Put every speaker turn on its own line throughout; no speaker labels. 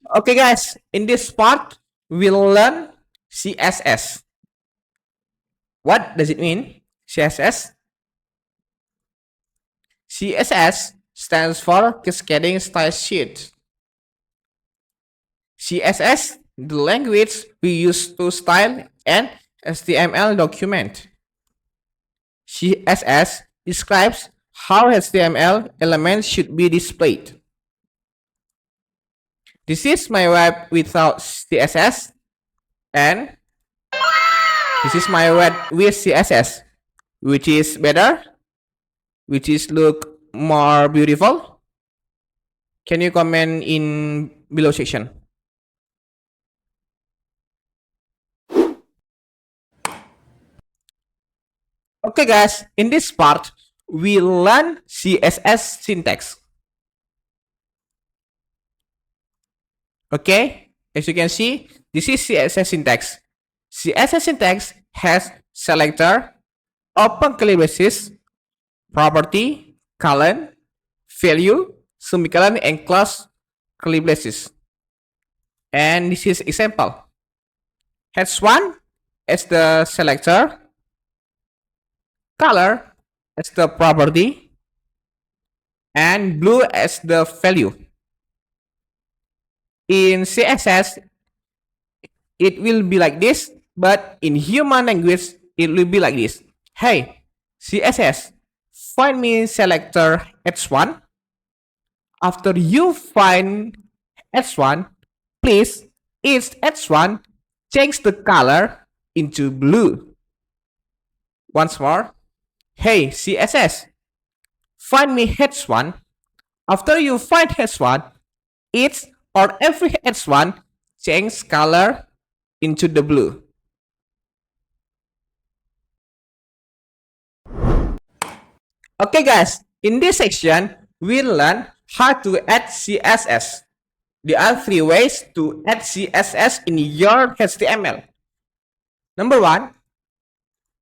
Okay, guys, in this part, we'll learn CSS. What does it mean? CSS? CSS stands for Cascading Style Sheet. CSS, the language we use to style an HTML document. CSS describes how HTML elements should be displayed. This is my web without CSS, and this is my web with CSS. Which is better? Which is look more beautiful? Can you comment in below section? Okay, guys, in this part, we learn CSS syntax. Okay, as you can see, this is CSS syntax. CSS syntax has selector, open curly braces, property, colon, value, semicolon, and close curly braces. And this is example. H1 as the selector, color as the property, and blue as the value. In CSS, it will be like this, but in human language, it will be like this. Hey, CSS, find me selector H1. After you find H1, please, its H1, change the color into blue. Once more. Hey, CSS, find me H1. After you find H1, its or every H1 change color into the blue. Okay, guys, in this section, we'll learn how to add CSS. There are 3 ways to add CSS in your HTML. Number 1,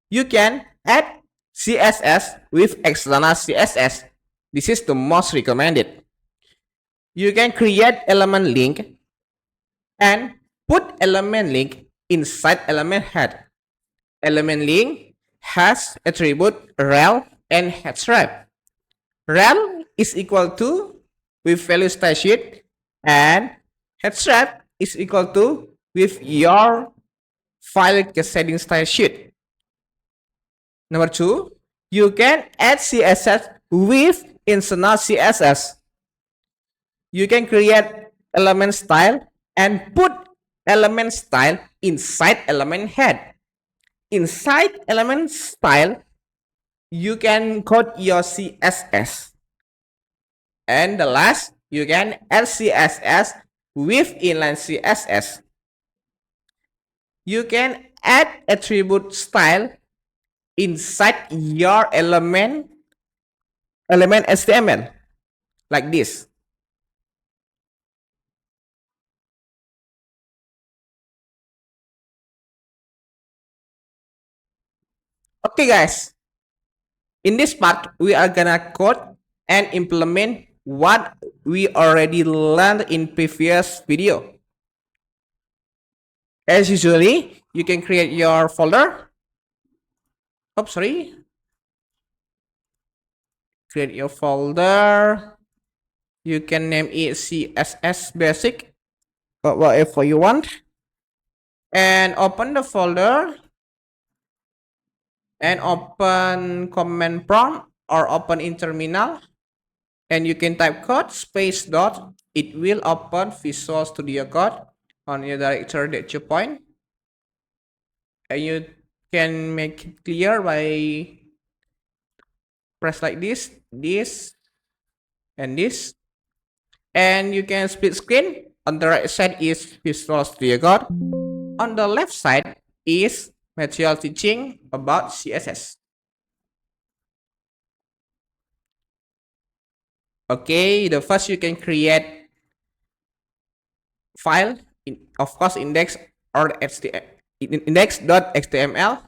you can add CSS with external CSS. This is the most recommended. You can create element link and put element link inside element head. Element link has attribute rel and href. Rel is equal to with value style sheet, and href is equal to with your file cascading style sheet. Number 2, you can add CSS with internal CSS. You can create element style and put element style inside element head. Inside element style, you can code your CSS. And the last, you can add CSS with inline CSS. You can add attribute style inside your element HTML like this. Okay, guys, in this part we are gonna code and implement what we already learned in previous video. As usually, you can create your folder. Create your folder. You can name it CSS basic or whatever you want, and open the folder and open command prompt or open in terminal, and you can type code space dot. It will open Visual Studio Code on your directory that you point, and you can make it clear by press like this, and this, and you can split screen. On the right side is Visual Studio Code, on the left side is material teaching about CSS. Okay, the first you can create file, of course index or index.html,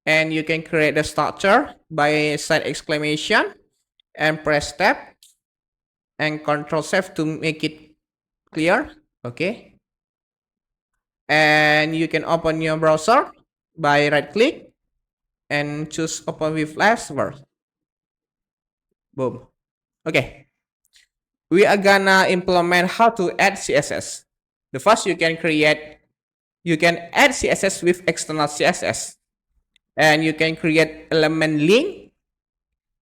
and you can create the structure by sign exclamation and press tab and Ctrl Shift to make it clear. Okay, and you can open your browser by right click and choose open with flash first. Boom. Okay, we are gonna implement how to add CSS. The first, you can add CSS with external CSS, and you can create element link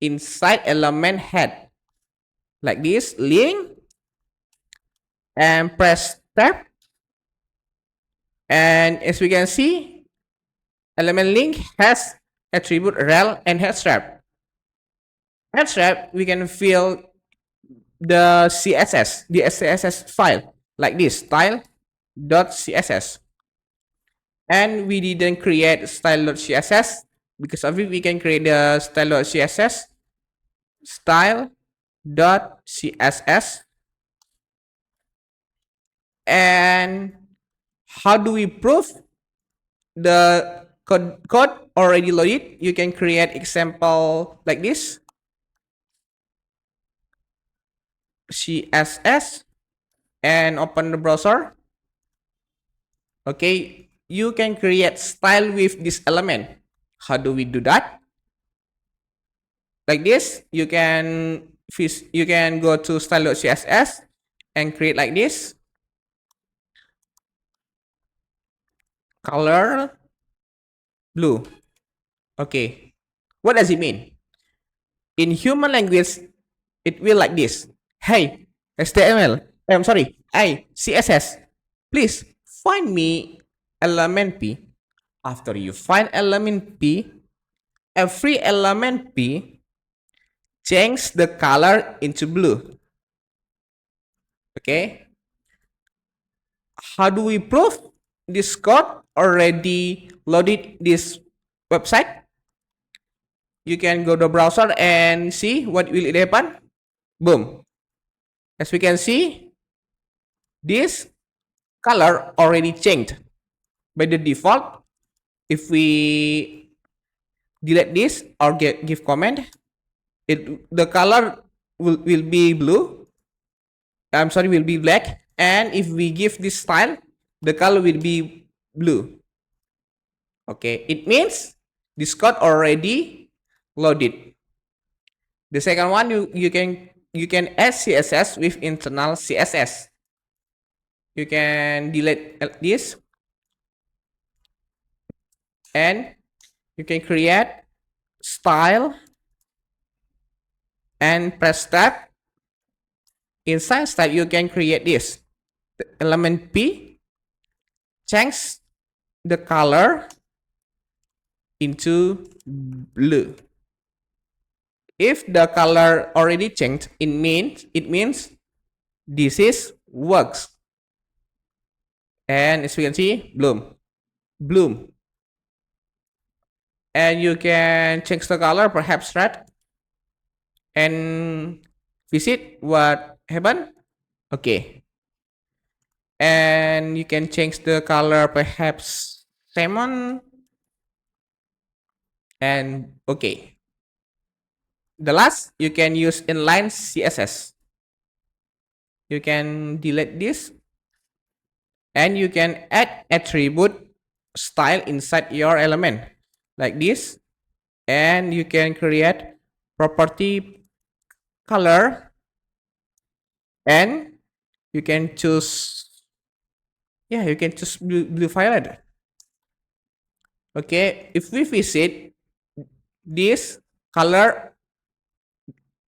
inside element head like this, link, and press tab. And as we can see, element link has attribute rel and headstrap. Headstrap, we can fill the CSS file like this, style.css. And we didn't create style.css. Because of it, we can create the style.css, style.css. And how do we prove the code already loaded? You can create example like this, CSS, and open the browser. Okay, you can create style with this element. How do we do that? Like this, you can go to style.css and create like this, color blue. Okay, what does it mean? In human language, it will like this. Hey, HTML. I'm sorry. Hey, CSS. Please find me element P. After you find element P, every element P change the color into blue. Okay. How do we prove this code already loaded this website? You can go to the browser and see what will it happen. Boom. As we can see, this color already changed. By the default, if we delete this or give comment, the color will be blue. I'm sorry, will be black. And if we give this style, the color will be blue. Okay, it means this code already loaded. The second one, you can add CSS with internal CSS. You can delete this, and you can create style and press tab. Inside style, you can create this. The element P, change the color into blue. If the color already changed, it means this is works. And as you can see, bloom. And you can change the color, perhaps red, and visit what happened. Okay. And you can change the color, perhaps salmon. And okay. The last, you can use inline CSS. You can delete this, and you can add attribute style inside your element like this, and you can create property color, and you can choose blue violet. Okay, if we visit this color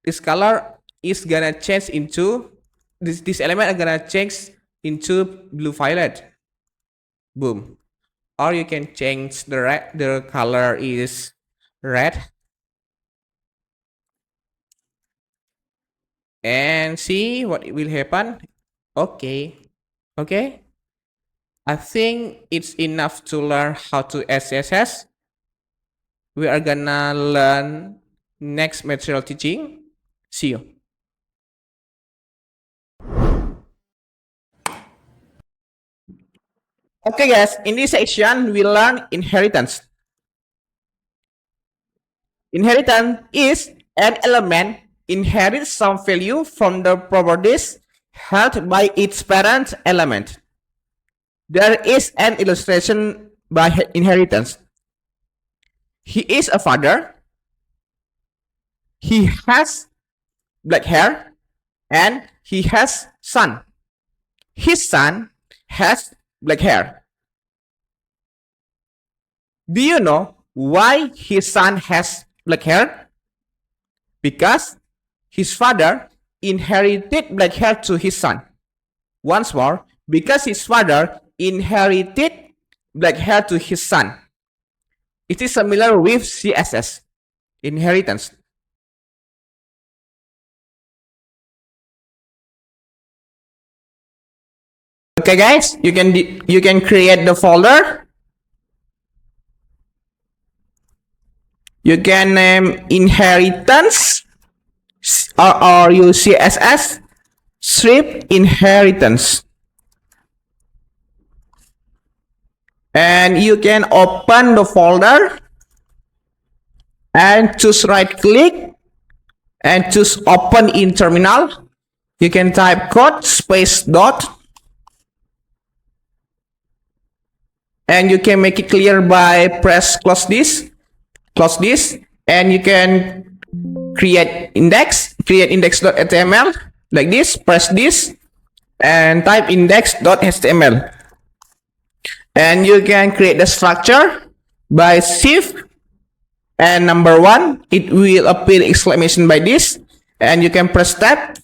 is gonna change into this element are gonna change into blue violet. Boom. Or you can change the color is red, and see what will happen. Okay. I think it's enough to learn how to add CSS. We are gonna learn next material teaching. See you. Okay guys, in this section we learn inheritance. Inheritance is an element inherits some value from the properties held by its parent element. There is an illustration by inheritance. He is a father. He has black hair and he has son. His son has black hair. Do you know why his son has black hair? Because his father inherited black hair to his son. Once more, because his father inherited black hair to his son. It is similar with CSS, inheritance. Okay guys, you can create the folder. You can name inheritance or use CSS strip inheritance. And you can open the folder and choose right click and choose open in terminal. You can type code space dot and you can make it clear by press close this, and you can create index.html like this. Press this and type index.html. And you can create the structure by shift and number 1. It will appear exclamation by this, and you can press tab.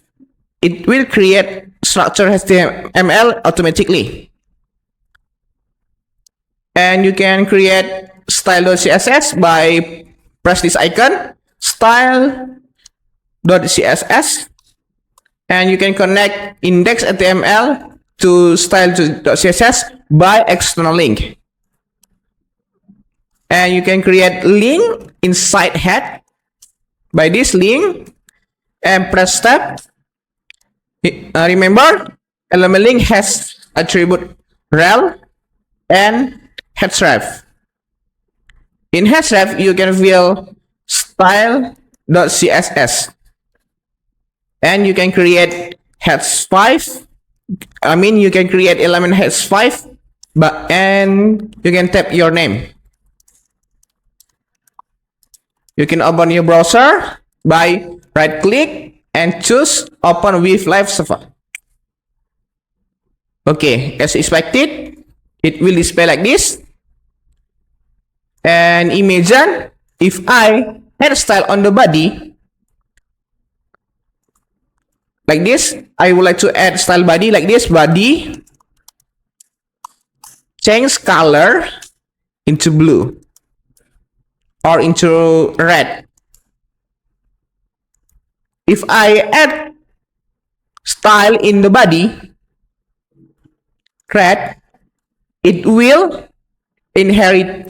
It will create structure HTML automatically. And you can create style.css by press this icon, style.css, and you can connect index.html to style.css by external link. And you can create link inside head by this link and press tab. Remember, element link has attribute rel and href. In href, you can fill style.css and you can create heads 5. You can create element heads 5, and you can type your name. You can open your browser by right click and choose open with live server. Okay, as expected, it will display like this. And imagine if I add a style on the body like this. I would like to add style body like this. Body, change color into blue or into red. If I add style in the body red, it will inherit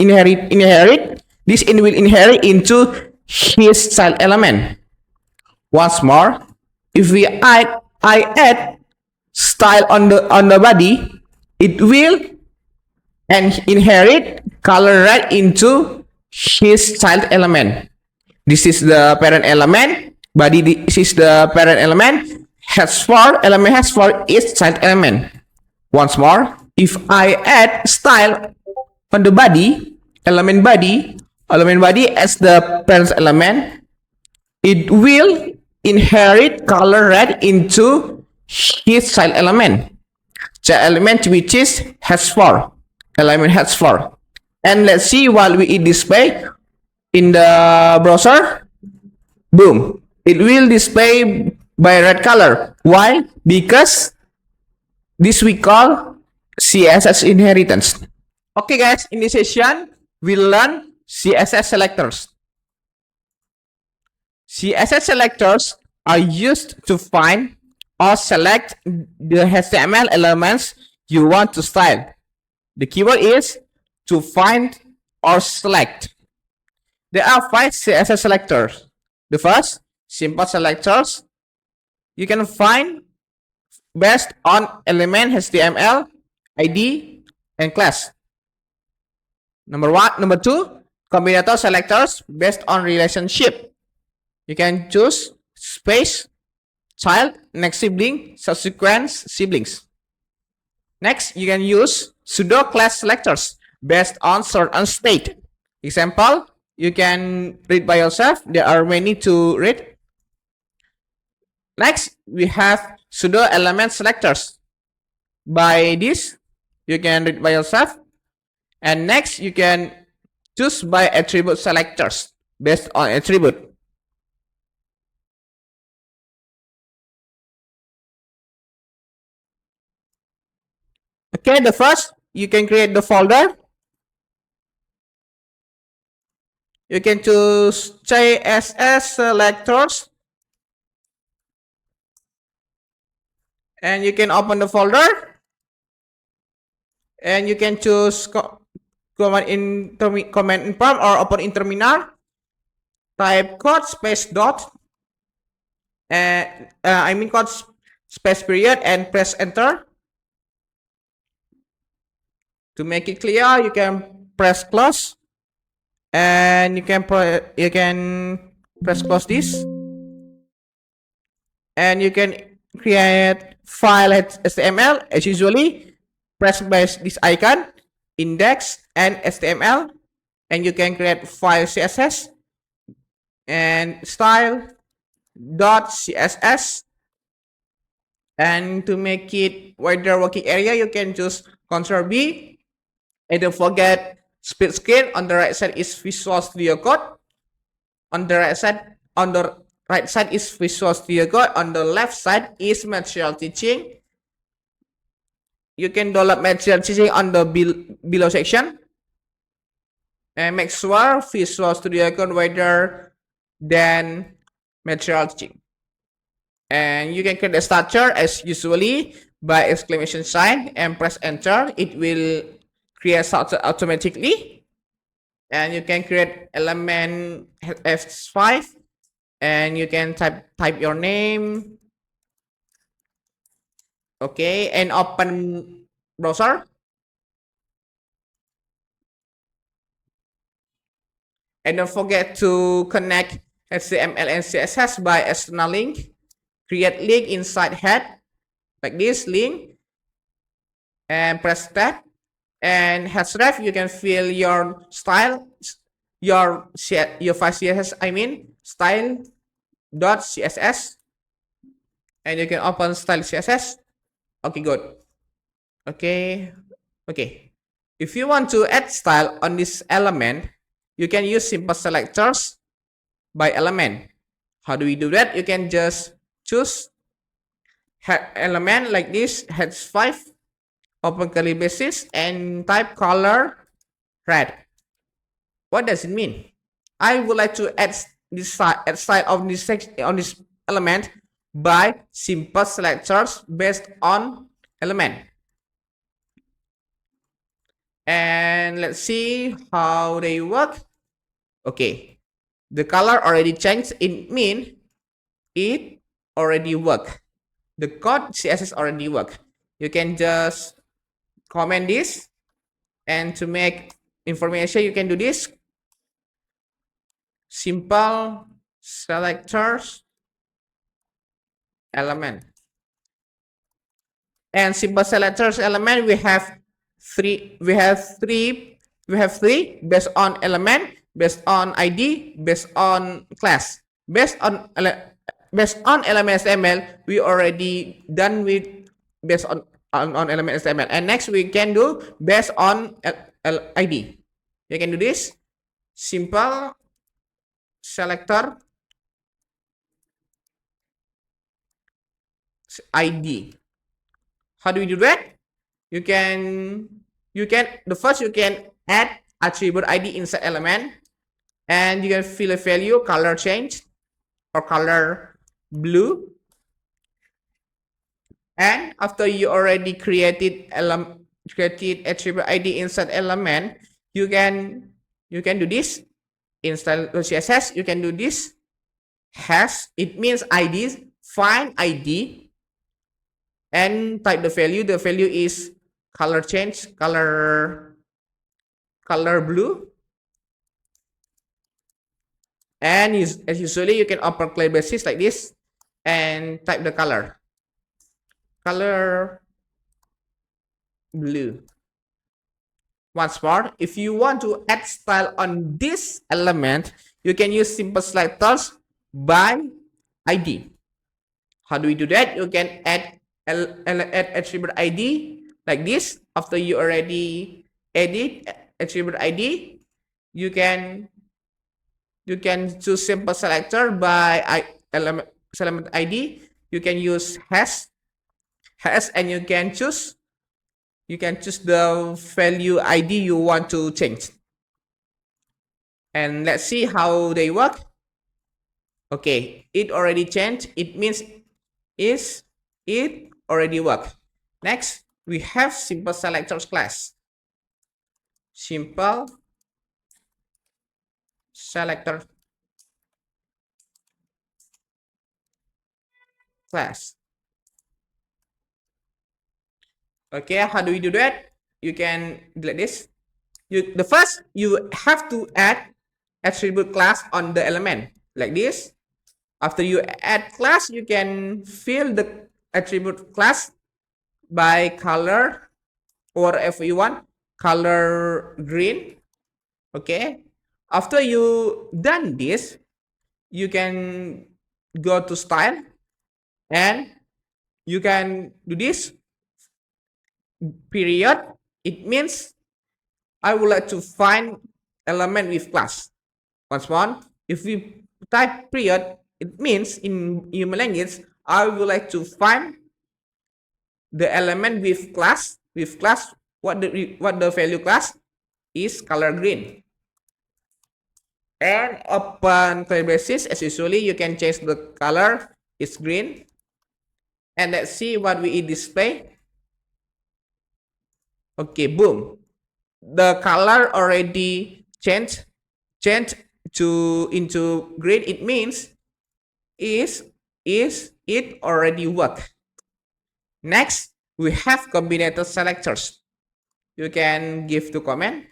this will inherit into his style element. Once more, if I add style on the body, it will inherit color red into his child element. This is the parent element. Body, this is the parent element. Element has for its child element. Once more, if I add style on the body, element body as the parent element, it will inherit color red into his child element. Child element which is has4, element has4. And let's see what we display in the browser. Boom, it will display by red color. Why? Because this we call CSS inheritance. Okay guys, in this session we learn CSS selectors. CSS selectors are used to find or select the HTML elements you want to style. The keyword is to find or select. There are 5 CSS selectors. The first, simple selectors. You can find based on element HTML, ID, and class. Number 2, combinator selectors based on relationship. You can choose space, child, next sibling, subsequent siblings. Next, you can use pseudo class selectors based on certain state. Example, you can read by yourself. There are many to read. Next, we have pseudo element selectors. By this, you can read by yourself. And next, you can choose by attribute selectors based on attribute. Okay, the first, you can create the folder. You can choose CSS selectors. And you can open the folder. And you can choose command in prompt or open in terminal. Type code space dot. And code space period and press enter. To make it clear, you can press close. And you can press close this. And you can create file HTML as usually. Press by this icon, index and HTML, and you can create file CSS and style dot CSS. And to make it wider working area, you can choose Ctrl B. And don't forget split screen. On the right side is Visual Studio Code. On the right side is Visual Studio Code. On the left side is Material Teaching. You can download Material Teaching on the below section. And make sure Visual Studio Code wider than Material Teaching. And you can create a structure as usually by exclamation sign and press enter. It will create structure automatically. And you can create element F5 and you can type your name. Okay, and open browser. And don't forget to connect HTML and CSS by external link. Create link inside head like this link and press tab. And href, you can fill your style, your file CSS, style dot CSS. And you can open style CSS. Okay, good. Okay. If you want to add style on this element, you can use simple selectors by element. How do we do that? You can just choose element like this, h5, open curly braces, and type color red. What does it mean? I would like to add this style of this on this element by simple selectors based on element. And let's see how they work. Okay, the color already changed. It means it already work. The code CSS already work. You can just comment this, and to make information, you can do this. Simple selectors element. And simple selectors element, we have three based on element, based on ID, based on class. Based on element HTML, we already done with based on element HTML. And next we can do based on ID. You can do this. Simple selector ID. How do we do that? You can add attribute ID inside element, and you can fill a value, color change or color blue. And after you already created attribute ID inside element, you can do this. Install CSS, you can do this. Hash, it means ID, find ID, and type the value. The value is color change, color blue. And as usually, you can open curly braces like this and type the color blue. Once more, if you want to add style on this element, you can use simple selectors by ID. How do we do that? You can add attribute ID like this. After you already edit attribute ID, you can choose simple selector by element ID. You can use hash, and you can choose the value ID you want to change. And let's see how they work. Okay, it already changed. It means it already worked. Next, we have simple selectors class. Simple selector class. Okay, how do we do that? You can delete this. The first, you have to add attribute class on the element like this. After you add class, you can fill the attribute class by color, or if you want, color green. Okay, after you done this, you can go to style and you can do this period. It means I would like to find element with class. Once more, if we type period, it means in human language, I would like to find the element with class. What the value class is color green. And open curly braces, as usually, you can change the color. It's green. And let's see what we display. Okay, boom. The color already changed into green. It means is it already work. Next, we have combinator selectors. You can give to comment,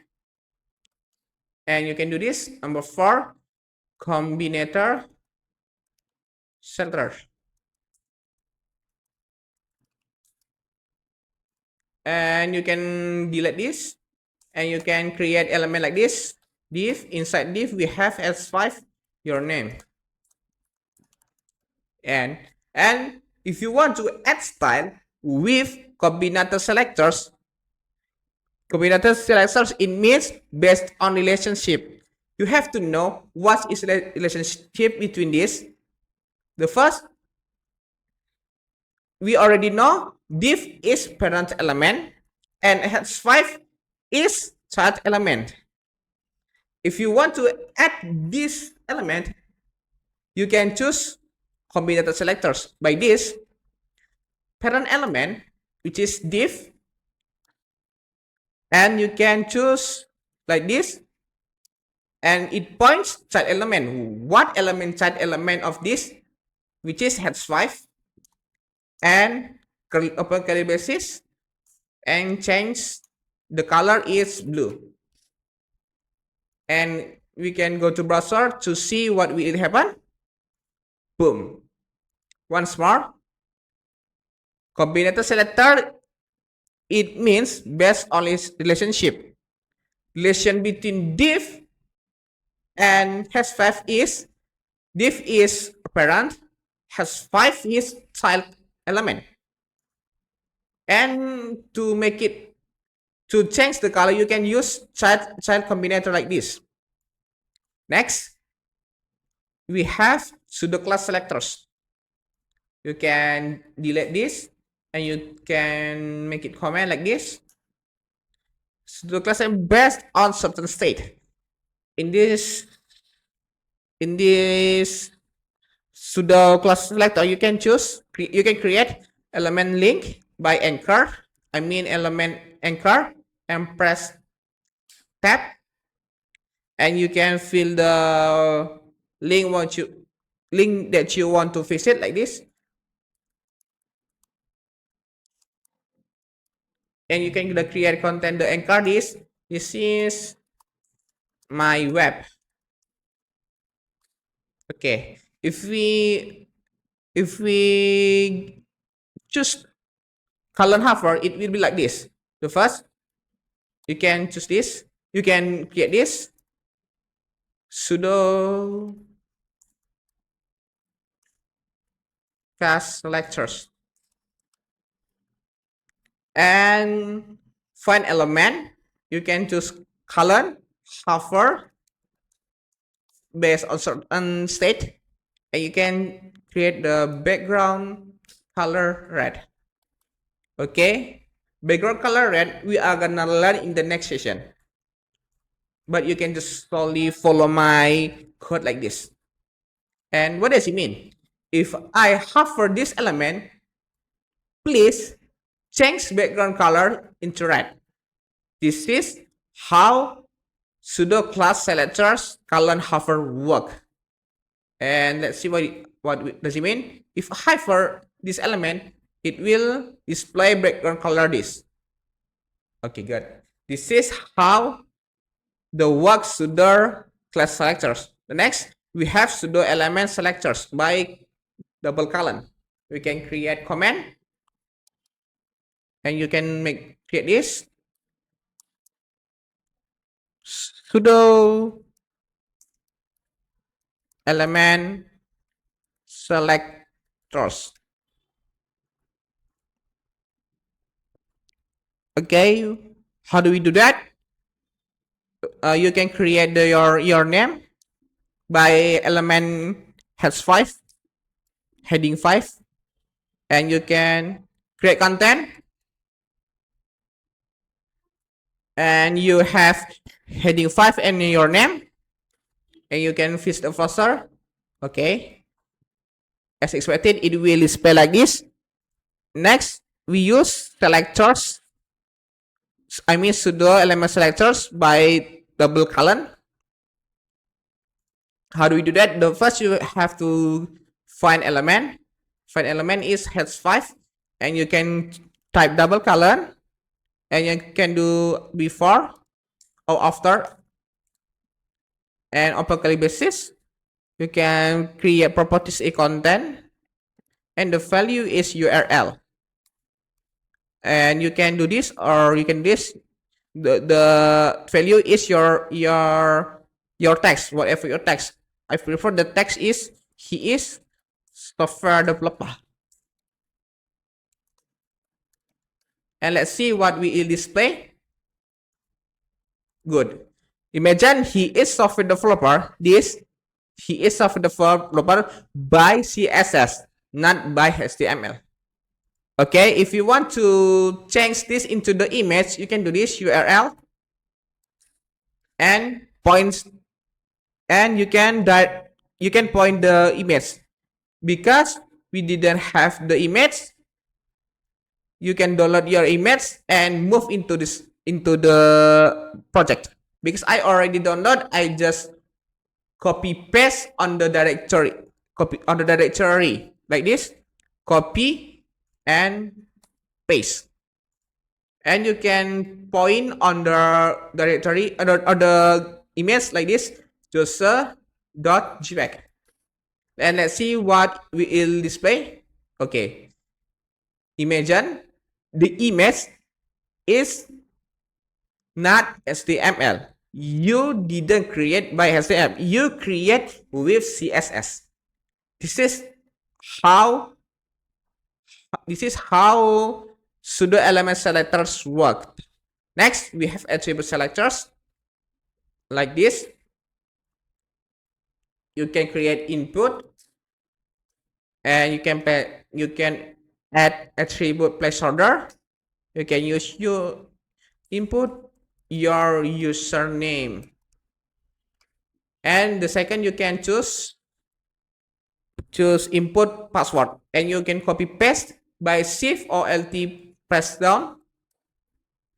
and you can do this. Number 4, combinator selector. And you can delete this, and you can create element like this. Div, inside div we have s5 your name. And if you want to add style with combinator selectors, it means based on relationship. You have to know what is the relationship between this. The first, we already know div is parent element and h5 is child element. If you want to add this element, you can choose combinator selectors by this parent element, which is div, and you can choose like this, and it points child element. What element child element of this, which is h5, and open curly braces and change the color is blue. And we can go to browser to see what will happen. Boom. Once more, combinator selector, it means based on its relationship. Relation between div and h5 is div is parent, h5 is child element. And to change the color, you can use child combinator like this. Next, we have pseudo class selectors. You can delete this, and you can make it comment like this. Pseudo class is based on certain state. In this pseudo class selector, you can create element link by anchor. Element anchor, and press tab, and you can fill the link that you want to visit like this, and you can create content. The anchor this is my web. Okay, if we If we choose column hover, it will be like this. The first, you can choose this. You can create this sudo cast selectors and find element. You can choose column hover based on certain state, and you can create the background color red. Okay, background color red we are gonna learn in the next session, but you can just slowly follow my code like this. And what does it mean? If I hover this element, please change background color into red. This is how pseudo class selectors column hover work. And let's see what does it mean. If I hover this element, it will display background color this. Okay, good. This is how the work pseudo class selectors. The next, we have pseudo element selectors by double column. We can create comment, and you can create this pseudo element selectors. Okay, how do we do that? You can create your name by element heads 5, heading 5, and you can create content, and you have heading 5 and your name, and you can fix the browser. Okay, as expected, it will display like this. Next, we use selectors. I mean pseudo element selectors by double column. How do we do that? The first, you have to find element. Find element is heads 5, and you can type double column, and you can do before or after. And on per click basis, you can create properties a content, and the value is URL. And you can do this, or you can do this. The value is your text, whatever your text. I prefer the text is he is software developer. And let's see what we will display. Good. Imagine he is software developer. This he is software developer by CSS, not by HTML. Okay, if you want to change this into the image, you can do this URL and points, and you can point the image. Because we didn't have the image, you can download your image and move into the project. Because I already download, I just copy paste on the directory. Copy on the directory like this. Copy and paste. And you can point on the directory or the image like this, jose.jpg. And let's see what we will display. Okay. Imagine the image is not HTML. You didn't create by HTML. You create with CSS. This is how pseudo element selectors work. Next, we have attribute selectors like this. You can create input, and you can add attribute placeholder. You can use your input your username, and the second you can choose input password, and you can copy paste by shift or LT press down,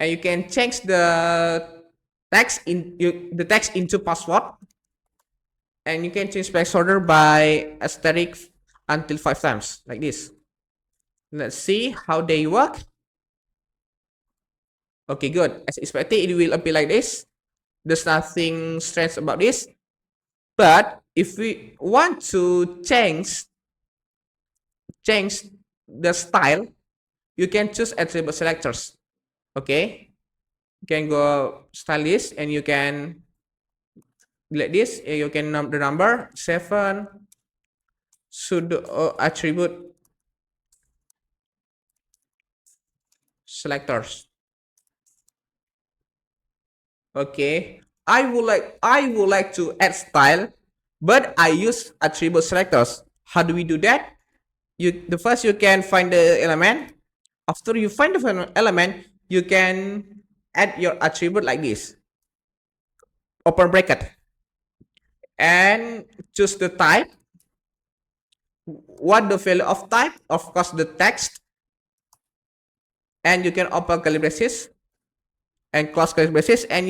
and you can change the text into password, and you can change placeholder by asterisk until 5 times like this. Let's see how they work. Okay, good. As expected, it will appear like this. There's nothing strange about this. But if we want to change change the style, you can choose attribute selectors. Okay, you can go style list and you can delete this. You can the number 7 pseudo attribute selectors. Okay, I would like to add style, but I use attribute selectors. How do we do that? First you can find the element. After you find the element, you can add your attribute like this. Open bracket and choose the type. What the value of type? Of course, the text. And you can open curly braces and close curly braces, and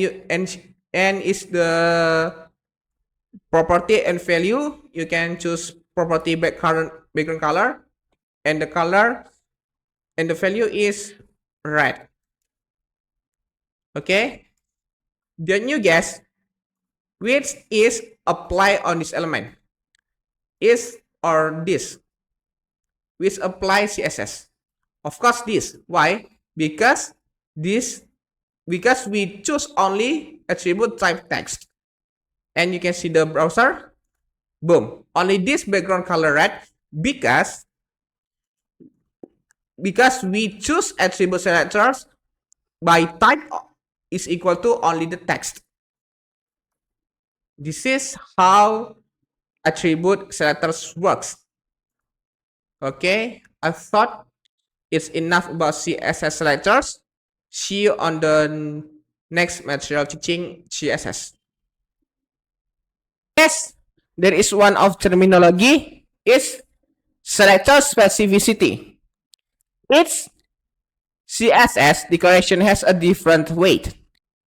is the property and value. You can choose property background color, and the color and the value is red. Okay, then you guess which is apply on this element, is or this, which apply CSS. Of course this. Why? Because we choose only attribute type text, and you can see the browser, boom, only this background color red, because we choose attribute selectors by type is equal to only the text. This is how attribute selectors works. Okay, I thought it's enough about CSS selectors. See you on the next material teaching CSS. Yes, there is one of terminology is selector specificity. Its CSS declaration has a different weight.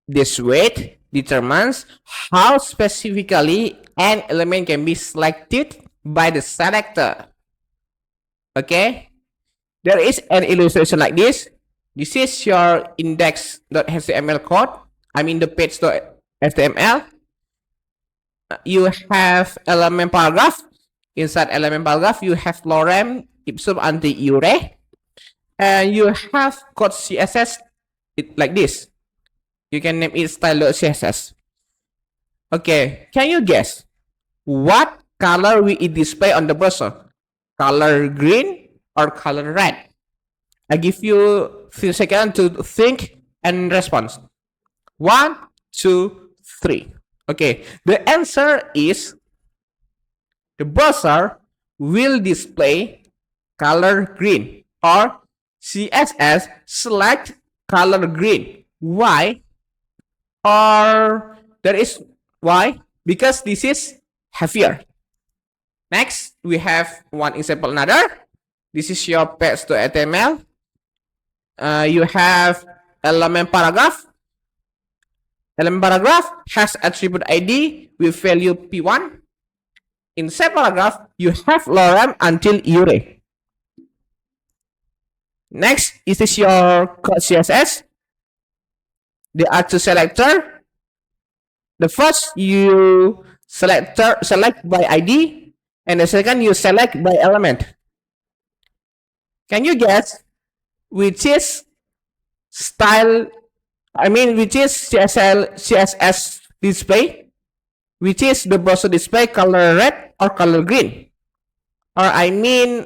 This weight determines how specifically an element can be selected by the selector. Okay, there is an illustration like this. This is your index.html code. I mean the page.html. You have element paragraph. Inside element paragraph, you have lorem ipsum anti iure, and you have code CSS like this. You can name it style.css. Okay, can you guess what color will it display on the browser? Color green or color red? I give you a few seconds to think and respond. 1, 2, 3. Okay, the answer is the browser will display color green, or CSS select color green. Why? Or there is why? Because this is heavier. Next, we have one example another. This is your page.html. You have element paragraph. Element paragraph has attribute ID with value p1. Inside paragraph, you have lorem until iure. Next, this is your code CSS. There are two selectors. The first you select by ID, and the second you select by element. Can you guess which is style? I mean, which is CSS display? Which is the browser display, color red or color green? Or I mean,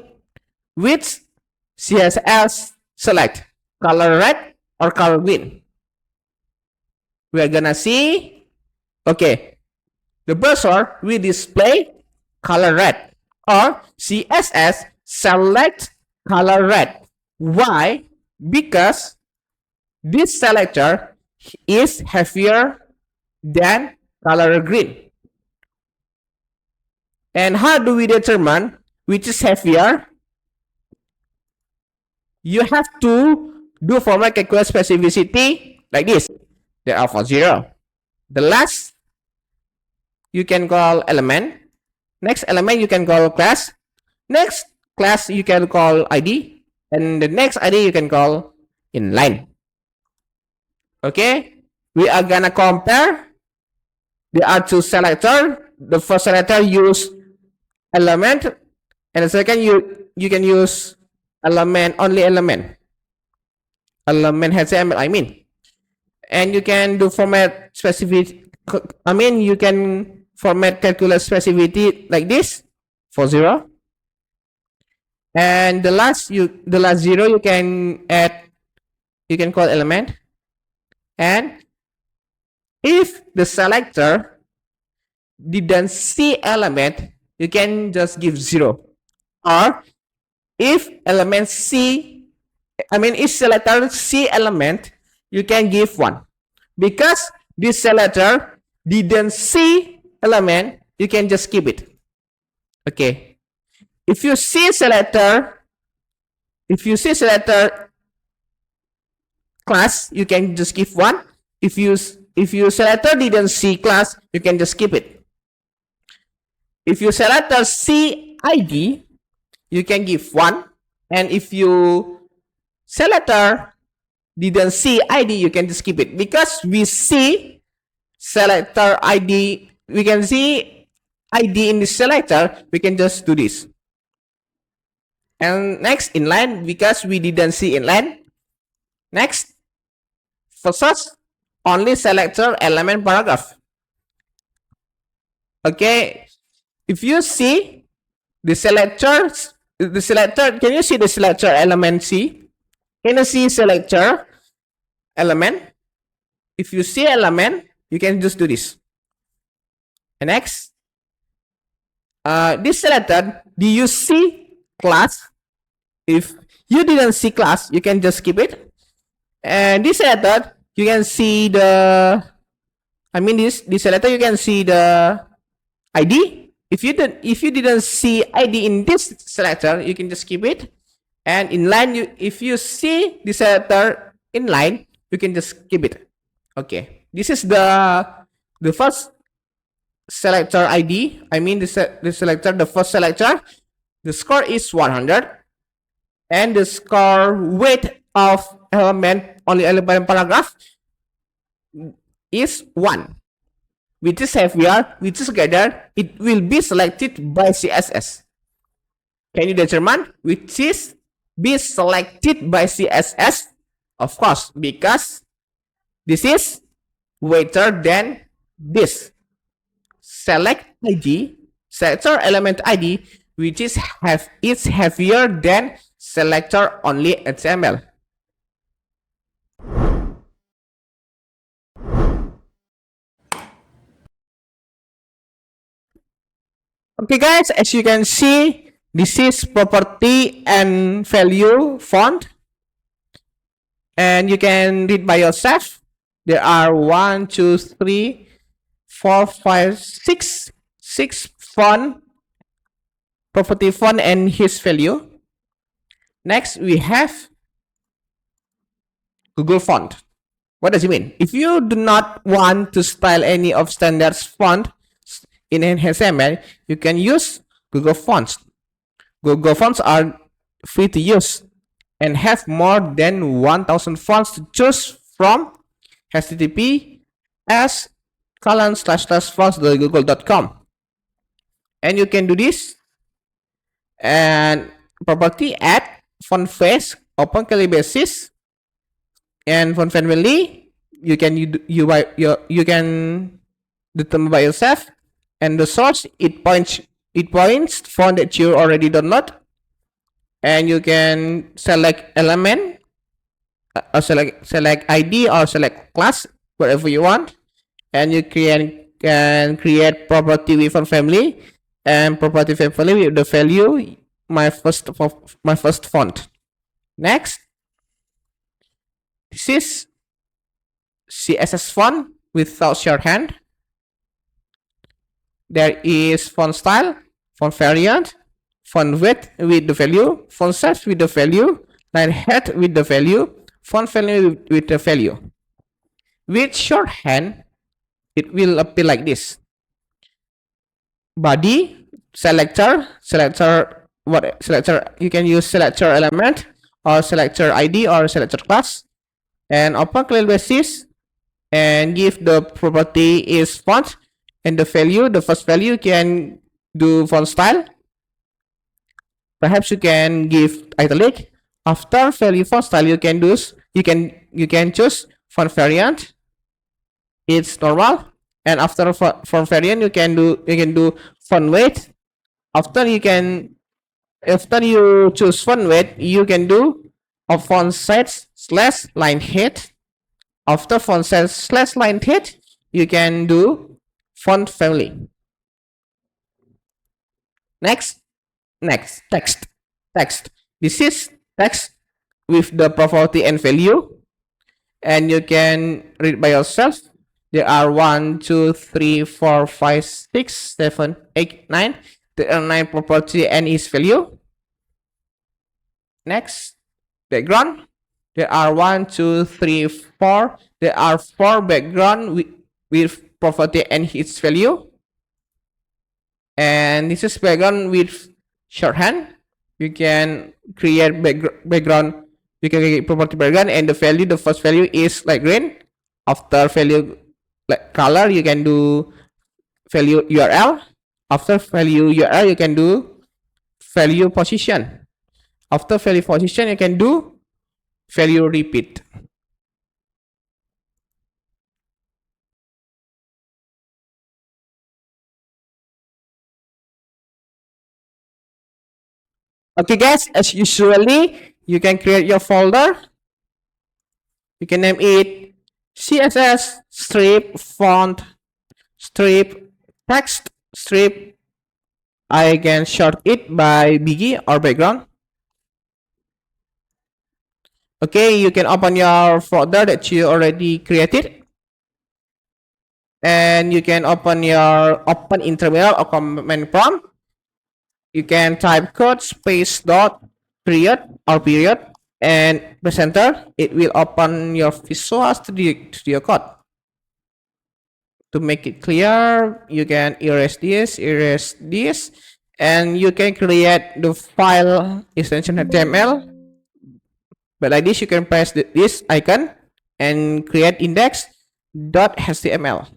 which CSS select, color red or color green? We are gonna see. Okay, the browser will display color red, or CSS select color red. Why? Because this selector is heavier than color green. And how do we determine which is heavier? You have to do format calculate specificity like this. There are for 0. The last you can call element. Next element you can call class. Next class you can call ID. And the next ID you can call inline. Okay, we are gonna compare. There are two selectors. The first selector use element, and the second you can use element, only element HTML, I mean. And you can do format specific, I mean, you can format calculate specificity like this for 0. And the last zero you can add, you can call element. And if the selector didn't see element, you can just give 0. Or if element C, I mean if selector C element, you can give 1. Because this selector didn't see element, you can just keep it. Okay. If you see selector class, you can just give 1. If you selector didn't see class, you can just keep it. If you selector see ID, you can give 1. And if you selector didn't see ID, you can just keep it. Because we see selector ID, we can see ID in the selector, we can just do this. And next, inline, because we didn't see inline. Next, for such, only selector element paragraph. Okay, if you see the selector, can you see the selector element C? Can you see selector element? If you see element, you can just do this. And next, this selector, do you see class? If you didn't see class, you can just skip it. And this selector, you can see the, I mean this selector, you can see the ID. If you didn't see ID in this selector, you can just skip it. And inline, if you see the selector inline, you can just skip it. Okay, this is the first selector ID. I mean the selector, the first selector. The score is 100, and the score weight of element, only element paragraph, is 1, which is heavier, which is together, it will be selected by CSS. Can you determine which is be selected by CSS? Of course, because this is weighter than this. Select ID, selector element ID, which is heavier than selector only HTML. Okay guys, as you can see, this is property and value font, and you can read by yourself. There are 1, 2, 3, 4, 5, 6 font, property font and his value. Next, we have Google font. What does it mean? If you do not want to style any of standards font in HTML, you can use Google Fonts. Google Fonts are free to use and have more than 1,000 fonts to choose from. https://fonts.google.com. And you can do this. And property add font face, open curly basis, and font family. You can you can determine by yourself. And the source, it points font that you already download. And you can select element, select ID or select class, whatever you want. And you can create property with font family, and property family with the value my first font. Next, this is CSS font without shorthand. There is font style, font variant, font width with the value, font size with the value, line height with the value, font value with the value. With shorthand, it will appear like this. Body, selector, you can use selector element or selector ID or selector class, and open curly braces, and give the property is font, and the value, the first value, can do font style, Perhaps you can give italic. After value font style, you can choose font variant. It's normal, and after font variant, you can do font weight. After you choose font weight, you can do a font size slash line height. After font size slash line height, you can do font family. Next, text. This is text with the property and value, and you can read by yourself. There are 1, 2, 3, 4, 5, 6, 7, 8, 9. There are 9 property and its value. Next, background. There are 1, 2, 3, 4. There are 4 background with property and its value. And this is background with shorthand. You can create background. You can create property background, and the first value is like green. After value like color, you can do value URL. After value URL, you can do value position. After value position, you can do value repeat. Okay, guys, as usually, you can create your folder. You can name it CSS strip font strip text strip. I can short it by BG or background. Okay, you can open your folder that you already created, and you can open in terminal or command prompt. You can type code space dot period or period and press enter. It will open your Visual Studio Code. To make it clear, you can erase this, and you can create the file extension HTML. But like this, you can press this icon and create index.html.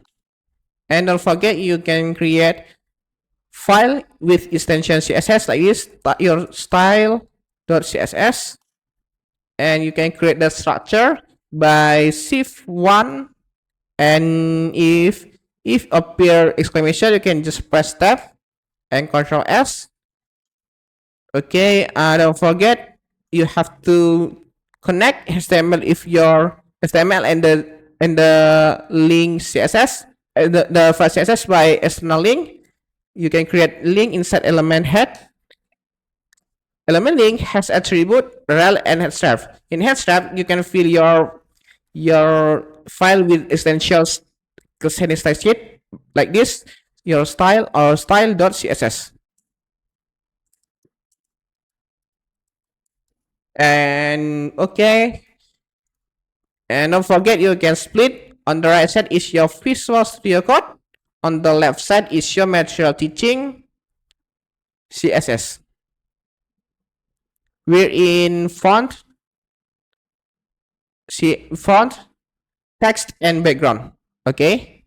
And don't forget, you can create file with extension CSS like this, your style.css. And you can create the structure by shift 1, and if appear exclamation, you can just press tab and Ctrl S. Okay, don't forget, you have to connect HTML if your HTML and the link CSS, the file CSS by external link. You can create link inside element head. Element link has attribute rel and headstrap. In headstrap, you can fill your file with essentials Cascading style sheet like this, your style or style.css. And okay, and don't forget, you can split. On the right side is your Visual Studio Code. On the left side is your material teaching CSS. We're in font, text, and background. Okay,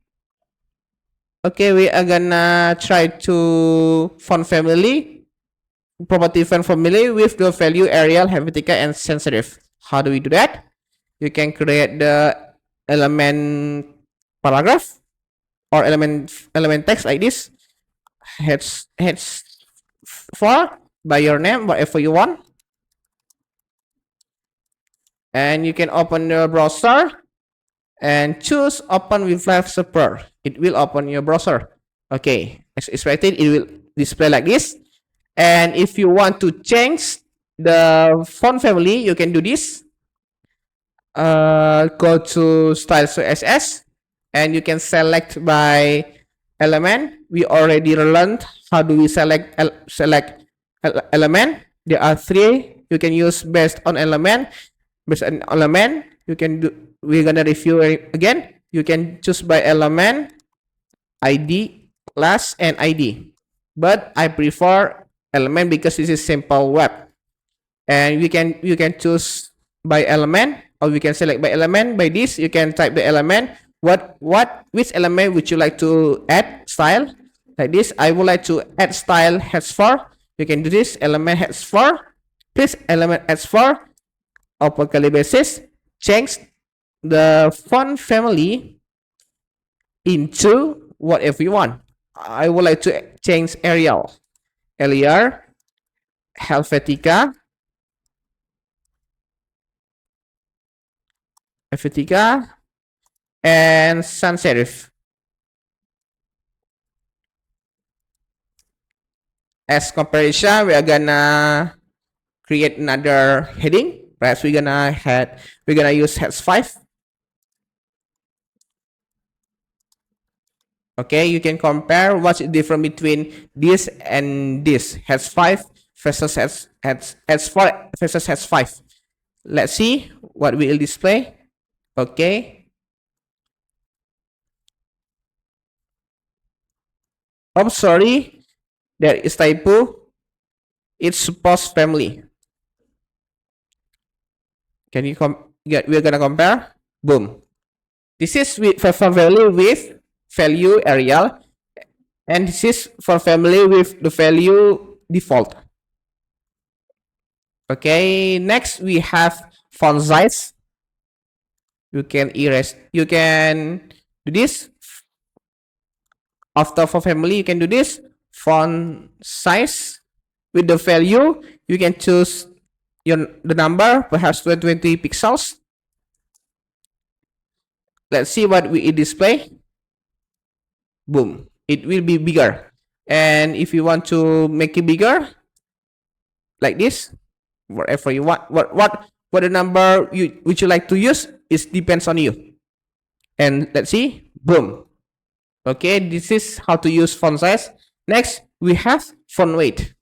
we are gonna try to font family, property font family with the value Arial, Helvetica, and sans serif. How do we do that? You can create the element paragraph or element text like this. Heads for by your name, whatever you want. And you can open the browser and choose open with live server. It will open your browser. Okay, as expected, it will display like this. And if you want to change the font family, you can do this. Go to style CSS, and you can select by element. We already learned how do we select element. There are 3. You can use based on element. Based on element, you can do. We're gonna review again. You can choose by element, ID, class, and ID. But I prefer element because this is simple web. And you can choose by element, or we can select by element. By this, you can type the element. Which element would you like to add style? Like this, I would like to add style heads for. You can do this. Element has 4. This element has 4. Open curly braces. Change the font family into whatever you want. I would like to change Arial. Eliar, Helvetica, and sans serif. As comparison, we are gonna create another heading. Perhaps we're gonna use heads 5. Okay, you can compare what's the difference between this and this. Heads 5 versus heads 4 versus heads 5. Let's see what we will display. Okay. Oh, sorry. There is typo. It's supposed family. Can you we're gonna compare. Boom. This is for family with value Arial, and this is for family with the value default. Okay, next we have font size. You can erase. You can do this. After for family, you can do this. Font size with the value. You can choose the number, perhaps 20 pixels. Let's see what we display. Boom, it will be bigger. And if you want to make it bigger, like this, whatever you want, what the number which you like to use, is depends on you. And let's see. Boom. Okay, this is how to use font size. Next, we have font weight.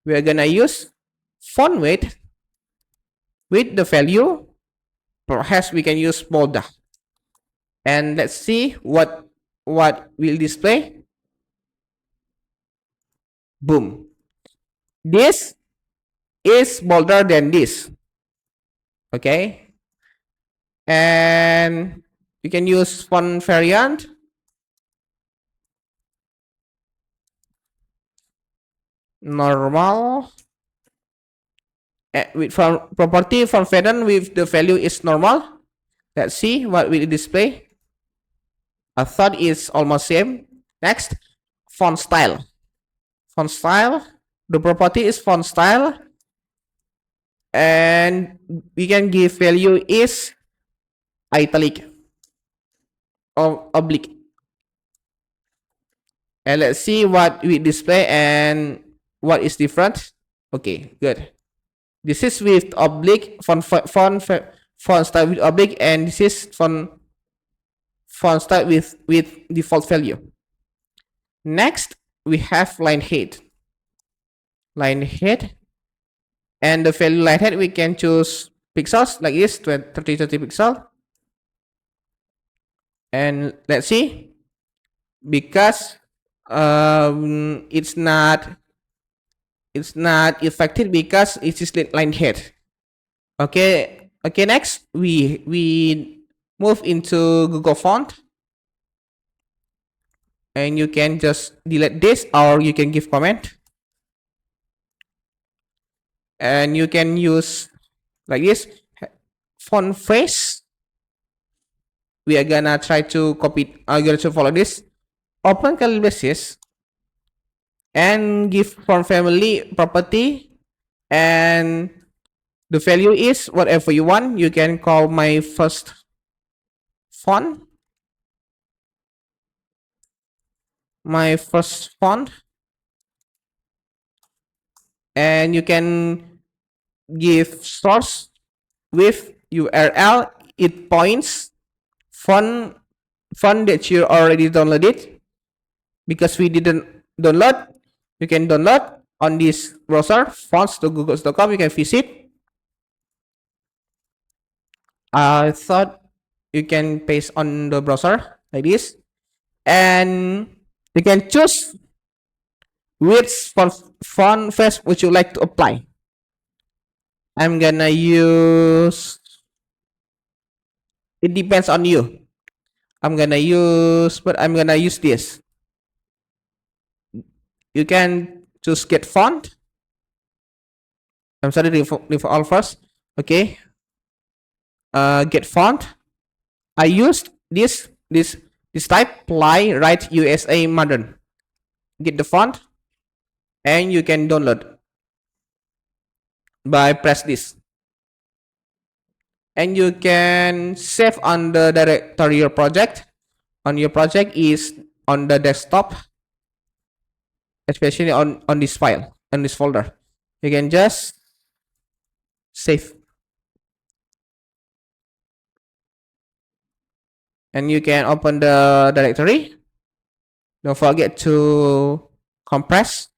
We are gonna use font weight with the value. Perhaps we can use bold. And let's see what will display. Boom. This is bolder than this. Okay. And you can use font variant. Normal. With font property, font variant with the value is normal. Let's see what will display. I thought it's almost same. Next, font style. Font style. The property is font style, and we can give value is italic or oblique. And let's see what we display and what is different. Okay, good. This is with oblique font style with oblique, and this is font style with default value. Next, we have line height. Line height, and the value line height we can choose pixels like this, 30 pixel. And let's see, because it's not affected because it is line height. Okay, next we move into Google Font, and you can just delete this or you can give comment, and you can use like this font face. We are gonna try to copy. I'm going to follow this. Open curly braces and give font family property, and the value is whatever you want. You can call my first font, and you can give source with URL. It points font that you already downloaded, because we didn't download. You can download on this browser, fonts.googles.com. You can visit. I thought you can paste on the browser like this, and you can choose which font face would you like to apply. I'm gonna use, it depends on you. I'm gonna use this. You can choose get font, I'm sorry, remove all first. Okay. Get font. I used this type playwright USA modern. Get the font, and you can download by press this, and you can save on the directory your project. On your project is on the desktop, especially on this file, on this folder. You can just save, and you can open the directory. Don't forget to compress,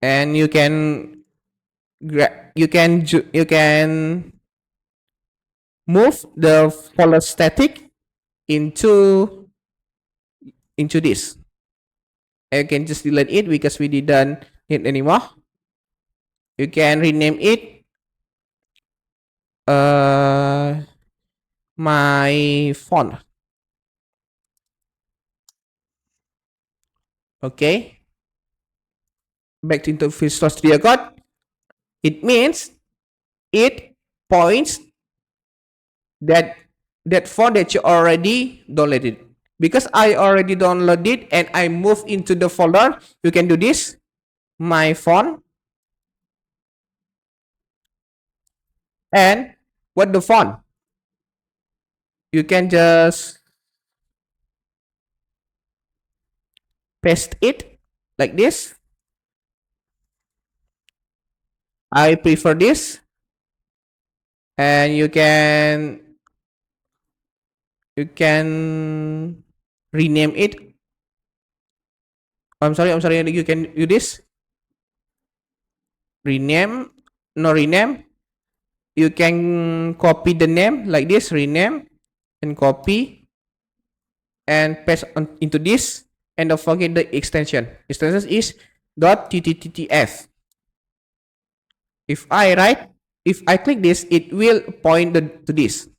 and you can you can move the folder static into this. You can just delete it because we didn't need anymore. You can rename it my font. Okay, back to Visual Studio Code. It means it points that font that you already downloaded. Because I already downloaded and I move into the folder, you can do this. My font, and what the font? You can just paste it like this. I prefer this, and you can rename it. I'm sorry, you can do this. Rename, no rename. You can copy the name like this, rename, and copy, and paste into this, and don't forget the extension. Extension is .ttf. If I click this, it will point to this.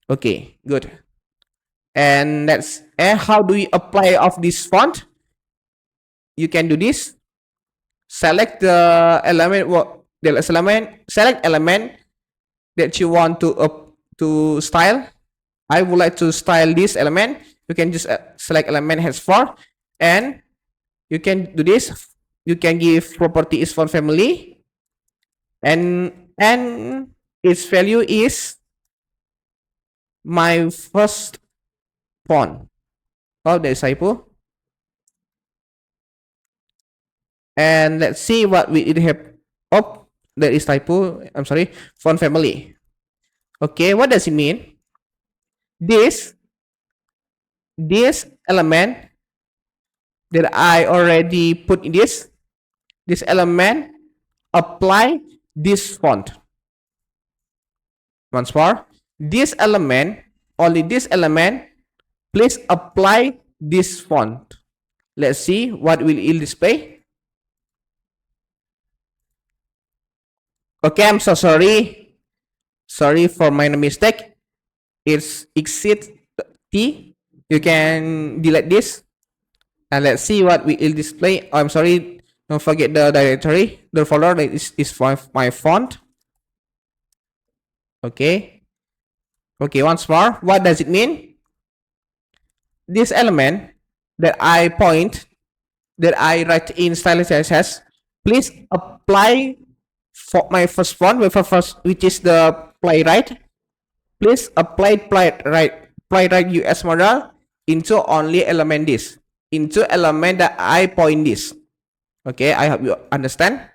Okay, good. And how do we apply of this font? You can do this. Select the element. Select element that you want to style. I would like to style this element. You can just select element has for, and you can do this. You can give property is for family, and its value is my first font. Oh, there's typo. And let's see what we have. Oh, there is typo. I'm sorry. Font family. Okay, what does it mean? This element that I already put in this element apply this font. Once more, this element, only this element, please apply this font. Let's see what will it display. Okay, I'm so sorry. Sorry for my mistake. It's exit T. You can delete this. And let's see what we will display. Oh, I'm sorry. Don't forget the directory. The folder is for my font. Okay. Okay, once more. What does it mean? This element that I write in style CSS, please apply for my first font, which is the playwright. Please apply playwright US model into only element this, into element that I point this. Okay, I hope you understand.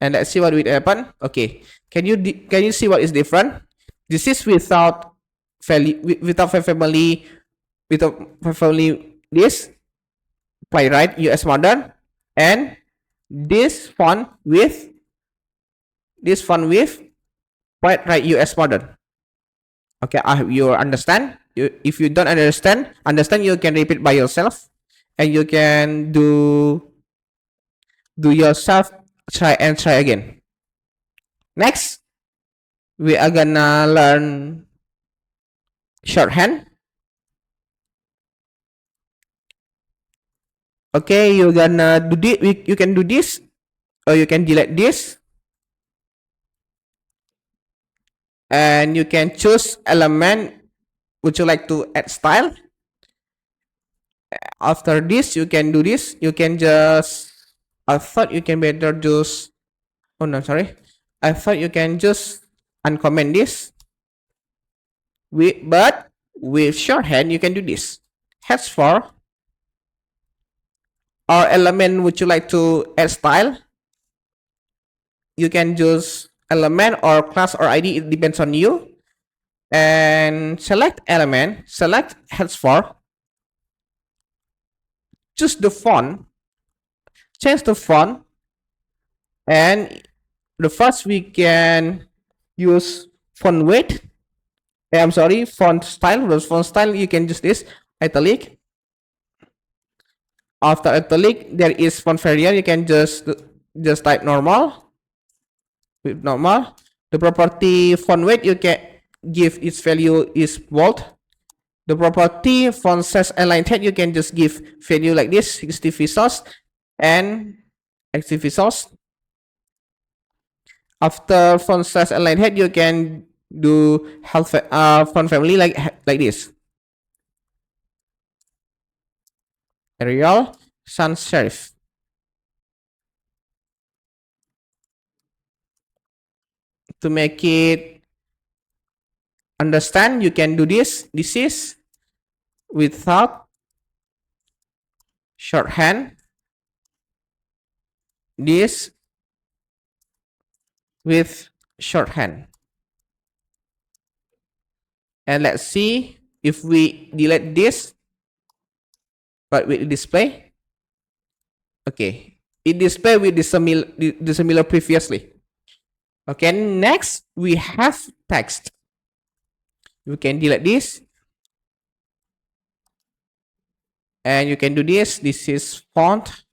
And let's see what will happen. Okay, can you see what is different? This is without family, this playwright US modern, and this font with playwright US modern. Okay, I hope you understand. If you don't understand, you can repeat by yourself, and you can do yourself, try again. Next, we are gonna learn shorthand. Okay, you're gonna do this. You can do this, or you can delete this, and you can choose element. Would you like to add style? After this, you can do this. You can just. I thought you can better just. Oh no, sorry. I thought you can just uncomment this. But with shorthand, you can do this. Heads for or element. Would you like to add style? You can choose element or class or ID. It depends on you. And select element. Select heads for. Choose the font. Change the font. And the first we can use font weight. I'm sorry, font style. The font style you can use this italic. After italic, there is font variant. You can just type normal. With normal, the property font weight you can give its value is bold. The property font size and line height you can just give value like this 60 pixels and 60 pixels. After font size and line height you can do font family like this. Arial sans serif. To make it understand, you can do this. This is without shorthand. This with shorthand. And let's see if we delete this, but will it display? Okay, it display with the similar previously. Okay, next we have text. You can delete this. And you can do this. This is font.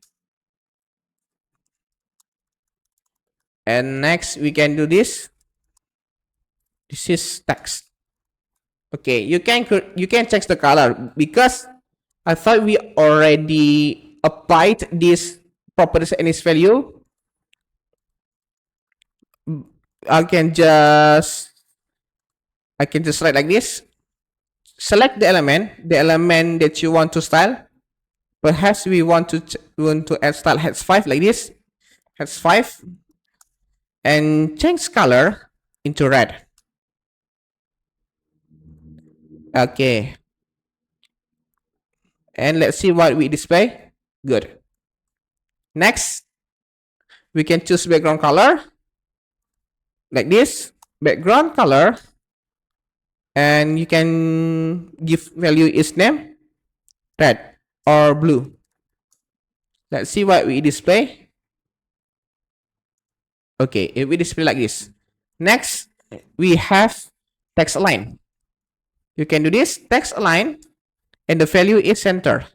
And next we can do this. This is text. Okay, you can change the color because I thought we already applied this properties and its value. I can just write like this. Select the element that you want to style. Perhaps we want to add style heads 5 like this. Heads 5 and change color into red. Okay. And let's see what we display. Good. Next, we can choose background color like this. Background color. And you can give value its name red or blue. Let's see what we display. Okay, if we display like this. Next, we have text align. You can do this text align and the value is center.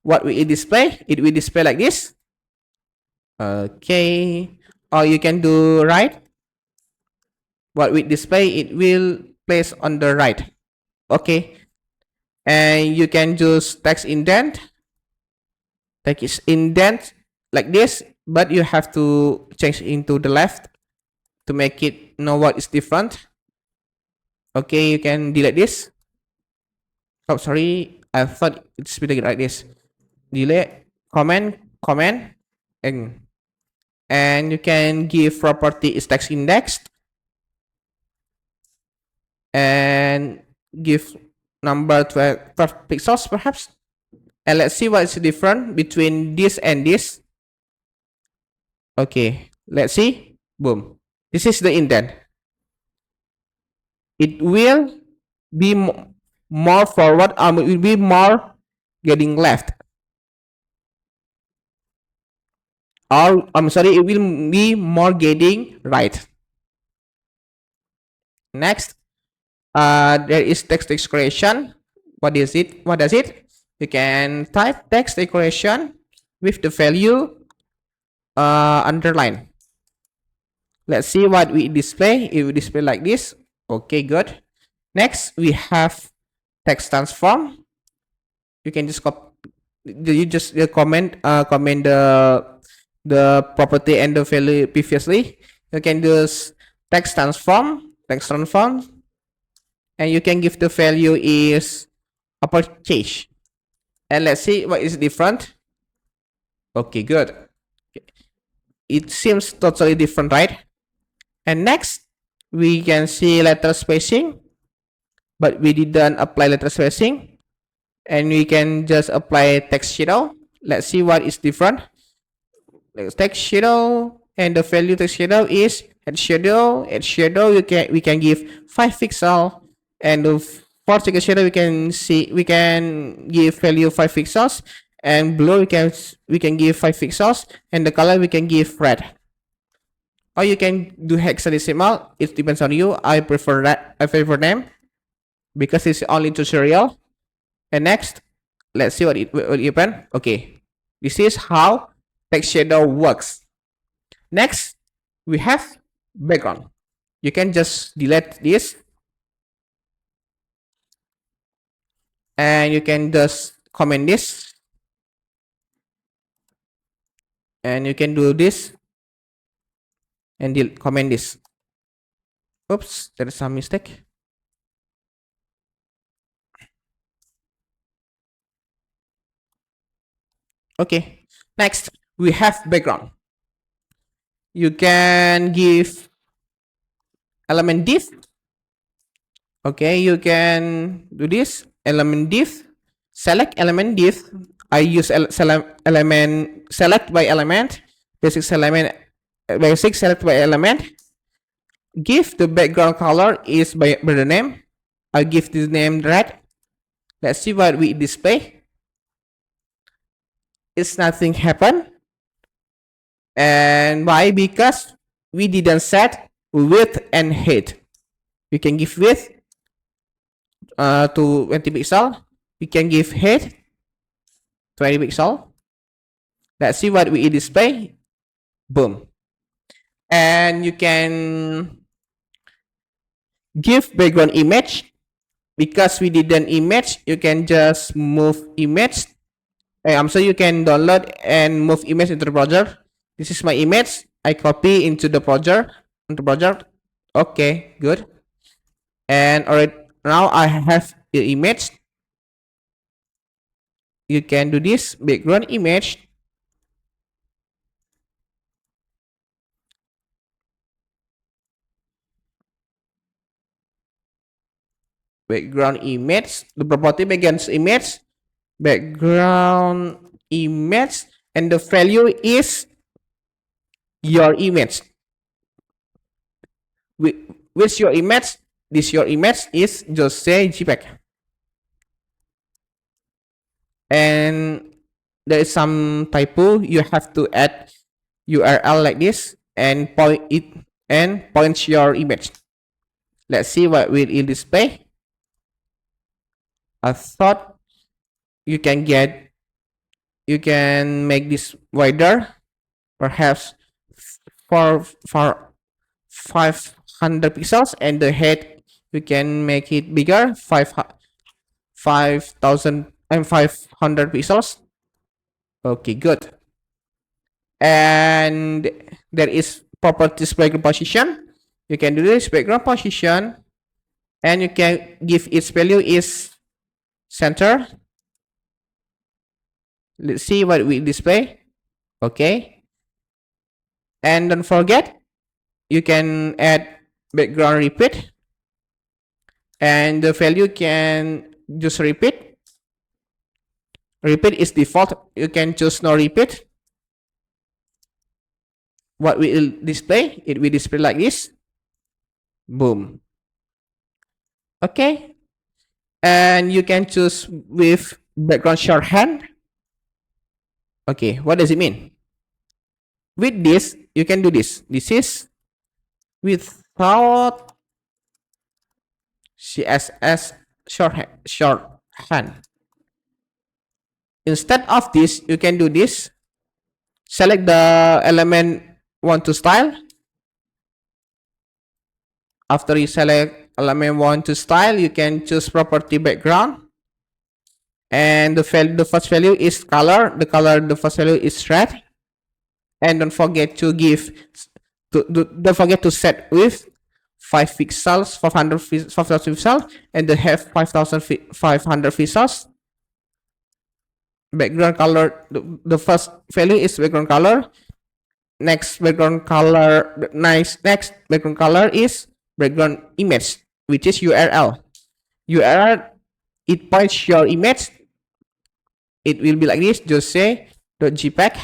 What will it display? It will display like this. Okay, or you can do right. What will display? It will place on the right. Okay, and you can use text indent. Text indent like this, but you have to change into the left to make it know what is different. Okay, you can delete this. Oh, sorry, I thought it's better like this. Delete, comment, and you can give property is text index and give number 12 pixels perhaps. And let's see what is different between this and this. Okay, let's see. Boom. This is the indent. It will be more forward. It will be more getting left. Or I'm sorry, it will be more getting right. Next, there is text decoration. What is it? What does it? You can type text decoration with the value underline. Let's see what we display. It will display like this. Okay, good. Next, we have text transform. You can just You just comment the property and the value previously. You can use text transform, and you can give the value is uppercase. And let's see what is different. Okay, good. It seems totally different, right? And next, we can see letter spacing, but we didn't apply letter spacing. And we can just apply text shadow. Let's see what is different. Text shadow, and the value text shadow is head shadow. Head shadow, we can give 5 pixel, and the vertical shadow we can give value 5 pixels, and blue we can give 5 pixels, and the color we can give red. Or you can do hexadecimal. It depends on you. I prefer them because it's only tutorial. And next, let's see what it will happen. Okay, this is how text shadow works. Next, we have background. You can just delete this, and you can just comment this, and you can do this and comment this. Oops, there is some mistake. Okay, next we have background. You can give element div. Okay, you can do this element div, select element div. I use select by element, basic select by element. Give the background color is by the name. I give this name red. Let's see what we display. It's nothing happen. And why? Because we didn't set width and height. We can give width to 20 pixel. We can give height 20 pixel. Let's see what we display. Boom. And you can give background image. Because we didn't image, you can just move image. So you can download and move image into the browser. This is my image. I copy into the browser. Okay, good. And alright, now I have the image. You can do this background image. Background image. The property begins image. Background image, and the value is your image. With your image, your image is just say JPEG. And there is some typo. You have to add URL like this and point your image. Let's see what will it display. I thought you can make this wider, perhaps for 500 pixels, and the head you can make it bigger, 5,000 and 500 pixels. Okay, good. And there is properties background position. You can do this background position, and you can give its value is center. Let's see what we display. Okay, and don't forget you can add background repeat, and the value can just repeat. Repeat is default. You can choose no repeat. What will display? It will display like this. Boom. Okay, and you can choose with background shorthand. Okay, what does it mean? With this, you can do this. This is without CSS shorthand. Instead of this, you can do this. Select the element want to style. After you select element want to style, you can choose property background. And the first value is color. The first value is red. And don't forget to don't forget to set with 500 pixels, and they have 5,500 pixels. Background color, the first value is background color. Next background color is background image, which is URL. It points your image. It will be like this. Just say .jpeg.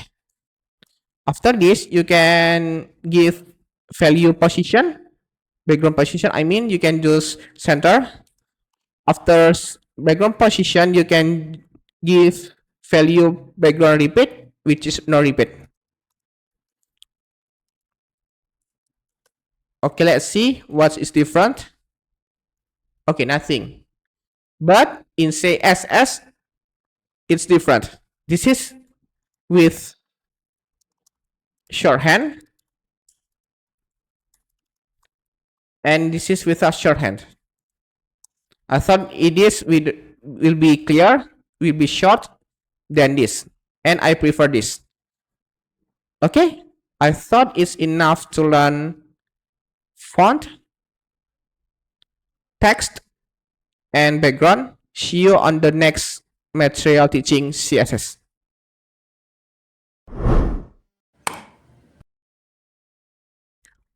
After this, you can give value position, background position. I mean, you can just center. After background position, you can give value background repeat, which is no repeat. Okay, let's see what is different. Okay, nothing. But in CSS, it's different. This is with shorthand, and this is without shorthand. I thought it is will be clear, will be short than this, and I prefer this. Okay, I thought it's enough to learn font, text, and background. See you on the next material teaching CSS.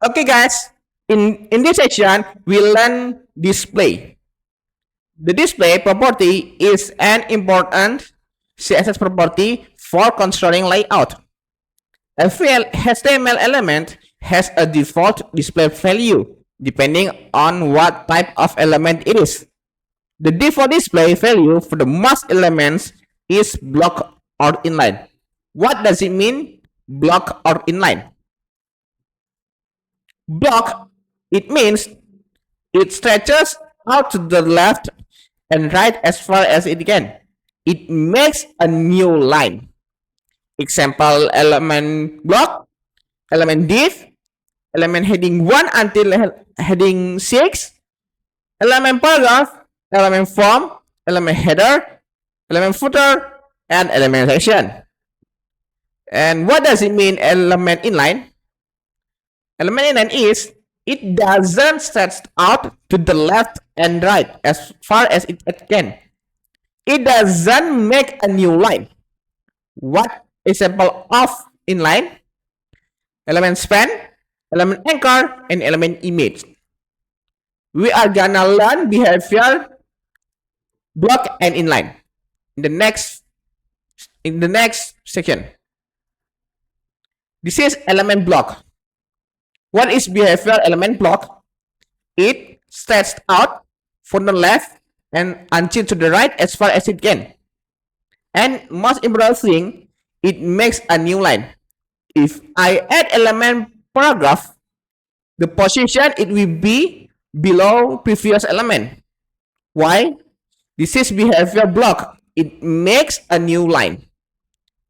Okay guys, in this section, we learn display. The display property is an important CSS property for controlling layout. Every HTML element has a default display value depending on what type of element it is. The default display value for the most elements is block or inline. What does it mean, block or inline? Block, it means it stretches out to the left and right as far as it can. It makes a new line. Example, element block, element div, element heading 1 until heading 6, element paragraph, element form, element header, element footer, and element section. And what does it mean, element inline? Element inline is it doesn't stretch out to the left and right as far as it can. It doesn't make a new line. What example of inline? Element span, element anchor, and element image. We are gonna learn behavior, block, and inline in the next section. This is element block. What is behavior element block? It stretched out from the left and until to the right as far as it can. And most important thing, it makes a new line. If I add element paragraph, the position it will be below previous element. Why? This is behavior block. It makes a new line.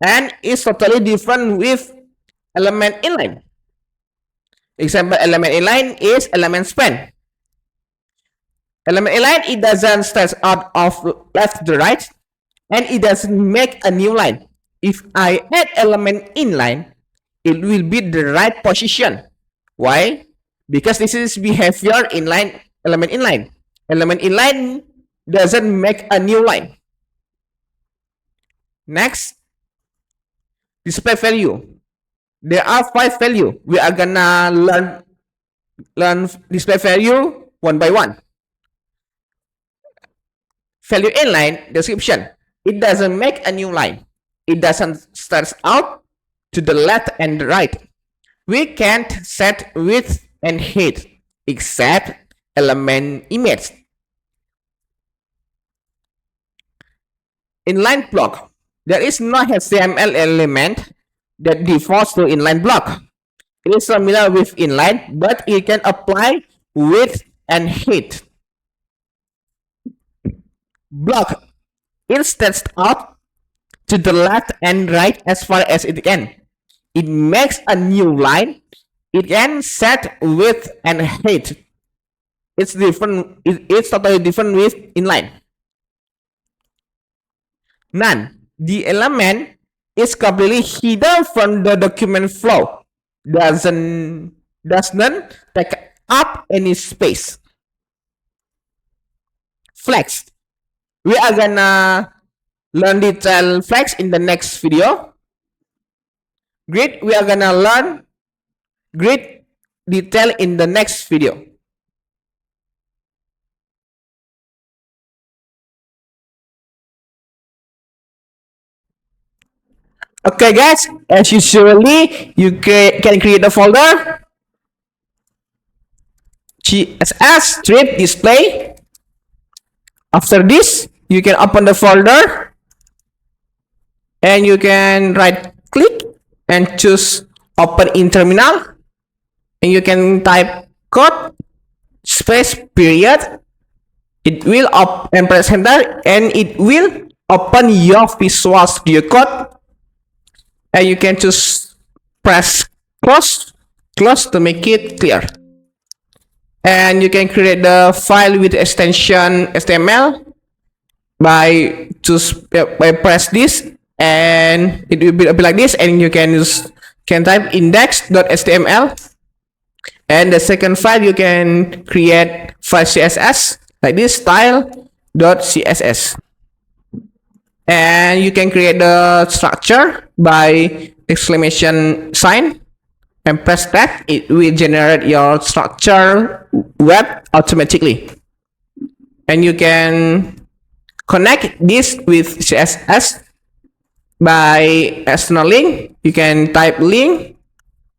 And it's totally different with element inline. Example, element inline is element span. Element inline, it doesn't stretch out of left to right, and it doesn't make a new line. If I add element inline, it will be the right position. Why? Because this is behavior inline, element inline. Element inline doesn't make a new line. Next, display value. There are 5 values. We are gonna learn display value one by one. Value inline description. It doesn't make a new line. It doesn't start out to the left and the right. We can't set width and height except element image. Inline block. There is no HTML element that defaults to inline block. It is similar with inline, but it can apply width and height. Block. It stretches out to the left and right as far as it can. It makes a new line. It can set width and height. It's different. It's totally different with inline. None. The element is completely hidden from the document flow. Doesn't take up any space. Flex. We are gonna learn detail flex in the next video. Grid. We are gonna learn grid detail in the next video. Okay, guys. As usually, you can create a folder. CSS strip display. After this, you can open the folder and you can right click and choose open in terminal, and you can type code space period. It will and press enter, and it will open your Visual Studio Code, and you can just press close to make it clear. And you can create the file with extension HTML by press this, and it will be like this, and you can type index.html, and the second file you can create file CSS like this, style.css, and you can create the structure by exclamation sign and press that. It will generate your structure web automatically, and you can connect this with CSS by external link. You can type link,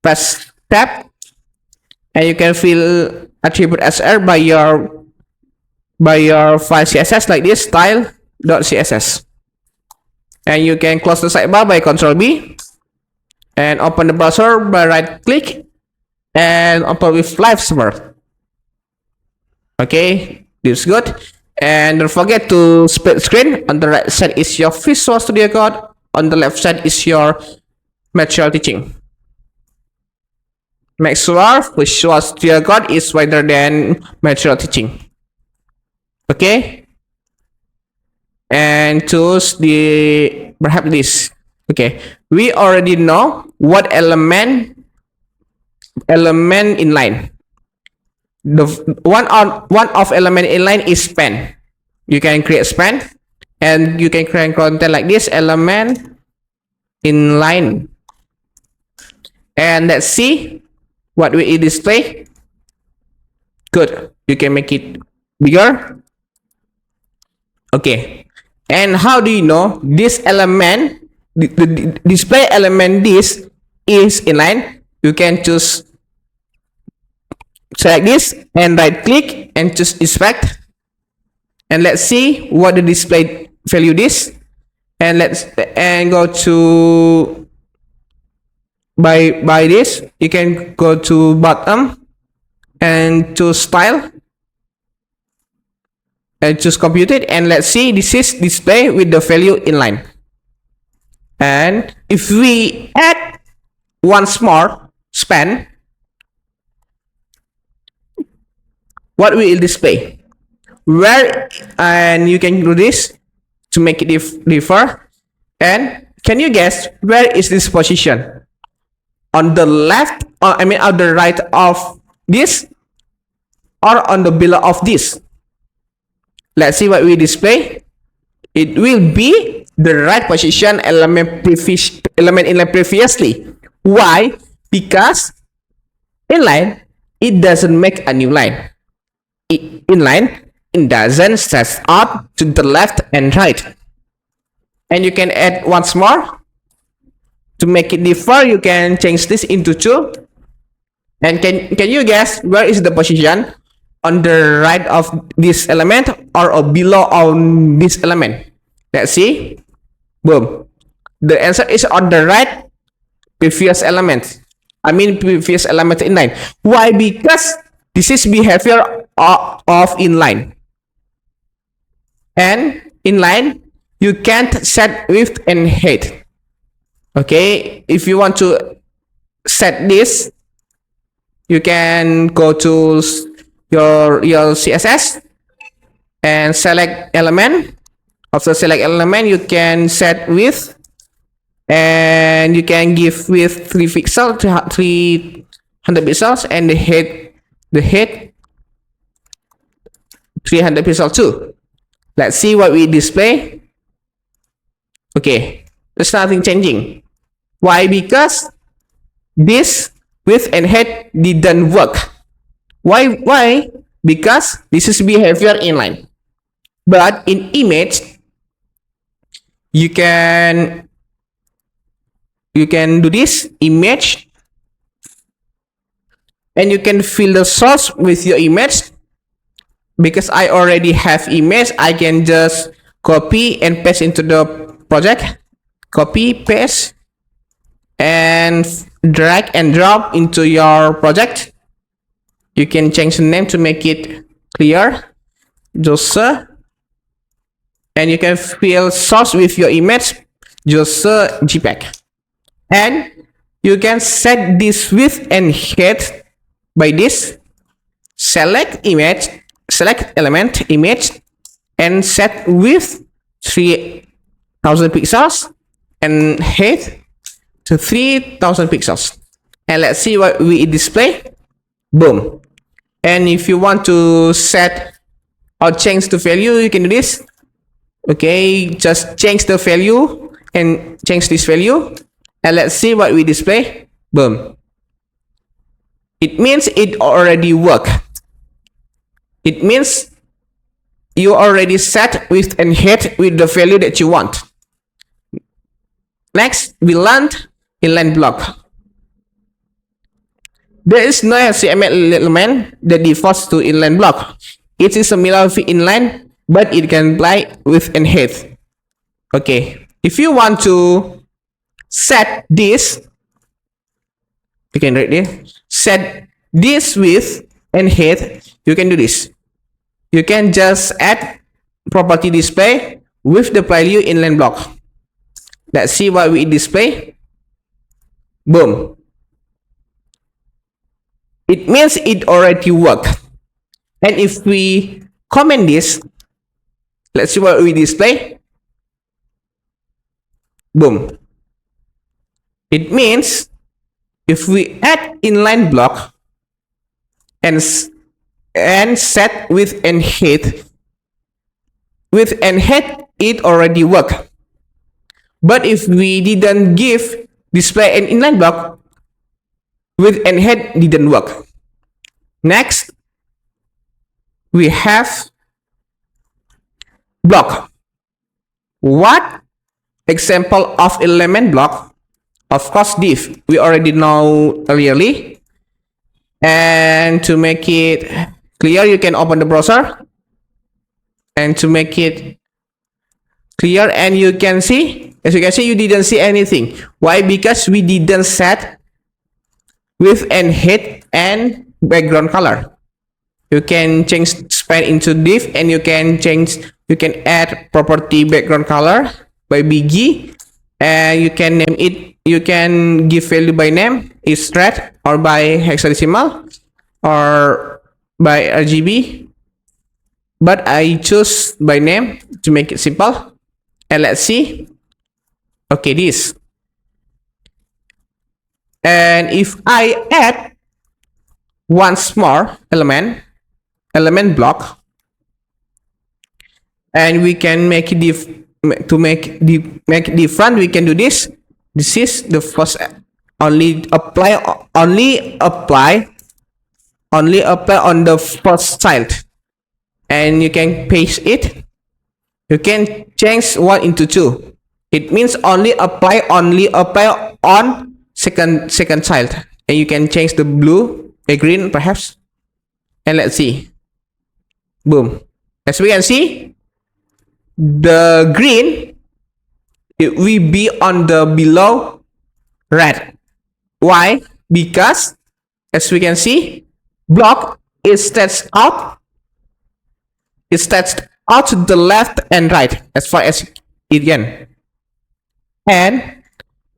press tab, and you can fill attribute SR by your file CSS like this, style.css, and you can close the sidebar by Ctrl B, and open the browser by right click and open with live server. Okay, this is good. And don't forget to split screen. On the right side is your Visual Studio Code, on the left side is your material teaching. Make sure Visual Studio Code is wider than material teaching. Okay, and choose the perhaps this. Okay, we already know what element inline. The one of element inline is span. You can create span, and you can create content like this, element inline. And let's see what will it display. Good. You can make it bigger. Okay. And how do you know this element, the display element, this is inline? You can choose select this and right click and choose inspect, and let's see what the display value is. And let's go to by this. You can go to bottom and choose style and choose computed, and let's see, this is display with the value inline. And if we add once more span, what will it display? Where? And you can do this to make it differ. And can you guess where is this position? On the left, or I mean on the right of this, or on the below of this? Let's see what we display. It will be the right position element inline previously. Why? Because inline, it doesn't make a new line. Inline, it doesn't stretch up to the left and right. And you can add once more. To make it differ, you can change this into 2. And can you guess where is the position? On the right of this element, or below on this element? Let's see. Boom. The answer is on the right previous element. I mean previous element inline. Why? Because this is behavior of inline. And inline, you can't set width and height. Okay, if you want to set this, you can go to your CSS and select element After select element, you can set width, and you can give width 3 pixels, 300 pixels, and the height 300 pixels too. Let's see what we display. Okay, there's nothing changing. Why? Because this width and height didn't work. Why? Because this is behavior inline. But in image, you can do this image, and you can fill the source with your image. Because I already have image, I can just copy and paste into the project. Copy, paste, and drag and drop into your project. You can change the name to make it clear, just and you can fill source with your image, just JPEG. And you can set this width and height by this. Select image, select element image, and set width 3000 pixels and height to 3000 pixels. And let's see what we display. Boom. And if you want to set or change the value, you can do this. Okay, just change the value and change this value, and let's see what we display. Boom. It means it already worked. It means you already set width and height with the value that you want. Next, we learned inline block. There is no HTML element that defaults to inline block. It is similar to inline, but it can apply width and height. Okay, if you want to set this, you can write this. Set this width and height. You can do this. You can just add property display with the value inline block. Let's see what we display. Boom. It means it already worked. And if we comment this, let's see what we display. Boom. It means if we add inline block and set width and height, it already worked. But if we didn't give display an inline block, width and height didn't work. Next, we have block. What example of element block? Of course, div. We already know clearly. And to make it clear, you can open the browser. And to make it clear, and you can see, as you can see, you didn't see anything. Why? Because we didn't set width and height and background color. You can change span into div, and you can add property background color by bg, and you can name it. You can give value by name, is red, or by hexadecimal, or by RGB. But I choose by name to make it simple. And let's see. Okay, this. And if I add once more element block, and we can make it make it different, we can do this. This is the first, only apply on the first child, and you can paste it. You can change 1 into 2. It means only apply on second child, and you can change the blue, a green perhaps. And let's see. Boom. As we can see, the green, it will be on the below red. Why? Because as we can see, block is stretched out. It's stretched out to the left and right as far as it can. And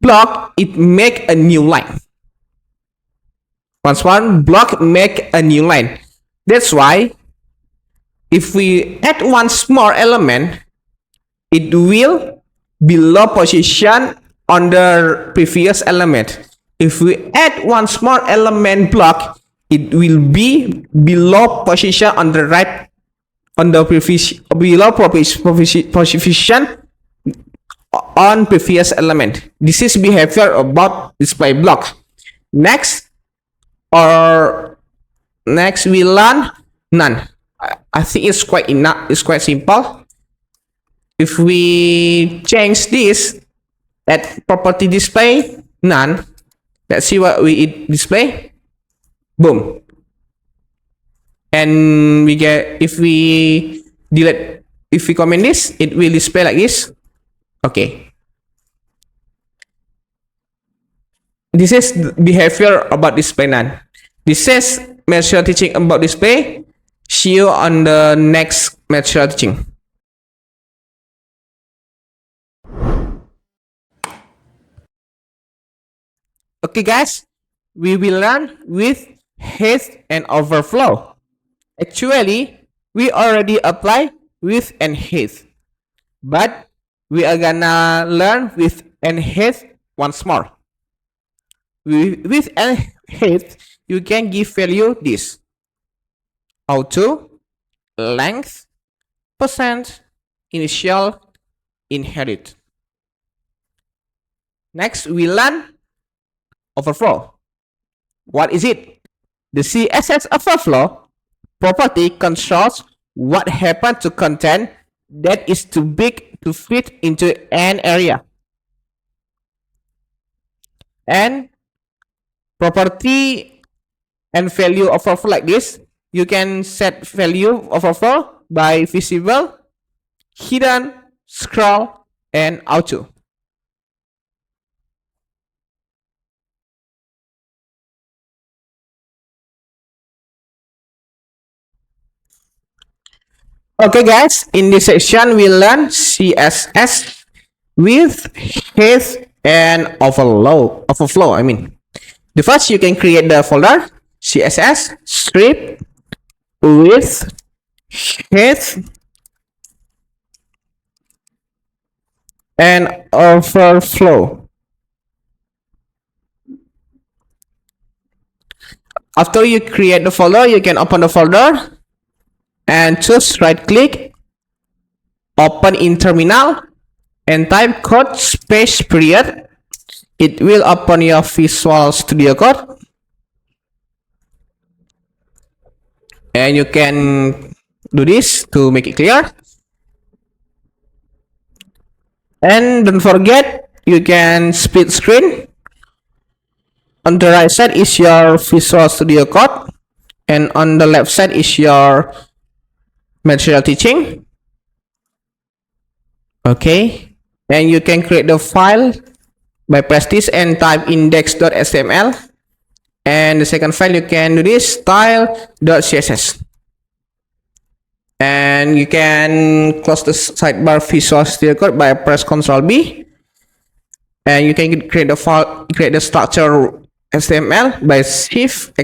block, it make a new line. Once one block make a new line. That's why if we add one small element, it will below position on the previous element. If we add one small element block, it will be below position on the right, on the previous, below position on previous element. This is behavior about display block. Next, we learn none. I think it's quite enough. It's quite simple. If we change this at property display none, let's see what we display. Boom. And we get, if we delete, if we comment this, it will display like this. Okay. This is behavior about display none. This is material teaching about display. See you on the next material teaching. Okay guys, we will learn with head and overflow. Actually, we already apply with and head, but we are gonna learn with and head once more. With and head, you can give value this: auto, length, percent, initial, inherit. Next, we learn overflow. What is it? The CSS overflow property controls what happens to content that is too big to fit into an area. And property and value overflow like this, you can set value overflow by visible, hidden, scroll, and auto. Okay guys, in this section we learn CSS with head and overflow. I mean, the first you can create the folder CSS strip with head and overflow. After you create the folder, you can open the folder and choose right click, open in terminal, and type code space period. It will open your Visual Studio Code, and you can do this to make it clear. And don't forget, you can split screen. On the right side is your Visual Studio Code, and on the left side is your material teaching. Okay, and you can create the file by press this and type index.html, and the second file you can do this style.css, and you can close the sidebar Visual Studio Code by press Ctrl B, and you can create the file, create the structure HTML by shift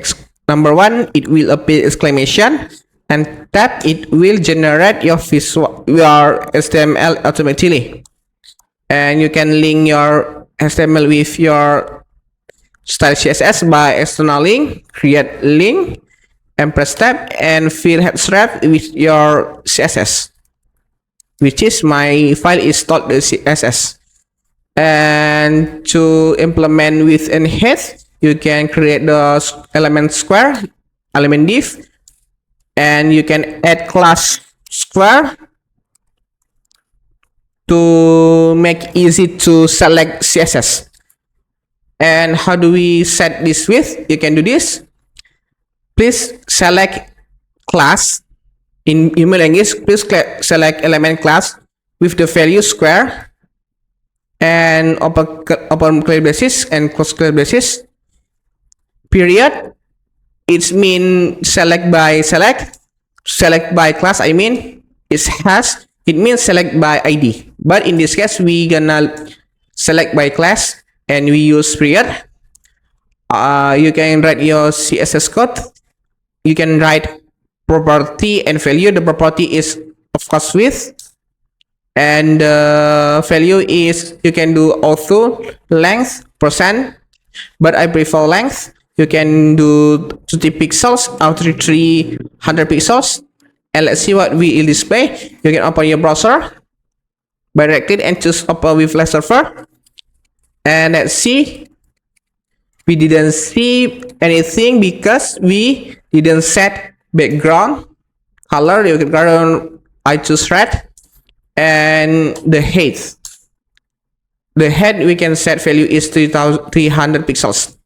number 1, it will appear exclamation, and tap, it will generate your HTML automatically. And you can link your HTML with your style CSS by external link, create link, and press tab and fill head strap with your CSS, which is my file is the CSS. And to implement with and head, you can create the element square, element div, and you can add class square to make easy to select CSS. And how do we set this with? You can do this. Please select class in email English. Please select element class with the value square and open clear braces and close clear braces. Period. It's mean select by class. I mean it has. It means select by ID. But in this case, we gonna select by class and we use period. You can write your CSS code. You can write property and value. The property is of course width, and the value is you can do auto length percent, but I prefer length. You can do 20 pixels or 300 pixels, and let's see what we will display. You can open your browser by right click and choose open with flash server, and let's see. We didn't see anything because we didn't set background color. You can I choose red, and the height. The head we can set value is 300 pixels,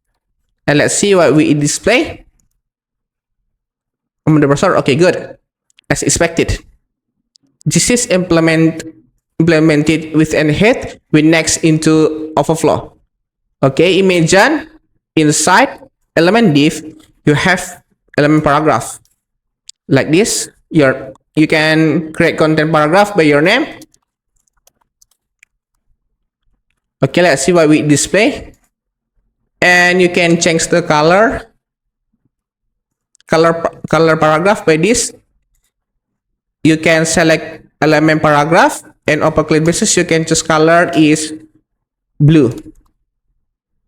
and let's see what we display on the browser. Okay, good, as expected. This is implemented with an head with next into Overflow. Okay, imagine inside element div you have element paragraph like this. You can create content paragraph by your name. Okay, let's see what we display, and you can change the color paragraph by this. You can select element paragraph, and upper click basis you can choose color is blue,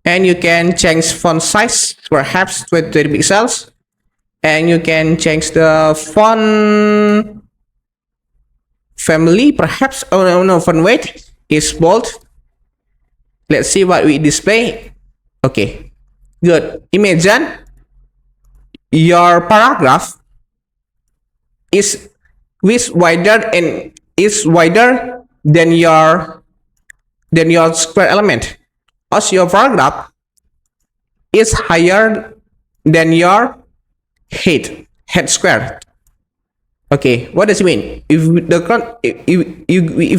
and you can change font size perhaps 20 pixels, and you can change the font family perhaps font weight is bold. Let's see what we display. Okay, good. Imagine your paragraph is wider and is wider than your square element, or your paragraph is higher than your head square. Okay, what does it mean? If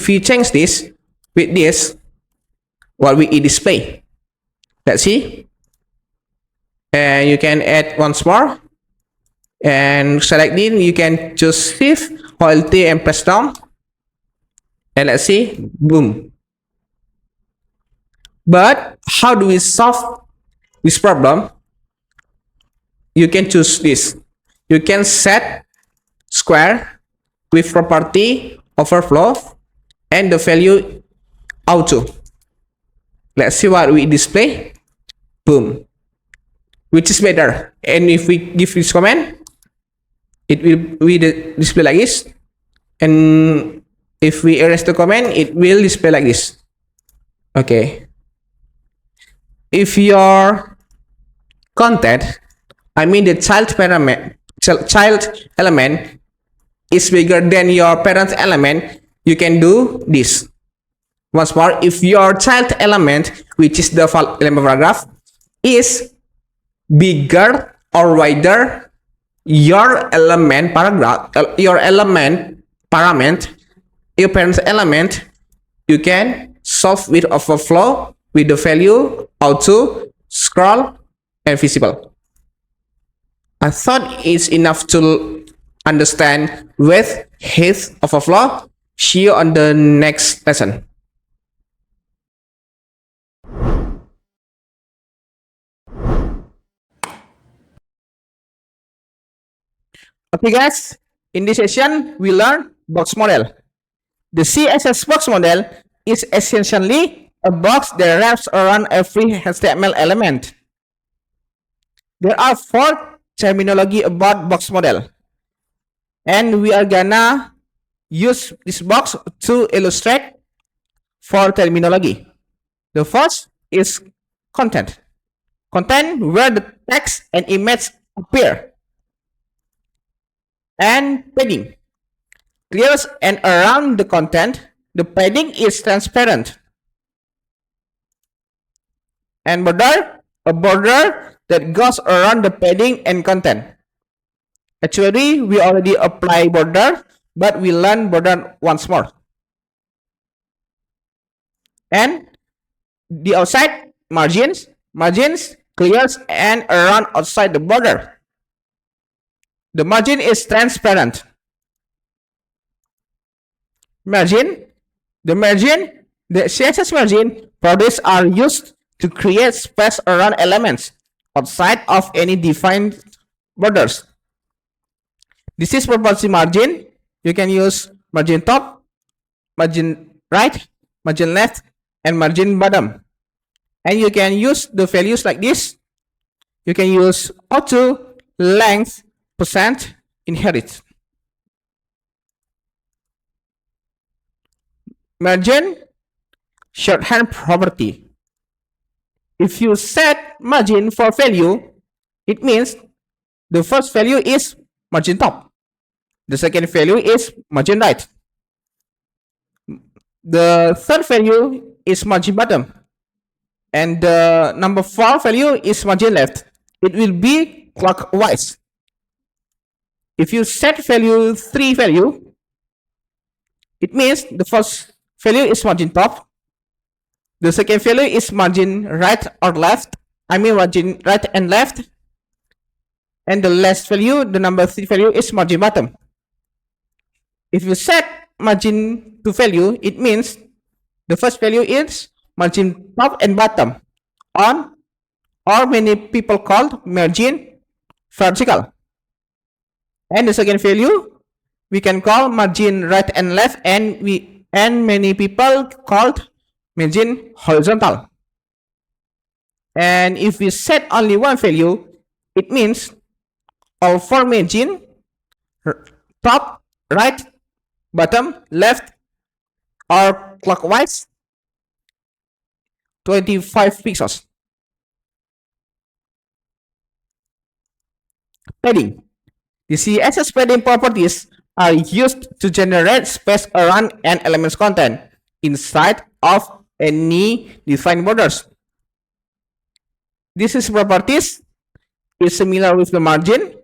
we change this with this, what we display? Let's see. And you can add once more, and selecting you can choose shift Alt and press down, and let's see, boom. But how do we solve this problem? You can choose this. You can set square with property overflow and the value auto. Let's see what we display. Boom. Which is better? And if we give this command, it will display like this. And if we erase the command, it will display like this. Okay. If your content, I mean the child element is bigger than your parent element, you can do this. Once more, if your child element, which is the element paragraph, is bigger or wider your element paragraph, your element parent, your parent element, you can solve with overflow with the value auto, scroll, and visible. I thought it's enough to understand with height overflow. See you on the next lesson. Okay guys, in this session we learn box model. The CSS box model is essentially a box that wraps around every HTML element. There are 4 terminology about box model, and we are gonna use this box to illustrate 4 terminology. The first is content. Content where the text and image appear. And padding. Clears and around the content, the padding is transparent. And border, a border that goes around the padding and content. Actually, we already apply border, but we learn border once more. And the outside margins, clears and around outside the border. The margin is transparent. Margin, the CSS margin products are used to create space around elements outside of any defined borders. This is property margin. You can use margin top, margin right, margin left, and margin bottom. And you can use the values like this. You can use auto, length, percent, inherit. Margin shorthand property. If you set margin for value, it means the first value is margin top. The second value is margin right. The third value is margin bottom. And the number 4 value is margin left. It will be clockwise. If you set value 3 value, it means the first value is margin top. The second value is margin right or left. I mean margin right and left. And the last value, the number 3 value, is margin bottom. If you set margin to value, it means the first value is margin top and bottom on, or many people called margin vertical. And the second value we can call margin right and left, and many people called margin horizontal. And if we set only one value, it means all 4 margin, top, right, bottom, left, or clockwise, 25 pixels. Padding. The CSS padding properties are used to generate space around an element's content inside of any defined borders. This is properties is similar with the margin,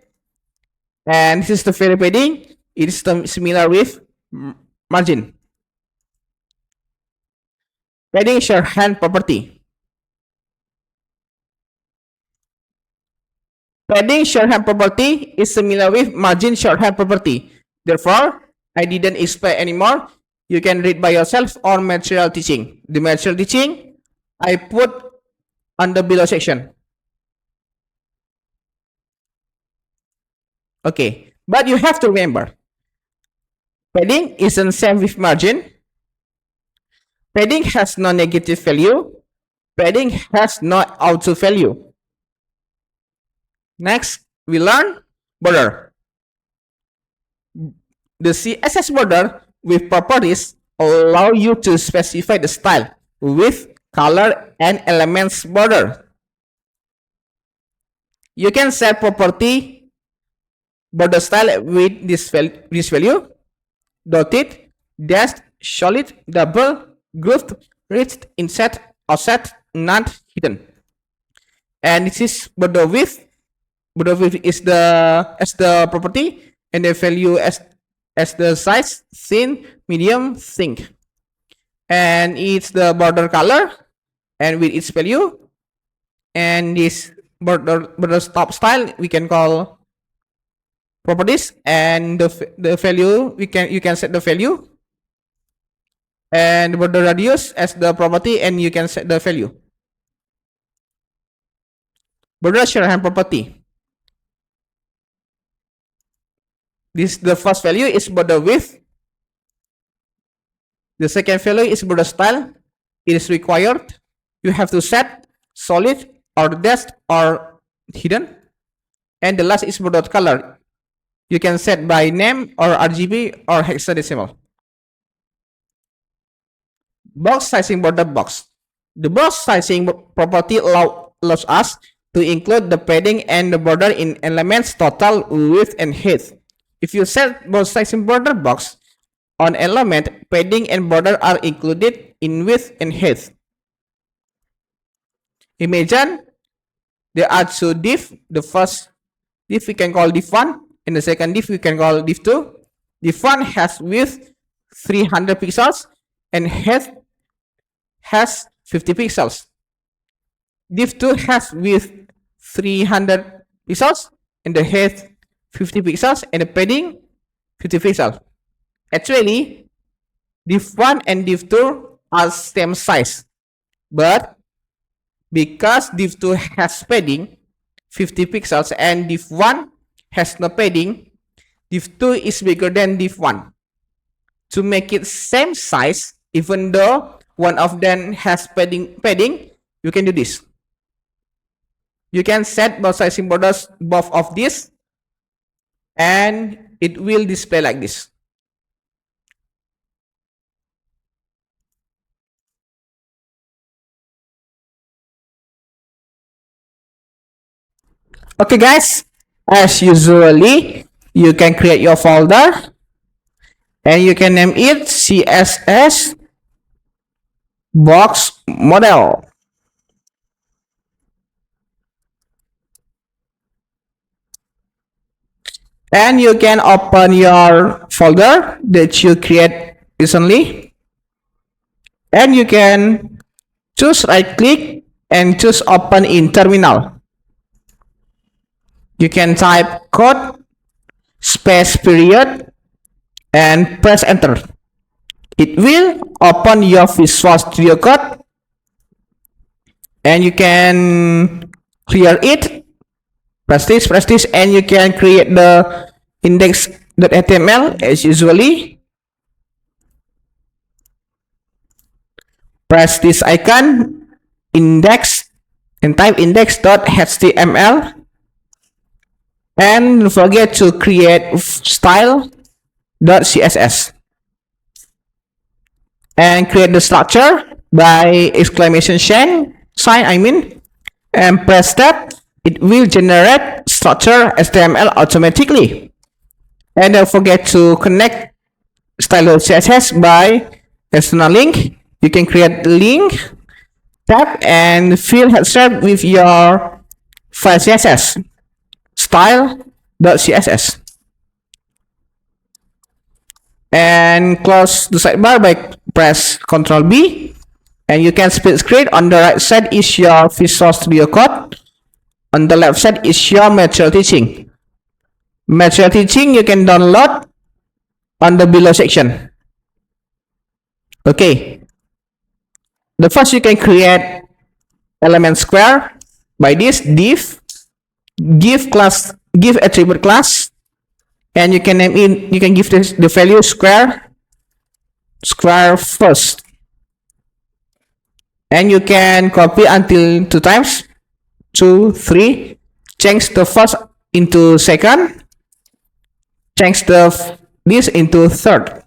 and this is the very padding. It is similar with margin. Padding shorthand property. Padding shorthand property is similar with margin shorthand property. Therefore, I didn't explain anymore. You can read by yourself on material teaching. The material teaching I put on the below section. Okay, but you have to remember, padding isn't same with margin. Padding has no negative value. Padding has no auto value. Next, we learn border. The CSS border with properties allow you to specify the style with color and elements border. You can set property border style with this value: dotted, dashed, solid, double, grooved, rich, inset, offset, not hidden. And this is border width. Border width is as the property, and the value as the size, thin, medium, thick. And it's the border color, and with its value. And this border top style we can call properties, and the value you can set the value, and border radius as the property, and you can set the value. Border shorthand property. The first value is border width. The second value is border style. It is required. You have to set solid or dashed or hidden. And the last is border color. You can set by name or RGB or hexadecimal. Box sizing border box. The box sizing property allows us to include the padding and the border in elements total, width, and height. If you set box sizing border box on element, padding and border are included in width and height. Imagine there are two div. The first div we can call div1, and the second div we can call div2. Div1 has width 300 pixels and height has 50 pixels. Div2 has width 300 pixels and the height 50 pixels and the padding 50 pixels. Actually, div1 and div2 are same size, but because div2 has padding 50 pixels and div1 has no padding, div2 is bigger than div1. to make it same size, even though one of them has padding, you can do this. You can set both sizing borders both of this, and it will display like this. Okay guys, as usually, you can create your folder and you can name it CSS box model. And you can open your folder that you create recently, and you can choose right click and choose open in terminal. You can type code space period and press enter. It will open your Visual Studio Code, and you can clear it. Press this, and you can create the index.html as usually. Press this icon, index, and type index.html. And don't forget to create style.css. And create the structure by exclamation sign, and press tab. It will generate structure HTML automatically. And don't forget to connect style.css by external link. You can create link tab and fill header with your file CSS style.css. And close the sidebar by press Ctrl B, and you can split screen. On the right side is your Visual Studio Code. On the left side is your material teaching. Material teaching you can download on the below section. Okay. The first, you can create element square by this div, give attribute class, and you can name it. You can give this the value square first, and you can copy until 2 times. 2, 3, change the first into second, change this into third.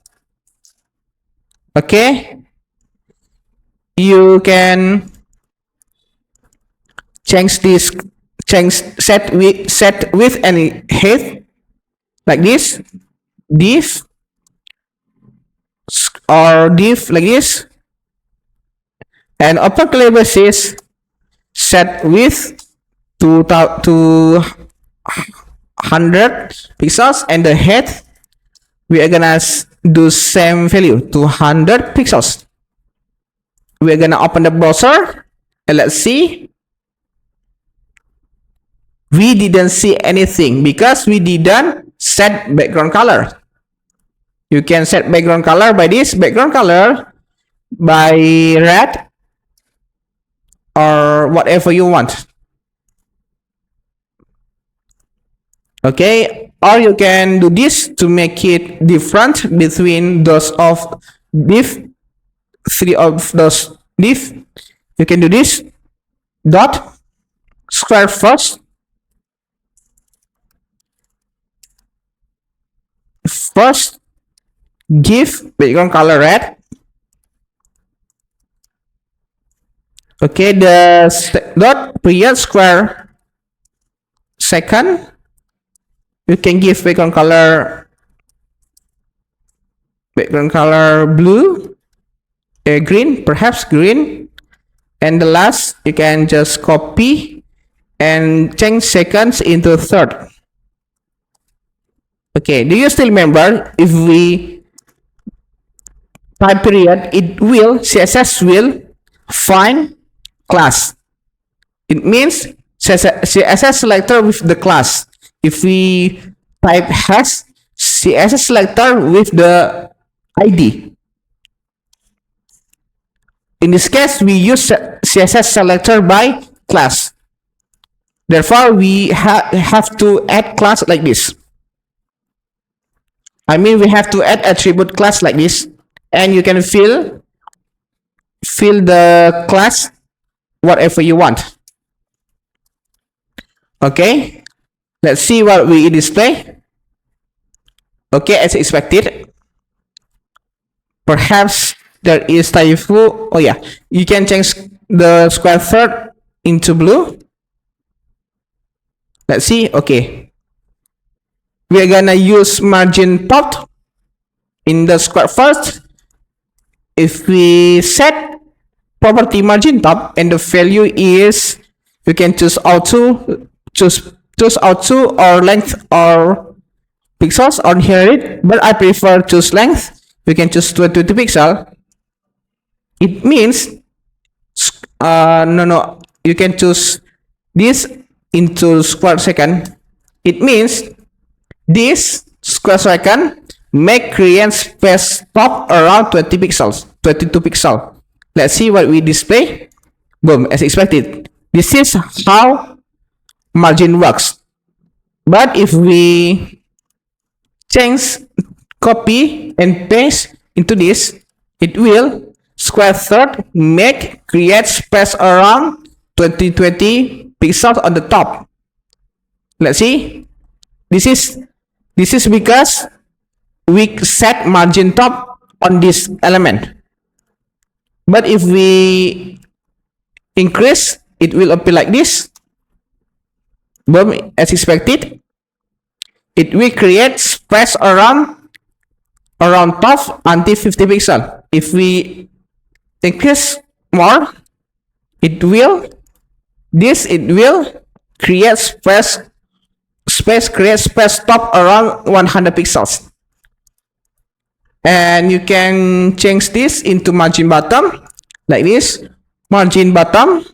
Okay, you can change set width and height like this, div or div like this, and open curly braces, set width to 100 pixels, and the height we are gonna do same value, 200 pixels. We're gonna open the browser and let's see. We didn't see anything because we didn't set background color. You can set background color by this, background color by red or whatever you want. Okay, or you can do this to make it different between those of div, 3 of those div. You can do this dot square first, give background color red. Okay, the dot period square second, you can give background color blue, green, perhaps green, and the last you can just copy and change seconds into third. Okay, do you still remember? If we type period, CSS will find class. It means CSS selector with the class. If we type hash, CSS selector with the ID. In this case, we use CSS selector by class. Therefore, we have to add class like this. I mean, we have to add attribute class like this, and you can fill the class whatever you want. Okay, let's see what we display. Okay, as expected. Perhaps there is typo. Oh yeah, you can change the square third into blue. Let's see. Okay, we're gonna use margin top in the square first. If we set property margin top and the value is, you can choose auto, choose auto or length or pixels on here, but I prefer choose length. You can choose 20 pixel. It means no, you can choose this into square second. It means this square second make create space top around 20 pixels, 22 pixel. Let's see what we display. Boom, as expected. This is how margin works. But if we change, copy and paste into this, it will square third make create space around 20 pixels on the top. Let's see. This is because we set margin top on this element. But if we increase, it will appear like this. Boom, as expected. It will create space around top until 50 pixel. If we increase more, it will create space top around 100 pixels. And you can change this into margin bottom like this. Margin bottom,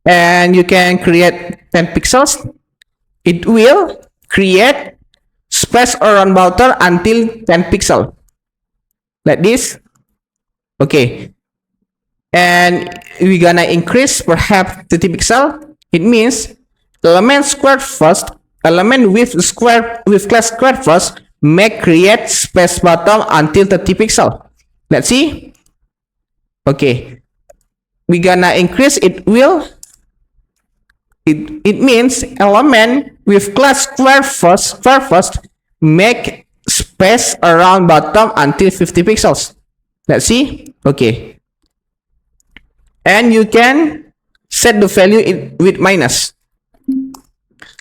and you can create 10 pixels. It will create space around bottom until 10 pixel like this. Okay, and we're gonna increase perhaps 30 pixel. It means element squared first, element with class squared first, make create space bottom until 30 pixel. Let's see. Okay, we're gonna increase. It means element with class square first make space around bottom until 50 pixels. Let's see. Okay, and you can set the value with minus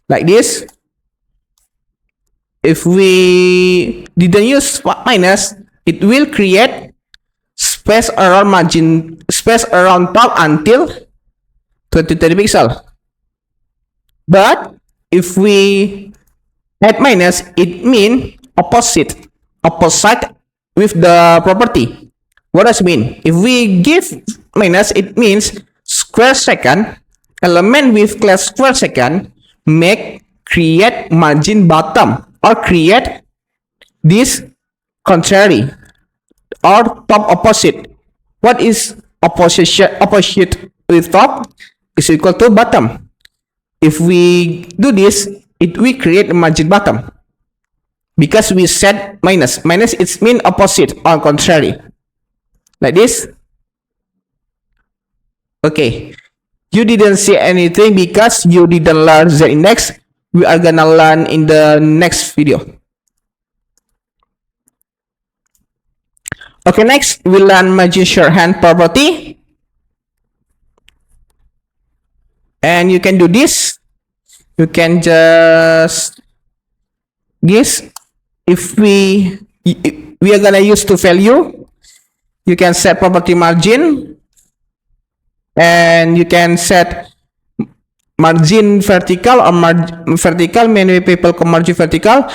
like this. If we didn't use minus, it will create space around top until 20 pixel. But if we add minus, it means opposite with the property. What does it mean? If we give minus, it means square second, element with class square second make create margin bottom or create this contrary or top opposite. What is opposite with top is equal to bottom. If we do this, it will create a margin bottom because we set minus. Minus it means opposite or contrary like this. Okay, you didn't see anything because you didn't learn the index. We are gonna learn in the next video. Okay, next we learn margin shorthand property, and you can do this. You can just guess. If we are gonna use to value, you can set property margin, and you can set margin vertical or vertical. Many people call margin vertical.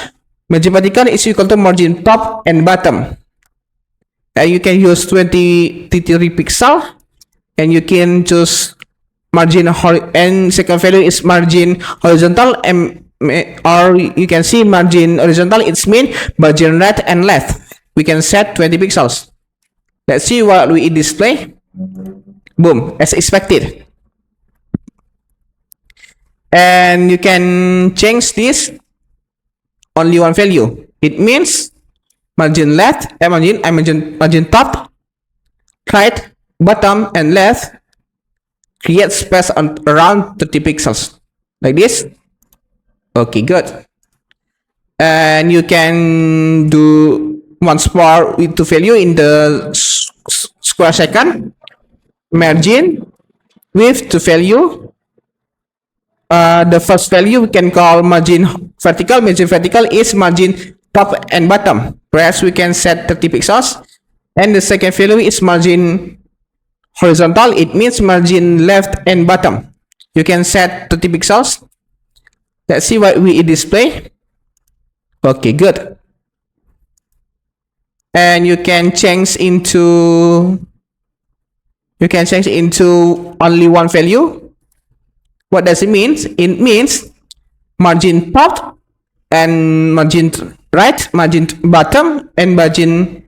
Margin vertical is equal to margin top and bottom. And you can use 23 pixel, and you can choose margin and second value is margin horizontal, and or you can see margin horizontal, it's mean margin right and left. We can set 20 pixels. Let's see what we display. Boom, as expected. And you can change this only one value. It means margin left, margin top, right, bottom, and left create space on around 30 pixels like this. Okay, good. And you can do once more with two value in the square second, margin with two value. The first value we can call margin vertical. Margin vertical is margin top and bottom. Perhaps we can set 30 pixels. And the second value is margin horizontal. It means margin left and bottom. You can set 30 pixels. Let's see what we display. Okay, good. And you can change into only one value. What does it mean? It means margin top and margin right, margin bottom, and margin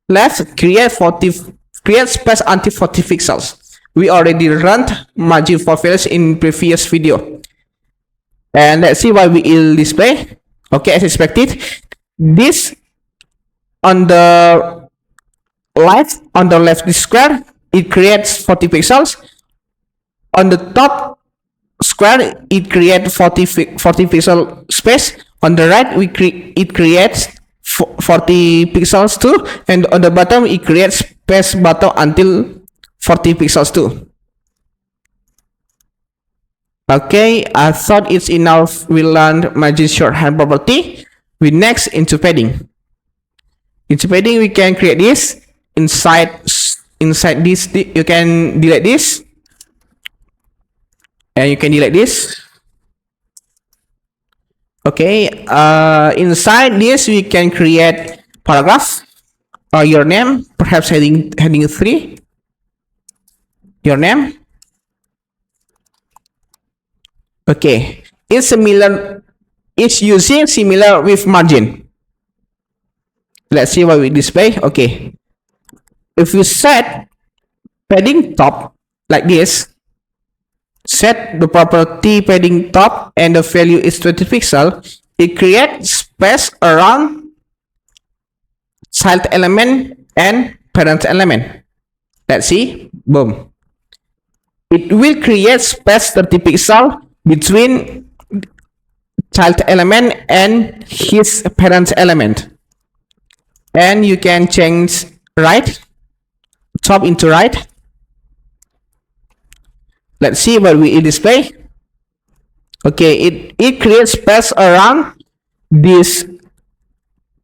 left create space until 40 pixels. We already run margin for values in previous video. And let's see what we will display. Okay, as expected, this on the left square, it creates 40 pixels. On the top square, it creates 40 pixel space. On the right, it creates 40 pixels too, and on the bottom it creates space bottom until 40 pixels too. Okay, I thought it's enough. We learned margin shorthand property. We next into padding. Into padding, we can create this inside this. You can delete this, and you can delete this. Okay, inside this we can create paragraph or your name, perhaps heading 3. Your name. Okay, it's using similar with margin. Let's see what we display. Okay, if you set padding top like this, set the property padding top and the value is 20 pixel, it creates space around child element and parent element. Let's see. Boom. It will create space 30 pixel between child element and his parent element. And you can change right, top into right. Let's see what we display. Okay, it creates space around this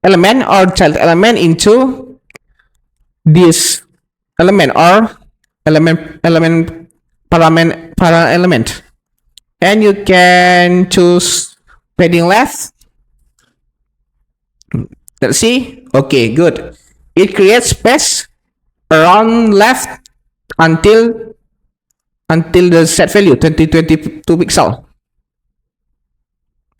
element or child element into this element or parent element. And you can choose padding left. Let's see. Okay, good. It creates space around left until the set value 22 pixel.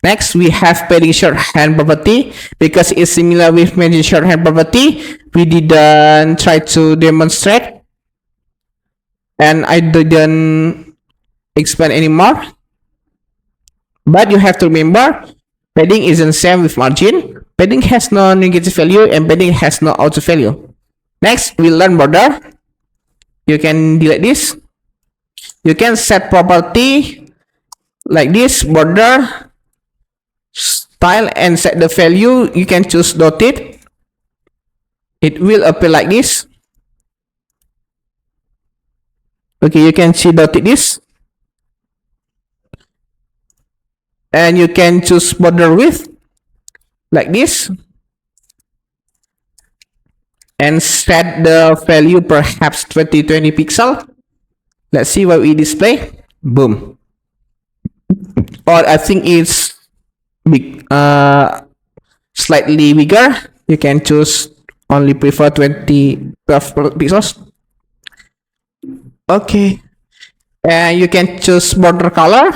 Next, we have padding shorthand property. Because it's similar with margin shorthand property, we didn't try to demonstrate, and I didn't explain anymore. But you have to remember, padding isn't same with margin. Padding has no negative value and padding has no auto value. Next, we learn border. You can delete this. You can set property like this, border style, and set the value. You can choose dotted. It will appear like this. Okay, you can see dotted this. And you can choose border width like this. And set the value perhaps 20 pixel. Let's see what we display. Boom. Or I think it's big, slightly bigger. You can choose only prefer 12 pixels. Okay. And you can choose border color.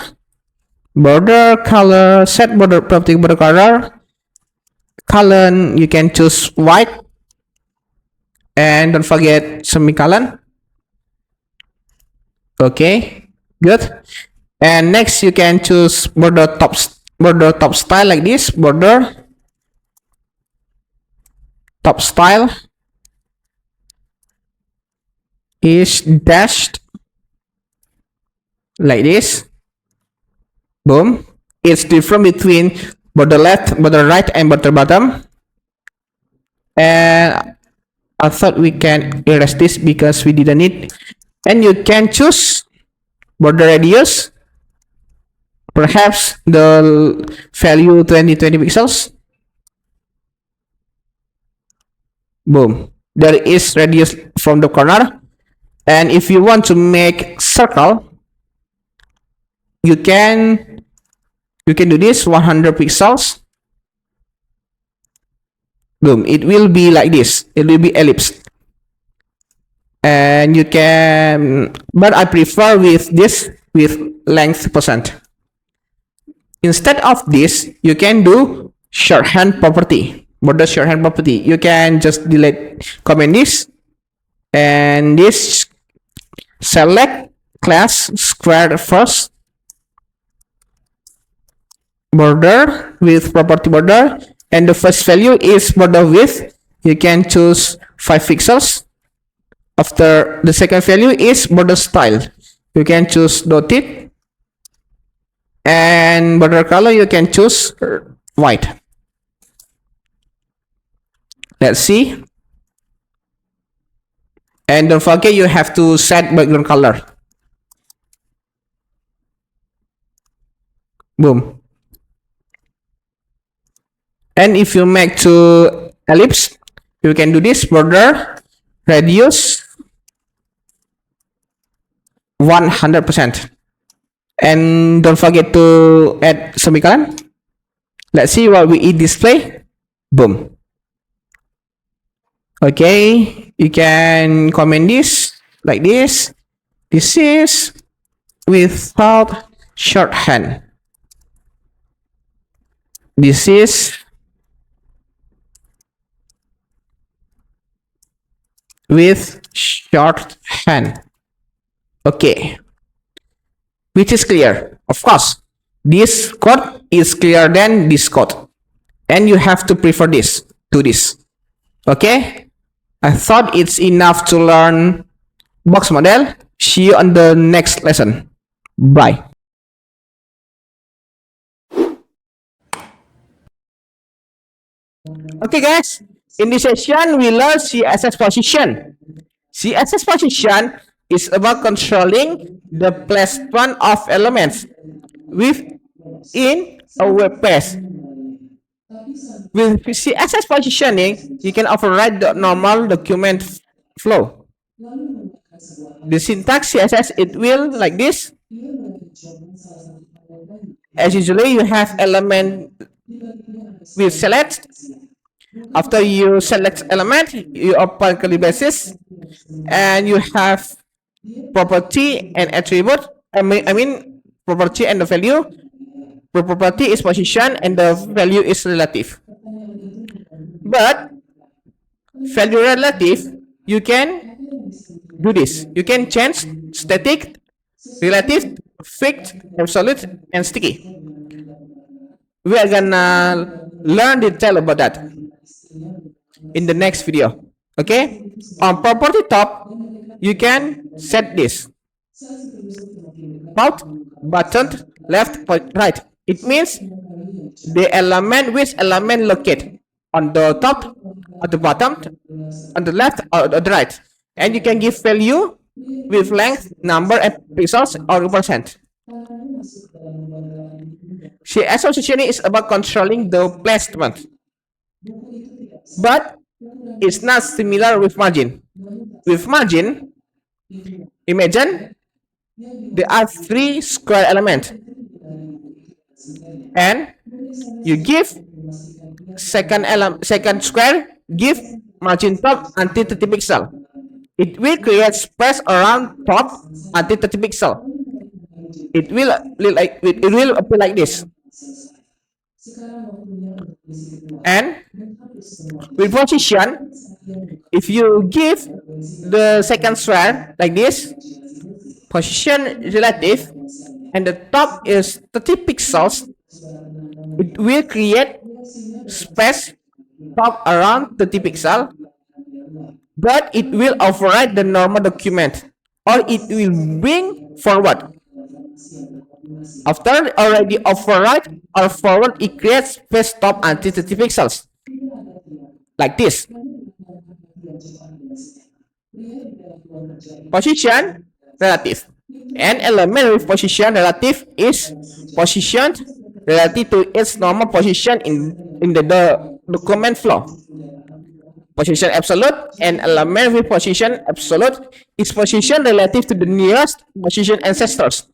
Set border property border color. Color, you can choose white. And don't forget semicolon. Okay, good. And next you can choose border top style like this, border top style is dashed like this. Boom. It's different between border left, border right, and border bottom. And I thought we can erase this because we didn't need. And you can choose border radius, perhaps the value 20 pixels. Boom. There is radius from the corner. And if you want to make circle, you can do this 100 pixels. Boom. It will be like this. It will be ellipse. And you can, but I prefer with this with length percent. Instead of this, you can do shorthand property, border shorthand property. You can just comment this, and this select class square first border with property border, and the first value is border width. You can choose 5 pixels. After the second value is border style, you can choose dotted, and border color you can choose white. Let's see. And don't forget you have to set background color. Boom. And if you make to ellipse, you can do this border radius 100%. And don't forget to add semicolon. Let's see what we display. Boom. Okay, you can comment this like this. This is without shorthand. This is with shorthand. Okay, which is clear. Of course, this code is clearer than this code, and you have to prefer this to this. Okay, I thought it's enough to learn box model. See you on the next lesson. Bye. Okay guys, in this session we learn CSS position. CSS position is about controlling the placement of elements within a web page. With CSS positioning, you can override the normal document flow. The syntax CSS, it will like this. As usually, you have element with select. After you select element, you open curly braces, and you have property and attribute. I mean property and the value. The property is position and the value is relative. But value relative, you can do this. You can change static, relative, fixed, absolute, and sticky. We are gonna learn detail about that in the next video. Okay, on property top, you can set this mount, button, left, right. It means the element, which element located on the top, on the bottom, on the left, or on the right. And you can give value with length, number, and pixels or percent. CSS positioning is about controlling the placement, but it's not similar with margin. With margin, imagine there are 3 square elements, and you give second square, give margin top until 30 pixel. It will create space around top until 30 pixel. It will appear like this. And with position, if you give the second square like this, position relative, and the top is 30 pixels, it will create space top around 30 pixel, but it will override the normal document, or it will bring forward. After already override or forward, it creates space top until 30 pixels, like this. Position relative. An element with position relative is positioned relative to its normal position in the document flow. Position absolute, an element with position absolute is position relative to the nearest position ancestors.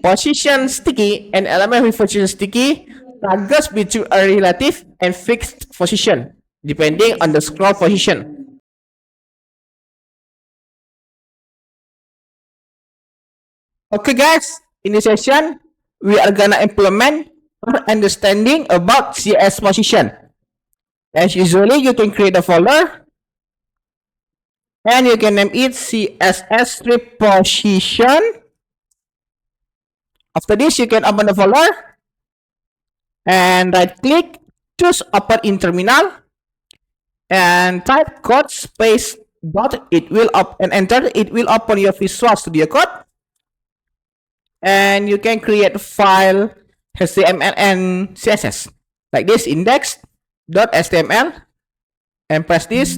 Position sticky, an element with position sticky toggles between a relative and fixed position depending on the scroll position. Okay guys, in this session, we are gonna implement our understanding about CS position. As usually, you can create a folder and you can name it CSS strip position. After this, you can open the folder and right click, choose open in terminal and type code space dot. It will open, enter. It will open your Visual Studio Code. And you can create file HTML and CSS like this, index.html, and press this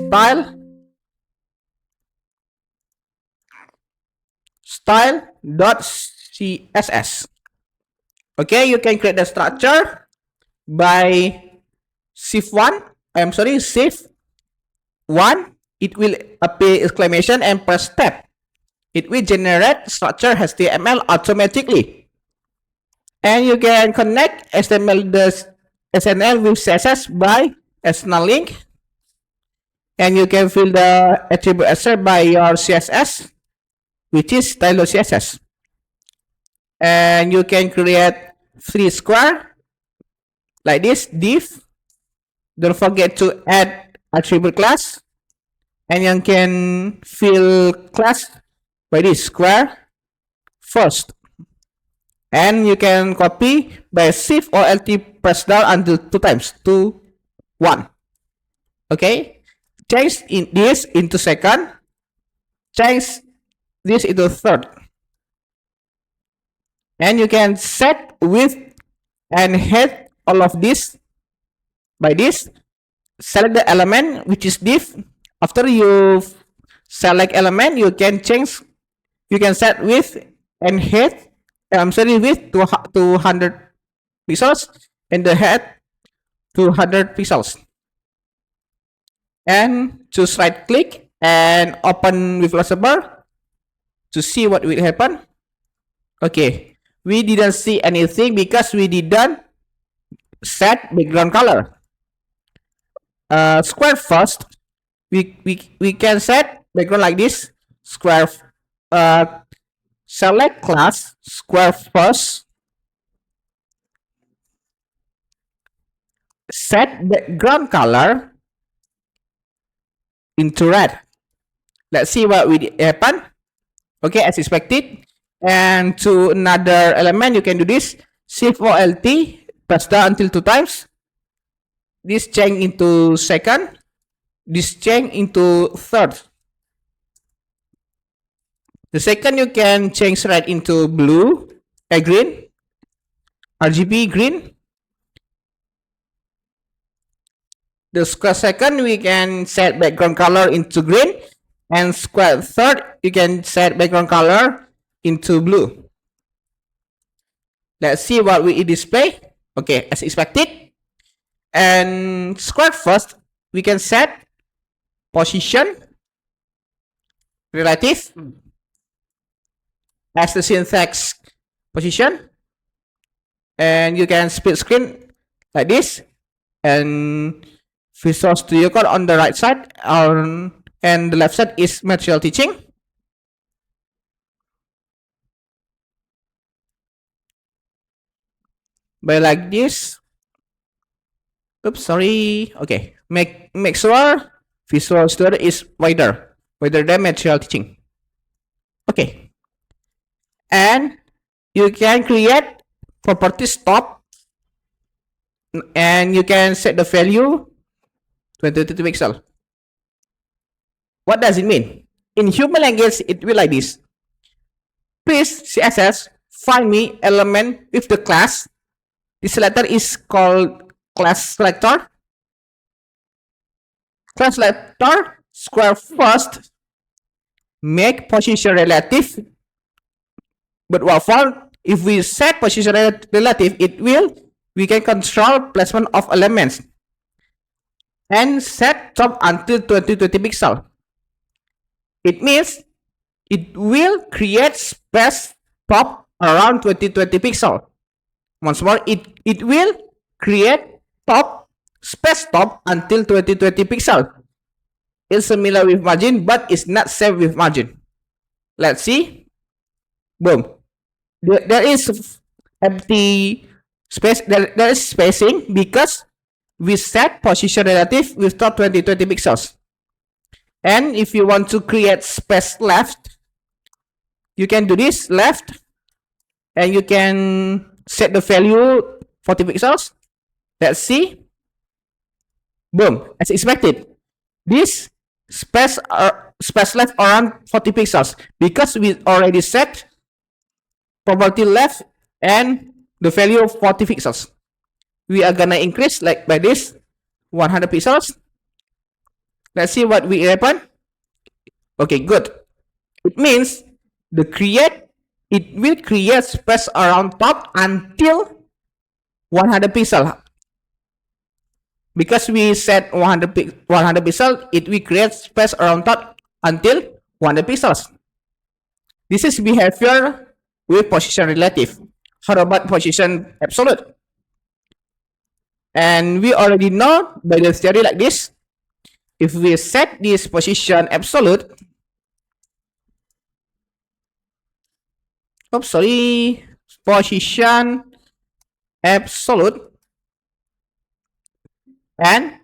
style.css. Okay, you can create the structure by shift1. Shift 1. It will appear exclamation and press tab. It will generate structure HTML automatically. And you can connect HTML SNL with CSS by external link. And you can fill the attribute assert by your CSS, which is Tailwind CSS. And you can create 3 square like this, div. Don't forget to add attribute class. And you can fill class by this square first, and you can copy by shift or alt press down until 2 times, 2 1. Okay, change this into second, change this into third, and you can set width and height all of this by this. Select the element which is div. After you select element, you can change. You can set width and height. Width to 200 pixels and the height 200 pixels. And choose right click and open with bar to see what will happen. Okay, we didn't see anything because we didn't set background color. Square first, we can set background like this. Square. Select class square first, set background color into red. Let's see what will happen. Okay, as expected. And to another element, you can do this. Shift or alt, press down until 2 times. This change into second. This change into third. The second, you can change red into blue, green, RGB green. The square second, we can set background color into green, and square third, you can set background color into blue. Let's see what we display. Okay, as expected. And square first, we can set position relative as the syntax position, and you can split screen like this, and Visual Studio Code on the right side, and the left side is material teaching. By like this. Oops, sorry. Okay, make sure Visual Studio is wider than material teaching. Okay. And you can create properties top, and you can set the value 20 pixel. What does it mean? In human language, it will like this. Please CSS find me element with the class. This selector is called class selector. Class selector square first make position relative, but what for if we set position relative, we can control placement of elements and set top until 20 pixel. It means it will create space top around 20 pixel. Once more, it will create top space top until 20 pixel. It's similar with margin, but it's not same with margin. Let's see. Boom. There is empty space. There is spacing because we set position relative with top 20 pixels. And if you want to create space left, you can do this left, and you can set the value 40 pixels. Let's see. Boom. As expected, this space left around 40 pixels because we already set property left and the value of 40 pixels. We are gonna increase like by this 100 pixels. Let's see what we happen. Okay, good. It means it will create space around top until 100 pixel. Because we set 100 pixel, it will create space around top until 100 pixels. This is behavior with position relative. How about position absolute? And we already know by the theory like this. If we set this position absolute, position absolute, and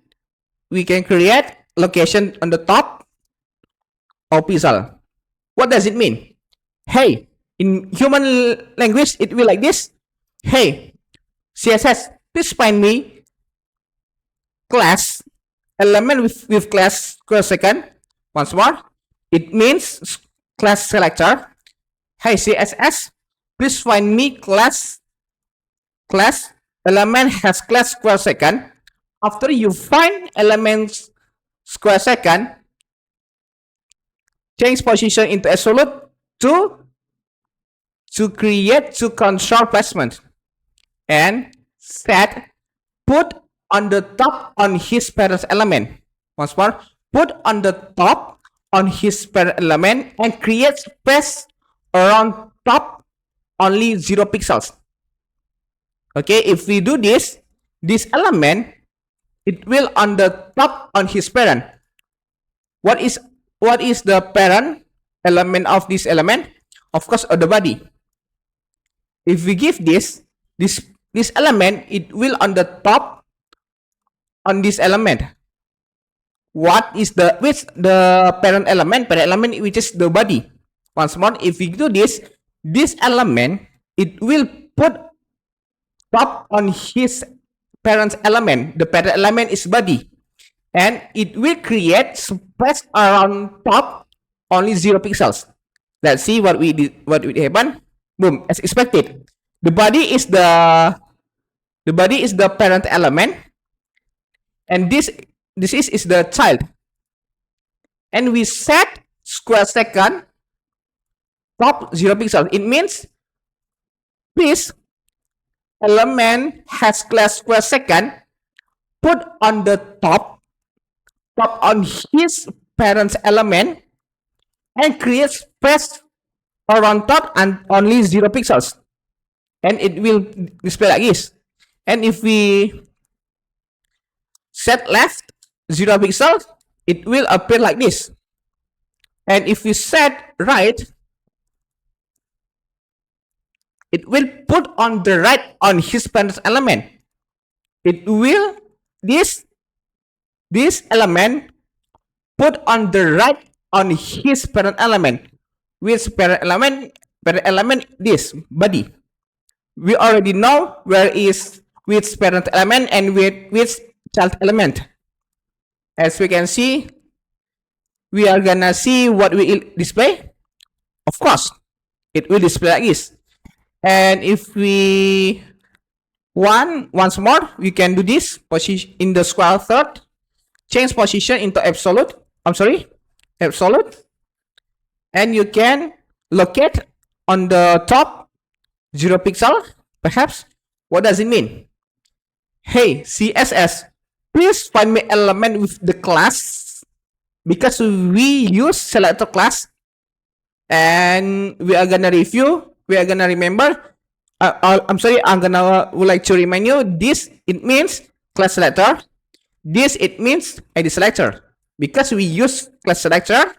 we can create location on the top of pixel. What does it mean? Hey, in human language, it will like this. Hey, CSS, please find me class element with class square second. Once more, it means class selector. Hey CSS, please find me class element has class square second. After you find elements square second, change position into absolute to control placement, and set put on the top on his parent element. Once more, put on the top on his parent element and create space around top only 0 pixels. Okay, if we do this element, it will on the top on his parent. What is the parent element of this element? Of course, the body. If we give this element, it will on the top on this element. What is the parent element? Parent element, which is the body. Once more, if we do this element, it will put top on his parent element. The parent element is body, and it will create space around top only 0 pixels. Let's see what we happen. Boom, as expected. The body is the parent element, and this is the child. And we set square second top 0 pixels. It means this element has class square second, put on the top on his parent's element, and create space around top and only 0 pixels, and it will display like this. And if we set left 0 pixels, it will appear like this. And if we set right, it will put on the right on his parent element. It will this element put on the right on his parent element. Which parent element? Parent element this body. we already know where is which parent element and which child element. As we can see, we are gonna see what we display. Of course, it will display like this. And if we want once more, we can do this position in the square third, change position into absolute. Absolute. And you can locate on the top 0 pixel, perhaps. What does it mean? Hey, CSS, please find me element with the class, because we use selector class, and we are gonna review. We are gonna remember. I'm gonna would like to remind you. This it means class selector. This it means ID selector. Because we use class selector,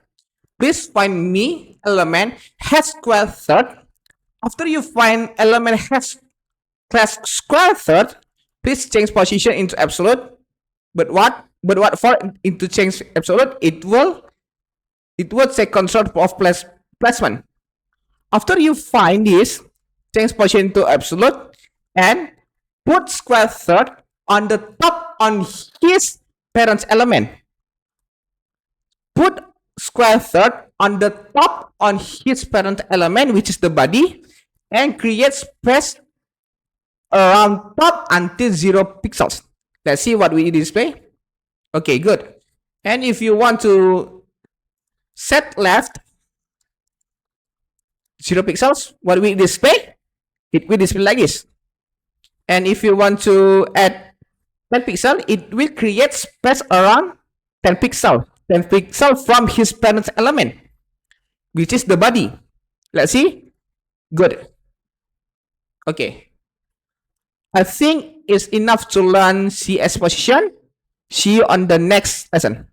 please find me element has square third. After you find element has class square third, please change position into absolute. But what for into change absolute? It will take control of placement. After you find this, change position to absolute and put square third on the top on his parent element. Put square third on the top on his parent element, which is the body, and create space around top until 0 pixels. Let's see what we display. Okay, good. And if you want to set left 0 pixels, what we display? It will display like this. And if you want to add 10 pixel, it will create space around 10 pixel. 10 pixel from his parent element, which is the body. Let's see. Good. Okay. I think it's enough to learn CS position. See you on the next lesson.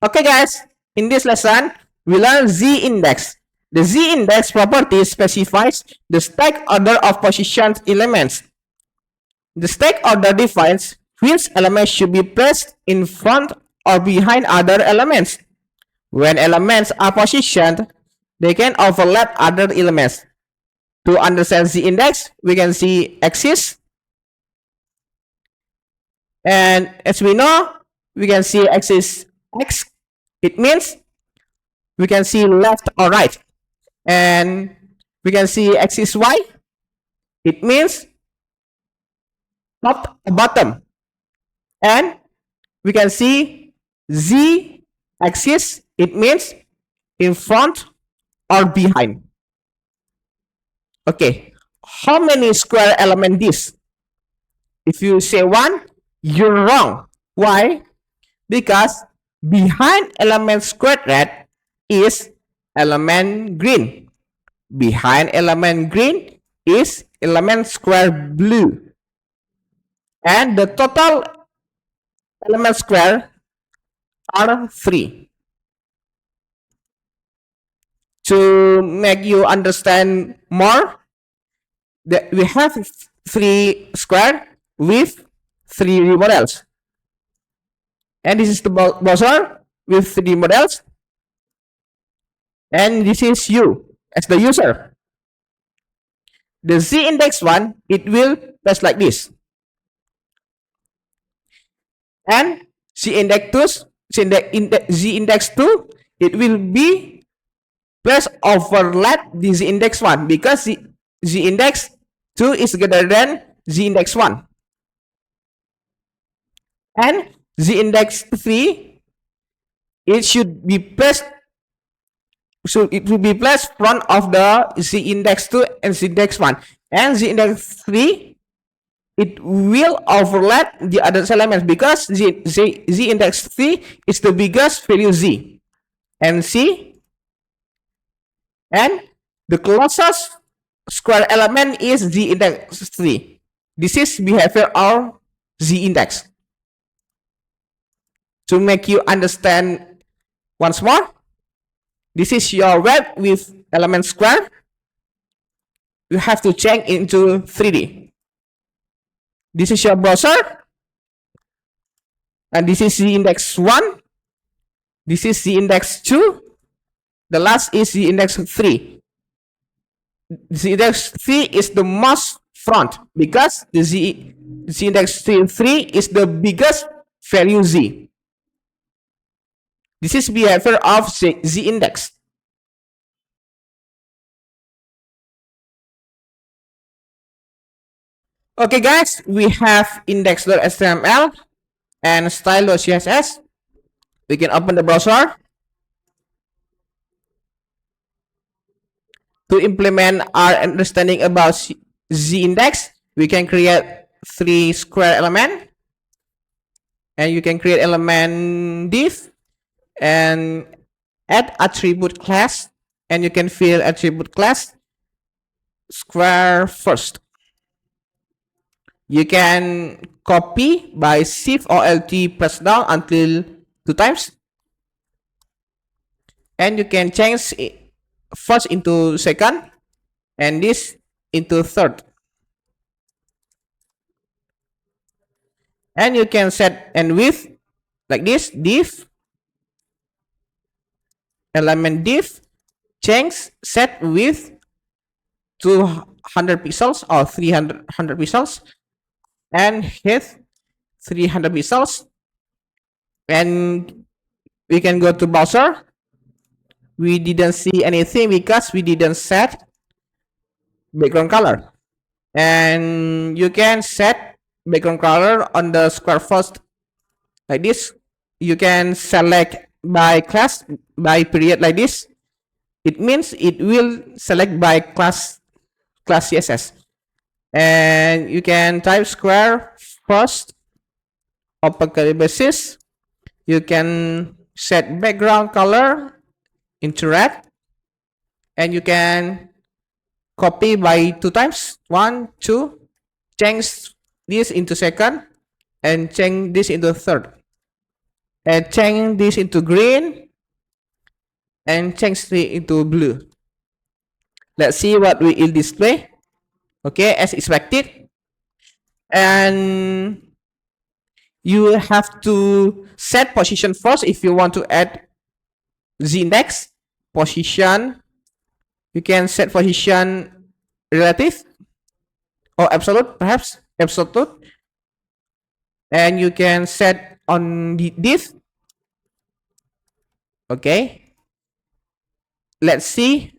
Okay guys, in this lesson, we learn z-index. The z-index property specifies the stack order of positioned elements. The stack order defines which elements should be placed in front or behind other elements. When elements are positioned, they can overlap other elements. To understand z-index, we can see axis. And as we know, we can see axis x. It means we can see left or right. And we can see axis y. It means top or bottom. And we can see z axis. It means in front or behind. Okay, how many square element this? If you say 1, you're wrong. Why? Because behind element squared red is element green. Behind element green is element square blue. And the total element square are 3. To make you understand more, that we have 3 square with 3 models. And this is the browser with 3 models. And this is you as the user. The z-index one, it will place like this. And z-index 2, it will be plus overlap the z-index 1 because z-index 2 is greater than z-index 1. And z-index 3, it should be placed, so it will be placed front of the z-index 2 and z-index 1. And z-index 3, it will overlap the other elements because z-index 3 is the biggest value z. And c, and the closest square element is z-index 3. This is behavior of z-index. To make you understand once more, this is your web with element square. You have to change into 3D. This is your browser. And this is z-index 1. This is z-index 2. The last is the index 3. The index 3 is the most front because the index 3 is the biggest value z. This is behavior of z index. Okay guys, we have index.html and style.css. We can open the browser. To implement our understanding about z index, we can create 3 square element, and you can create element div and add attribute class, and you can fill attribute class square first. You can copy by shift or alt press down until 2 times, and you can change it first into second and this into third, and you can set and width like this. Div element div change set width 200 pixels or 300 pixels, and height 300 pixels, and we can go to browser. We didn't see anything because we didn't set background color, and you can set background color on the square first like this. You can select by class by period like this. It means it will select by class CSS, and you can type square first open curly braces. You can set background color into red, and you can copy by 2 times, 1 2, change this into second and change this into third, and change this into green and change it into blue. Let's see what we will display. Okay, as expected, and you have to set position first if you want to add z index position. You can set position relative or absolute, perhaps absolute, and you can set on the div. Okay, let's see.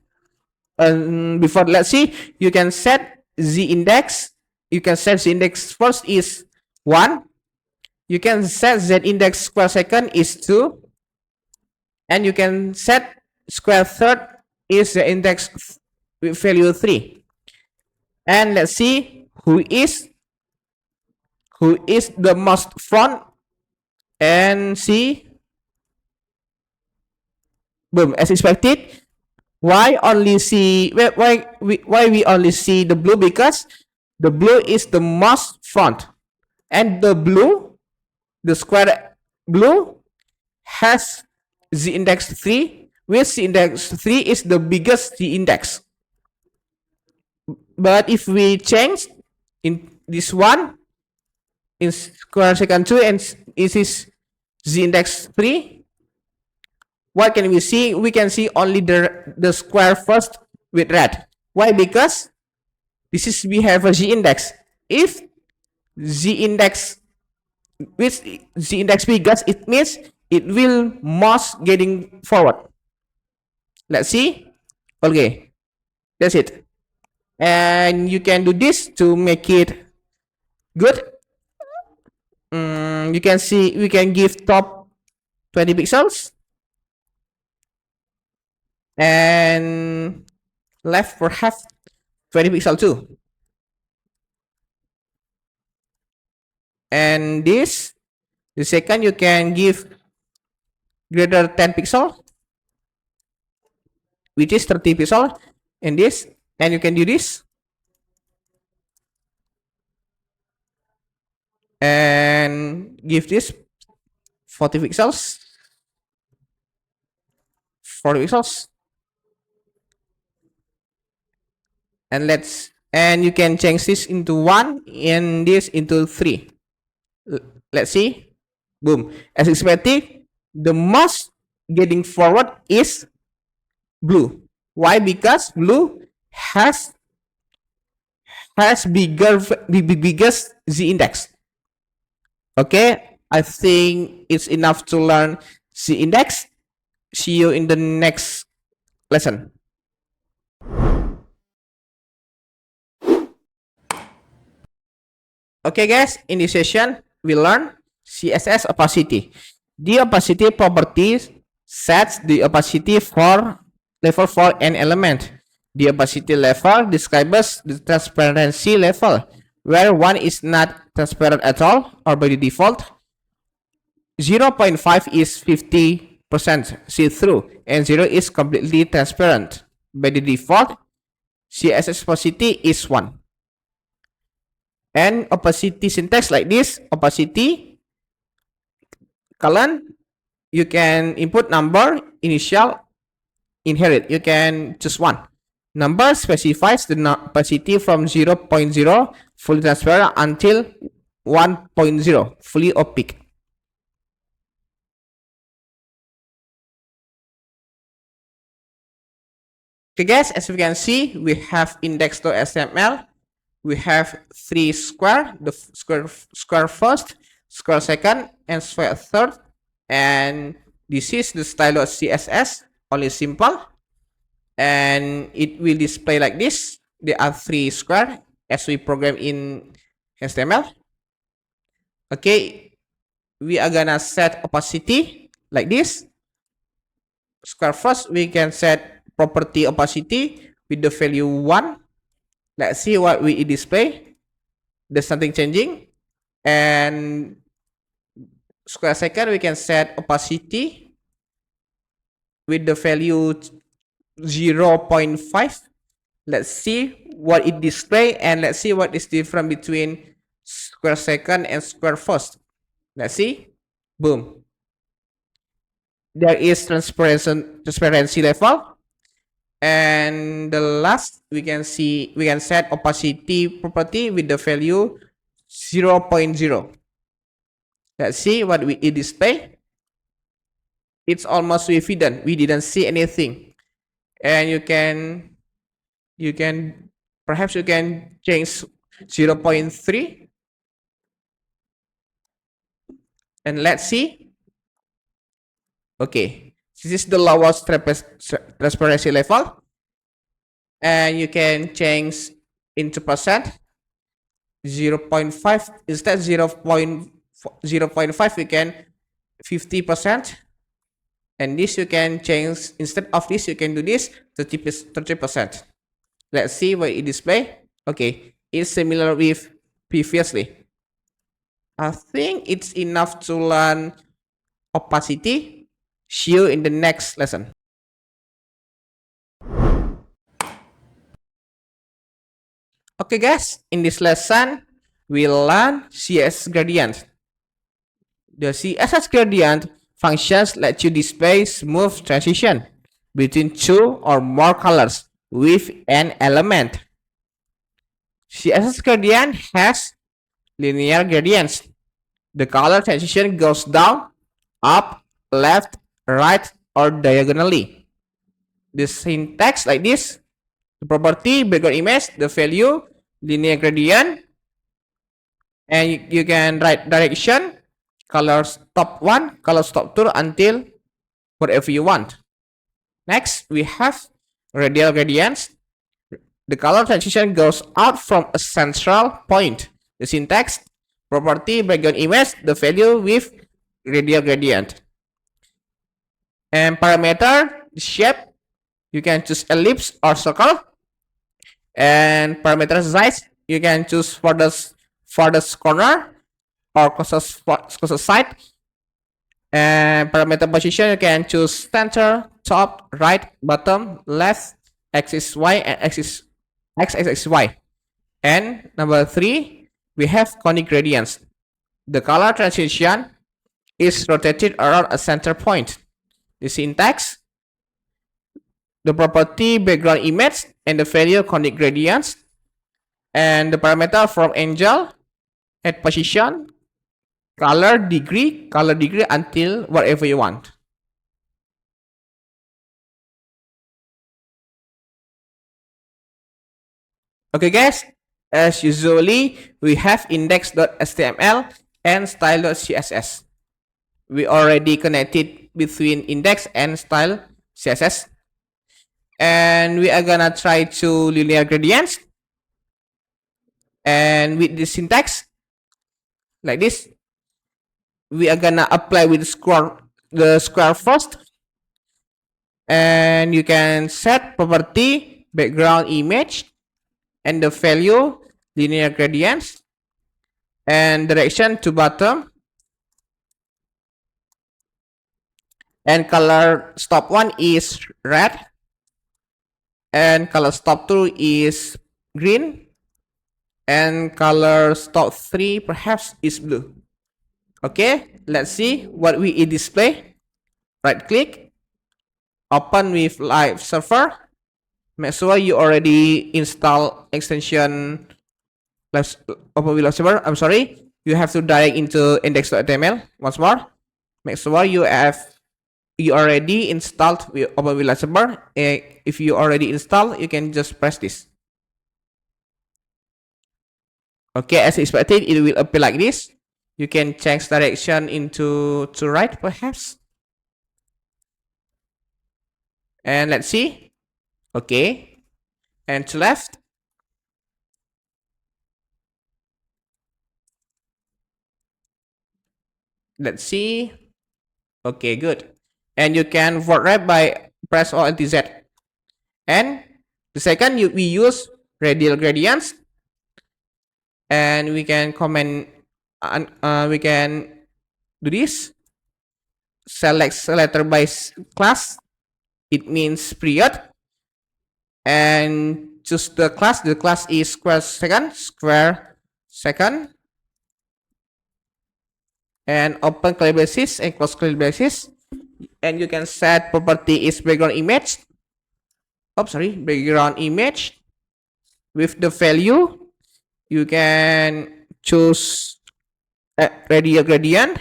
Before let's see, you can set z index. You can set z index first is 1. You can set z index square second is 2, and you can set square third is the index with value 3. And let's see who is the most front, and see, boom, as expected. Why we only see the blue? Because the blue is the most front, and the square blue has z index 3, which z index 3 is the biggest z index. But if we change in this one in square second 2 and it is z index 3, what can we see? We can see only the square first with red. Why? Because this is we have a z index. If z index with z index biggest, it means it will most getting forward. Let's see. Okay, that's it. And you can do this to make it good. You can see we can give top 20 pixels and left perhaps 20 pixel too. And this, the second, you can give greater 10 pixel, which is 30 pixel in this, and you can do this. And give this 40 pixels, 40 pixels, and you can change this into 1 and this into 3. Let's see. Boom, as expected, the most getting forward is blue. Why? Because blue has biggest z index. Okay, I think it's enough to learn z index. See you in the next lesson. Okay guys, in this session we learn CSS opacity. The opacity property sets the opacity for level for an element. The opacity level describes the transparency level, where one is not transparent at all or by the default. 0.5 is 50% see-through and 0 is completely transparent. By the default, CSS opacity is 1. And opacity syntax like this, opacity colon, you can input number, initial, inherit. You can choose one. Number specifies the opacity from 0.0 fully transparent until 1.0 fully opaque. Okay guys, as we can see, we have index.html. We have 3 square, the square first, square second, and square third. And this is the style.css, only simple. And it will display like this. There are 3 square as we program in HTML. Okay, we are gonna set opacity like this. Square first, we can set property opacity with the value 1. Let's see what we display. There's nothing changing. And square second, we can set opacity with the value 0.5. Let's see what it display, and let's see what is different between square second and square first. Let's see. Boom. There is transparency level. And the last, we can set opacity property with the value 0.0. Let's see what it display. It's almost evident. We didn't see anything. And you can perhaps you can change 0.3. And let's see. Okay, this is the lowest transparency level. And you can change into percent. 0.5 instead 0.5 we can 50%. And this you can change, instead of this you can do this 30%. Let's see what it display. Okay, it's similar with previously. I think it's enough to learn opacity. See you in the next lesson. Okay guys, in this lesson we'll learn CSS gradient. The CSS gradient functions let you display smooth transition between 2 or more colors with an element. CSS gradient has linear gradients. The color transition goes down, up, left, right, or diagonally. The syntax like this. The property, background image, the value, linear gradient, and you can write direction, color stop 1, color stop 2 until whatever you want. Next, we have radial gradients. The color transition goes out from a central point. The syntax, property, background image, the value with radial gradient. And parameter, the shape, you can choose ellipse or circle. And parameter size, you can choose farthest corner or closest side. And parameter position, you can choose center, top, right, bottom, left, axis y, and axis x, axis y. And number 3, we have conic gradients. The color transition is rotated around a center point. The syntax, the property, background image, and the value conic gradients, and the parameter from angle, at position, color degree until whatever you want. Okay guys, as usually we have index.html and style.css. We already connected between index and style CSS, and we are gonna try to linear gradients, and with the syntax like this, we are gonna apply with the square first, and you can set property background image and the value linear gradients and direction to bottom, and color stop 1 is red and color stop 2 is green and color stop 3 perhaps is blue. Okay, let's see what we display. Right click, open with live server. Make sure you already install extension open with live server. I'm sorry, you have to direct into index.html once more. Make sure you already installed with open with live server. If you already installed, you can just press this. Okay, as expected, it will appear like this. You can change direction into to right perhaps. And let's see. Okay. And to left. Let's see. Okay, good. And you can vote right by press Alt Z. And the second, we use radial gradients. And we can comment, we can do this. Select letter by class. It means period. And choose the class. The class is square second. And open curly braces and close curly braces. And you can set property is background image. Background image. With the value, you can choose radial gradient,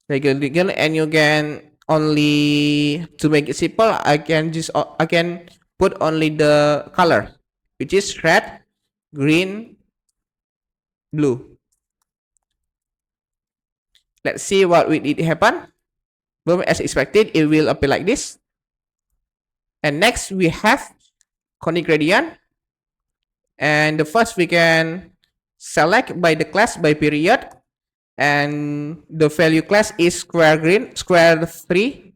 and you can only, to make it simple, I can put only the color, which is red, green, blue. Let's see what will it happen. Boom, as expected, it will appear like this. And next we have conic gradient. And the first we can select by the class by period. And the value class is square 3.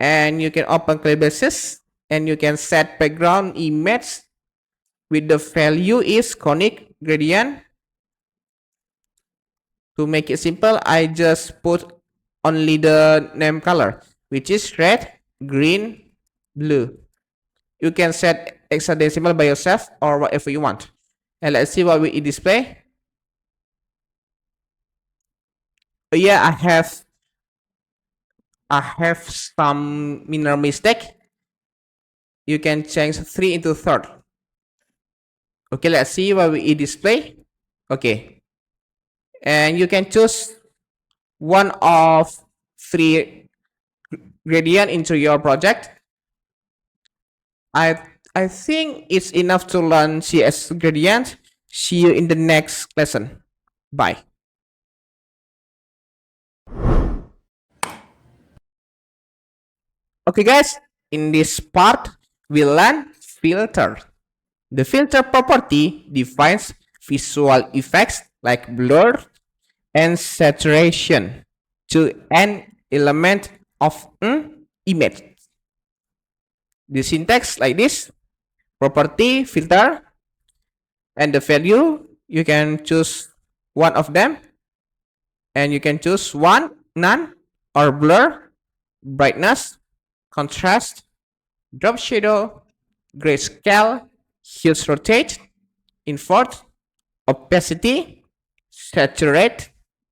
And you can open curly braces and you can set background image with the value is conic gradient. To make it simple, I just put only the name color, which is red, green, blue. You can set hexadecimal by yourself or whatever you want. And let's see what we display. Yeah, I have some minor mistake. You can change 3 into third. Okay, let's see what we display. Okay. And you can choose one of 3 gradient into your project. I think it's enough to learn CS gradient. See you in the next lesson. Bye. Okay guys, in this part, we learn filter. The filter property defines visual effects like blur and saturation to an element of an image. The syntax like this: property, filter, and the value, you can choose one of them, and you can choose one, none, or blur, brightness, contrast, drop shadow, grayscale, hues rotate, invert, opacity, saturate,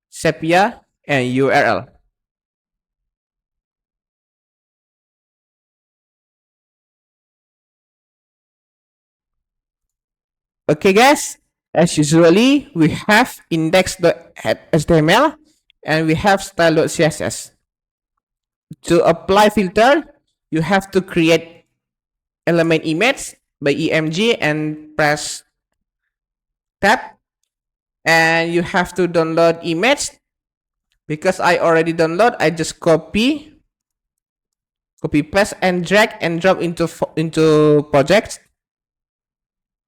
sepia, and URL. Okay guys, as usually we have index.html and we have style.css. To apply filter, you have to create element image by EMG and press tab, and you have to download image. Because I already download, I just copy paste and drag and drop into projects,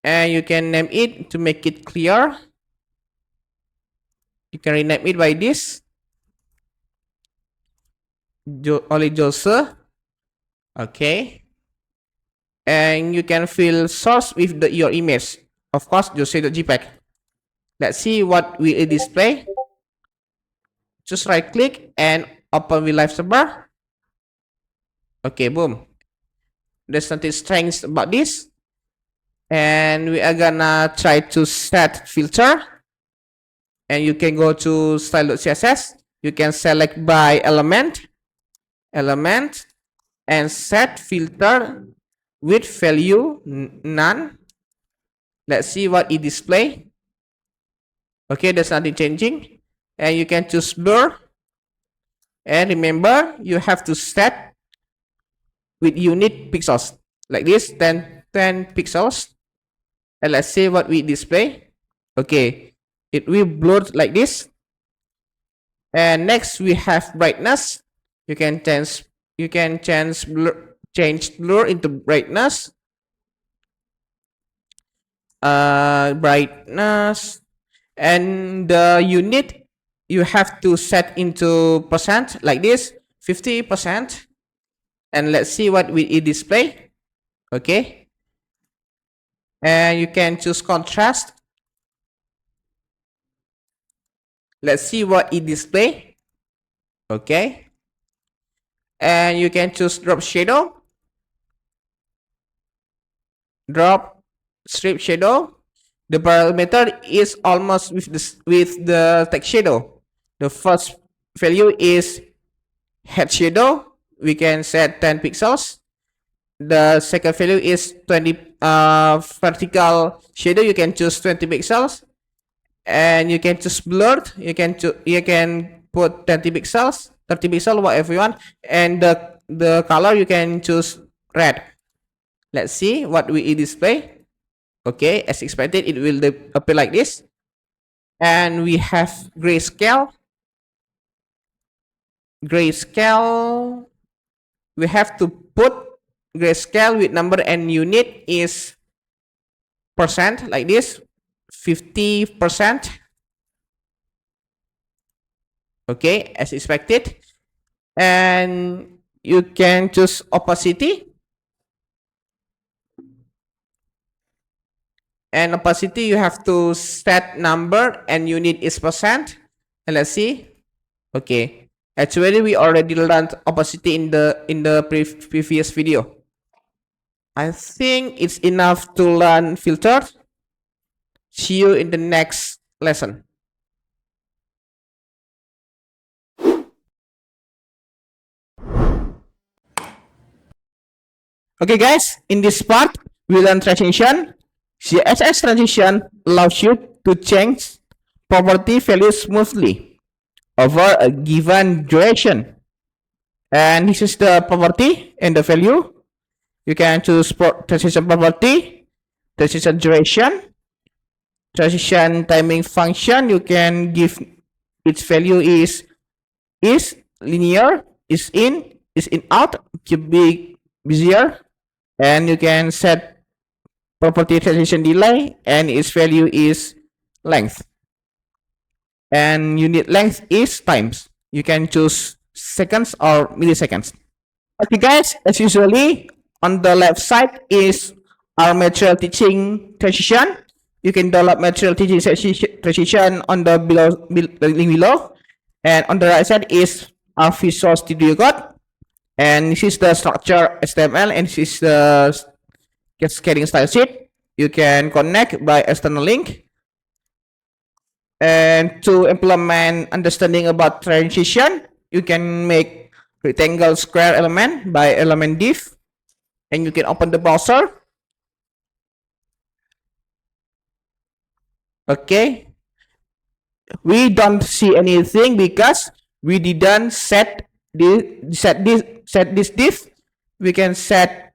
and you can name it to make it clear. You can rename it by this Oli Jose. Okay, and you can fill source with your image, of course Jose.jpg. Let's see what will it display. Just right click and open with live server. Okay, boom. There's nothing strange about this. And we are gonna try to set filter. And you can go to style.css. You can select by element, and set filter with value none. Let's see what it display. Okay, there's nothing changing. And you can choose blur. And remember, you have to set with unit pixels like this, 10 pixels. And let's see what we display. Okay, it will blur like this. And next we have brightness. You can change blur into brightness. Brightness, and the unit you have to set into percent like this, 50%. And let's see what will it display. Okay, and you can choose contrast. Let's see what it display. Okay, and you can choose drop shadow, drop strip shadow. The parameter is almost with the text shadow. The first value is head shadow. We can set 10 pixels. The second value is 20 vertical shadow. You can choose 20 pixels, and you can choose blurred. You can put 30 pixels, whatever you want. And the color you can choose red. Let's see what we display. Okay, as expected, it will appear like this. And we have grayscale. We have to put grayscale with number and unit is percent like this, 50%. Okay, as expected. And you can choose opacity. And opacity, you have to set number and unit is percent. And let's see. Okay, actually we already learned opacity in the previous video. I think it's enough to learn filters. See you in the next lesson. Okay guys, in this part we learn transition. CSS transition allows you to change property values smoothly over a given duration. And this is the property and the value. You can choose transition property, transition duration, transition timing function. You can give its value is linear, is in out, keep be busier. And you can set property transition delay, and its value is length, and unit length is times. You can choose seconds or milliseconds. Okay guys, as usually on the left side is our material teaching transition. You can download material teaching transition on the link below. And on the right side is our Visual Studio Code. And this is the structure HTML, and this is the Cascading style sheet. You can connect by external link. And to implement understanding about transition, you can make rectangle square element by element div. And you can open the browser. Okay. We don't see anything because we didn't set this div. We can set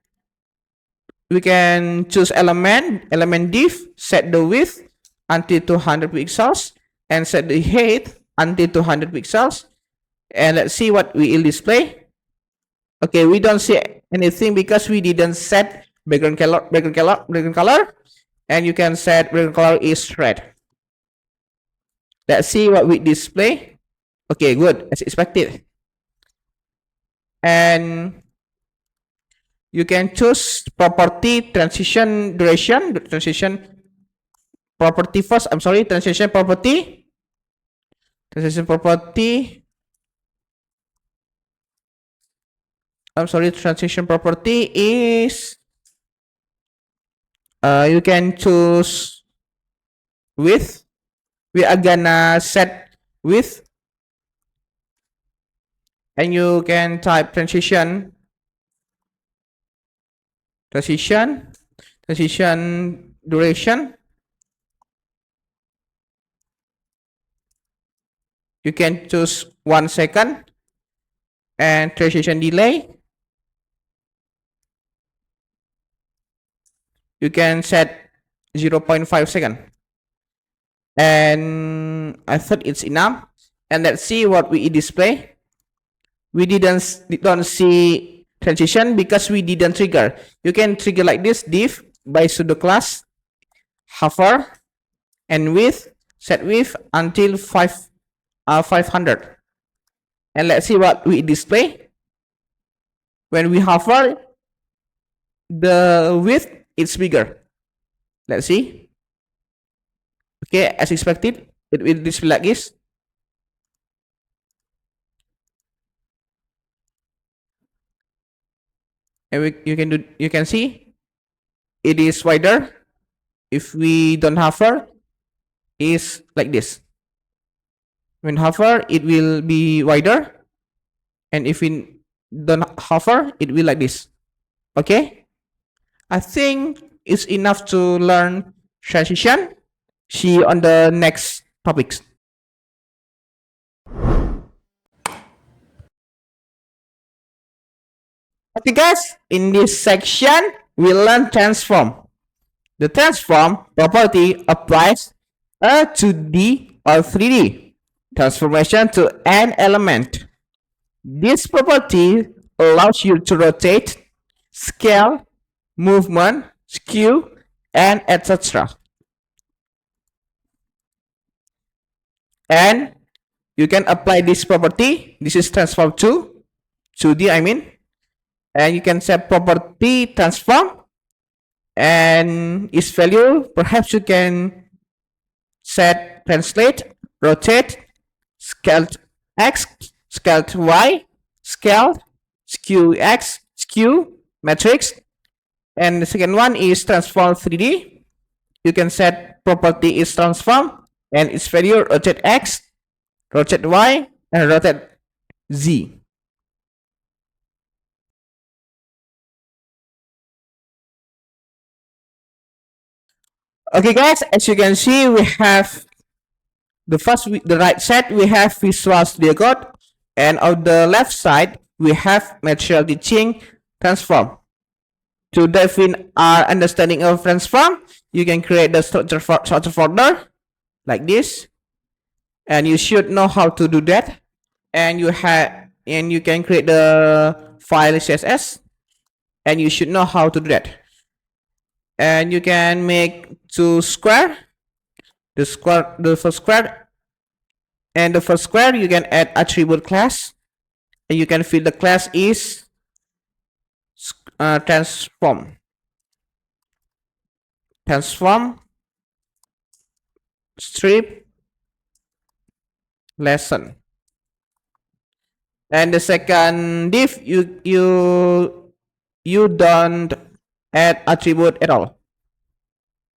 we can choose element div, set the width until 200 pixels and set the height until 200 pixels. And let's see what we will display. Okay, we don't see anything because we didn't set background color, and you can set background color is red. Let's see what we display. Okay, good, as expected. And you can choose property transition duration, transition property first. I'm sorry, transition property. I'm sorry, transition property is you can choose width. We are gonna set width, and you can type transition duration. You can choose 1 second, and transition delay you can set 0.5 second. And I thought it's enough. And let's see what we display. We don't see transition because we didn't trigger. You can trigger like this: div by pseudo class, hover, and width, set width until 500. And let's see what we display. When we hover, the width is bigger. Let's see. Okay, as expected, it will display like this. And you can see it is wider. If we don't hover, is like this. When hover, it will be wider, and if we don't hover, it will like this. Okay, I think it's enough to learn transition. See you on the next topics. Okay guys, in this section we learn transform. The transform property applies a 2D or 3D transformation to an element. This property allows you to rotate, scale, movement, skew, and etc. And you can apply this property. This is transform to 2D, I mean. And you can set property transform and its value. Perhaps you can set translate, rotate, scaled x, scaled y, scaled, skew x, skew, matrix. And the second one is transform 3D. You can set property is transform and its value rotate x, rotate y, and rotate z. Okay guys, as you can see, we have the right side we have Visual Studio Code, and on the left side we have Material Teaching Transform. To define our understanding of transform, you can create the structure folder like this, and you should know how to do that. And you can create the file CSS, and you should know how to do that. And you can make two square, the first square, and the first square you can add attribute class, and you can fill the class is transform strip lesson. And the second div, you don't add attribute at all,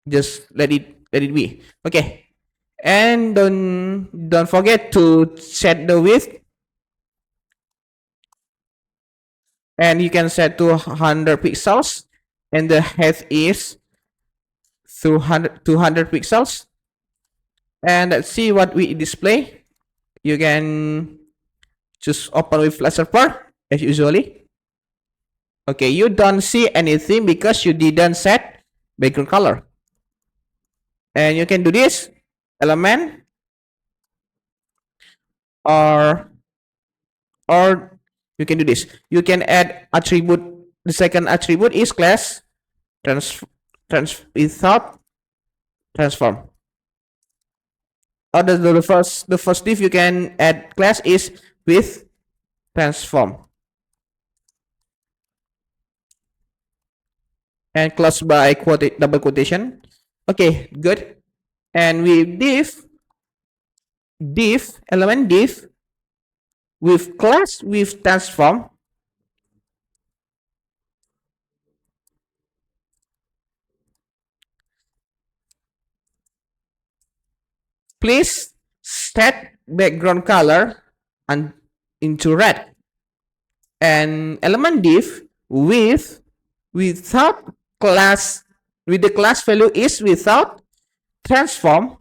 just let it be. Okay, and don't forget to set the width, and you can set to 100 pixels, and the height is 200 pixels. And let's see what we display. You can just open with laser part as usually. Okay, you don't see anything because you didn't set background color. And you can do this element, or you can do this. You can add attribute. The second attribute is class without transform. Or the first div you can add class is with transform, and close by double quotation. Okay, good. And with div element div with class with transform, please set background color and into red. And element div without class, with the class value is without transform,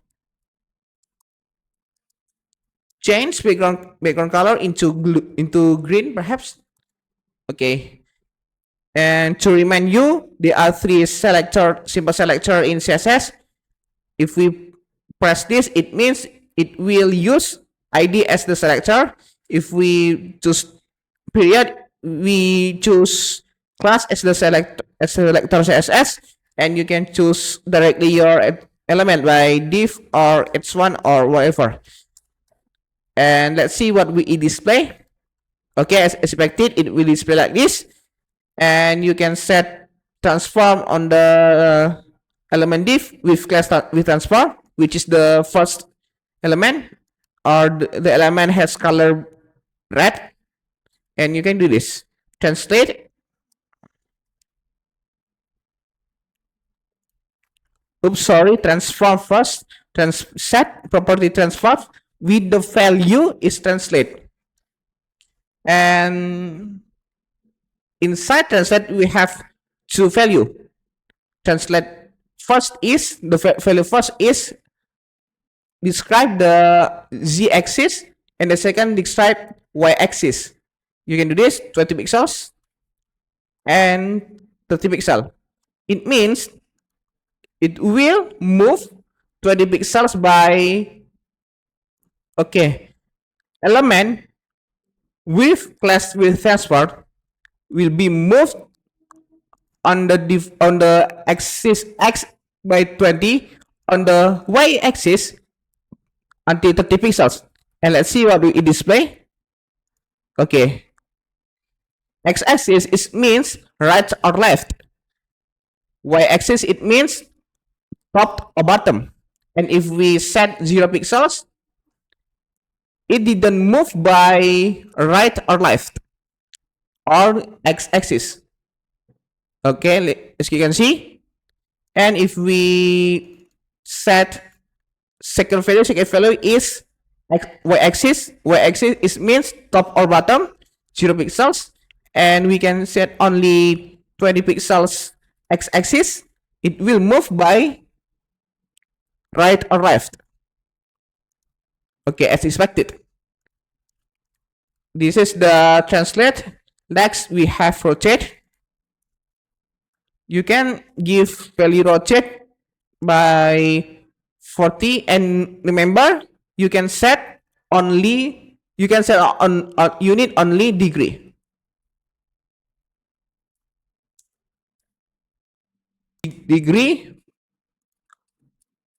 change background color into green perhaps. Okay. And to remind you, there are three simple selector in CSS. If we press this, it means it will use ID as the selector. If we choose period, we choose class as the selector CSS, and you can choose directly your element by div or h1 or whatever. And let's see what we display. Okay, as expected, it will display like this. And you can set transform on the element div with class with transform, which is the first element, or the element has color red. And you can do this. Translate. Oops, sorry. Transform first. Set property transform with the value is translate. And inside translate we have two value. Translate first is the value first is describe the z-axis, and the second describe y-axis. You can do this 20 pixels and 30 pixel. It means it will move 20 pixels by element with class with transport will be moved on the axis x by 20, on the y axis until 30 pixels. And let's see what it display. Okay, x axis is means right or left, y axis it means top or bottom. And if we set 0 pixels, it didn't move by right or left or x axis. Okay, as you can see. And if we set second value is y axis is means top or bottom, 0 pixels. And we can set only 20 pixels x axis, it will move by right or left. Okay, as expected. This is the translate. Next we have rotate. You can give value rotate by 40, and remember you can set only on unit only degree.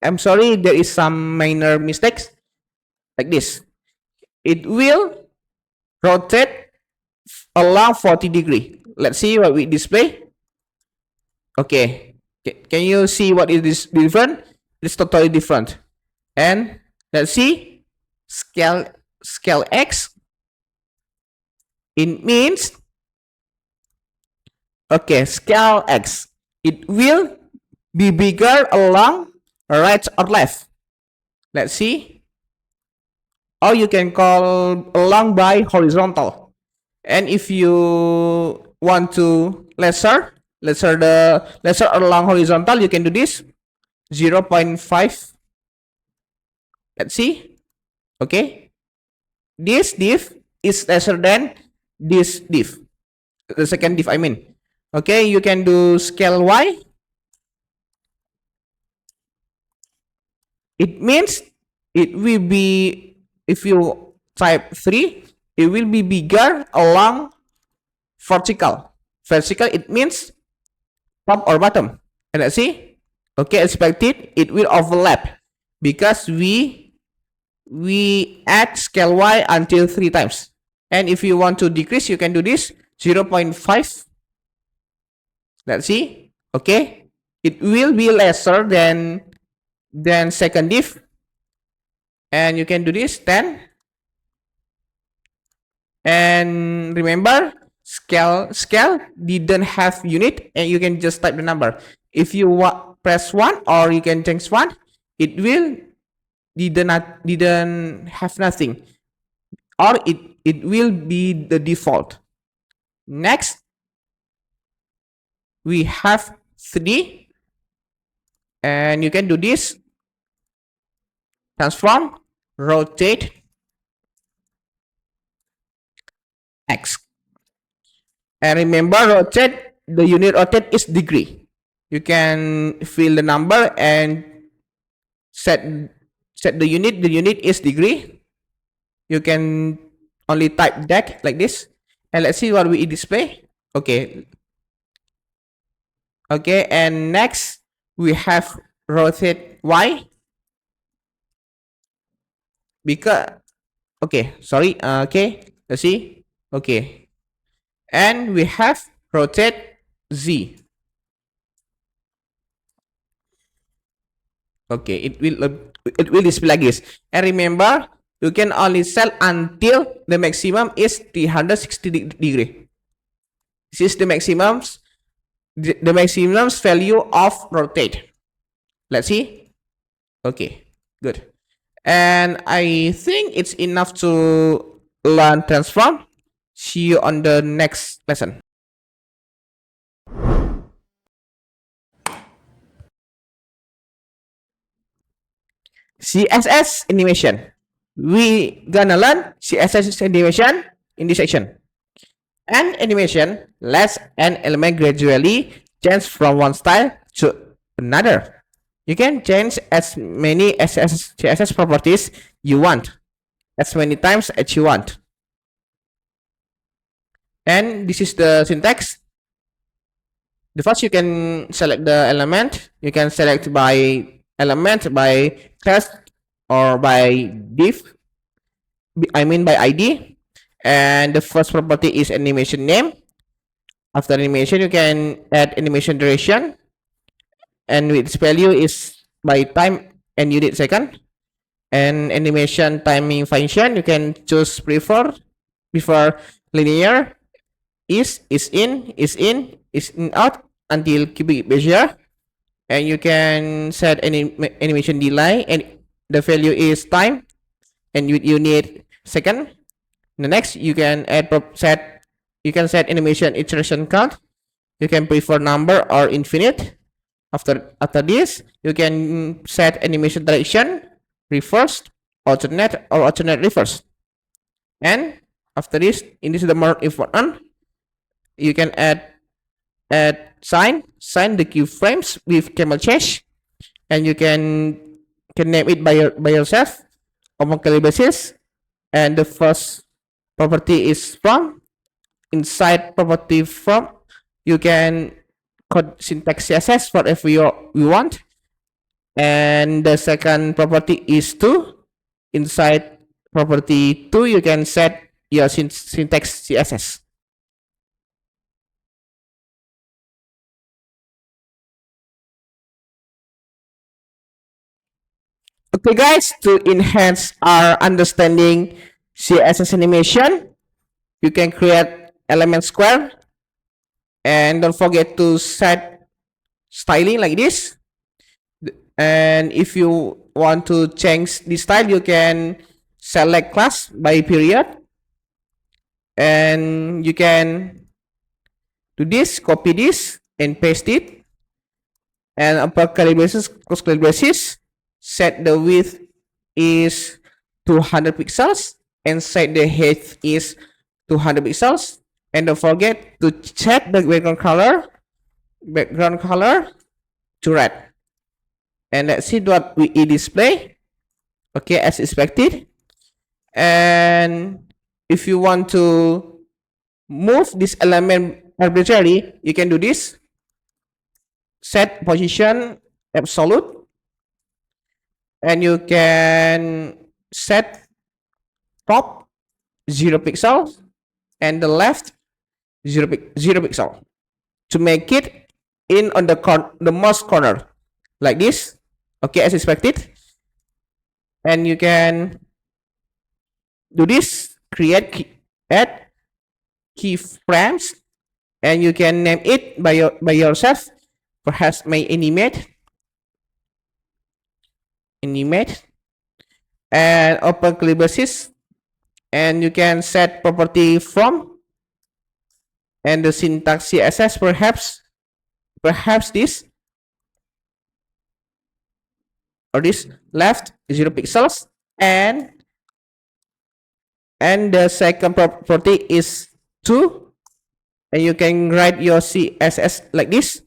I'm sorry, there is some minor mistakes like this. It will rotate along 40 degree. Let's see what we display. Okay, can you see what is different? It's totally different. And let's see scale x. It means scale x. It will be bigger along right or left. Let's see. Or you can call along by horizontal. And if you want to lesser along horizontal, you can do this 0.5. Let's see. Okay, this div is lesser than this div, the second div I mean. Okay, you can do scale Y. It means it will be, if you type 3, it will be bigger along vertical. Vertical, it means top or bottom. And let's see. Okay, expected it will overlap because we add scale Y until 3 times. And if you want to decrease, you can do this 0.5. Let's see. Okay, it will be lesser than second div, and you can do this 10. And remember, scale didn't have unit, and you can just type the number. If you press 1, or you can change 1, it will didn't have nothing, or it will be the default. Next, we have 3, and you can do this transform rotate X. And remember, rotate, the unit rotate is degree. You can fill the number and set the unit. The unit is degree. You can only type deck like this. And let's see what we display. Okay. Okay, and next we have rotate Y. Because okay, sorry. Okay, let's see. Okay, and we have rotate Z. Okay, it will display like this. And remember, you can only set until the maximum is 360 degree. This is the maximum's value of rotate. Let's see. Okay, good. And I think it's enough to learn transform. See you on the next lesson. CSS animation. We gonna learn CSS animation in this section. An animation lets an element gradually change from one style to another. You can change as many CSS properties you want, as many times as you want. And this is the syntax. The first, you can select the element. You can select by element, by class, or by div. I mean by ID. And the first property is animation name. After animation, you can add animation duration, and its value is by time and unit second. And animation timing function, you can choose prefer linear, is in out until cubic measure. And you can set any animation delay, and the value is time and unit second. The next, you can set animation iteration count. You can prefer number or infinite. After this, you can set animation direction, reverse, alternate, or alternate reverse. And after this, this is the more important, you can add sign the keyframes with camel chase, and you can name it by yourself on monthly basis. And the first property is from. Inside property from, you can code syntax CSS whatever you want. And the second property is to. Inside property 2, you can set your syntax CSS. Okay guys, to enhance our understanding CSS animation, you can create element square, and don't forget to set styling like this. And if you want to change the style, you can select class by period, and you can do this, copy this and paste it. And upper curly braces, close curly braces, set the width is 200 pixels and set the height is 200 pixels. And don't forget to set the background color to red. And let's see what we display. Okay, as expected. And if you want to move this element arbitrarily, you can do this. Set position absolute, and you can set top 0 pixel and the left 0 pixel to make it in on the mouse corner like this. Okay, as expected. And you can do this, add keyframes, and you can name it by yourself. Perhaps my animate, and open curly braces, and you can set property from and the syntax CSS, perhaps this or this left 0 pixels, and the second property is 2, and you can write your CSS like this,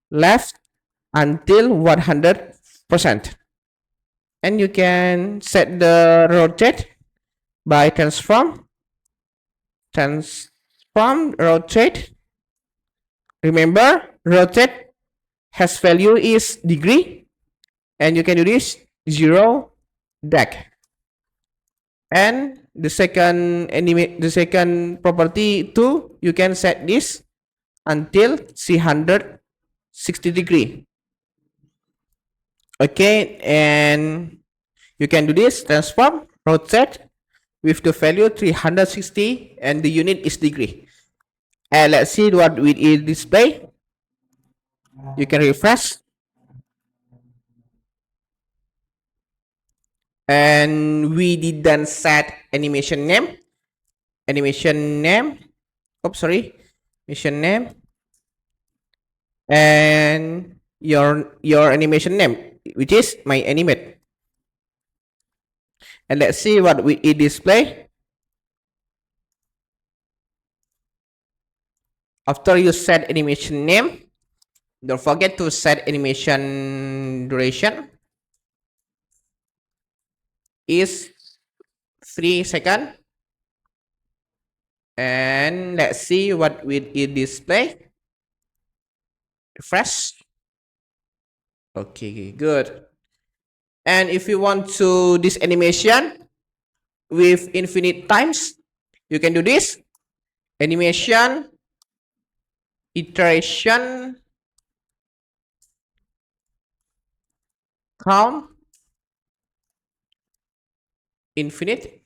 left until 100%. And you can set the rotate by transform rotate. Remember, rotate has value is degree, and you can do this 0 deg. And the second property 2, you can set this until 360 degree. Okay, and you can do this transform rotate with the value 360 and the unit is degree. And let's see what we display. You can refresh, and we didn't set animation name. Animation name and your animation name, which is my animate. And let's see what we display. After you set animation name, don't forget to set animation duration is 3 seconds. And let's see what we display. Refresh. Okay, good. And if you want to this animation with infinite times, you can do this. Animation iteration count infinite.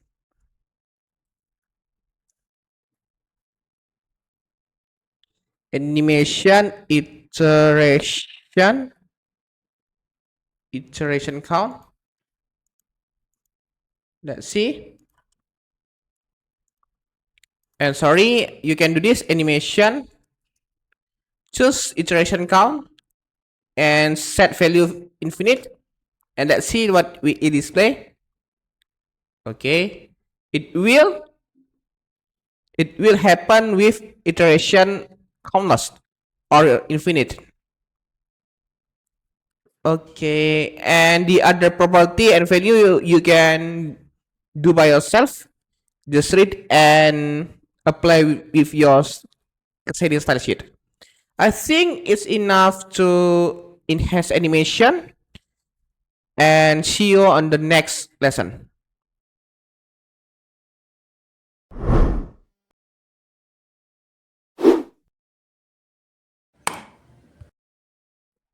Animation iteration count. Let's see. And sorry, you can do this animation, choose iteration count and set value infinite, and let's see what we display. Okay, it will happen with iteration countless or infinite. Okay, and the other property and value you can do by yourself. Just read and apply with your Cascading style sheet. I think it's enough to enhance animation, and see you on the next lesson.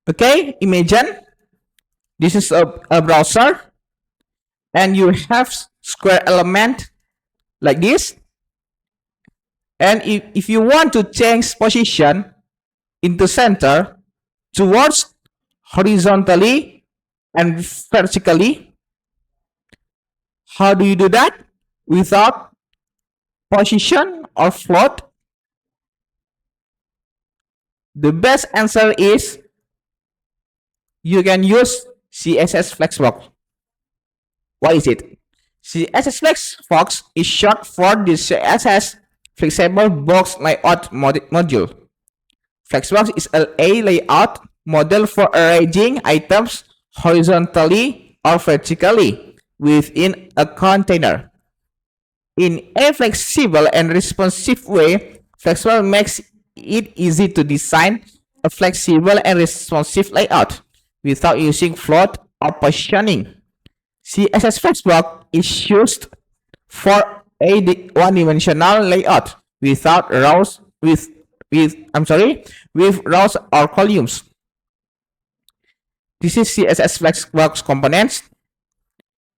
Okay, imagine this is a browser, and you have square element like this. And if you want to change position into center towards horizontally and vertically, how do you do that without position or float? The best answer is you can use CSS Flexbox. What is it? CSS Flexbox is short for the CSS Flexible box layout module. Flexbox is a layout model for arranging items horizontally or vertically within a container. In a flexible and responsive way, Flexible makes it easy to design a flexible and responsive layout without using float or positioning. CSS Flexbox is used for a one-dimensional layout without rows with rows or columns. This is CSS Flexbox components.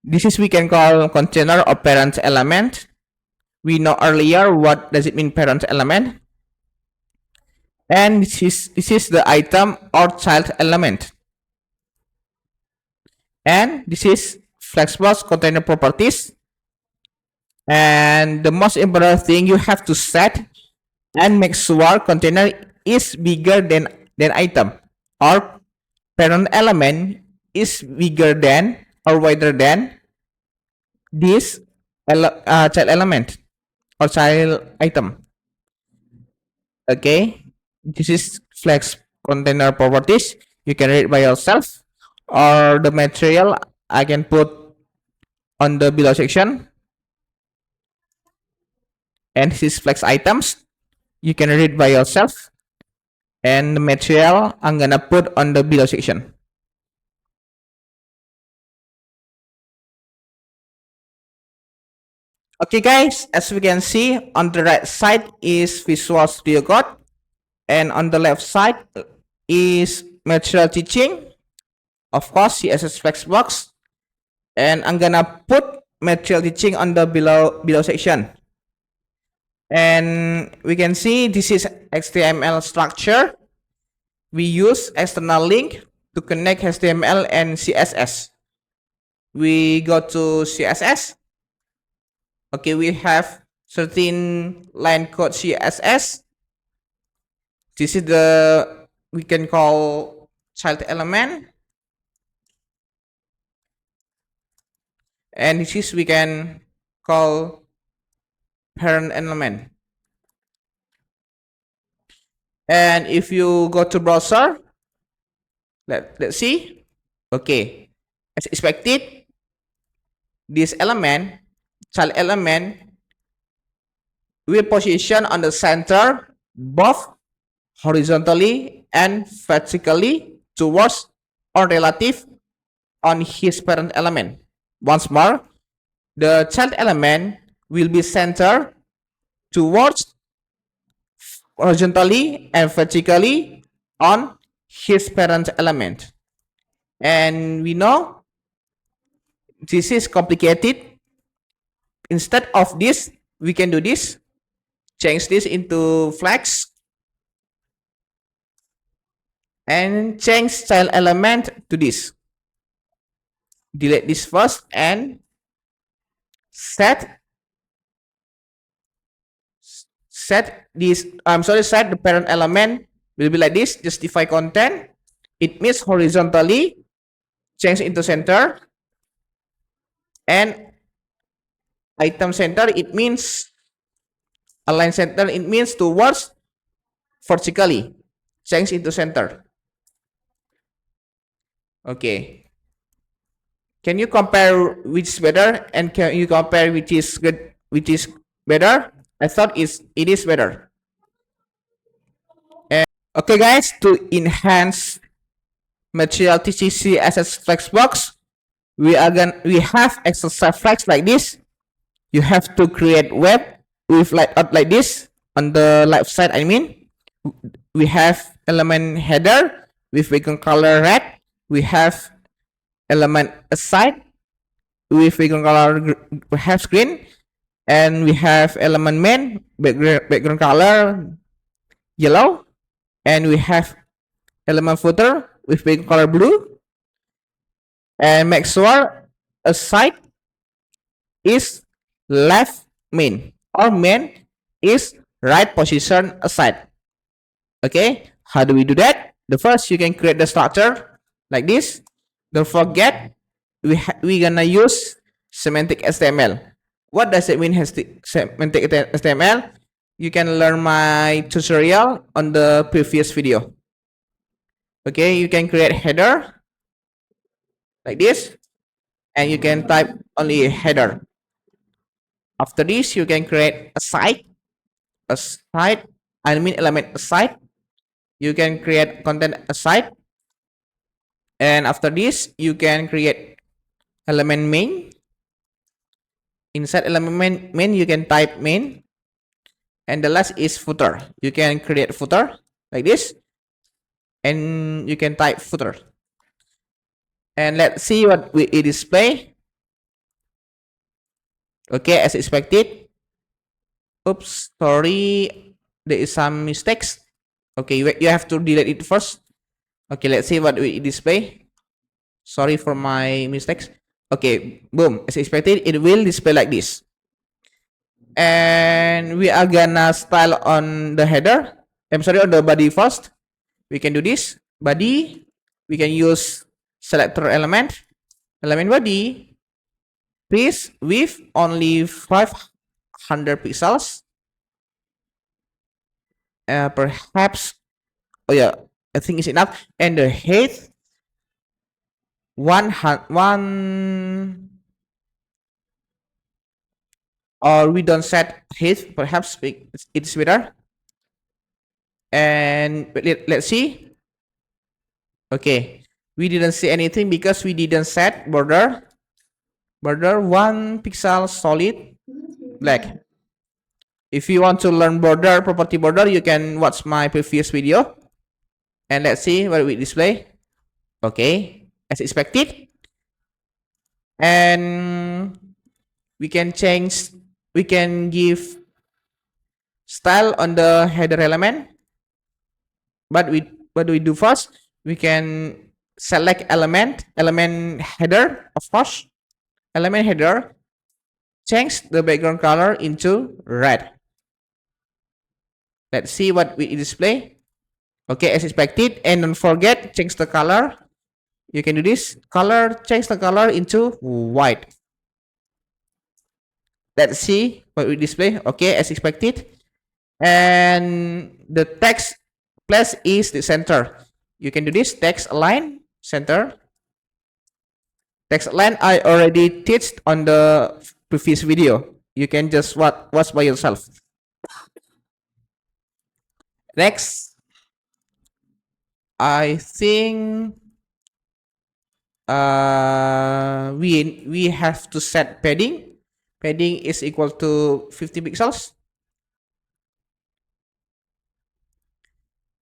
This is we can call container or parent element. We know earlier what does it mean parent element. And this is the item or child element. And this is Flexbox container properties. And the most important thing, you have to set and make sure container is bigger than item, or parent element is bigger than or wider than this child element or child item. Okay, this is Flex container properties. You can read by yourself, or the material I can put on the below section. And this is Flex items. You can read by yourself, and the material I'm gonna put on the below section. Okay guys, as we can see, on the right side is Visual Studio Code, and on the left side is material teaching, of course CSS Flexbox, and I'm gonna put material teaching on the below section. And we can see this is HTML structure. We use external link to connect HTML and CSS. We go to CSS. Okay, we have 13 line code CSS. This is the, we can call child element. And this is we can call parent element. And if you go to browser, let's see. Okay, as expected, this element, child element, will position on the center both horizontally and vertically towards or relative on his parent element. Once more, the child element will be centered towards horizontally and vertically on his parent element. And we know this is complicated. Instead of this, we can do this. Change this into flex and change child element to this. Delete this first and set this, set the parent element will be like this. Justify content, it means horizontally, change into center, and item center, it means align center, it means towards vertically, change into center. Okay, can you compare which is better, and can you compare which is good, which is better? I thought it is better. And okay guys, to enhance material teaching CSS Flexbox, we have exercise flex like this. You have to create web with layout like this. On the left side, I mean, we have element header with background color red. We have element aside with background color perhaps green, and we have element main background color yellow, and we have element footer with background color blue. And make sure aside is left main, or main is right position aside. Okay, how do we do that? The first, you can create the structure like this. Don't forget, we gonna use semantic HTML. What does it mean, semantic HTML? you can learn my tutorial on the previous video. Okay, you can create header like this, and you can type only header. After this, you can create a site, I mean element aside. You can create content aside, and after this, you can create element main. Inside element main, you can type main, and the last is footer. You can create footer like this, and you can type footer. And let's see what we display. Okay, as expected. Oops, sorry, there is some mistakes. Okay, you have to delete it first. Okay, let's see what we display. Sorry for my mistakes. Okay, boom, as expected, it will display like this. And we are gonna style on the header. I'm sorry, on the body first. We can do this. Body, we can use selector element body, please with only 500 pixels. Perhaps, oh yeah, I think it's enough. And the height, one, or we don't set height. Perhaps it's better. And let's see. Okay, we didn't see anything because we didn't set border 1 pixel solid black. If you want to learn border, property border, you can watch my previous video. And let's see what we display. Okay, as expected. And we can give style on the header element. But what we do first, we can select element header, of course. Element header, change the background color into red. Let's see what we display. Okay, as expected, and don't forget, change the color. You can do this. Change the color into white. Let's see what we display. Okay, as expected. And the text place is the center. You can do this. Text align, center. Text align, I already teached on the previous video. You can just watch by yourself. Next, I think we have to set padding. Padding is equal to 50 pixels.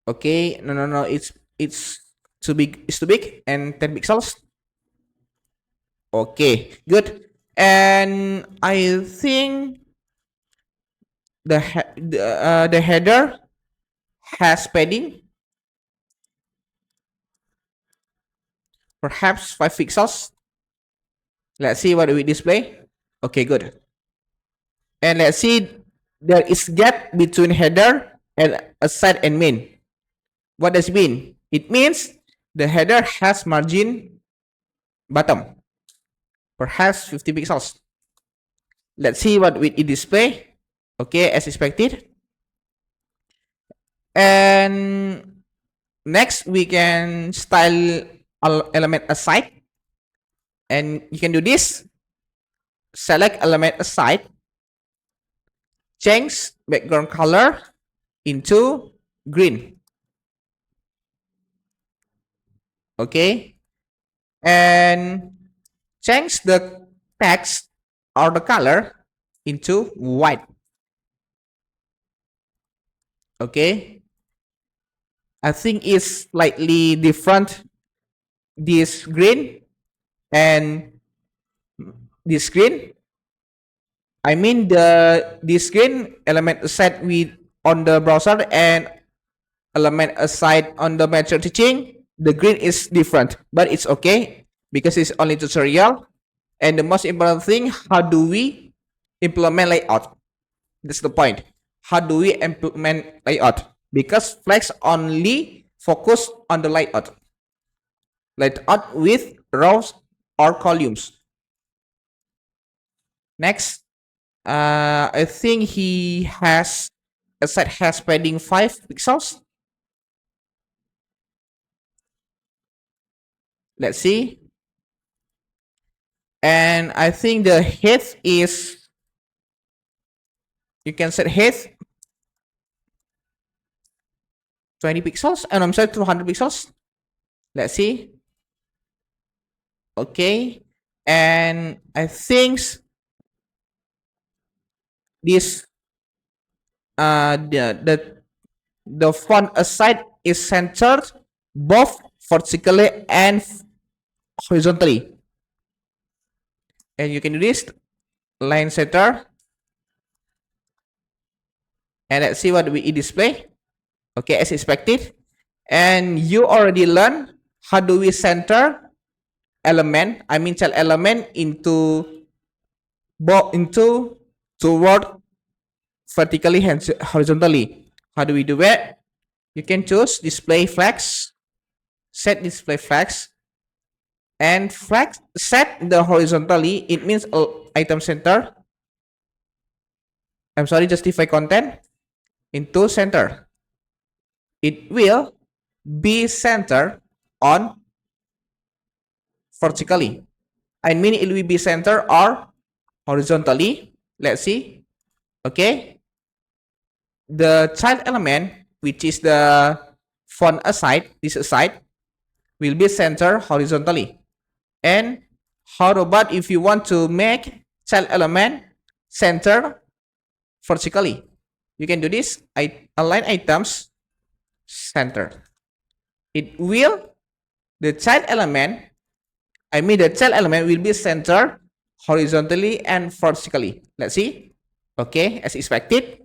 Okay, no, it's too big. It's too big, and 10 pixels. Okay, good. And I think the header has padding, perhaps 5 pixels. Let's see what we display. Okay, good. And let's see, there is gap between header and aside and main. What does it mean? It means the header has margin bottom, perhaps 50 pixels. Let's see what we display. Okay, as expected. And next, we can style element aside. And you can do this. Select element aside. Change background color into green. Okay. And change the text or the color into white. Okay. I think it's slightly different, this green and this green. I mean this green element aside with on the browser and element aside on the master teaching, the green is different, but it's okay because it's only tutorial. And the most important thing, how do we implement layout? That's the point. How do we implement layout? Because Flex only focus on the layout with rows or columns. Next, I think he has aside has padding 5 pixels. Let's see. And I think the height is, you can set height 20 pixels, and I'm sorry, 200 pixels. Let's see. Okay. And I think this the font aside is centered both vertically and horizontally. And you can do this line center. And let's see what we display. Okay, as expected. And you already learned how do we center element, I mean child element into toward vertically and horizontally. How do we do it? You can choose display flags, set display flags, and flag set the horizontally. It means item center. I'm sorry, justify content into center. It will be centered on vertically. I mean it will be centered or horizontally. Let's see. Okay. The child element, which is the font aside, this aside, will be centered horizontally. And how about if you want to make child element center vertically? You can do this. Align items center. It will, the child element will be centered horizontally and vertically. Let's see. Okay, as expected.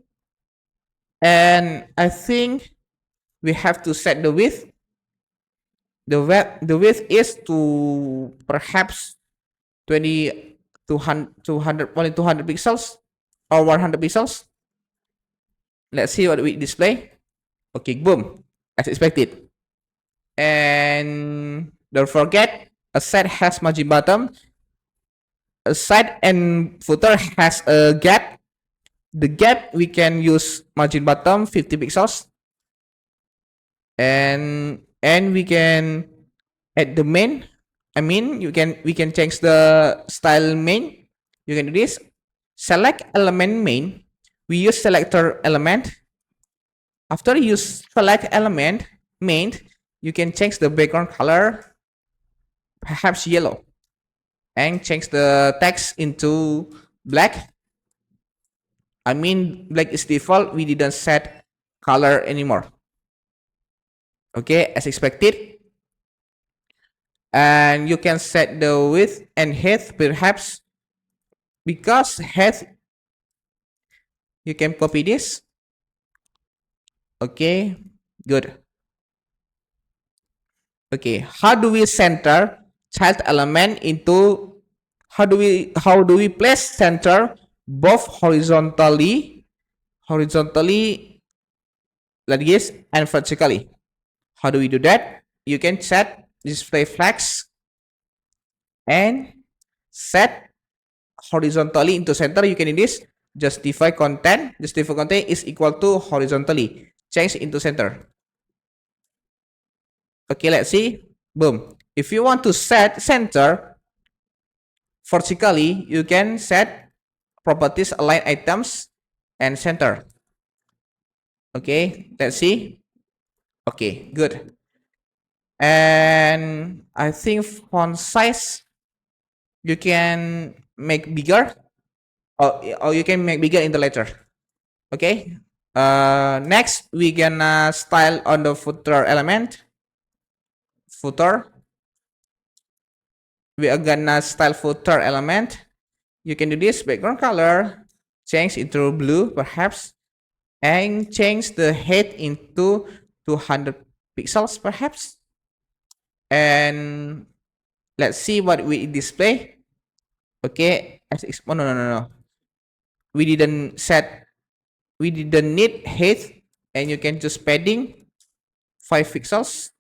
And I think we have to set the width. The width is to perhaps 200 pixels or 100 pixels. Let's see what we display. Okay, boom, as expected. And don't forget, a set has margin bottom. A side and footer has a gap. The gap we can use margin bottom 50 pixels. And we can add the main. I mean, we can change the style main. You can do this. Select element main. We use selector element. After you select element main, you can change the background color, perhaps yellow, and change the text into black. I mean, black is default. We didn't set color anymore. Okay, as expected. And you can set the width and height, perhaps, because height, you can copy this. Okay, good. Okay, how do we center child element into, how do we place center both horizontally like this, and vertically? How do we do that? You can set display flags and set horizontally into center. You can do this. Justify content is equal to horizontally, change into center. Okay, let's see. Boom. If you want to set center vertically, you can set properties align items and center. Okay, let's see. Okay, good. And I think font size you can make bigger, or you can make bigger in the letter. Okay. Next we gonna style on the footer element. Footer. We are gonna style footer element. You can do this background color, change into blue perhaps, and change the height into 200 pixels perhaps. And let's see what we display. Okay, no. We didn't need height, and you can choose padding 5 pixels.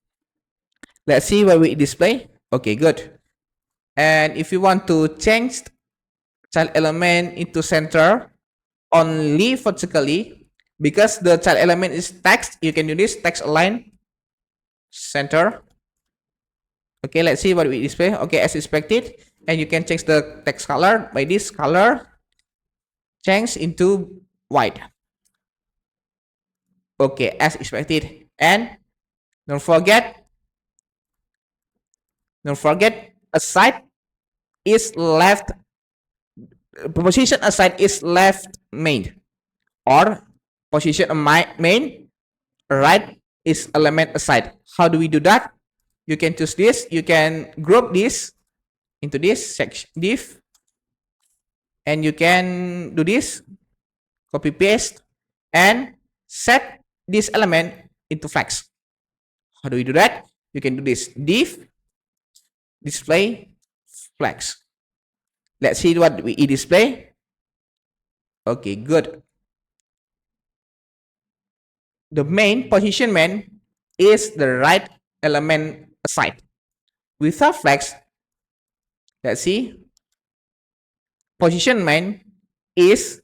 Let's see what we display. Okay, good. And if you want to change child element into center only vertically, Because the child element is text, you can do this text align center. Okay, let's see what we display. Okay, as expected, and you can change the text color by this color change into white. Okay, as expected. And don't forget aside is left, position aside is left main, or position main right is element aside. How do we do that? You can choose this, you can group this into this section div, and you can do this copy paste and set this element into flex. How do we do that? You can do this div display flex. Let's see what we display. Okay, good. The main position main is the right element aside. Without flex, let's see. Position main is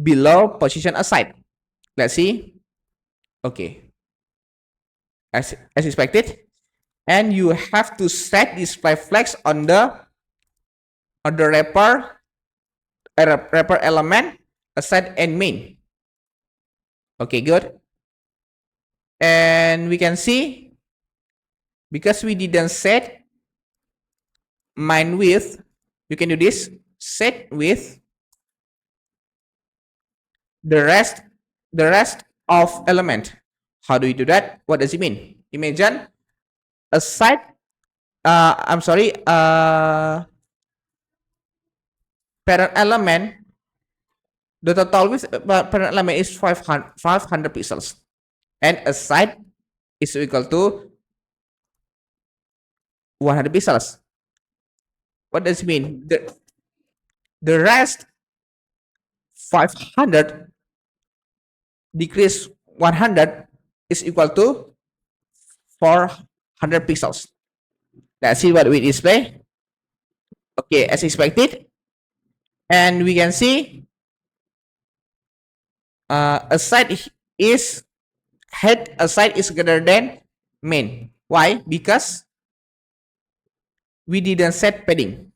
below position aside. Let's see. Okay. As expected. And you have to set display flex on the wrapper element aside and main. Okay, good. And we can see because we didn't set main width, you can do this set width the rest of element. How do we do that? What does it mean? Imagine aside parent element, the total width parent element is 500 pixels, and aside is equal to 100 pixels. What does it mean? The rest 500 decrease 100 is equal to 400 pixels. Let's see what we display. Okay, as expected, and we can see aside is head aside is greater than main. Why? Because we didn't set padding.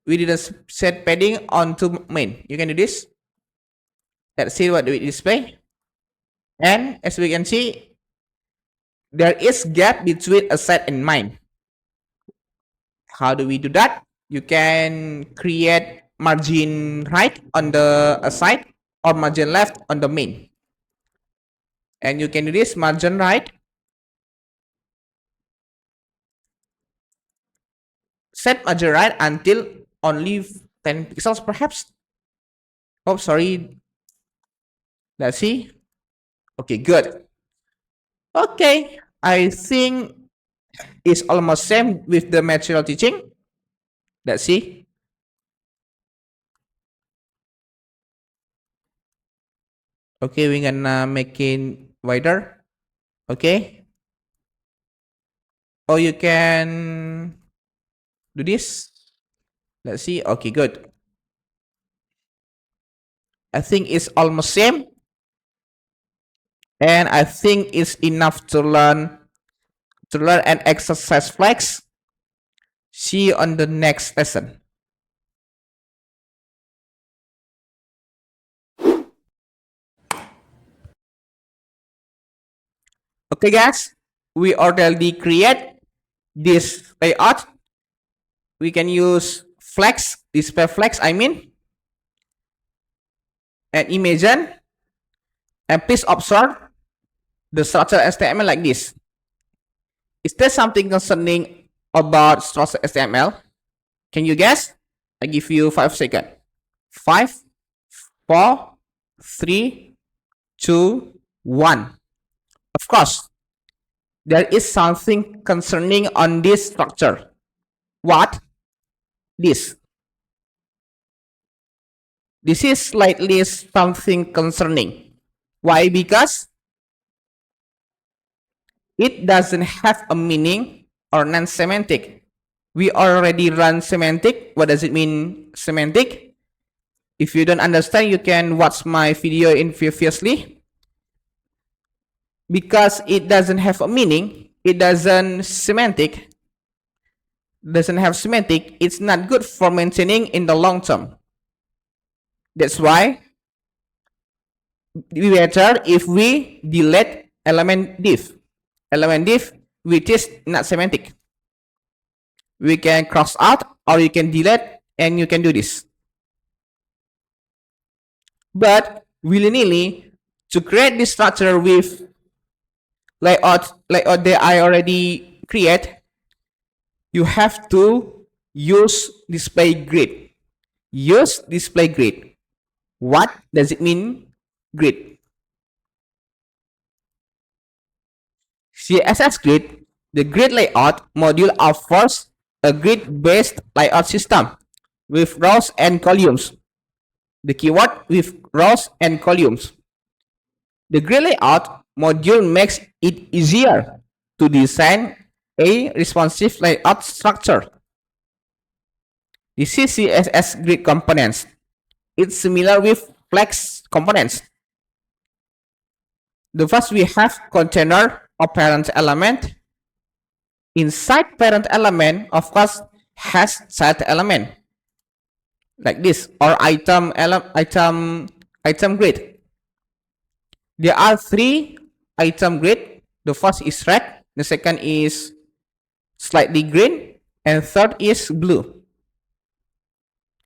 We didn't set padding onto main. You can do this. Let's see what we display. And as we can see, there is gap between aside and main. How do we do that? You can create margin right on the aside or margin left on the main. And you can do this margin right. Set margin right until only 10 pixels perhaps. Oh, sorry. Let's see. Okay, good. Okay, I think it's almost same with the material teaching. Let's see. Okay, we're gonna make it wider. Okay. Or you can do this. Let's see. Okay, good. I think it's almost same. And I think it's enough to learn and exercise flex. See you on the next lesson. Okay guys, we already create this layout. We can use flex, display flex I mean. And imagine, and please observe the structure HTML like this. Is there something concerning about structure HTML? Can you guess? I give you 5 seconds. 5, 4, 3, 2, 1. Of course, there is something concerning on this structure. What? This. This is slightly something concerning. Why? Because it doesn't have a meaning or non-semantic. We already run semantic. What does it mean, semantic? If you don't understand, you can watch my video in previously. Because it doesn't have a meaning, it doesn't have semantic, it's not good for maintaining in the long term. That's why we better if we delete element div which is not semantic. We can cross out or you can delete and you can do this. But willy-nilly to create this structure with layout that I already create, you have to use display grid. Use display grid. What does it mean, grid? CSS grid, the grid layout module offers a grid-based layout system with rows and columns. The keyword with rows and columns. The grid layout module makes it easier to design a responsive layout structure. This is CSS grid components. It's similar with Flex components. The first we have container or parent element. Inside parent element, of course, has child element like this, or item grid. There are 3 item grid. The first is red, the second is slightly green, and third is blue.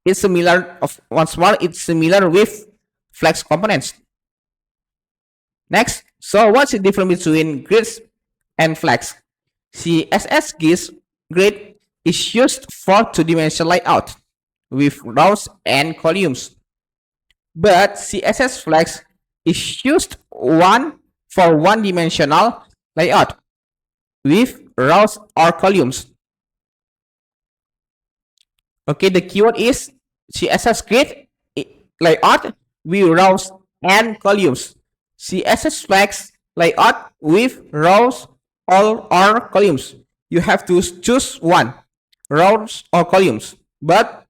It's similar once more, it's similar with Flex components. Next, so what's the difference between grids and Flex? CSS grid is used for 2-dimensional layout with rows and columns, but CSS Flex is used for 1-dimensional layout with rows or columns. Okay, the keyword is CSS grid layout with rows and columns. CSS Flex layout with rows or columns. You have to choose one, rows or columns. But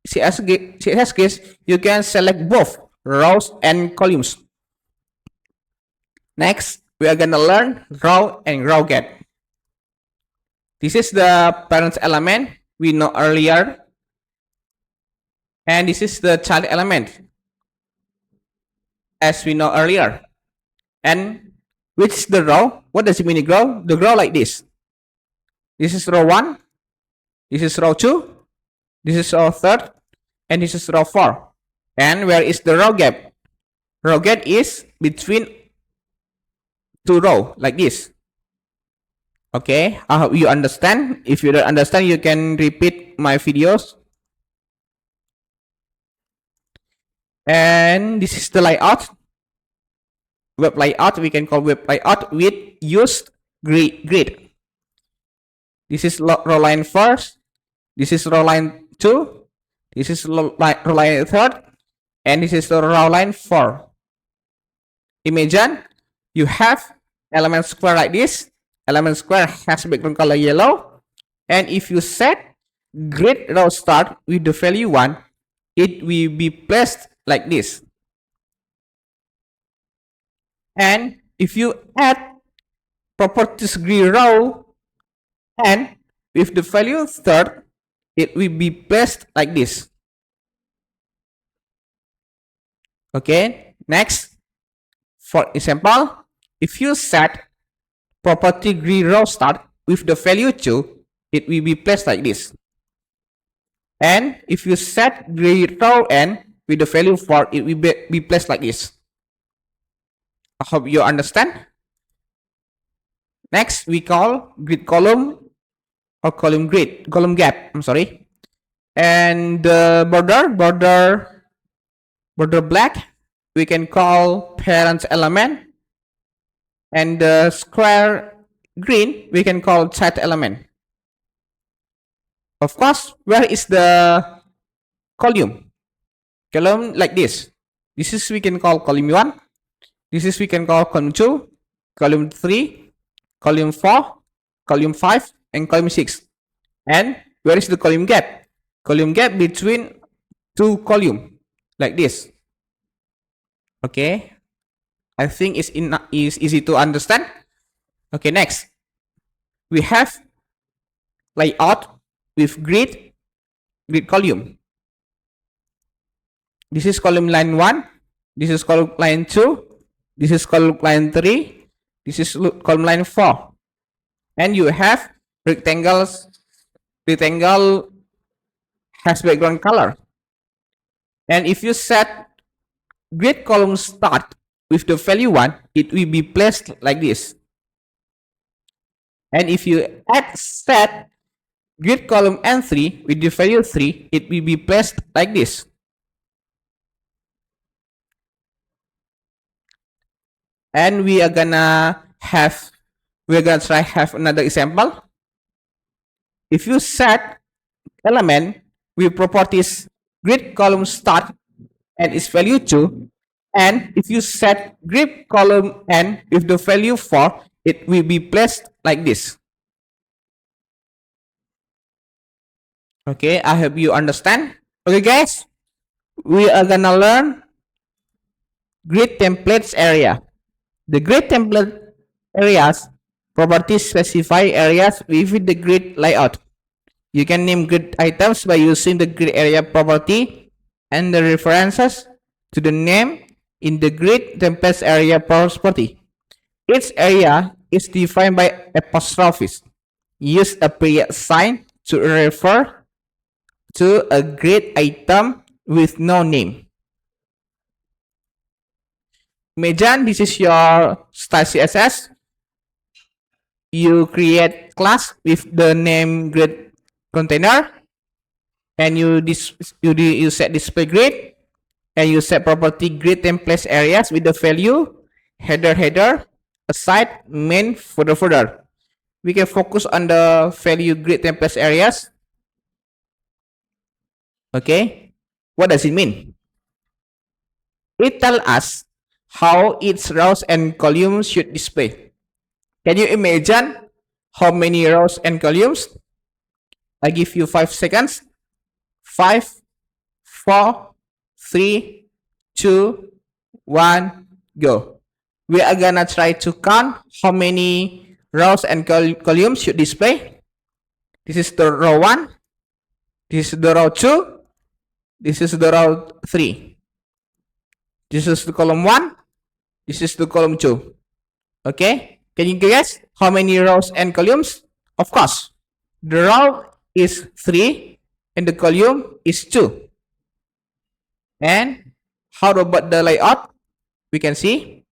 CSS grid, you can select both rows and columns. Next, we are gonna learn row and row get. This is the parent element we know earlier. And this is the child element as we know earlier. And which is the row? What does it mean, row? The row like this. This is row 1. This is row 2. This is row 3. And this is row 4. And where is the row gap? Row gap is between 2 rows like this. Okay, I hope you understand. If you don't understand, you can repeat my videos. And this is the layout. Web layout, we can call web layout with used grid. This is row line first. This is row line 2. This is row line 3. And this is the row line 4. Imagine you have element square like this. Element square has background color yellow. And if you set grid row start with the value 1, it will be placed like this. And if you add properties grid row and with the value 3rd, it will be placed like this. Okay, next, for example, if you set property grid row start with the value 2, it will be placed like this. And if you set grid row end with the value 4, it will be placed like this. I hope you understand. Next, we call grid column or column gap. I'm sorry. And the border black, we can call parent element. And the square green, we can call child element. Of course, where is the column? Column like this. This is we can call column 1. This is we can call column 2, column 3, column 4, column 5, and column 6. And where is the column gap? Column gap between 2 columns. like this. Okay, I think is easy to understand. Okay, next we have layout with grid column. This is column line 1, this is column line 2, this is column line 3, this is column line 4, and you have rectangle has background color. And if you set grid column start with the value 1, it will be placed like this. And if you set grid column n3 with the value 3, it will be placed like this. And we're gonna try have another example. If you set element with properties grid column start and its value 2, and if you set grid column n with the value 4, it will be placed like this. Okay, I hope you understand. Okay guys, we are gonna learn grid templates area. The grid template areas properties specify areas within the grid layout. You can name grid items by using the grid area property and the references to the name in the grid templates area property. Each area is defined by apostrophes. Use a period sign to refer to a grid item with no name. Imagine this is your style CSS. You create class with the name grid container, and you set display grid, and you set property grid templates areas with the value header, aside, main, footer. We can focus on the value grid templates areas. Okay, what does it mean? It tells us how its rows and columns should display. Can you imagine how many rows and columns? I give you 5 seconds. 5, 4, 3, 2, 1, go. We are gonna try to count how many rows and columns should display. This is the row 1. This is the row 2. This is the row 3. This is the column 1. This is the column 2. Okay, can you guess how many rows and columns? Of course, the row is 3 and the column is 2. And how about the layout? We can see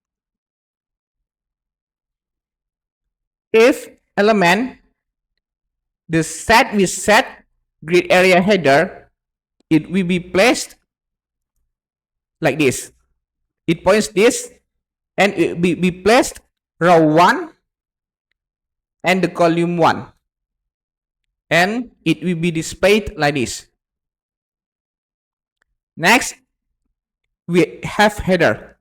if element the set we set grid area header, it will be placed like this. It points this, and it will be placed row 1 and the column 1, and it will be displayed like this. Next, we have header.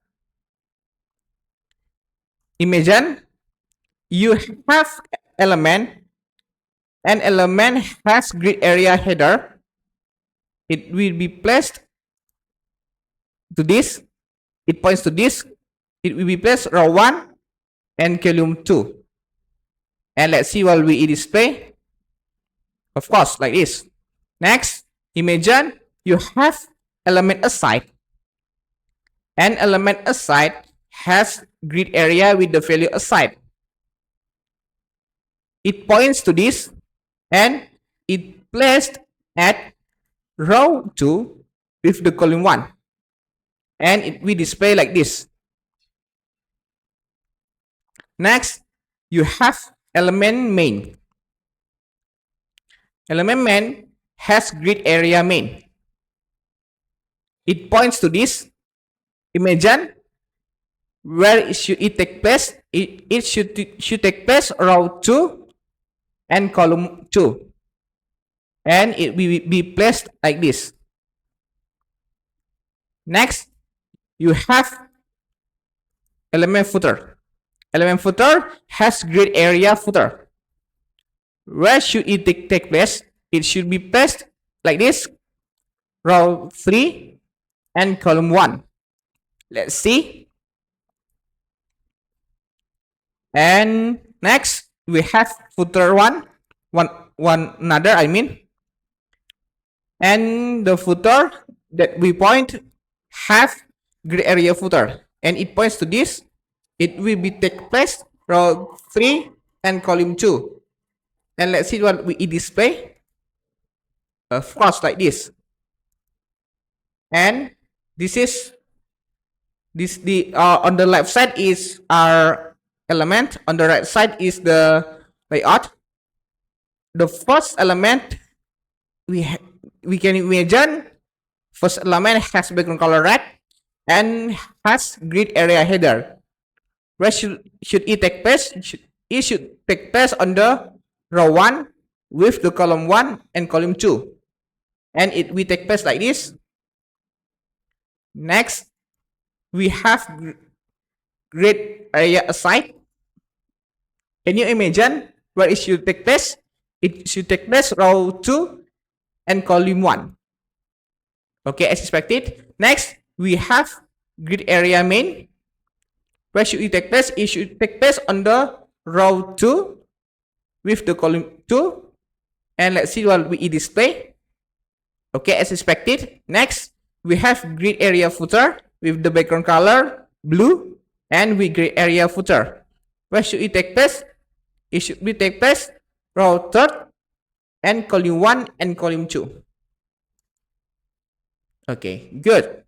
Imagine you have element, and element has grid area header. It will be placed to this. It points to this. It will be placed row 1 and column 2. And let's see what we display. Of course, like this. Next, imagine you have element aside, and element aside has grid area with the value aside. It points to this, and it placed at row 2 with the column 1, and it will display like this. Next, you have element main. Element main has grid area main. It points to this. Imagine where should it take place. It should take place row 2 and column 2, and it will be placed like this. Next, you have element footer. Element footer has grid area footer. Where should it take place? It should be placed like this. Row 3 and column 1. Let's see. And next we have footer one another, I mean. And the footer that we point have gray area footer, and it points to this. It will be take place row 3 and column 2. And let's see what we display. Of course, like this. And this is the on the left side is our element, on the right side is the layout. The first element we can imagine, first element has background color red and has grid area header. Where should it take place? It should take place on the row 1 with the column 1 and column 2. And it will take place like this. Next, we have grid area aside. Can you imagine where it should take place? It should take place row 2 and column 1. Okay, as expected. Next, we have grid area main. Where should it take place? It should take place on the row 2 with the column 2. And let's see what we display. Okay, as expected. Next, we have grid area footer with the background color blue and with grid area footer. Where should it take place? It should be take place row 3rd and column 1 and column 2. Okay, good.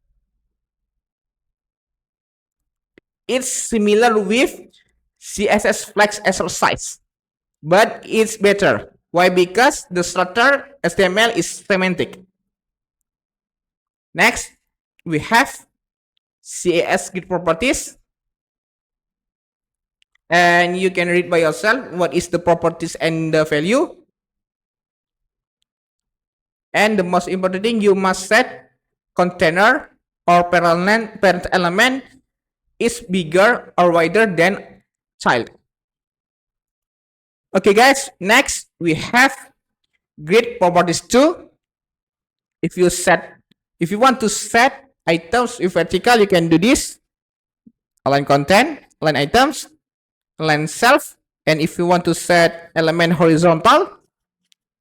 It's similar with CSS flex exercise, but it's better. Why? Because the structure HTML is semantic. Next, we have CSS grid properties. And you can read by yourself what is the properties and the value. And the most important thing, you must set container or parent element is bigger or wider than child. Okay guys, next we have grid properties 2. If you want to set items with vertical, you can do this. Align content, align items, align self. And if you want to set element horizontal,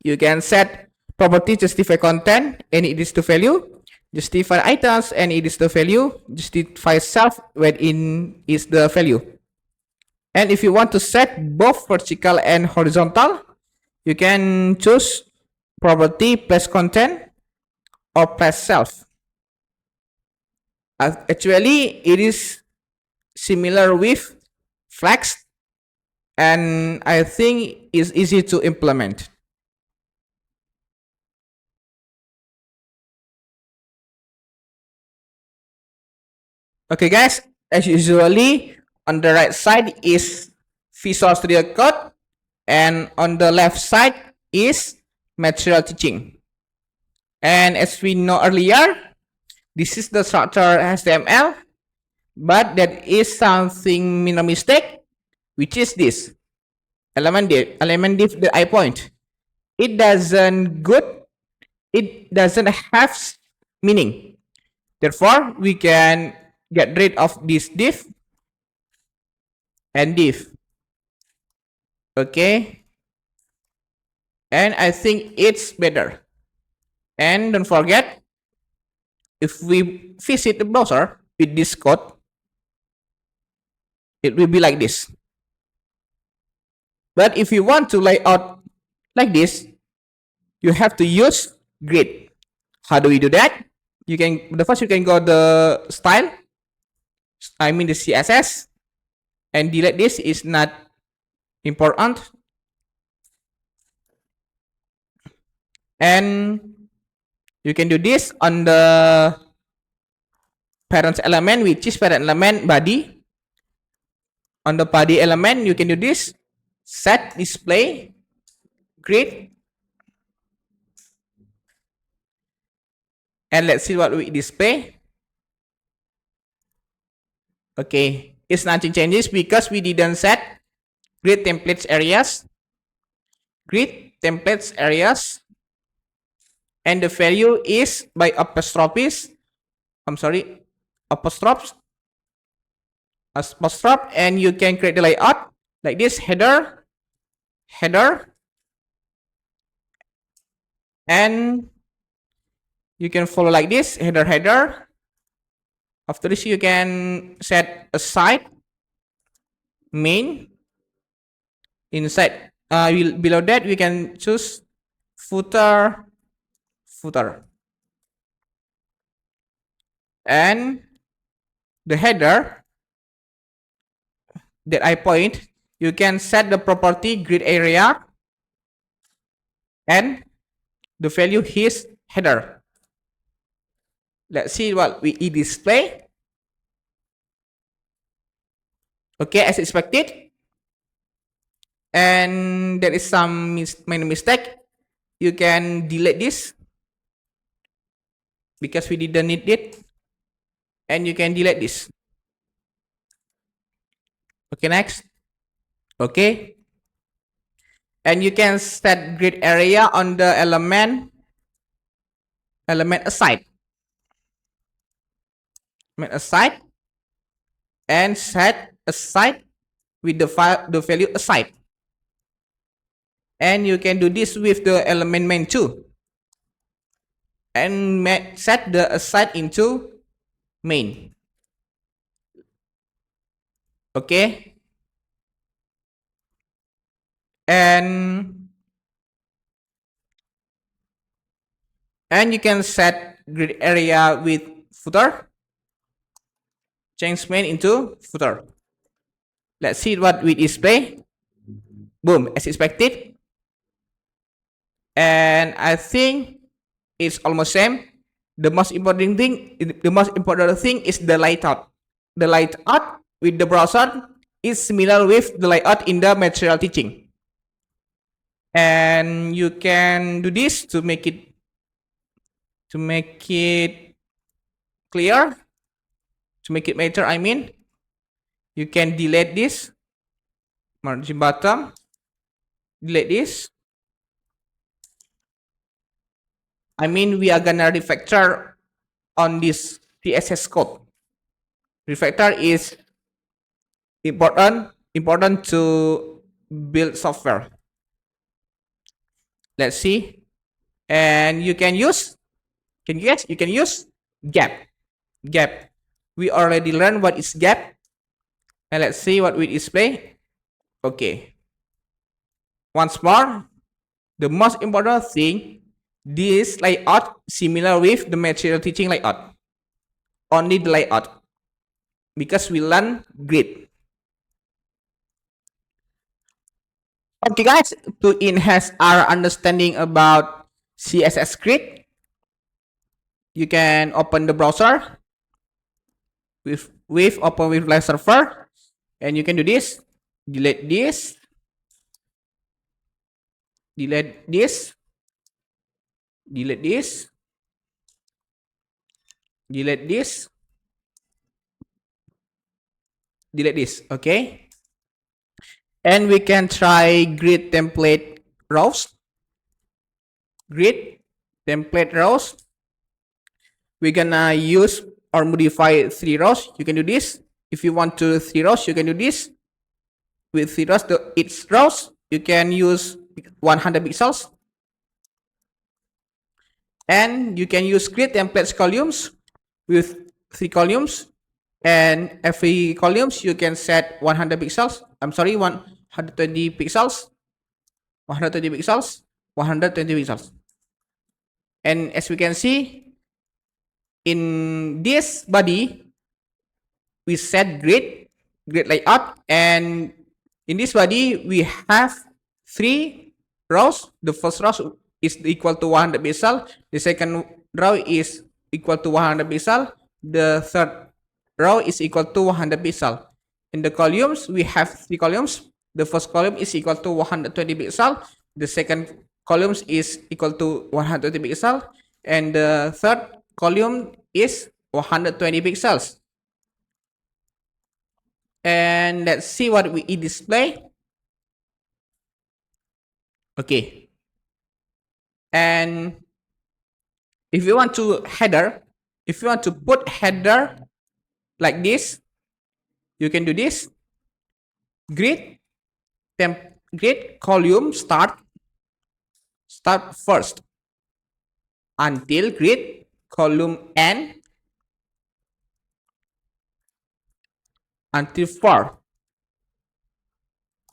you can set property justify content and it is the value, justify items and it is the value, justify self wherein is the value. And if you want to set both vertical and horizontal, you can choose property plus content or plus self. Actually, it is similar with flex, and I think it's easy to implement. Okay guys, as usually on the right side is Visual Studio Code and on the left side is material teaching. And as we know earlier, this is the structure HTML, but there is something minor mistake, which is this element div that I point. It doesn't have meaning. Therefore, we can get rid of this div and div. Okay. And I think it's better. And don't forget, if we visit the browser with this code, it will be like this. But if you want to lay out like this, you have to use grid. How do we do that? You can go the style, I mean the CSS, and delete this is not important. And you can do this on the parent element, which is parent element body. On the body element, you can do this, set display grid. And let's see what we display. Okay, it's nothing changes because we didn't set grid templates areas. Grid templates areas. And the value is by apostrophes I'm sorry, apostrophe, apostrophe, and you can create the layout like this: header, header, and you can follow like this: header, header. After this, you can set aside, main. Inside, below that, we can choose footer, footer, and the header that I point, you can set the property grid area and the value is header. Let's see what we display. Okay, as expected. And there is some minor mistake. You can delete this because we didn't need it. And you can delete this. Okay, next. Okay. And you can set grid area on the element aside. Element aside. And set aside with the value aside. And you can do this with the element main too. And set the aside into main. Okay. And you can set grid area with footer. Change main into footer. Let's see what we display. Boom, as expected. And I think it's almost same. The most important thing is the layout. The layout with the browser is similar with the layout in the material teaching. And you can do this to make it clear, to make it better. I mean, you can delete this margin bottom, delete this. I mean, we are gonna refactor on this CSS code. Refactor is important to build software. Let's see. And you can use, you can use gap. Gap. We already learned what is gap. And let's see what we display. Okay. Once more, the most important thing, this layout similar with the material teaching layout. Only the layout. Because we learn grid. Okay guys, to enhance our understanding about CSS grid, you can open the browser with open with live server, and you can do this. Delete this. Delete this. Delete this. Delete this. Delete this. Okay. And we can try grid template rows. Grid template rows. We're gonna use or modify 3 rows. You can do this. If you want to 3 rows, you can do this. With 3 rows, each rows, you can use 100 pixels. And you can use grid templates columns with 3 columns. And every columns you can set 100 pixels. I'm sorry, 120 pixels. 120 pixels. 120 pixels. And as we can see, in this body, we set grid layout, and in this body we have 3 rows. The first row is equal to 100 pixels. The second row is equal to 100 pixels. The third row is equal to 100 pixels. In the columns, we have 3 columns. The first column is equal to 120 pixels. The second column is equal to 120 pixels. And the third column is 120 pixels. And let's see what we display. Okay. And if you want to header, If you want to put header like this, you can do this. Grid grid column start first until grid column end until 4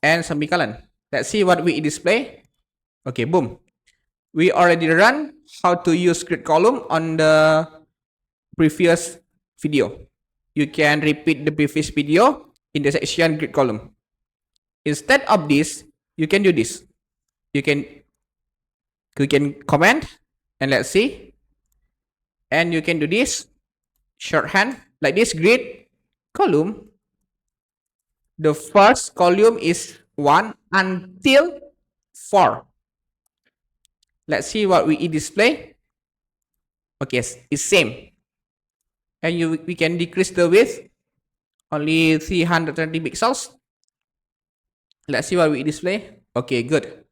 and semicolon. Let's see what we display. Okay, boom. We already run how to use grid column on the previous video. You can repeat the previous video in the section grid column. Instead of this, you can do this. You can comment and let's see. And you can do this shorthand like this grid column. The first column is 1 until 4. Let's see what we display. Okay, it's same. And we can decrease the width only 330 pixels. Let's see what we display. Okay, good.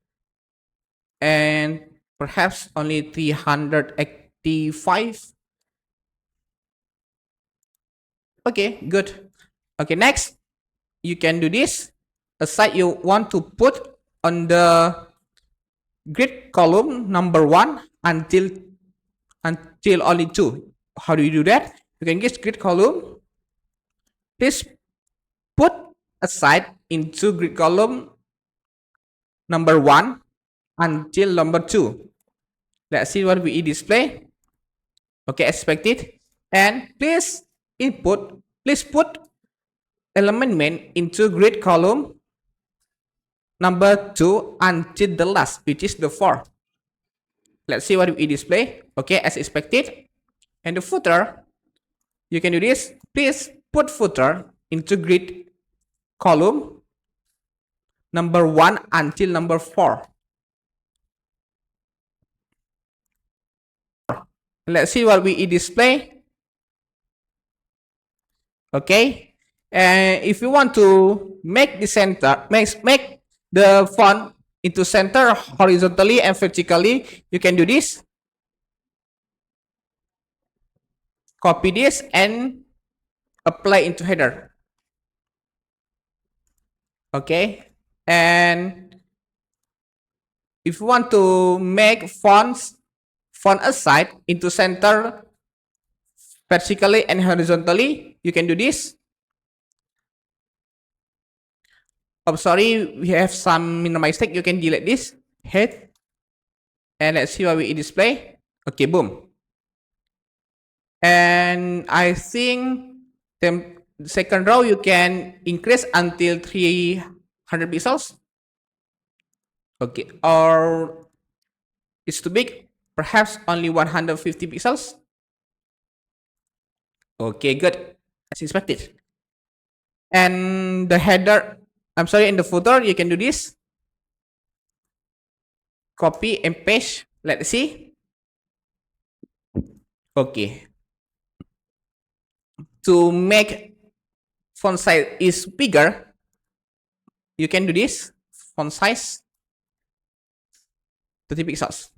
And perhaps only 385. Okay, good. Okay, next you can do this. A site you want to put on the grid column number 1 until only 2. How do you do that? You can get grid column. Please put a site into grid column number 1 until number 2. Let's see what we display. Okay, expected. And please put element main into grid column number 2 until the last, which is the 4. Let's see what we display. Okay, as expected. And the footer, you can do this. Please put footer into grid column number 1 until number 4. Let's see what we display. Okay, and if you want to make the center, make the font into center horizontally and vertically, you can do this. Copy this and apply into header. Okay, and if you want to make font aside into center vertically and horizontally, you can do this. Oh, sorry, we have some mistake. You can delete this head, and let's see what we display. Okay, boom. And I think the second row you can increase until 300 pixels. Okay, or it's too big, perhaps only 150 pixels. Okay, good, as expected. And the header, in the footer, you can do this. Copy and paste. Let's see. Okay. To make font size is bigger, you can do this. Font size 30 pixels.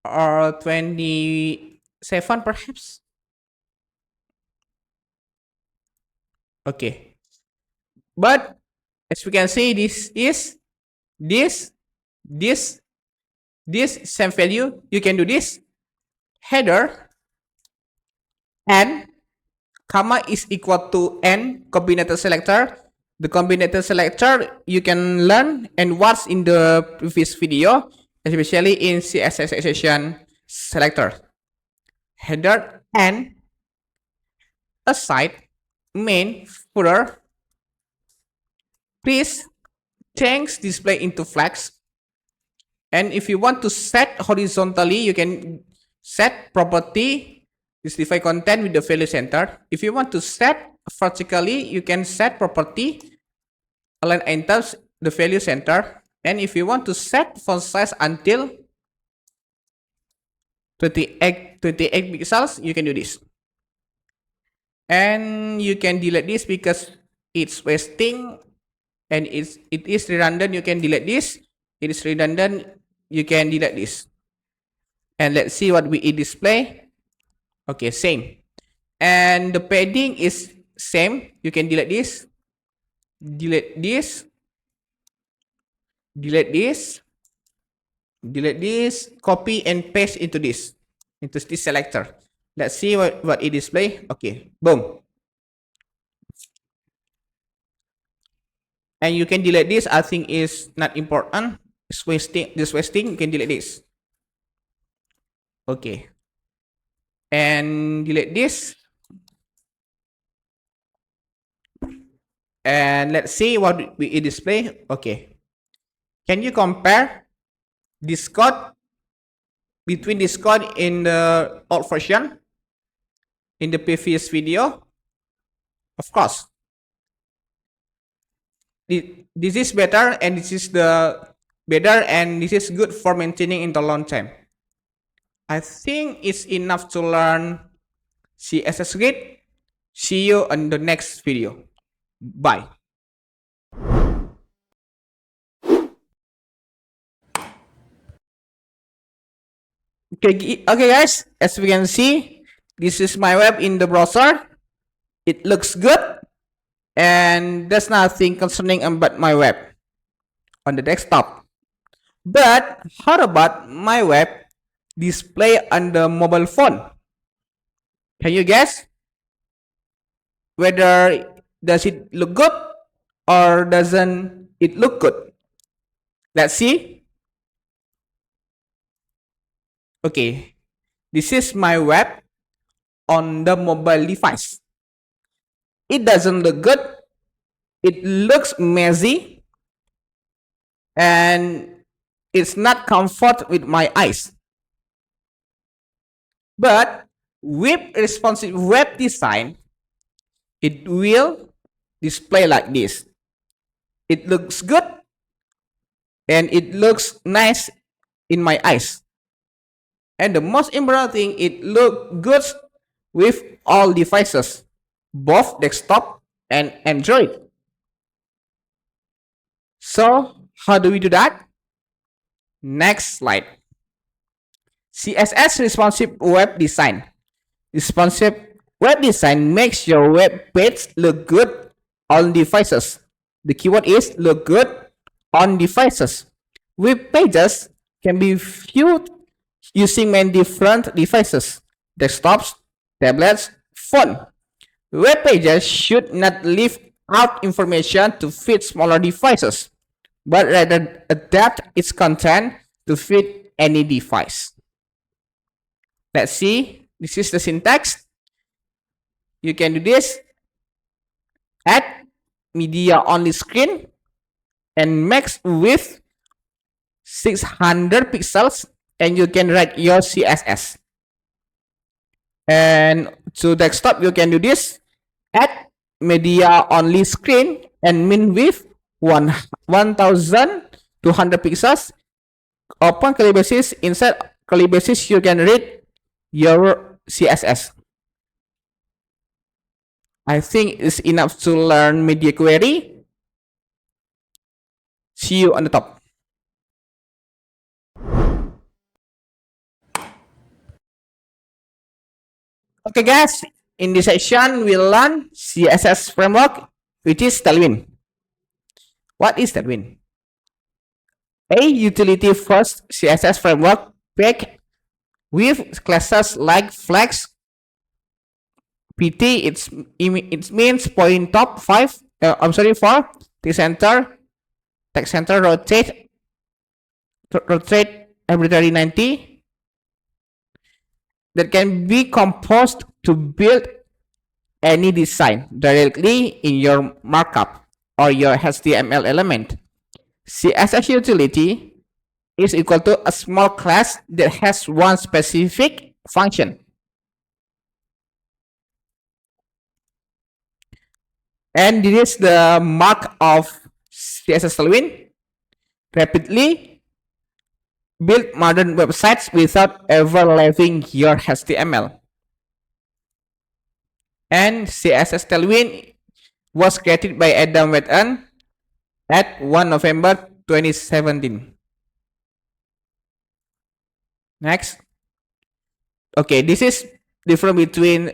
Or 27 perhaps. Okay, but as we can see, this same value. You can do this. Header and comma is equal to n combinator selector. The combinator selector you can learn and watch in the previous video, especially in CSS section selector. Header and aside main footer. Please change display into flex. And if you want to set horizontally, you can set property justify content with the value center. If you want to set vertically, you can set property align items the value center. And if you want to set font size until 28 pixels, you can do this. And you can delete this because it's wasting and it is redundant. You can delete this. It is redundant. You can delete this. And let's see what we display. Okay, same. And the padding is same. You can delete this, delete this, delete this, delete this, copy and paste into this selector. Let's see what it display. Okay, boom. And you can delete this. I think is not important. It's wasting. This wasting. You can delete this. Okay. And delete this. And let's see what it display. Okay. Can you compare this code between this code in the old version in the previous video? Of course. This is better, and this is the better, and this is good for maintaining in the long time. I think it's enough to learn CSS grid. See you on the next video. Bye. Okay, guys, as we can see, this is my web in the browser. It looks good, and there's nothing concerning about my web on the desktop. But how about my web display on the mobile phone? Can you guess whether does it look good or doesn't it look good? Let's see. Okay, this is my web on the mobile device. It doesn't look good. It looks messy, and it's not comfort with my eyes. But with responsive web design, it will display like this. It looks good, and it looks nice in my eyes. And the most important thing, it looks good with all devices, both desktop and Android. So how do we do that? Next slide. CSS responsive web design. Responsive web design makes your web page look good on devices. The keyword is look good on devices. Web pages can be viewed using many different devices: desktops, tablets, phone. Web pages should not leave out information to fit smaller devices, but rather adapt its content to fit any device. Let's see. This is the syntax. You can do this. Add media only screen and max width 600 pixels, and you can write your CSS. And to desktop, you can do this. Add media only screen and min width 1200 pixels. Open curly braces. Inside curly braces, you can read your CSS. I think it's enough to learn media query. See you on the top. Okay guys, in this section we'll learn CSS Framework, which is Tailwind. What is Tailwind? A utility first CSS framework packed with classes like flex, PT, it means point top 5, for text center, rotate arbitrary 90, that can be composed to build any design directly in your markup or your HTML element. CSS utility is equal to a small class that has one specific function. And this is the mark of CSS Tailwind. Rapidly build modern websites without ever leaving your HTML. And CSS Tailwind was created by Adam Wetton at 1 November 2017. Next. Okay, this is different between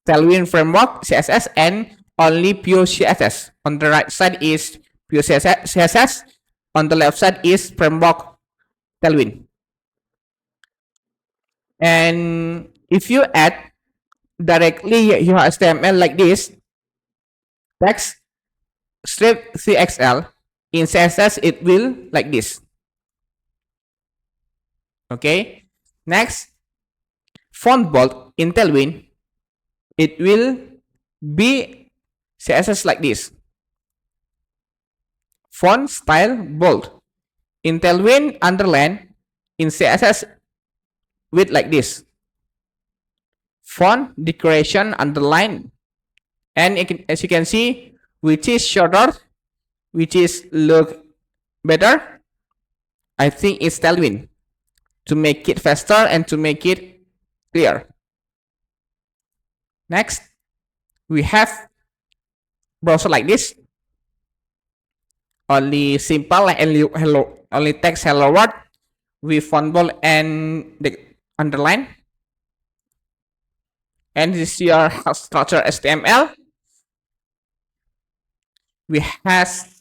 Tailwind framework CSS and only pure CSS. On the right side is pure CSS. On the left side is framework Tailwind. And if you add directly your HTML like this, text strip CXL, in CSS it will like this. Okay. Next, font bold in Tailwind, it will be CSS like this. Font style bold. In Tailwind underline, in CSS with like this. Font decoration underline. And as you can see, which is shorter, which is look better, I think it's Tailwind, to make it faster and to make it clear. Next, we have browser like this. Only simple like hello, only text hello world with font bold and the underline. And this is your structure HTML. We have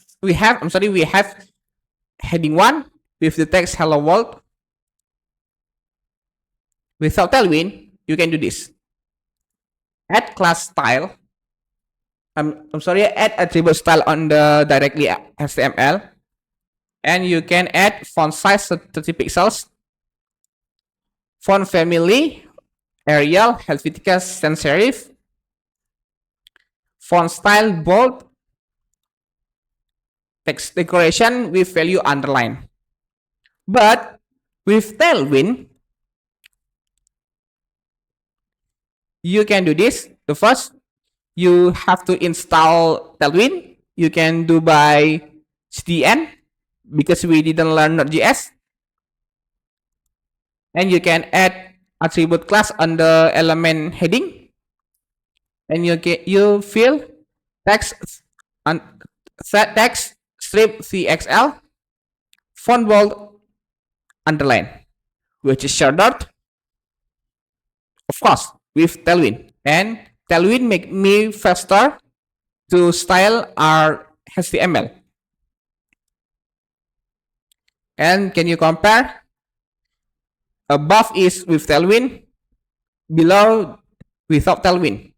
heading 1 with the text hello world. Without Tailwind, you can do this. Add class style. Add attribute style on the directly HTML. And you can add font size 30 pixels. Font family, Arial, Helvetica, sans serif. Font style bold. Text decoration with value underline. But with Tailwind, you can do this. The first, you have to install Tailwind. You can do by CDN because we didn't learn Node.js. And you can add attribute class on the element heading. And you fill text and set text strip CXL font bold underline, which is shorter, of course, with Tailwind. And Tailwind make me faster to style our HTML. And can you compare? Above is with Tailwind, below without Tailwind.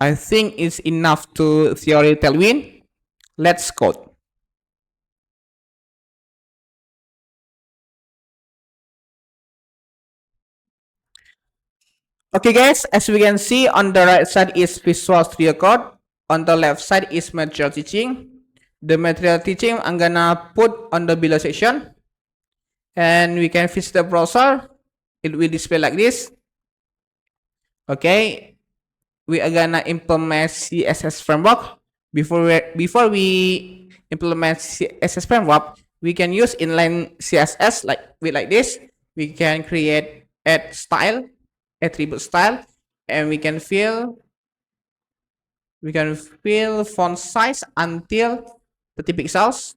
I think it's enough to theory Tailwind. Let's code. Okay guys, as we can see, on the right side is Visual Studio Code. On the left side is material teaching. The material teaching I'm gonna put on the below section. And we can visit the browser. It will display like this. Okay. We are gonna implement CSS Framework. Before we implement CSS Framework, we can use inline CSS like this. We can create add style, attribute style, and we can fill font size until 30 pixels.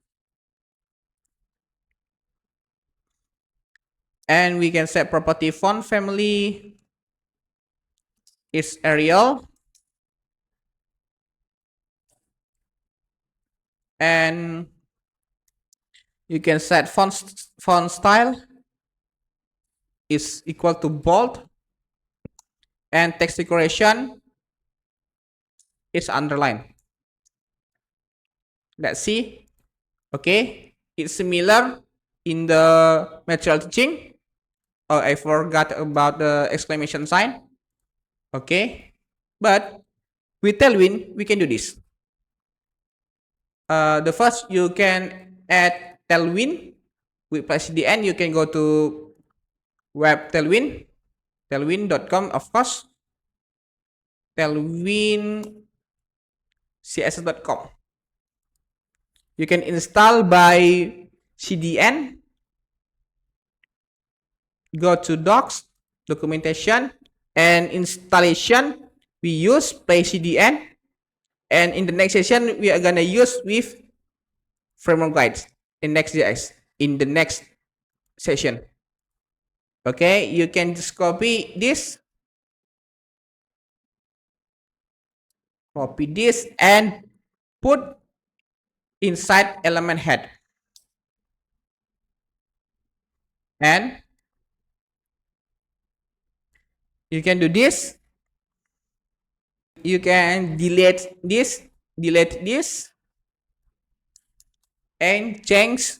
And we can set property font family is Arial. And you can set font style is equal to bold. And text decoration is underline. Let's see. Okay, it's similar in the material teaching. Oh, I forgot about the exclamation sign. Okay, but with Tailwind, we can do this. The first, you can add Tailwind with CDN. You can go to web Tailwind, tailwind.com, of course, tailwindcss.com. You can install by CDN. Go to docs, documentation, and installation. We use play CDN. And in the next session, we are gonna use with framework guides in Next.js in the next session. Okay, you can just copy this and put inside element head, and you can do this. You can delete this and change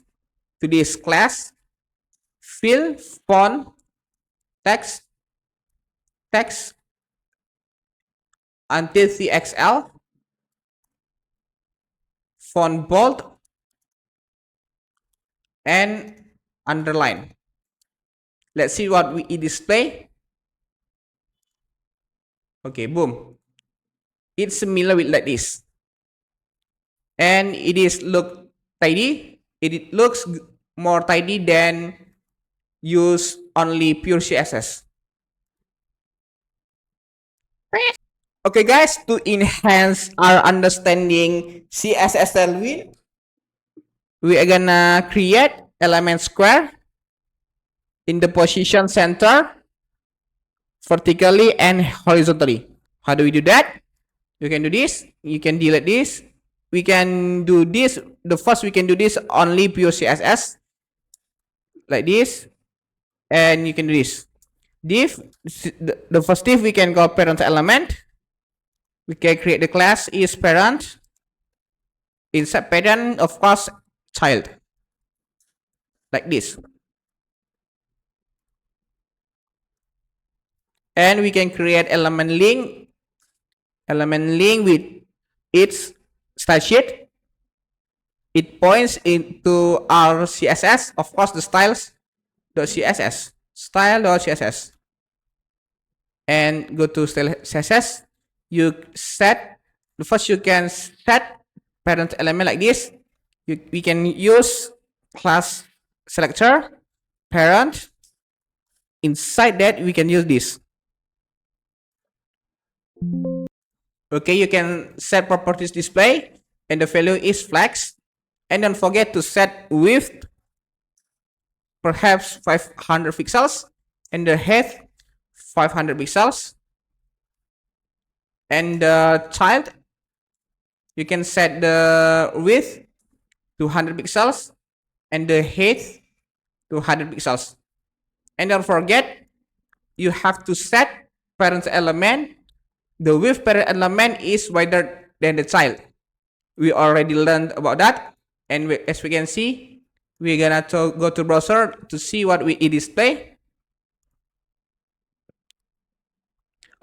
to this class fill font text until CXL font bold and underline. Let's see what we display. Okay, boom. It's similar with like this, and it is look tidy. It looks more tidy than use only pure CSS. Okay, guys, to enhance our understanding CSS Tailwind, we are gonna create element square in the position center vertically and horizontally. How do we do that? You can do this. You can delete this. We can do this. The first we can do this only pure CSS like this, and you can do this. Div, the first div we can go parent element. We can create the class is parent. Inside parent, of course, child like this. And we can create element link with its style sheet. It points into our CSS, of course, the styles.css, style.css, and go to style CSS. You set first. You can set parent element like this. We can use class selector parent. Inside that, we can use this. Okay, you can set properties display, and the value is flex. And don't forget to set width, perhaps 500 pixels, and the height 500 pixels. And the child, you can set the width 200 pixels and the height 200 pixels. And don't forget, you have to set parent element. The width parent element is wider than the child. We already learned about that. And as we can see, we're gonna go to browser to see what we display.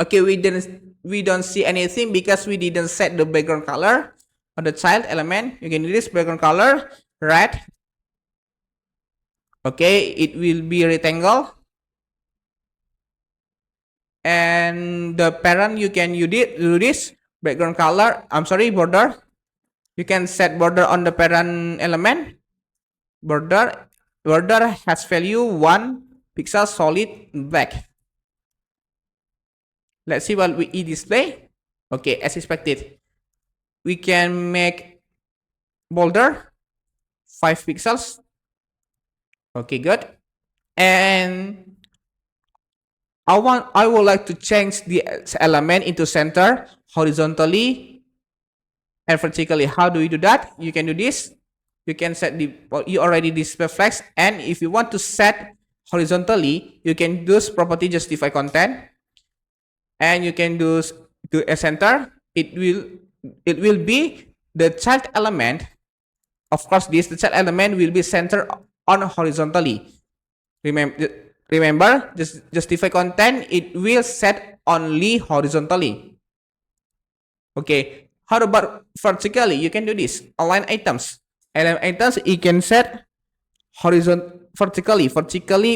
Okay, we don't see anything because we didn't set the background color of the child element. You can do this background color red. Okay, it will be rectangle. And the parent, you can do this background color. Border. You can set border on the parent element. Border has value 1 pixel solid black. Let's see what we display. Okay, as expected, we can make border 5 pixels. Okay, good. And I would like to change the element into center horizontally and vertically. How do we do that? You can do this. You can set you already display flex, and if you want to set horizontally, you can use property justify content, and you can do a center. It will be the child element. Of course, the child element will be centered on horizontally. Remember, this justify content, it will set only horizontally. Okay, how about vertically? You can do this. Align items. Align items, you can set vertically,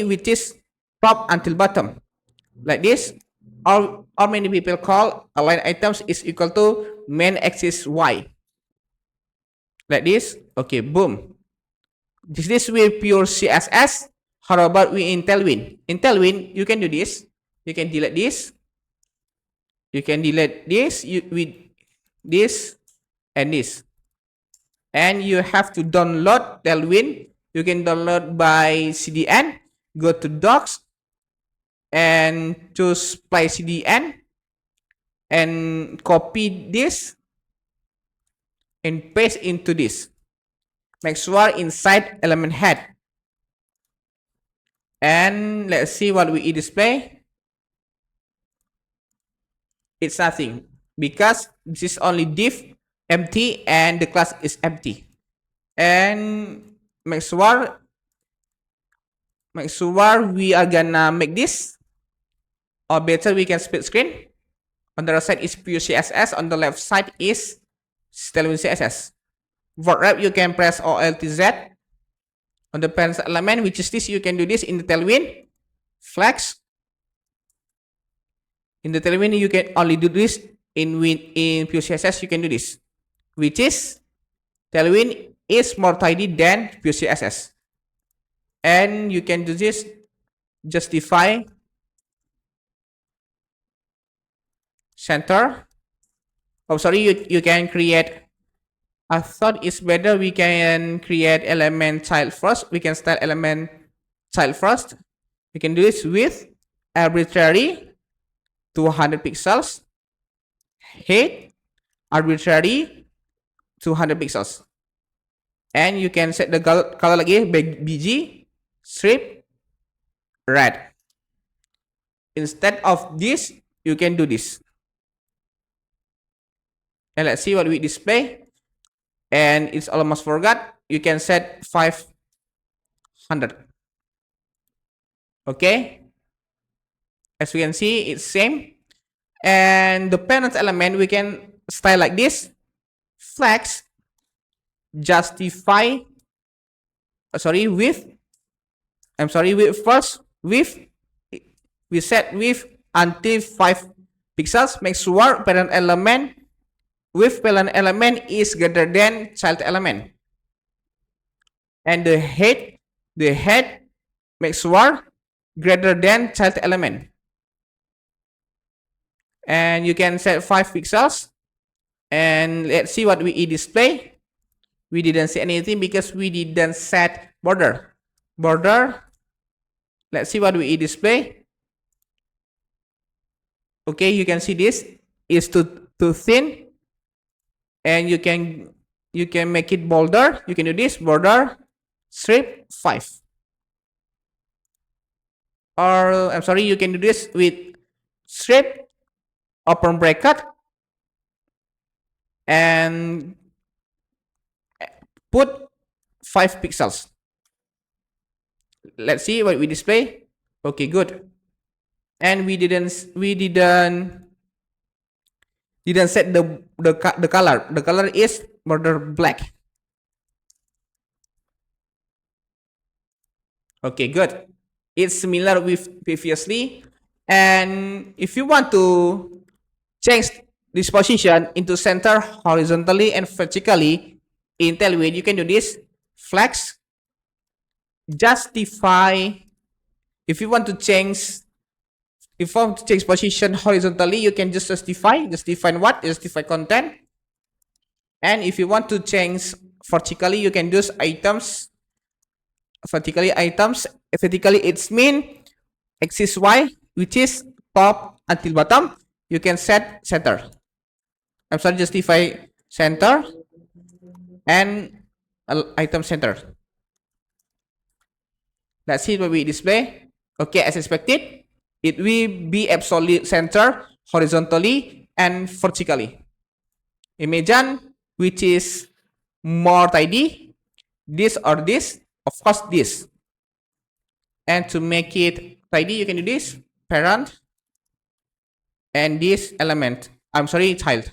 which is top until bottom, like this. Or many people call align items is equal to main axis Y, like this. Okay, boom. This will pure CSS. How about we in Tailwind? In Tailwind, you can do this. You can delete this. You can delete this with this and this. And you have to download Tailwind. You can download by CDN. Go to docs and choose place CDN and copy this and paste into this. Make sure inside element head. And let's see what we display. It's nothing because this is only div empty and the class is empty. And make sure we are gonna make this, or better we can split screen. On the right side is pure CSS, on the left side is Tailwind CSS. For wrap you can press Alt Z. On the parent element, which is this, you can do this in the Tailwind flex. In the Tailwind you can only do this in pure CSS. You can do this, which is Tailwind is more tidy than pure CSS. And you can do this, justify center. Oh, sorry, you can create. I thought it's better we can create element child first. We can style element child first. We can do this with arbitrary 200 pixels, height arbitrary 200 pixels, and you can set the color lagi BG strip red. Instead of this, you can do this. And let's see what we display. And it's almost forgot. You can set 500. Okay. As we can see, it's same. And the parent element we can style like this. Flex justify. With first width. We set width until 5 pixels. Make sure parent element with parent element is greater than child element. And the head make sure greater than child element. And you can set 5 pixels. And let's see what we display. We didn't see anything because we didn't set border. Let's see what we display. Okay, you can see this is too thin. And you can make it bolder. You can do this, border strip 5. Or you can do this with strip open bracket and put 5 pixels. Let's see what we display. Okay, good. And we didn't set the color. The color is border black. Okay, good. It's similar with previously. And if you want to change this position into center horizontally and vertically in Tailwind, you can do this. Flex justify. If you want to change position horizontally, you can just justify what? Justify content. And if you want to change vertically, you can use items. Vertically it's mean axis Y, which is top until bottom. You can set center. Justify center and item center. Let's see what we display. Okay, as expected, it will be absolute center horizontally and vertically. Imagine which is more tidy, this or this. Of course, this. And to make it tidy, you can do this, parent, and this element. Child.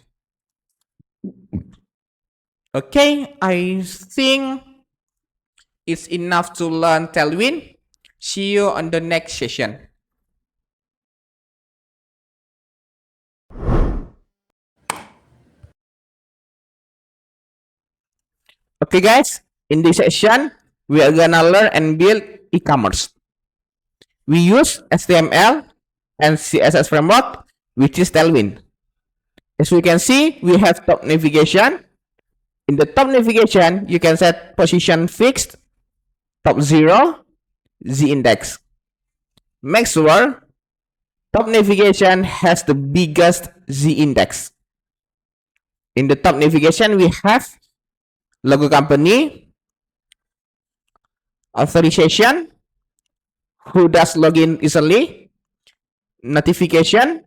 Okay, I think it's enough to learn Tailwind. See you on the next session. Okay guys, in this session, we are gonna learn and build e-commerce. We use HTML and CSS Framework, which is Tailwind. As we can see, we have top navigation. In the top navigation, you can set position fixed, top 0, z index. Make sure Top navigation has the biggest Z index. In the top navigation, we have logo company, authorization, who does login easily, notification,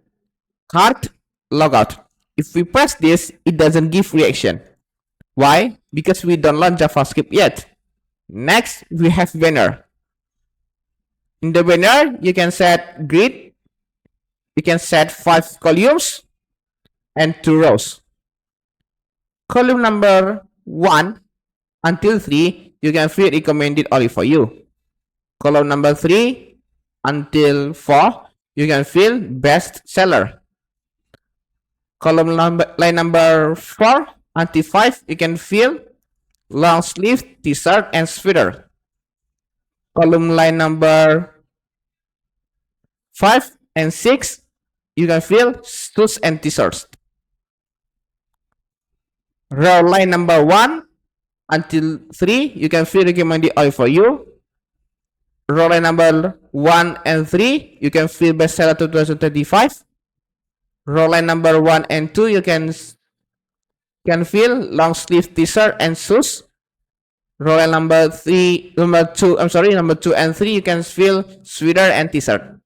card, logout. If we press this, it doesn't give reaction. Why? Because we don't learn JavaScript yet. Next, we have banner. In the banner, you can set grid, you can set 5 columns and 2 rows. Column number 1 until 3, you can feel recommended only for you. Column number 3 until 4, you can feel best seller. Column line number 4 until 5, you can feel long sleeve t-shirt and sweater. Column line number 5 and 6, you can feel shoes and t-shirts. Row line number 1 until 3, you can feel recommended only for you. Row line number 1 and 3, you can feel bestseller 2025. Row line number 1 and 2, you can feel long sleeve t-shirt and shoes. Row line number 2 and 3, you can feel sweater and t-shirt.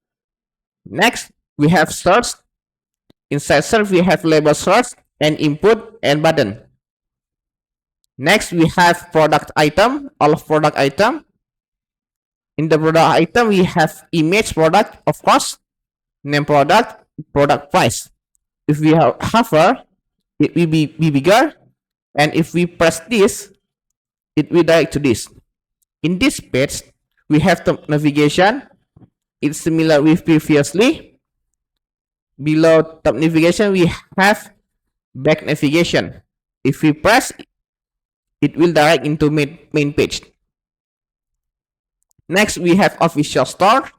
Next, we have search. Inside search, we have label search and input and button. Next, we have product item, all of product item. In the product item, we have image product, of course, name product, product price. If we hover, it will be bigger, and if we press this, it will direct to this. In this page, we have the navigation. It's similar with previously. Below top navigation, we have back navigation. If we press, it will direct into main page. Next, we have official store.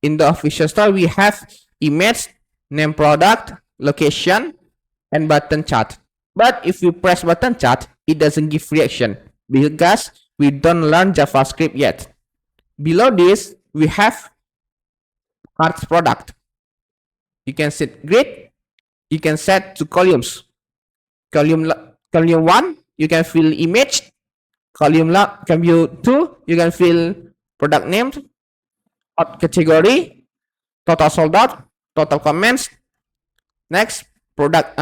In the official store, we have image, name product, location, and button chart. But if we press button chart, it doesn't give reaction because we don't learn JavaScript yet. Below this, we have cards product. You can set grid. You can set 2 columns. Column 1, you can fill image. Column 2, you can fill product name, category, total sold out, total comments. Next, product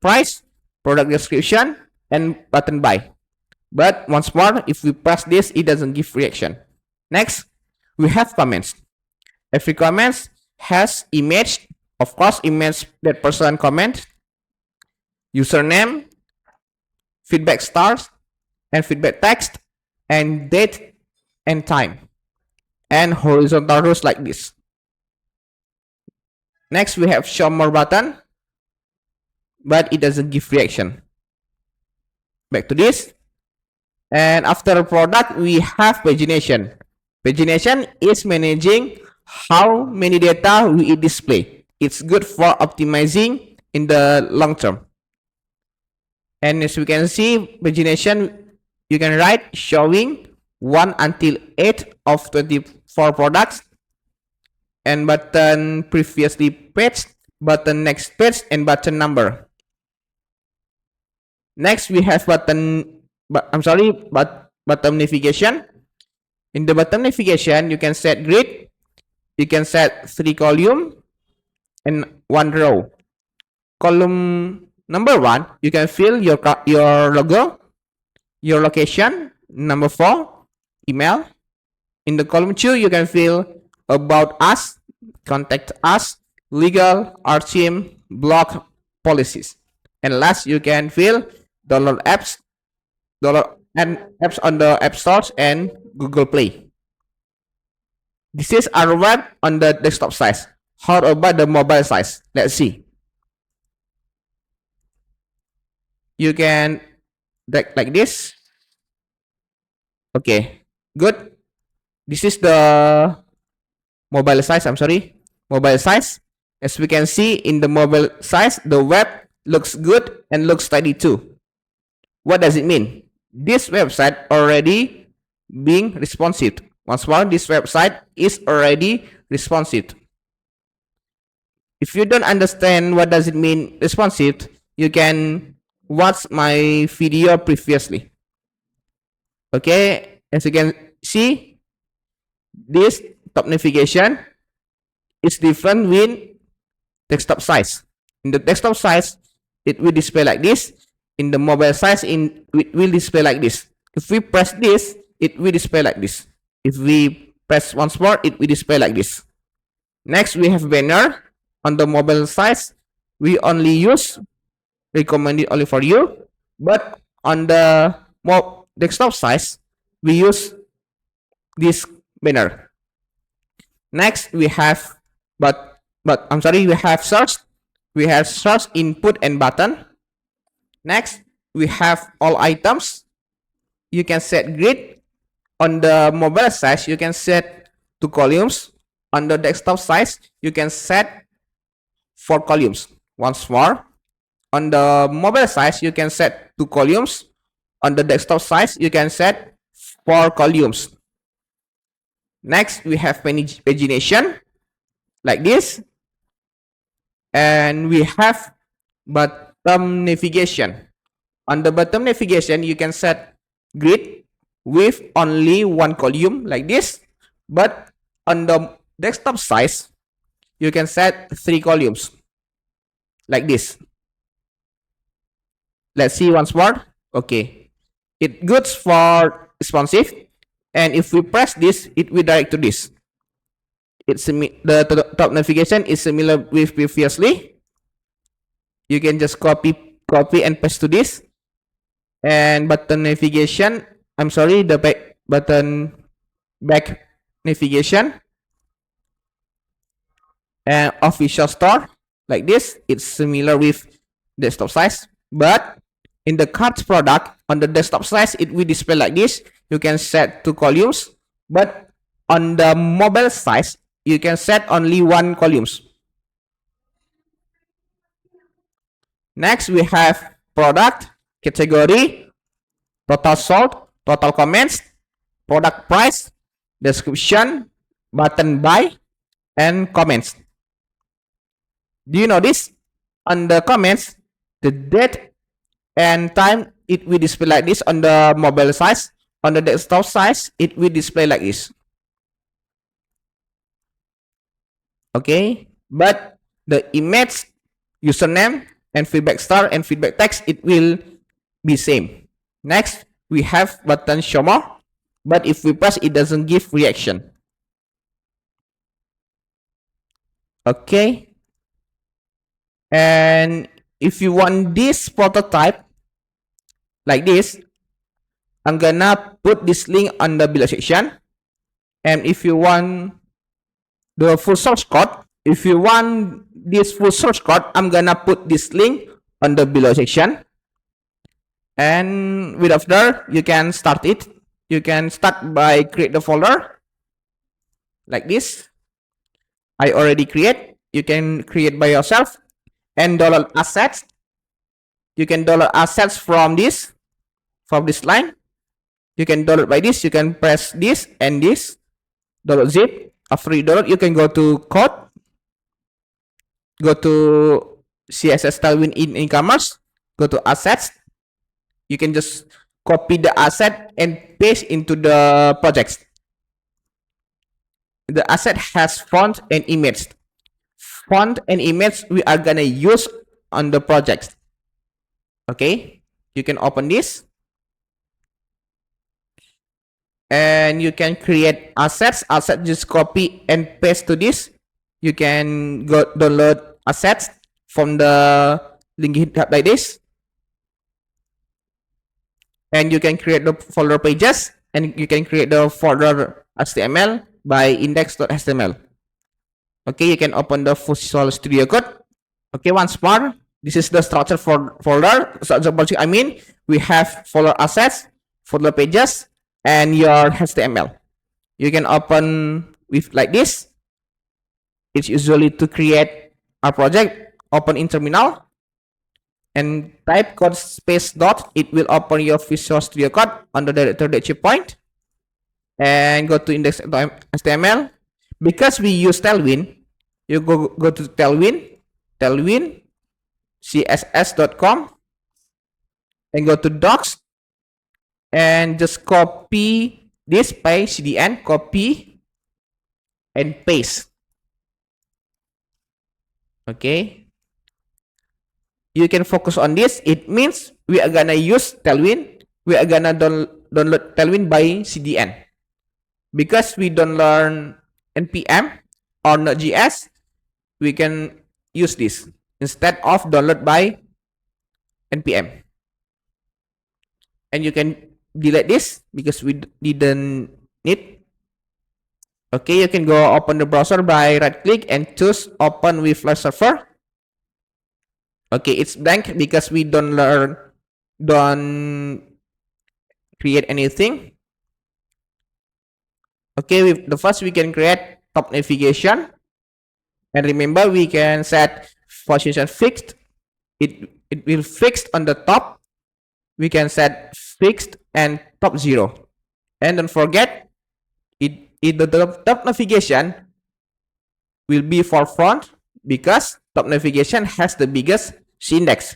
price, product description, and button buy. But once more, if we press this, it doesn't give reaction. Next, we have comments. Every comment has image, of course, image that person comment, username, feedback stars, and feedback text, and date and time, and horizontal rows like this. Next, we have show more button, but it doesn't give reaction. Back to this. And after product, we have pagination. Pagination is managing how many data we display. It's good for optimizing in the long term. And as we can see, pagination, you can write showing 1 until 8 of 24 products, and button previously page, button next page, and button number. Next, we have button navigation. In the button navigation, you can set grid, you can set 3 column and 1 row. Column number 1, you can fill your logo, your location, number 4, email. In the column 2, you can fill about us, contact us, legal, our team, blog, policies. And last, you can fill download apps, apps on the App Stores and Google Play. This is our web on the desktop size. How about the mobile size? Let's see. You can drag like this. Okay, good. This is the mobile size. Mobile size. As we can see in the mobile size, the web looks good and looks tidy too. What does it mean? This website already being responsive. Once more, this website is already responsive. If you don't understand what does it mean responsive, you can watch my video previously. Okay, as you can see, this top navigation is different with desktop size. In the desktop size, it will display like this. In the mobile size, it will display like this. If we press this, it will display like this. If we press once more, it will display like this. Next, we have banner. On the mobile size, we only use recommended only for you. But on the desktop size, we use this banner. Next, we have we have search. We have search input and button. Next, we have all items. You can set grid. On the mobile size, you can set 2 columns. On the desktop size, you can set 4 columns. Once more, on the mobile size, you can set 2 columns. On the desktop size, you can set 4 columns. Next, we have pagination like this. And we have bottom navigation. On the bottom navigation, you can set grid with only 1 column like this. But on the desktop size, you can set 3 columns like this. Let's see once more. Okay, it good for responsive, and if we press this, it will direct to this. It's the top navigation is similar with previously. You can just copy and paste to this. And button navigation, the back navigation and official store like this. It's similar with desktop size, but in the cards product on the desktop size, it will display like this. You can set 2 columns, but on the mobile size, you can set only 1 columns. Next, we have product, category, total sold, total comments, product price, description, button buy, and comments. Do you notice on the comments, the date and time, it will display like this on the mobile size. On the desktop size, it will display like this. Okay, but the image, username, and feedback star and feedback text, it will be same. Next, we have button show more, but if we press, it doesn't give reaction. Okay, and if you want this prototype like this, I'm gonna put this link on the below section. And if you want the full source code, if you want this full source code, I'm gonna put this link on the below section. And without further, you can start it. You can start by create the folder like this. I already create. You can create by yourself. And download assets. You can download assets from this line. You can download by this. You can press this and this. Download zip. After you download, you can go to code. Go to CSS Tailwind in e-commerce. Go to assets. You can just copy the asset and paste into the projects. The asset has font and image. Font and image we are gonna use on the project. Okay, you can open this and you can create assets. Asset just copy and paste to this. You can go download assets from the link GitHub like this, and you can create the folder pages, and you can create the folder HTML by index.html. Okay, you can open the Visual Studio Code. Okay, once more, this is the structure for folder. I mean, we have folder assets, folder pages, and your HTML. You can open with like this. It's usually to create a project. Open in terminal and type code space dot. It will open your Visual Studio Code on the directory point and go to index.html. Because we use Tailwind, you go to Tailwind Tailwind css.com and go to docs and just copy this by cdn, copy and paste. Okay, you can focus on this. It means we are gonna use Tailwind. We are gonna download Tailwind by cdn. Because we don't learn npm or Node.js, we can use this instead of download by npm. And you can delete this because we didn't need. Okay, you can go open the browser by right click and choose open with flash server. Okay, it's blank because we don't create anything. Okay, with the first we can create top navigation, and remember we can set position fixed. It will fixed on the top. We can set fixed and top 0, and don't forget the top navigation will be for front because top navigation has the biggest index.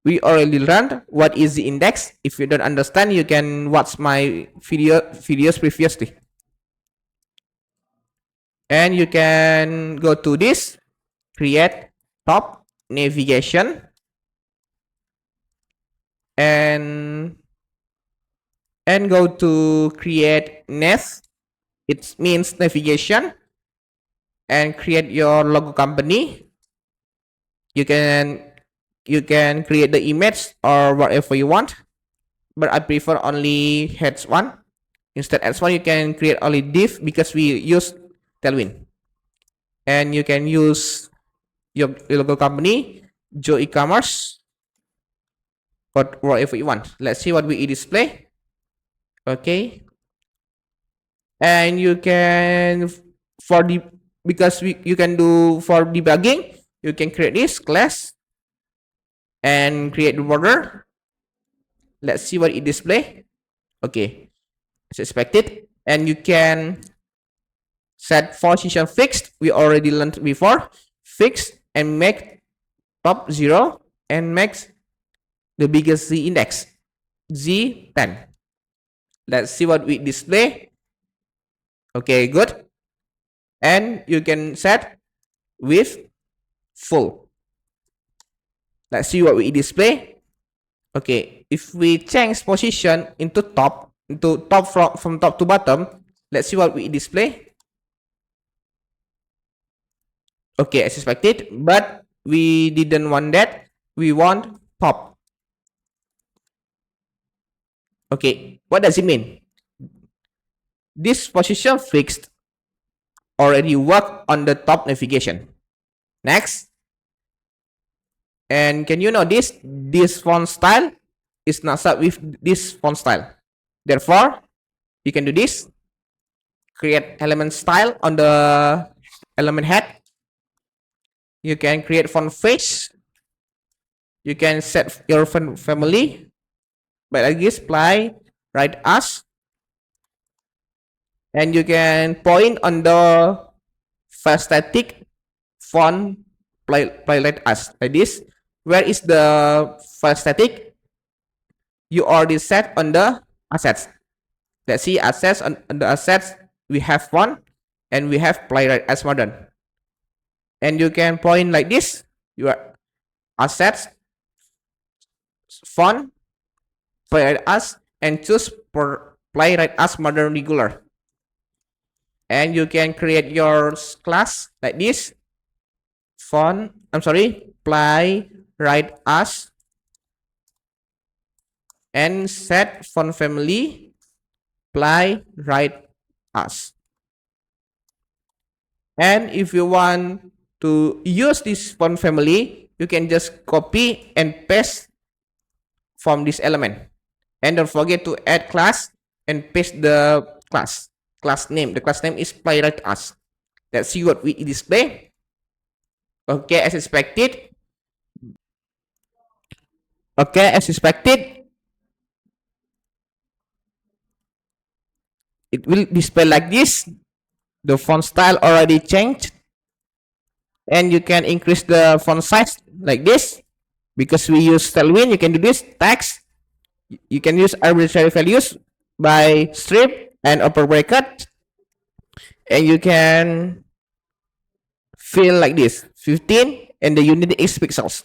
We already learned what is the index. If you don't understand, you can watch my videos previously. And you can go to this, create top navigation, and go to create nav. It means navigation, and create your logo company. You can create the image or whatever you want, but I prefer only heads one. Instead as one, you can create only div because we use Tailwind. And you can use your logo company, Joe e-commerce, whatever you want. Let's see what we display. Okay, and you can you can do for debugging, you can create this class and create the border. Let's see what it display. Okay, as expected. And you can set position fixed. We already learned before. Fixed and make top 0 and make the biggest z index z10. Let's see what we display. Okay, good. And you can set with full. Let's see what we display. Okay, if we change position into top from top to bottom, let's see what we display. Okay, as expected, but we didn't want that. We want top. Okay, what does it mean? This position fixed already work on the top navigation. Next. And can you know this font style is not set with this font style. Therefore, you can do this. Create element style on the element head. You can create font face. You can set your font family. But like this, apply right as. And you can point on the file static font play like as like this. Where is the file static? You already set on the assets. Let's see assets. On the assets we have font and we have playwright as modern. And you can point like this. Your assets, font, playwright as, and choose for playwright as modern regular. And you can create your class like this. Font, playwright as, and set font family playwright as. And if you want to use this font family, you can just copy and paste from this element. And don't forget to add class and paste the class name. The class name is playwright as. Let's see what we display. Okay, as expected. Okay, as expected. It will display like this. The font style already changed. and you can increase the font size like this. Because we use Tailwind, you can do this. Text, you can use arbitrary values by strip and upper bracket, and you can fill like this 15, and the unit is pixels.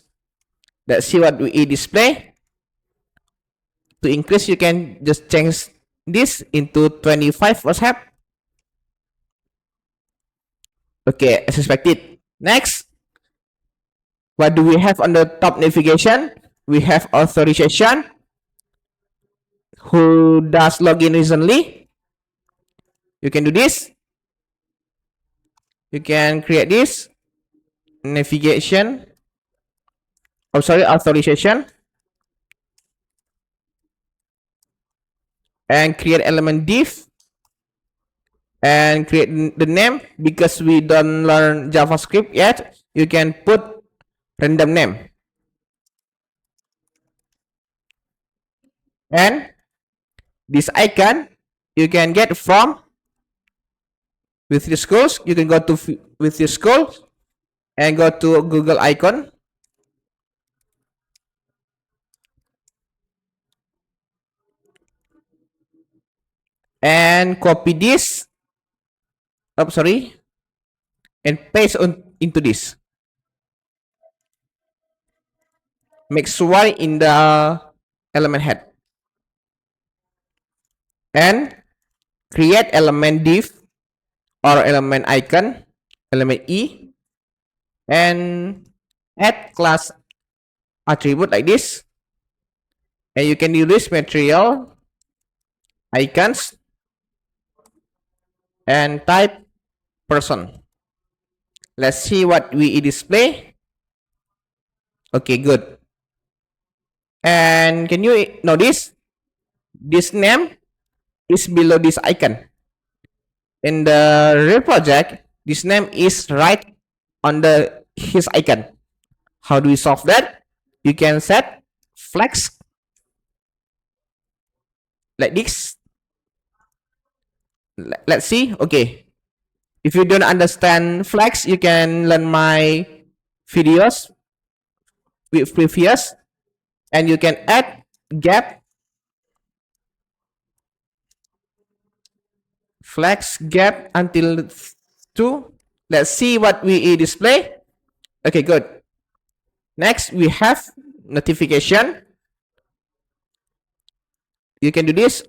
Let's see what we display. To increase, you can just change this into 25 perhaps. Okay, as expected. Next, what do we have on the top navigation? We have authorization. Who does login recently? You can do this. You can create this navigation. Oh, sorry, authorization. And create element div. And create the name. Because we don't learn JavaScript yet, you can put random name. And this icon you can get from with your schools. You can go to with your school and go to Google icon, and copy this. Oh, sorry, and paste into this. Make sure in the element head, and create element div or element icon, element E, and add class attribute like this. And you can use material icons and type person. Let's see what we display. Okay, good. And can you notice this name is below this icon? In the real project, this name is right on the his icon. How do we solve that? You can set flex like this. Let's see. Okay, if you don't understand flex, you can learn my videos with previous, and you can add gap, flex gap until 2. Let's see what we display. Okay, good. Next, we have notification. You can do this.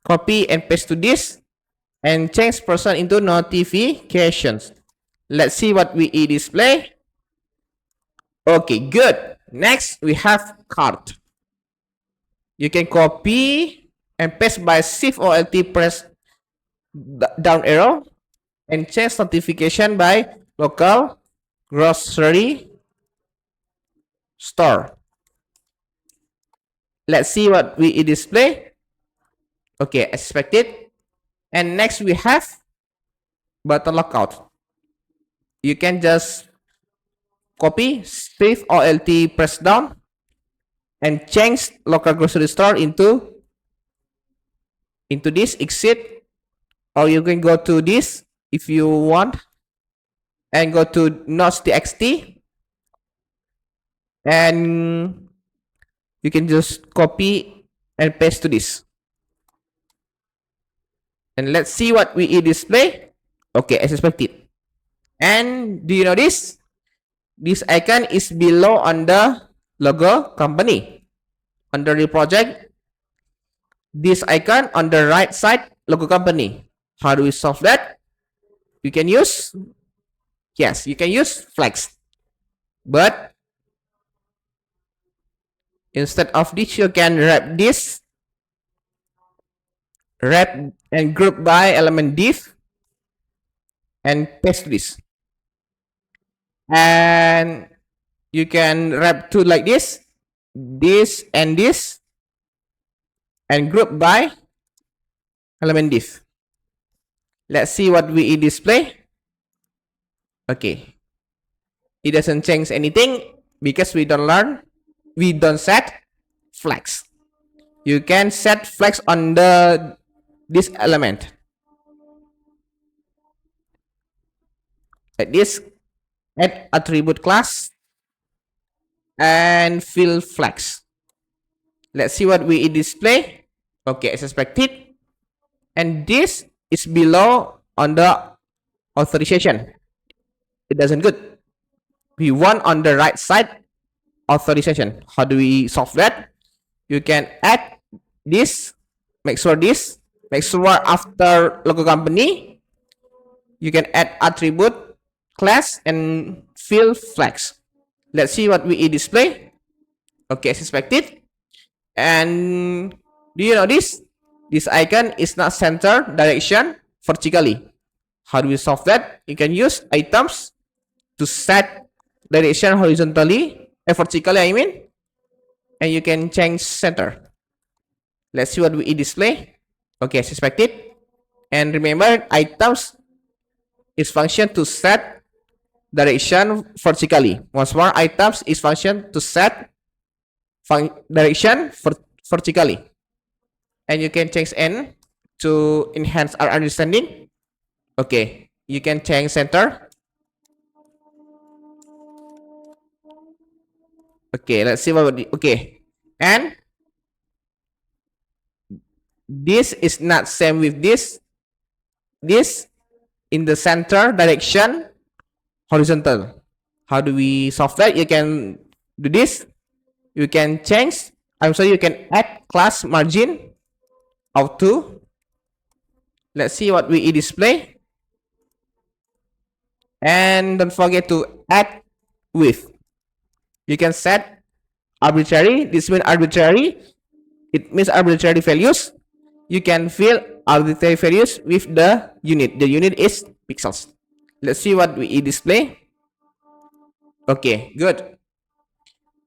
Copy and paste to this, and change person into notifications. Let's see what we display. Okay, good. Next, we have card. You can copy and paste by Shift or Alt, press down arrow, and change notification by local grocery store. Let's see what we display. Okay, expected. And next we have button lockout. You can just copy, Shift or Alt, press down, and change local grocery store into this exit, or you can go to this if you want, and go to notes.txt, and you can just copy and paste to this. And let's see what we display. Okay, as expected. And do you notice this icon is below on the logo company? Under the project, this icon on the right side, logo company. How do we solve that? You can use, yes, you can use flex, but instead of this, you can wrap this, wrap and group by element div, and paste this. And you can wrap two like this and this, and group by element div. Let's see what we display. Okay, it doesn't change anything because we don't set flex. You can set flex on this element. like this, add attribute class, and fill flags. Let's see what we display. Okay, as expected. And this is below on the authorization. It doesn't good. We want on the right side authorization. How do we solve that? You can add this, make sure after logo company, you can add attribute class and fill flags. Let's see what we display. Okay, as expected. And do you know this? This icon is not center direction vertically. How do we solve that? You can use items to set direction horizontally, vertically I mean, and you can change center. Let's see what we display. Okay, as expected. And remember, items is function to set direction vertically. Once more, items is function to set direction vertically. And you can change n to enhance our understanding. Okay, you can change center. Okay, let's see what we okay. And this is not same with this. This in the center direction horizontal. How do we solve that? You can do this. You can change. You can add class margin auto. Let's see what we display. And don't forget to add width. You can set arbitrary. This means arbitrary. It means arbitrary values. You can fill arbitrary values with the unit. The unit is pixels. Let's see what we display. Okay, good.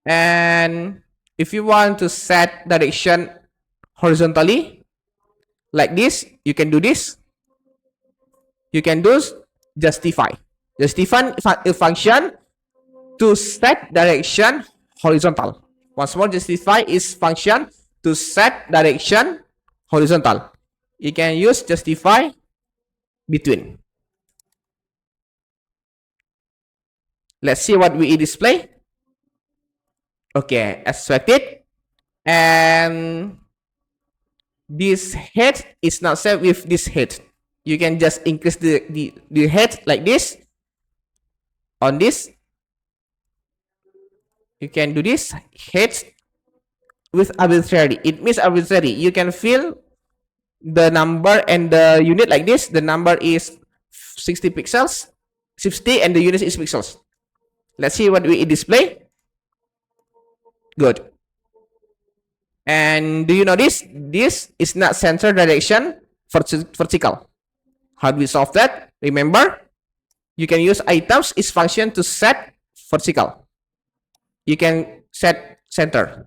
And if you want to set direction horizontally like this, you can do this. You can do justify. Justify a function to set direction horizontal. Once more, justify is function to set direction horizontal. You can use justify between. Let's see what we display. Okay, as expected. And this head is not set with this head. You can just increase the head like this. On this, you can do this head with arbitrary. It means arbitrary. You can fill the number and the unit like this. The number is 60 pixels, 60, and the unit is pixels. Let's see what we display. Good. And do you notice this is not center direction vertical? How do we solve that? Remember, you can use items is function to set vertical. You can set center.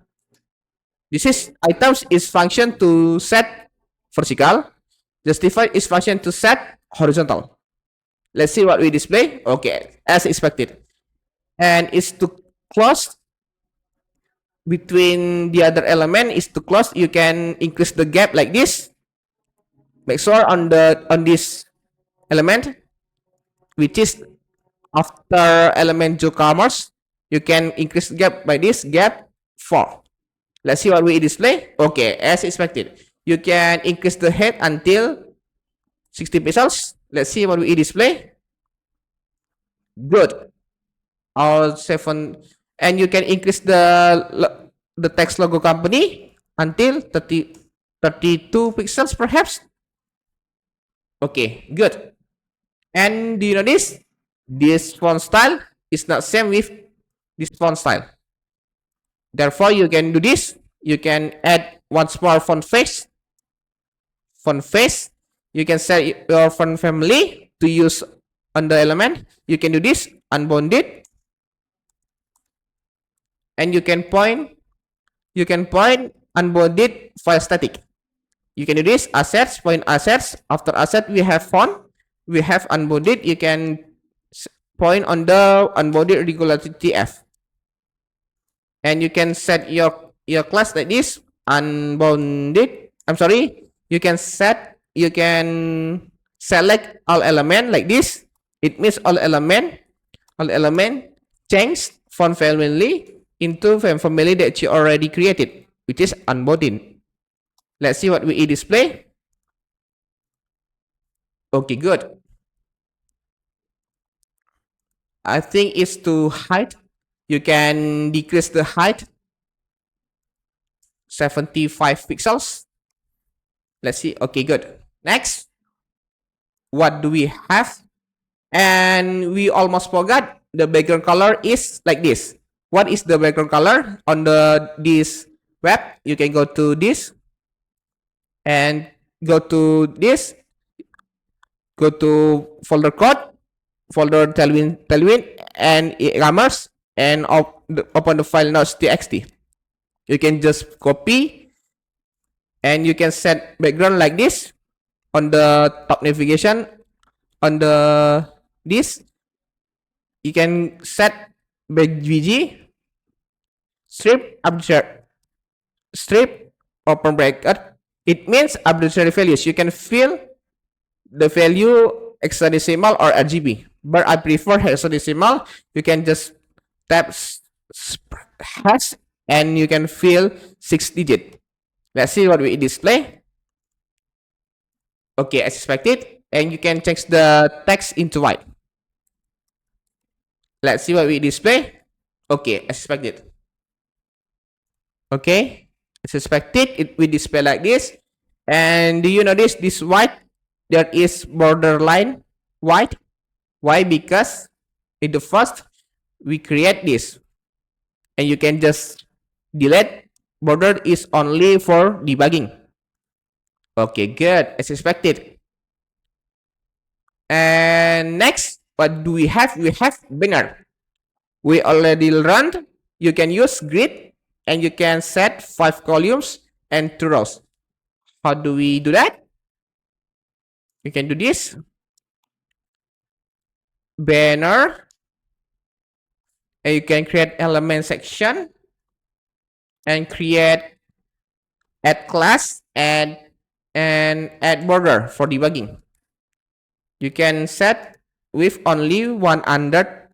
This is items is function to set vertical. Justify is function to set horizontal. Let's see what we display. Okay, as expected. And it's to close between the other element is to close. You can increase the gap like this. Make sure on this element, which is after element commerce, you can increase the gap by this gap 4. Let's see what we display. Okay, as expected. You can increase the head until 60 pixels. Let's see what we display. Good. All 7, and you can increase the text logo company until 32 pixels perhaps. Okay, good. And do you know this? This font style is not same with this font style. Therefore, you can do this. You can add once more font face. Font face. You can set your font family to use on the element. You can do this unbounded. And you can point unbounded file static. You can do this assets, point assets. After asset, we have font, we have unbounded. You can point on the unbounded regularity TF. And you can set your class like this unbounded. You can select all element like this. It means all element change font family into font family that you already created, which is unbounded. Let's see what we display. Okay, good. I think it's to height. You can decrease the height 75 pixels. Let's see. Okay, good. Next, what do we have? And we almost forgot the background color is like this. What is the background color on this web? You can go to this and go to this, go to folder code, folder Tailwind, and e-commerce, and open the file notes.txt. You can just copy and you can set background like this on the top navigation. On the this, you can set bg strip open bracket. It means arbitrary values. You can fill the value hexadecimal or RGB, but I prefer hexadecimal. You can just tap hash and you can fill 6 digit. Let's see what we display. Okay, as expected, and you can change the text into white. Let's see what we display. Okay, as expected. Okay, as expected, it will display like this. And do you notice this white? There is borderline white. Why? Because in the first we create this, and you can just delete. Border is only for debugging. Okay, good, as expected. And next, what do we have? We have banner. We already learned you can use grid and you can set 5 columns and 2 rows. How do we do that? You can do this. Banner. And you can create element section and create add class and add border for debugging. You can set with only 1000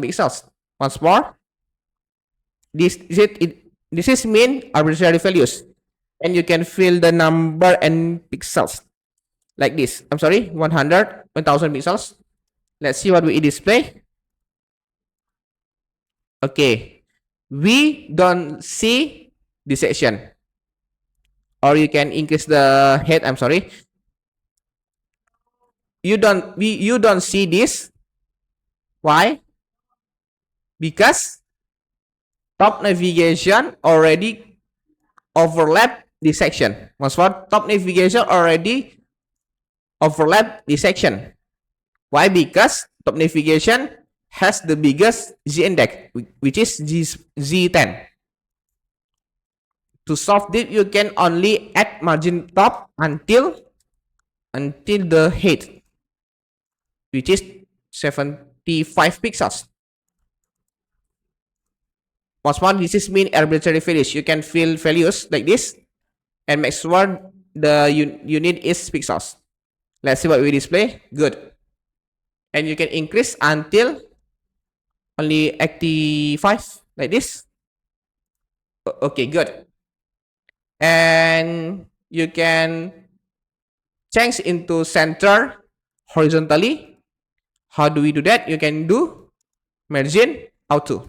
pixels. Once more, this is mean arbitrary values, and you can fill the number and pixels like this. I'm sorry, 1000 pixels. Let's see what we display. Okay, we don't see this section, or you can increase the head. I'm sorry, you don't see this. Why? Because top navigation already overlap this section. Once more, top navigation already overlap this section. Why? Because top navigation has the biggest Z index, which is Z10. To solve this, you can only add margin top until the height, which is 75 pixels. Once more, this is mean arbitrary values. You can fill values like this and make sure the unit is pixels. Let's see what we display. Good. And you can increase until only 85 like this. Okay, good. And you can change into center horizontally. How do we do that? You can do margin auto.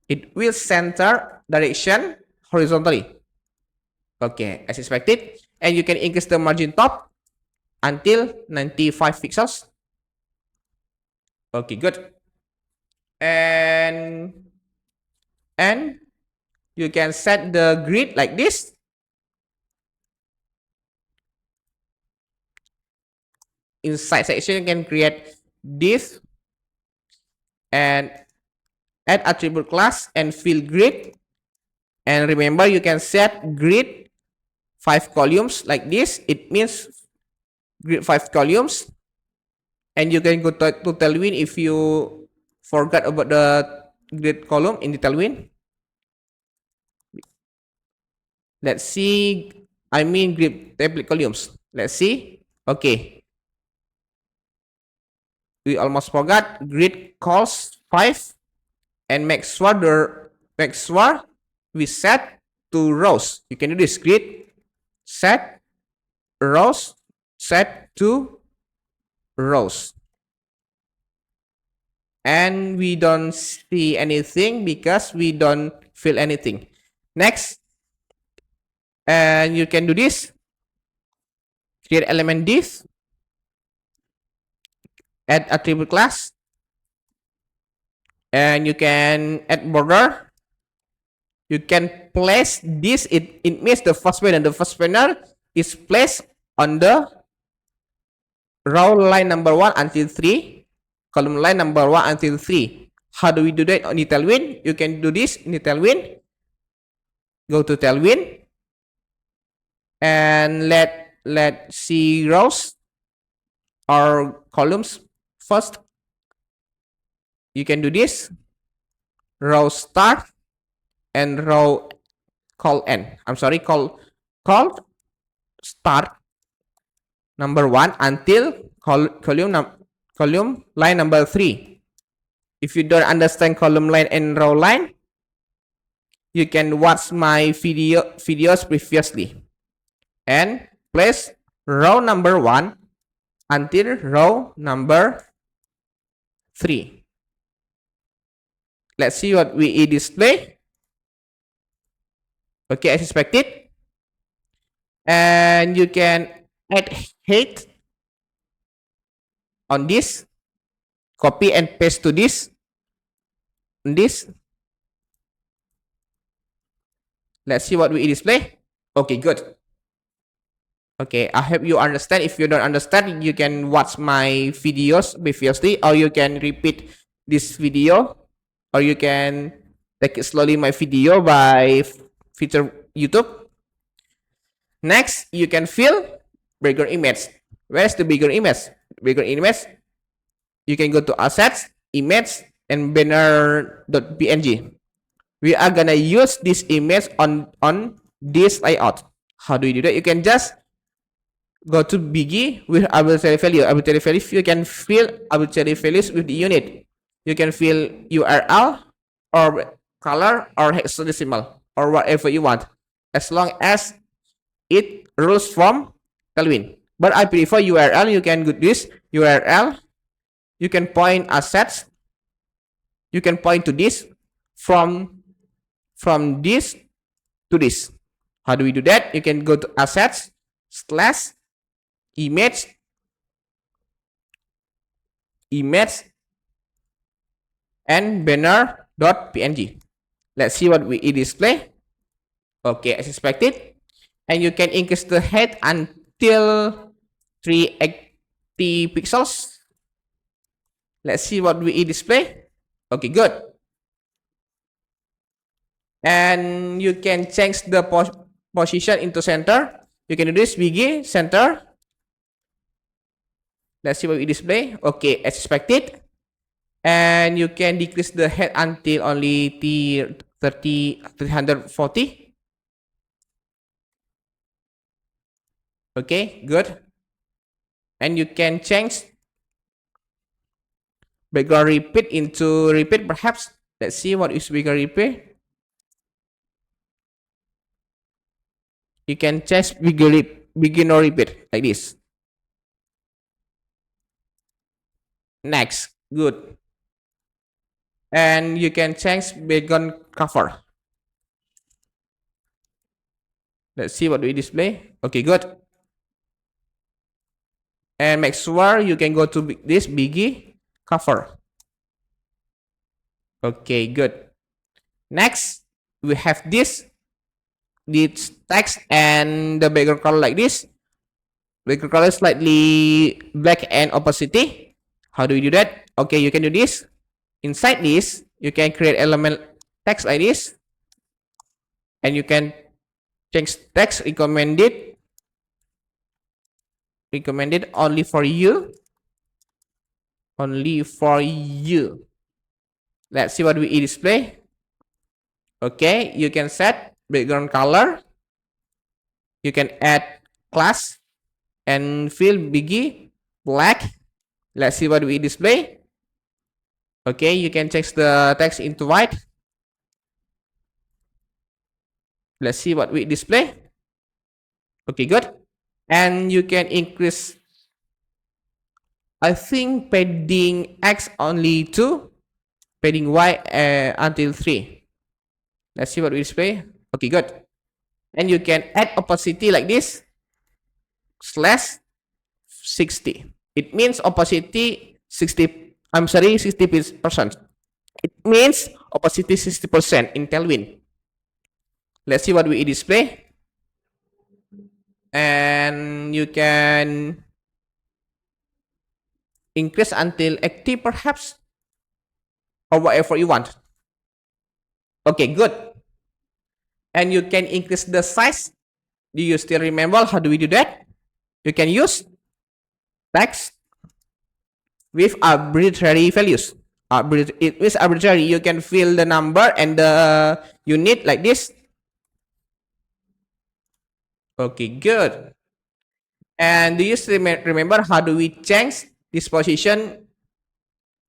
It will center direction horizontally. Okay, as expected. And you can increase the margin top until 95 pixels. Okay, good. And you can set the grid like this. Inside section, you can create div and add attribute class and fill grid. And remember, you can set grid 5 columns like this. It means grid 5 columns. And you can go to Tailwind if you forgot about the grid column in the Tailwind. Let's see. I mean grid template columns. Let's see. Okay. we almost forgot grid calls 5, and make sure we set to rows. You can do this grid set rows, set to rows, and we don't see anything because we don't fill anything. Next, and you can do this, create element div, add attribute class, and you can add border. You can place this, it means the first banner, is placed on the row line number 1 until 3, column line number 1 until 3. How do we do that on the Tailwind? You can do this in the Tailwind. Go to Tailwind and let see rows or columns first. You can do this row start and row call end. Call start number 1 until column line number 3. If you don't understand column line and row line, you can watch my videos previously and place row number 1 until row number 3. Let's see what we display. Okay, as expected. And you can add height on this, copy and paste to this. Let's see what we display. Okay, good. Okay, I hope you understand. If you don't understand, you can watch my videos previously, or you can repeat this video, or you can take it slowly my video by feature YouTube. Next, you can fill background image. Where's the background image? Background image, you can go to assets, image, and banner.png. We are gonna use this image on this layout. How do you do that? You can just go to biggie with arbitrary value. You can fill arbitrary values with the unit. You can fill URL or color or hexadecimal or whatever you want, as long as it rules from Tailwind. But I prefer URL. You can do this URL. You can point assets. You can point to this from this to this. How do we do that? You can go to assets / image and banner.png. Let's see what we display. Okay, as expected. And you can increase the height until 380 pixels. Let's see what we display. Okay, good. And you can change the position into center. You can do this biggie center. Let's see what we display. Okay, as expected. And you can decrease the height until only 340. Okay, good. And you can change background repeat into repeat perhaps. Let's see what is background repeat. You can change beginner repeat like this. Next, good. And you can change background cover. Let's see what we display. Okay, good. And make sure you can go to this biggie cover. Okay, good. Next, we have this text and the background color like this. Background color slightly black and opacity. How do we do that? Okay, you can do this. Inside this, you can create element text like this, and you can change text recommended only for you. Let's see what we display. Okay, you can set background color. You can add class and fill biggie black Let's see what we display. Okay, you can change the text into white. Let's see what we display. Okay, good. And you can increase, I think, padding X only 2, padding Y until 3. Let's see what we display. Okay, good. And you can add opacity like this, slash 60. It means opacity 60, I'm sorry, 60%. It means opacity 60% in Tailwind. Let's see what we display. And you can increase until 80 perhaps, or whatever you want. Okay, good. And you can increase the size. Do you still remember how do we do that? You can use text with arbitrary values. It is arbitrary. You can fill the number and the unit like this. Okay, good. And do you still remember how do we change this position,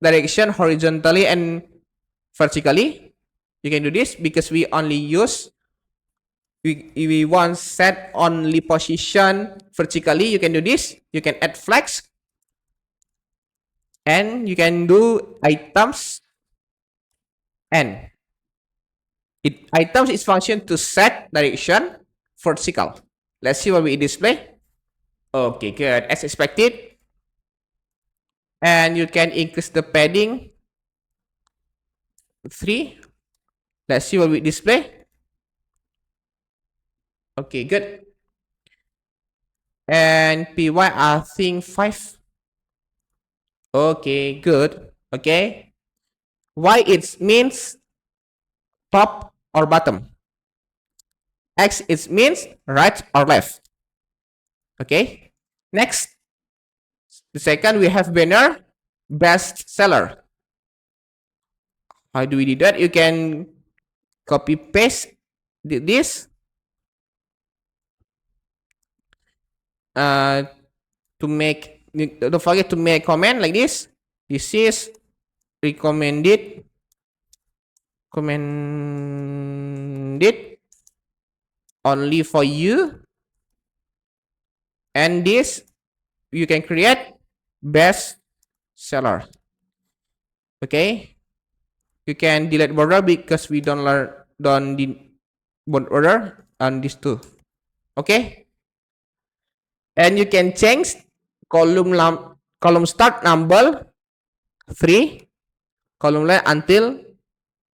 direction horizontally and vertically? You can do this because we only use, we want set only position vertically. You can do this. You can add flags, and you can do items, and items is function to set direction vertical. Let's see what we display. Okay, good, as expected. And you can increase the padding 3. Let's see what we display. Okay, good. And py, I think 5. Okay, good. Okay, y it means top or bottom. X it means right or left. Okay, next, the second we have banner best seller. How do we do that? You can copy paste this to make, don't forget to make comment like this. This is recommended only for you, and this you can create best seller. Okay, you can delete border because we don't border on these two. Okay, and you can change column start number 3, column length until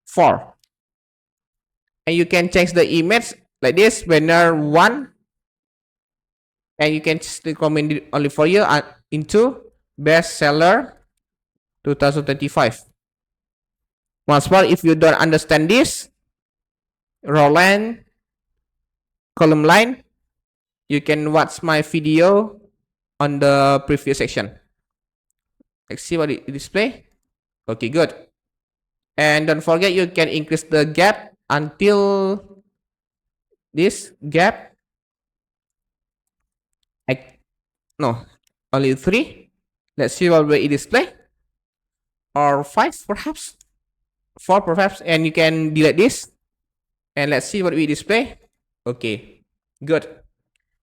4, and you can change the image like this, banner 1, and you can recommend it only for you into best seller 2025. Once more, if you don't understand this, row line, column line, you can watch my video on the previous section. Let's see what it display. Okay, good. And don't forget, you can increase the gap until this gap. No, only 3. Let's see what it display. Or 5 perhaps. 4 perhaps. And you can delete this. And let's see what we display. Okay, good.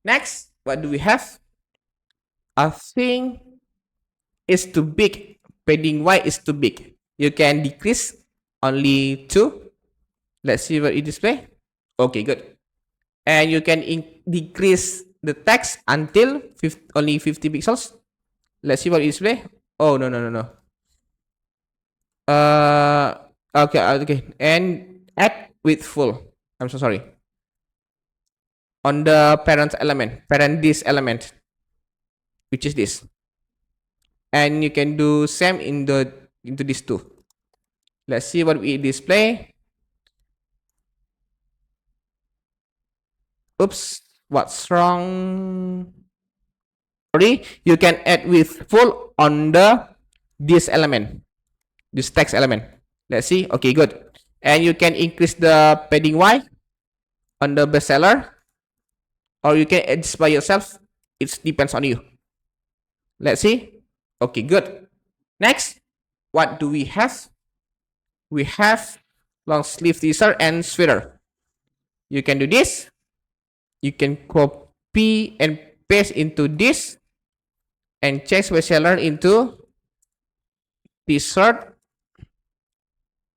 Next, what do we have? I think it's too big. Padding Y is too big. You can decrease only 2. Let's see what it display. Okay, good. And you can decrease the text until only 50 pixels. Let's see what it display. Oh, no. Okay. And add with full. I'm so sorry. On the parent this element, which is this. And you can do same into these two. Let's see what we display. Oops, what's wrong? Sorry, you can add with full on this element, this text element. Let's see. Okay, good. And you can increase the padding Y on the bestseller, or you can add this by yourself. It depends on you. Let's see. Okay, good. Next, what do we have? We have long sleeve t-shirt and sweater. You can do this. You can copy and paste into this and change bestseller into t-shirt.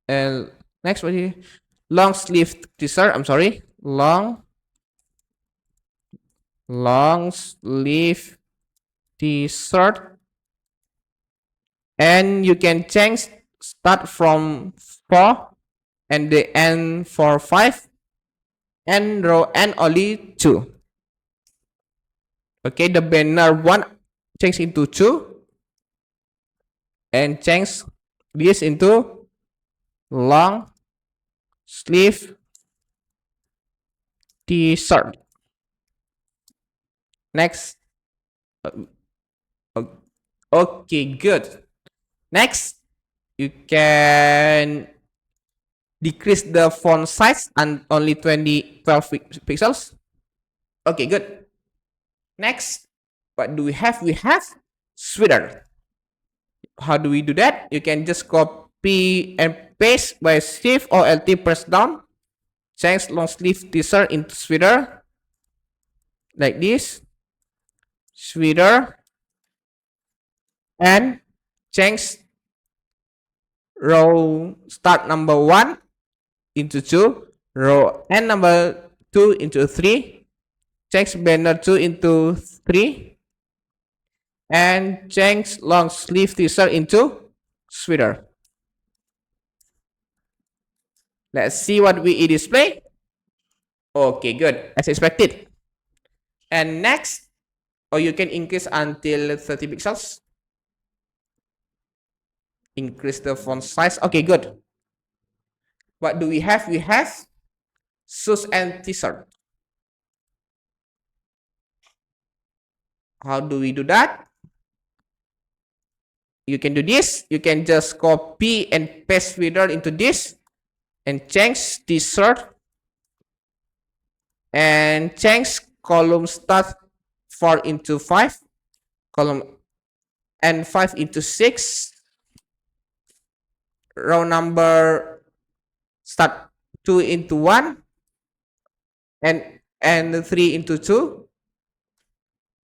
And next, what is long sleeve t-shirt? I'm sorry, long sleeve t-shirt, and you can change start from 4 and the end for 5 and row and only 2. Okay, the banner 1 change into 2 and change this into long sleeve t-shirt. Next. Okay, good. Next, you can decrease the font size and only 12 pixels. Okay, good. Next, what do we have? We have sweater. How do we do that? You can just copy and paste by Shift or Alt press down. Change long sleeve t-shirt into sweater. Like this. Sweater. And change row start number 1 into 2. Row and number 2 into 3. Change banner 2 into 3. And change long sleeve t-shirt into sweater. Let's see what we display. Okay, good, as expected. And next, you can increase until 30 pixels. Increase the font size. Okay, good. What do we have? We have shoes and t-shirt. How do we do that? You can do this. You can just copy and paste sweater into this and change t-shirt and change column start 4 into 5, column and 5 into 6, row number start 2 into 1 and 3 into 2,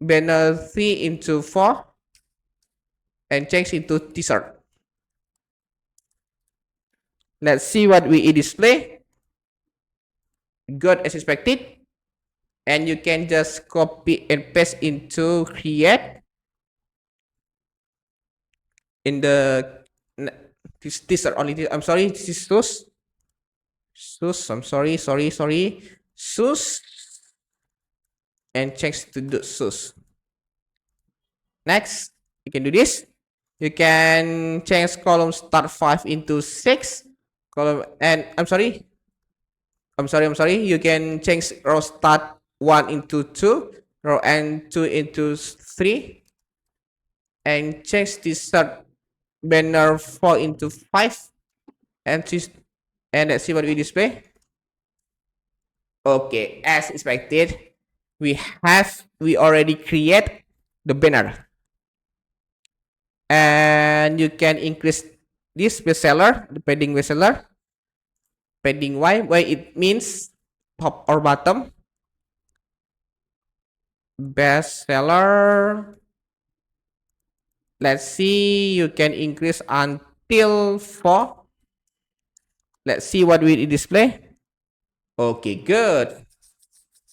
banner 3 into 4, and change into t-shirt. Let's see what we display. Good, as expected. And you can just copy and paste into create in the t-shirt only. I'm sorry, this is shoes. I'm sorry. Shoes, and change to the shoes. Next, you can do this. You can change column start 5 into 6, column and I'm sorry. You can change row start 1 into 2, row and 2 into 3, and change this banner 4 into 5, and let's see what we display. Okay, as expected, we already create the banner, and you can increase this bestseller, the padding bestseller, padding Y it means top or bottom. Bestseller, let's see, you can increase until 4. Let's see what we display. Okay, good.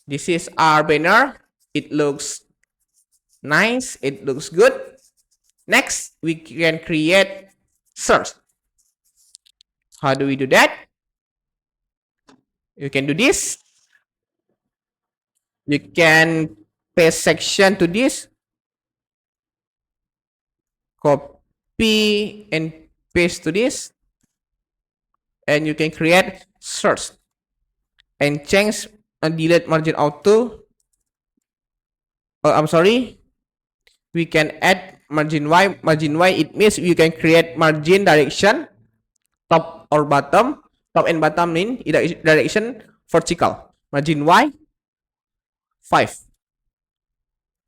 This is our banner. It looks nice. It looks good. Next, we can create search. How do we do that? You can do this. You can paste section to this. Copy and paste to this. And you can create search. And change and delete margin auto. I'm sorry. We can add margin Y. Margin Y, it means you can create margin direction, top or bottom. Top and bottom mean direction vertical. Margin Y 5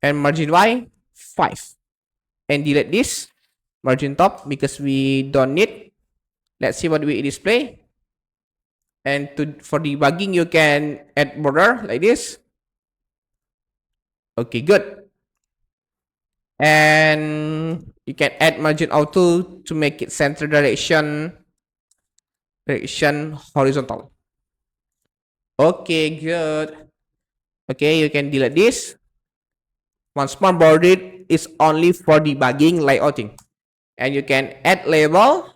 and margin Y 5. and delete this margin top because we don't need. Let's see what we display. And for debugging, you can add border like this. Okay, good. And you can add margin auto to make it center direction horizontal. Okay, good. Okay, you can delete this. Once more, border is only for debugging layouting. And you can add label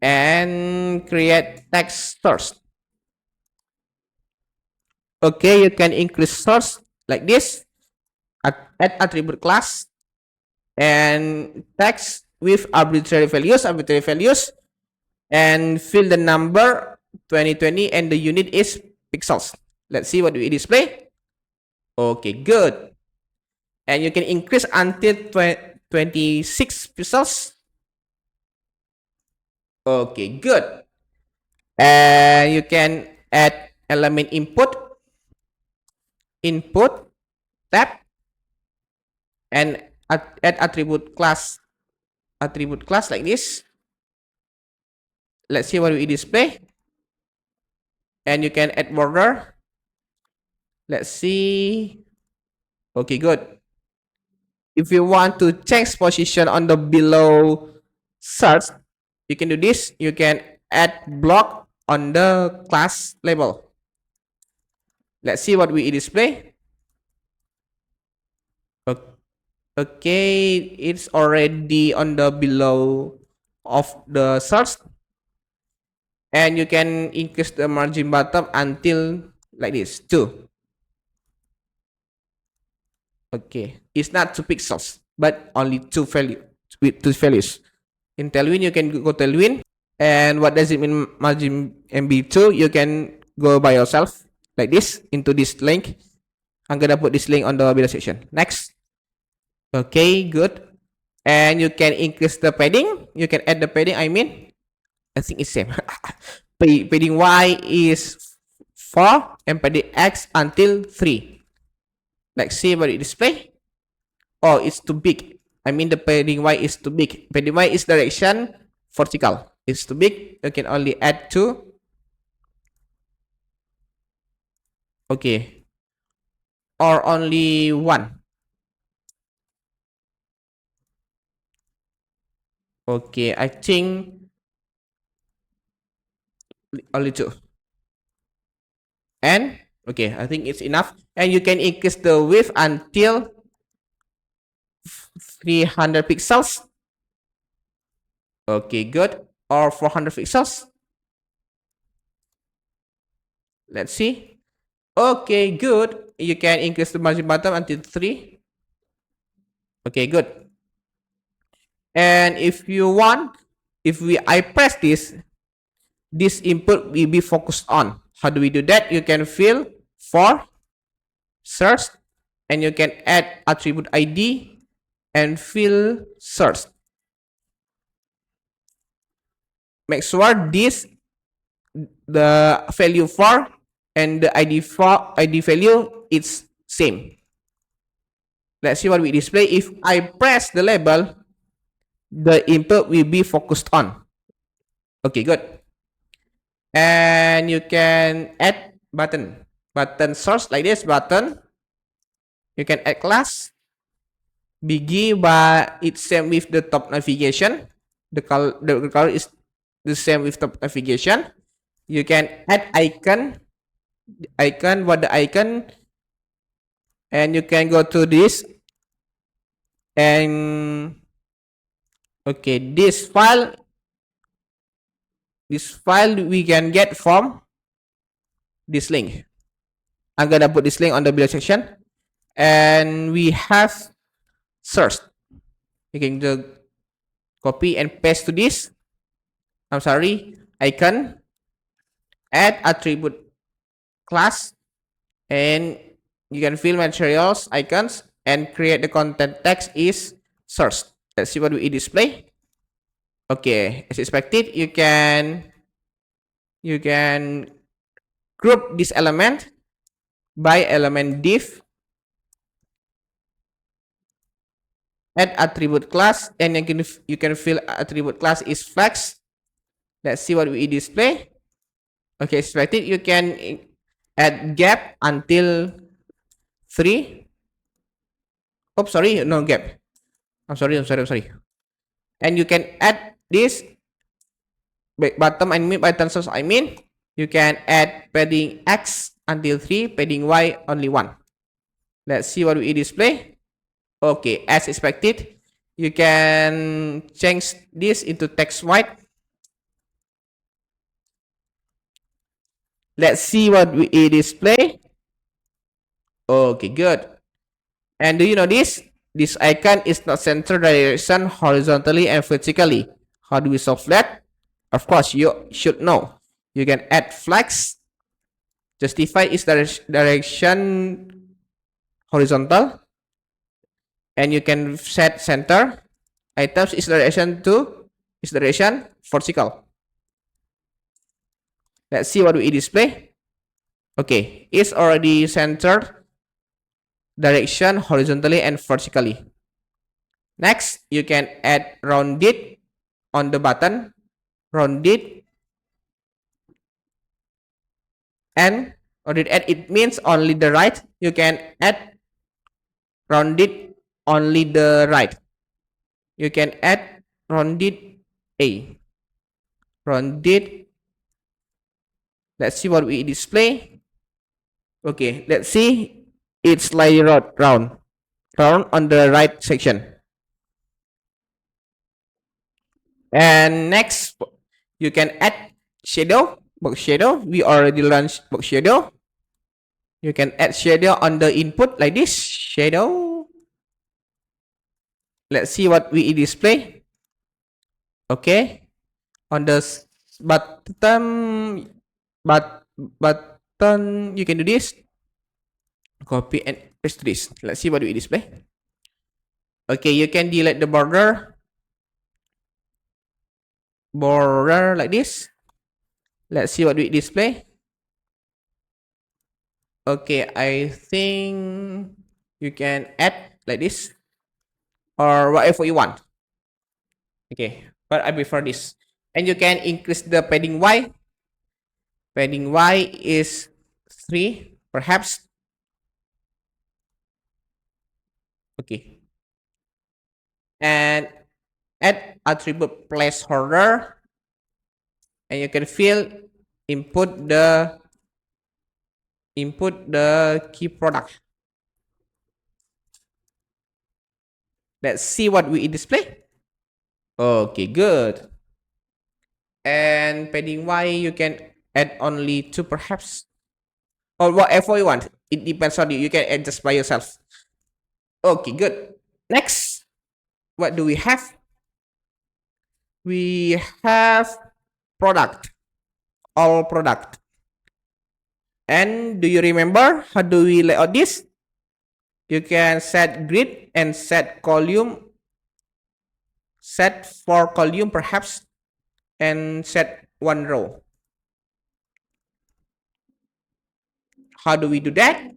and create text source. Okay, you can increase source like this. Add attribute class and text with arbitrary values, and fill the number 2020 and the unit is pixels. Let's see what we display. Okay, good. And you can increase until 26 pixels. Okay, good. And you can add element input tab, and add attribute class like this. Let's see what we display. And you can add border. Let's see. Okay, good. If you want to change position on the below search, you can do this. You can add block on the class label. Let's see what we display. Okay, it's already on the below of the search. And you can increase the margin bottom until like this, 2. Okay, it's not 2 pixels, but only 2 value with 2 values. In Tailwind, you can go Tailwind. And what does it mean margin MB2? You can go by yourself like this into this link. I'm gonna put this link on the video section. Next. Okay, good. And you can increase the padding. You can add the padding. I think it's same. Padding Y is 4 and padding X until 3. Let's see what it display. Oh, it's too big. The padding Y is too big. Padding Y is direction vertical. It's too big. You can only add 2. Okay. Or only 1. Okay, I think only 2. And okay, I think it's enough. And you can increase the width until 300 pixels. Okay, good. Or 400 pixels. Let's see. Okay, good. You can increase the margin bottom until 3. Okay, good. And if you want, I press this input will be focused on. How do we do that? You can fill for search, and you can add attribute ID and fill search. Make sure the value for and the ID value is same. Let's see what we display. If I press the label, the input will be focused on. Okay, good. And you can add button source like this. Button. You can add class. Begin by it's same with the top navigation. The color is the same with top navigation. You can add icon. What the icon? And you can go to this. And okay, this file we can get from this link. I'm gonna put this link on the below section. And we have search. You can just copy and paste to this. Icon. Add attribute class. And you can fill materials, icons, and create the content text is search. Let's see what we display. Okay, as expected, you can group this element by element div. add attribute class, and you can fill attribute class is flex. Let's see what we display. Okay, selected. You can add gap until 3. Oh, sorry, no gap. I'm sorry. And you can add this bottom and mid button source. You can add padding X until 3, padding Y only 1. Let's see what we display. Okay, as expected, you can change this into text white. Let's see what we display. Okay, good. And do you know this? This icon is not center direction horizontally and vertically. How do we solve that? Of course, you should know. You can add flex, justify its direction horizontal, and you can set center items is direction to is direction vertical. Let's see what we display. Okay, it's already centered direction horizontally and vertically. Next, you can add rounded on the button, rounded, and rounded add it means only the right. You can add rounded only the right. You can add rounded A, rounded. Let's see what we display. Okay, let's see. It's slightly round on the right section. And next, you can add shadow, box shadow. We already learned box shadow. You can add shadow on the input like this, shadow. Let's see what we display. Okay, on the bottom, button, you can do this. Copy and paste this. Let's see what we display. Okay, you can delete the border like this. Let's see what we display. Okay, I think you can add like this or whatever you want. Okay, but I prefer this. And you can increase the padding Y. Padding Y is 3, perhaps. Okay. And add attribute placeholder. And you can fill input the key product. Let's see what we display. Okay, good. And padding Y, you can add only 2 perhaps, or whatever you want. It depends on you. You can adjust by yourself. Okay, good. Next, what do we have? We have product, all product. And do you remember how do we layout this? You can set grid and set column, set 4 column perhaps, and set 1 row. How do we do that?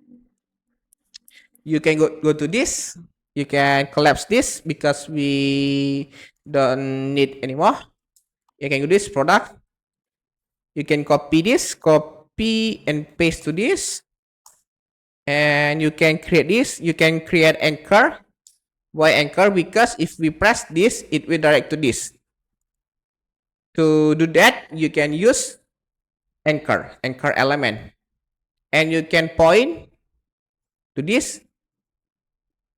You can go to this. You can collapse this because we don't need anymore. You can do this product. You can copy this, copy and paste to this. And you can create this. You can create anchor. Why anchor? Because if we press this, it will direct to this. To do that, you can use anchor element. And you can point to this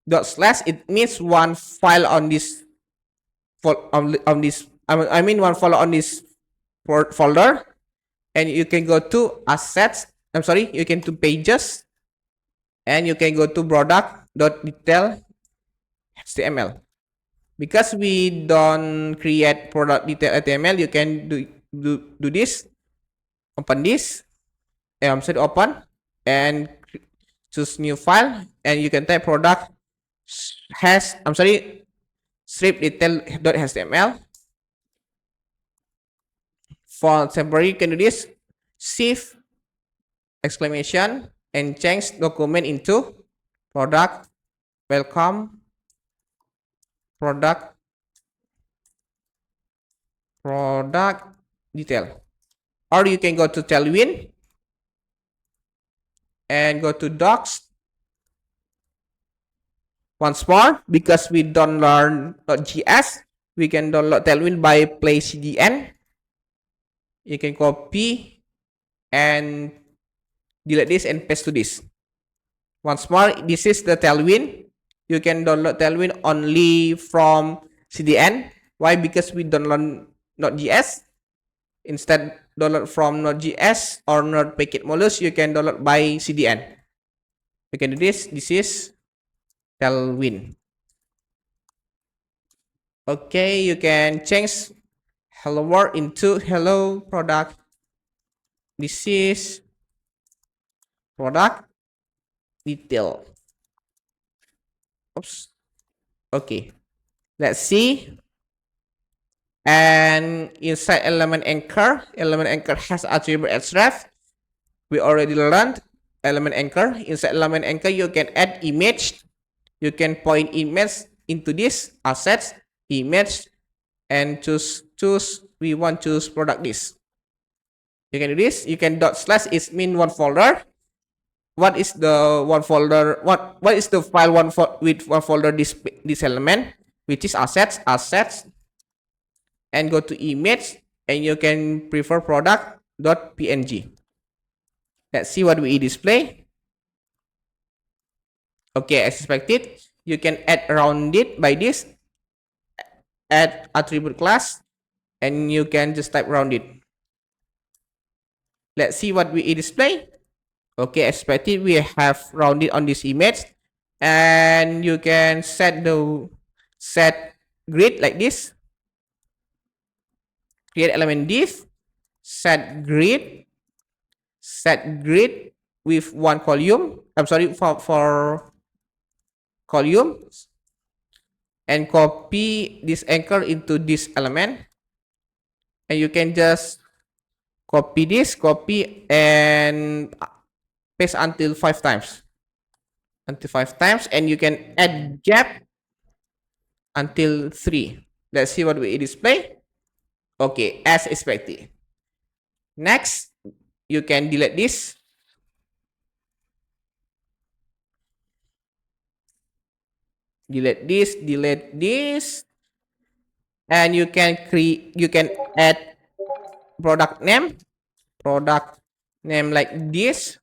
dot slash. It means one file on this on this. I mean one file on this folder, and you can go to assets. I'm sorry, you can to pages, and you can go to product.detail HTML. Because we don't create product detail HTML, you can do this. Open this. I'm sorry, open and choose new file, and you can type product strip detail.html. For temporary, you can do this. Shift exclamation and change document into product welcome product detail. Or you can go to Tailwind and go to docs. Once more, because we don't learn .js, we can download Tailwind by play cdn. You can copy and delete this and paste to this. Once more, this is the Tailwind. You can download Tailwind only from CDN. Why? Because we don't learn Node.js. Instead, download from Node.js or Node Packet Models, you can download by CDN. You can do this. This is Tailwind. Okay, you can change hello world into hello product. This is product detail. Oops. Okay, let's see. And inside element anchor has attribute href. We already learned element anchor. Inside element anchor, you can add image. You can point image into this assets, image, and choose. We want to choose product this. You can do this. You can dot slash is mean one folder. What is the one folder? What is the file with one folder this element, which is assets, and go to image, and you can prefer product.png. Let's see what we display. Okay, as expected, you can add around it by this, add attribute class, and you can just type around it. Let's see what we display. Okay, as expected, we have rounded on this image, and you can set grid like this. Create element div, set grid with one column. I'm sorry, for columns, and copy this anchor into this element, and you can just copy and paste until 5 times. And you can add gap until 3. Let's see what we display. Okay, as expected. Next, you can delete this. Delete this. And you can add product name like this.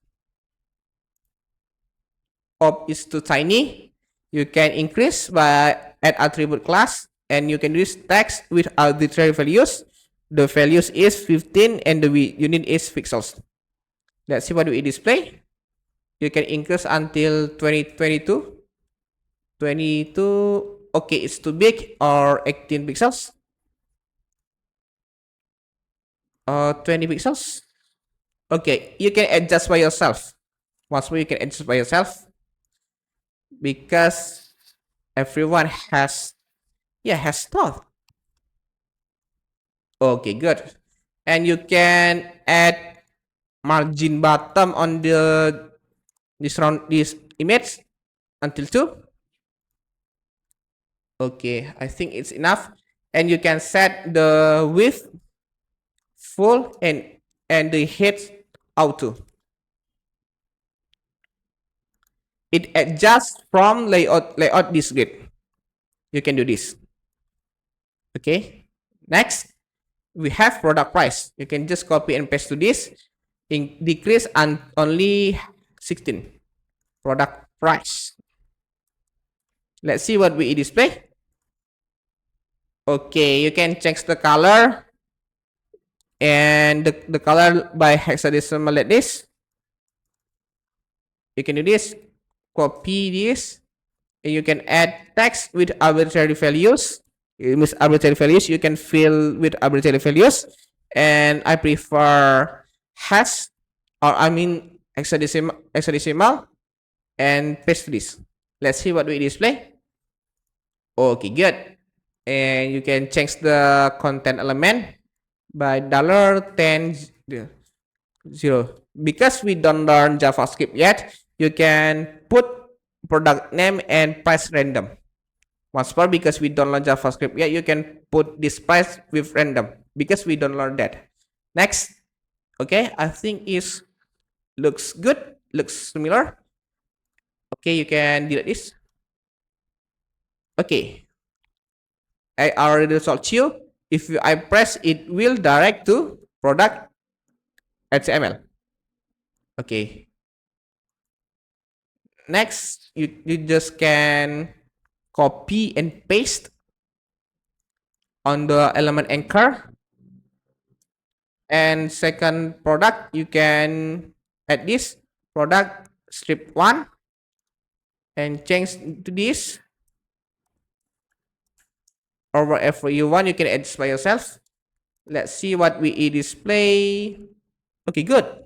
Op is too tiny. You can increase by add attribute class, and you can use text with arbitrary values. The values is 15 and the unit is pixels. Let's see what we display. You can increase until 22. Okay, it's too big, or 18 pixels. 20 pixels. Okay, you can adjust by yourself. Once more, you can adjust by yourself, because everyone has thought. Okay, good. And you can add margin bottom on this image until 2. Okay, I think it's enough. And you can set the width full and the height auto. It adjusts from layout this grid. You can do this. Okay. Next, we have product price. You can just copy and paste to this. Decrease and only 16. Product price. Let's see what we display. Okay, you can change the color, and the color by hexadecimal like this. You can do this. Copy this, and you can add text with arbitrary values. With arbitrary values, you can fill with arbitrary values, and I prefer hash, or I mean hexadecimal, and paste this. Let's see what we display. Okay, good. And you can change the content element by $10 0. Because we don't learn JavaScript yet, you can put product name and price random. Once more, because we don't learn JavaScript yet, you can put this price with random because we don't learn that. Next, okay, I think is looks good, looks similar. Okay, you can delete this. Okay, I already told you. If I press, it will direct to product HTML. Okay. Next, you just can copy and paste on the element anchor. And second product, you can add this product strip 1 and change to this, or whatever you want, you can add by yourself. Let's see what we display. Okay, good.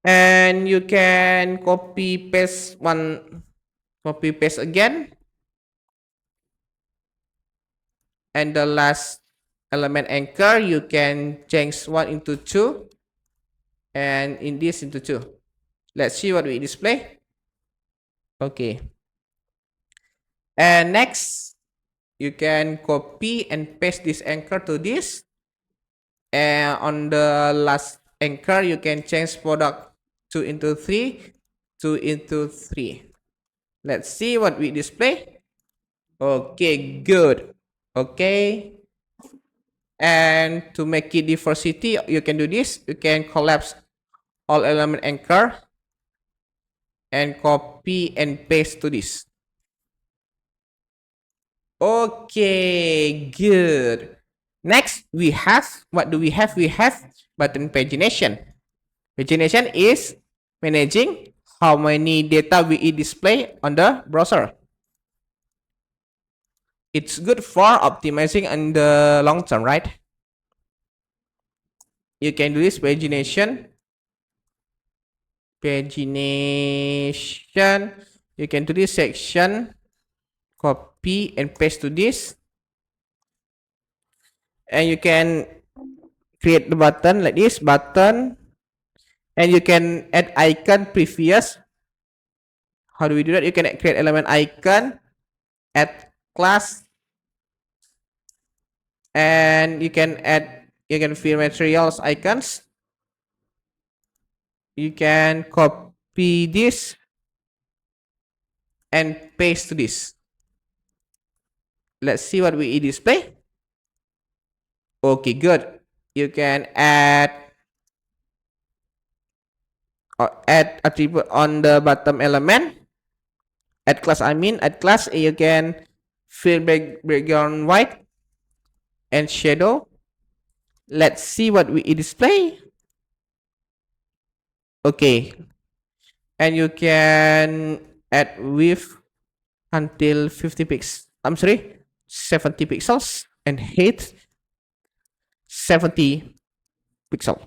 And you can copy paste again, and the last element anchor you can change 1 into 2 and in this into 2. Let's see what we display. Okay, and next you can copy and paste this anchor to this, and on the last anchor you can change product 2 into 3, 2 into 3. Let's see what we display. Okay, good. Okay, and to make it diversity, you can do this. You can collapse all element anchor and copy and paste to this. Okay, good. Next, we have, what do we have? We have button pagination. Pagination is managing how many data we display on the browser. It's good for optimizing in the long term, right? You can do this pagination. You can do this section, copy and paste to this, and you can create the button like this button, and you can add icon previous. How do we do that? You can create element icon, add class, and you can fill materials icons. You can copy this and paste to this. Let's see what we display. Okay, good. You can add attribute on the bottom element. Add class, you can fill background white and shadow. Let's see what we display. Okay, and you can add width until 50 pixels. I'm sorry, 70 pixels, and height 70 pixel.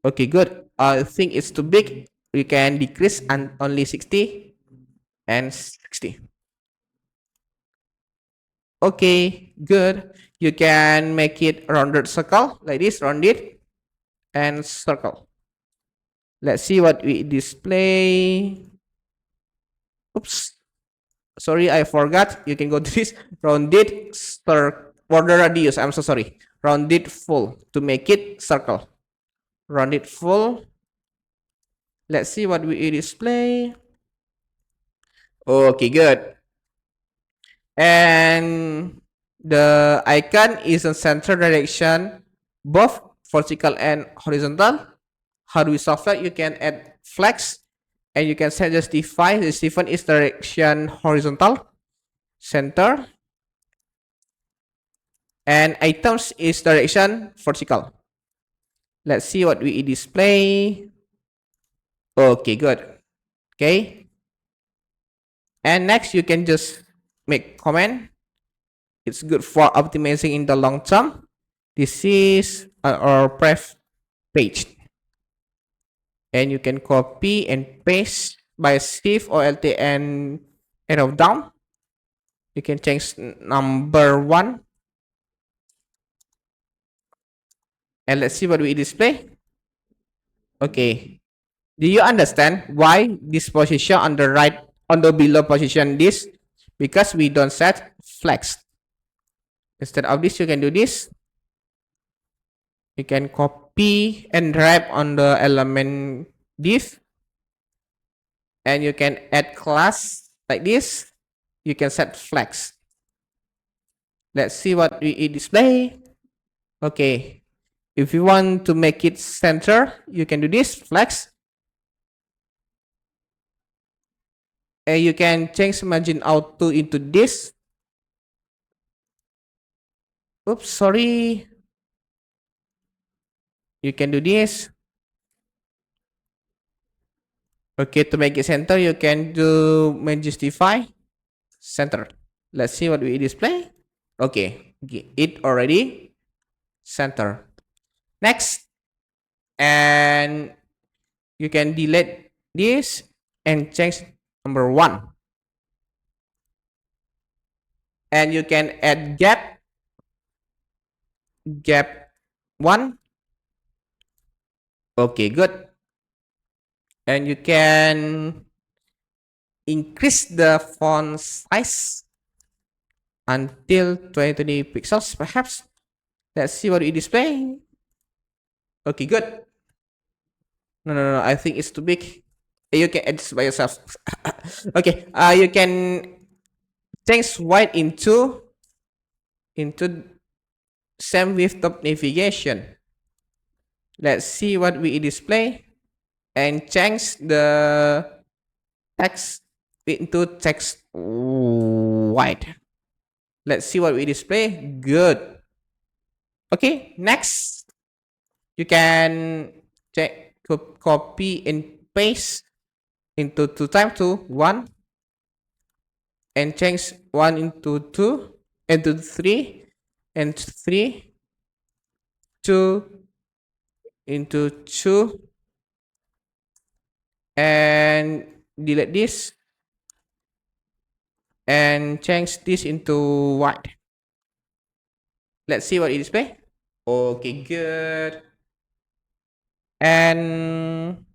Okay, good. I think it's too big. We can decrease and only 60 and 60. Okay, good. You can make it rounded circle like this, rounded and circle. Let's see what we display. Oops, sorry, I forgot. You can go to this rounded border radius. I'm so sorry. Rounded full to make it circle. Rounded full. Let's see what we display. Okay, good. And the icon is in center direction, both vertical and horizontal. How do we solve that? You can add flex, and you can set justify. The Stephen is direction horizontal, center, and items is direction vertical. Let's see what we display. Okay, good. Okay, and next you can just make comment. It's good for optimizing in the long term. This is our pref page, and you can copy and paste by shift or alt and arrow down. You can change number 1, and let's see what we display. Okay, Do you understand why this position on the right, on the below position this? Because we don't set flex. Instead of this, you can do this. You can copy and drag on the element div, and you can add class like this. You can set flex. Let's see what we display. Okay. If you want to make it center, you can do this flex. And you can change margin auto into this. Oops, sorry. You can do this. Okay, to make it center, you can do justify center. Let's see what we display. Okay, it already center. Next, and you can delete this and change number 1. And you can add gap 1. Okay, good. And you can increase the font size until 20 pixels perhaps. Let's see what we display. Okay, good. No, I think it's too big. You can edit by yourself. Okay, you can change white into same width of navigation. Let's see what we display, and change the text into text white. Let's see what we display. Good. Okay, next you can copy and paste into 2 times to 1, and change 1 into 2 into 3, and 3 2 into 2, and delete this and change this into white. Let's see what it display. Okay, good. And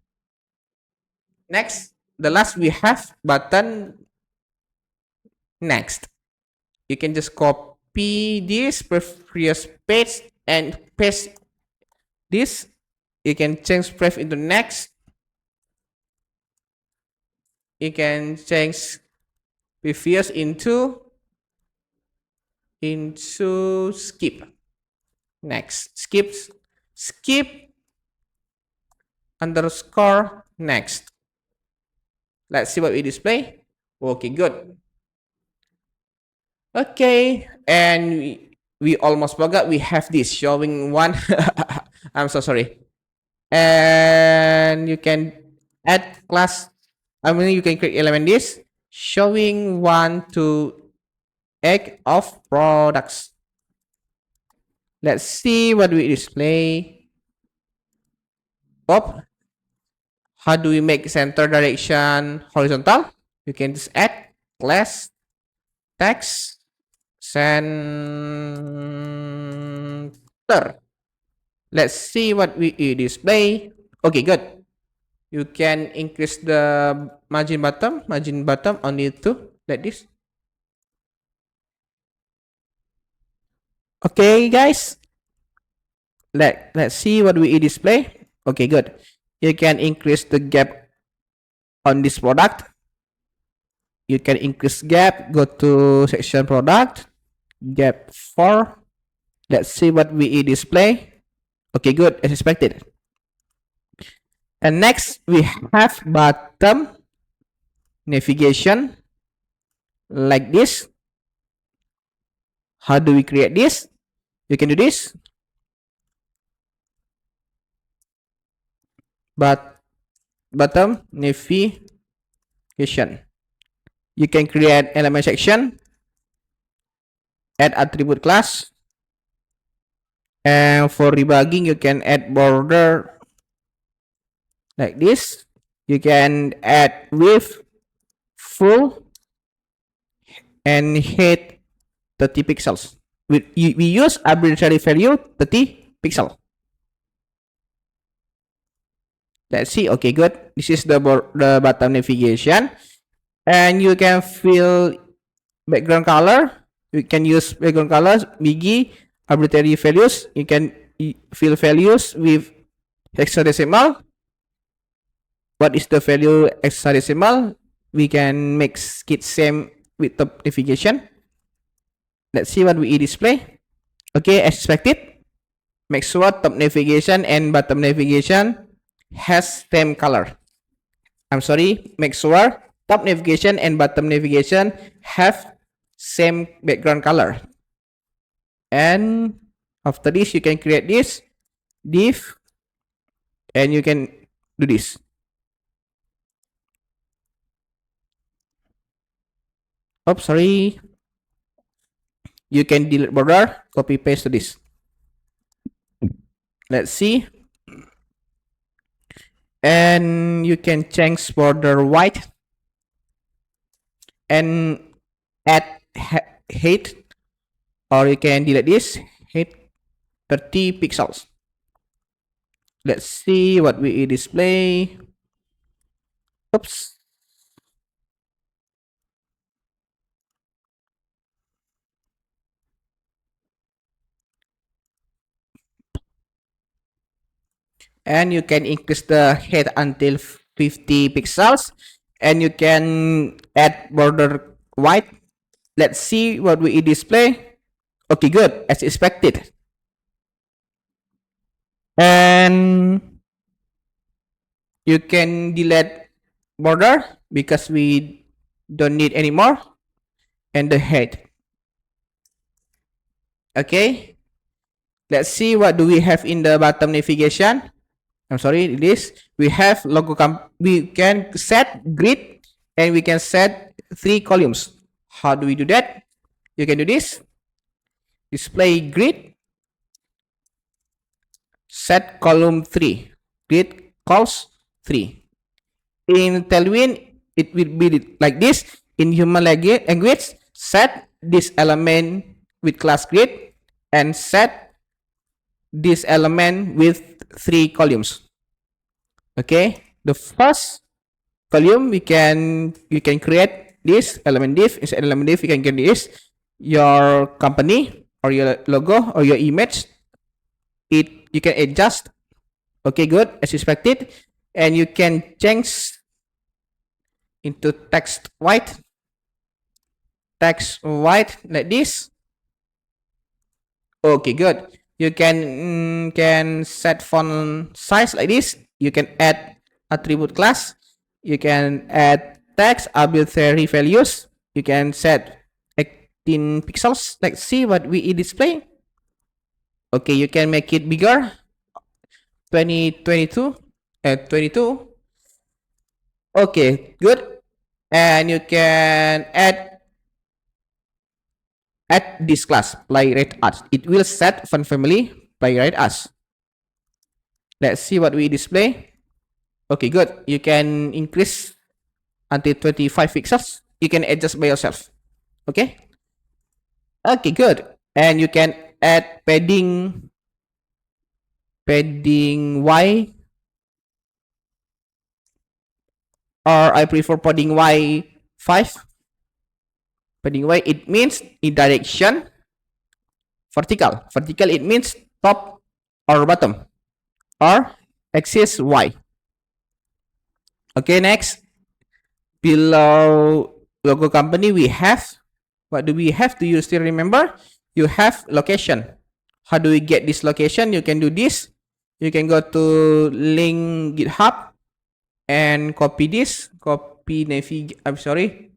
next, the last we have button next. You can just copy this previous page and paste this. You can change pref into next. You can change previous into skip. Next, skip underscore next. Let's see what we display. Okay, good. Okay, and we almost forgot we have this showing one. I'm so sorry. And you can add class. I mean, you can create element this showing 1 to 8 of products. Let's see what we display. Oh, how do we make center direction horizontal? You can just add class text center. Let's see what we display. Okay, good. You can increase the margin bottom only to like this. Okay, guys. Let's see what we display. Okay, good. You can increase the gap on this product. You can increase gap. Go to section product. Gap 4. Let's see what we display. Okay, good, as expected. And next we have bottom navigation like this. How do we create this? You can do this. But bottom navigation. You can create element section, add attribute class, and for debugging you can add border like this. You can add width full and height 30 pixels. We use arbitrary value 30 pixel. Let's see. Okay, good. This is the bottom navigation, and you can fill background color. You can use background colors, biggie, arbitrary values. You can fill values with hexadecimal. What is the value hexadecimal? We can make it same with top navigation. Let's see what we display. Okay, as expected. Make sure top navigation and bottom navigation has same color. I'm sorry, make sure top navigation and bottom navigation have same background color. And after this, you can create this div and you can do this. Oops, sorry. You can delete border, copy paste to this. Let's see. And you can change border white and add height, or you can delete this height 30 pixels. Let's see what we display. Oops. And you can increase the height until 50 pixels, and you can add border white. Let's see what we display. Okay, good, as expected. And you can delete border because we don't need anymore, and the head. Okay, let's see what do we have in the bottom navigation. I'm sorry, this we have logo. We can set grid and we can set 3 columns. How do we do that? You can do this. Display grid. Set column 3. Grid calls 3. In Tailwind, it will be like this. In human language, set this element with class grid and set this element with 3 columns. Okay, the first column you can create this element div. Inside element div, you can get this your company or your logo or your image. You can adjust. Okay, good, as expected, and you can change into text white like this. Okay, good. You can set font size like this. You can add attribute class. You can add text arbitrary values. You can set 18 pixels. Let's see what we display. Okay, you can make it bigger. 22. Okay, good. And you can add this class, playwright art. It will set font family playwright art. Let's see what we display. Okay, good. You can increase until 25 pixels. You can adjust by yourself. Okay. Okay, good. And you can add padding Y, or I prefer padding Y 5. Padding Y, it means in direction vertical. Vertical, it means top or bottom, or axis Y. Okay, next, below logo company, we have, what do we have? Do you still remember? You have location. How do we get this location? You can do this. You can go to link GitHub and copy this. Copy navigate. I'm sorry.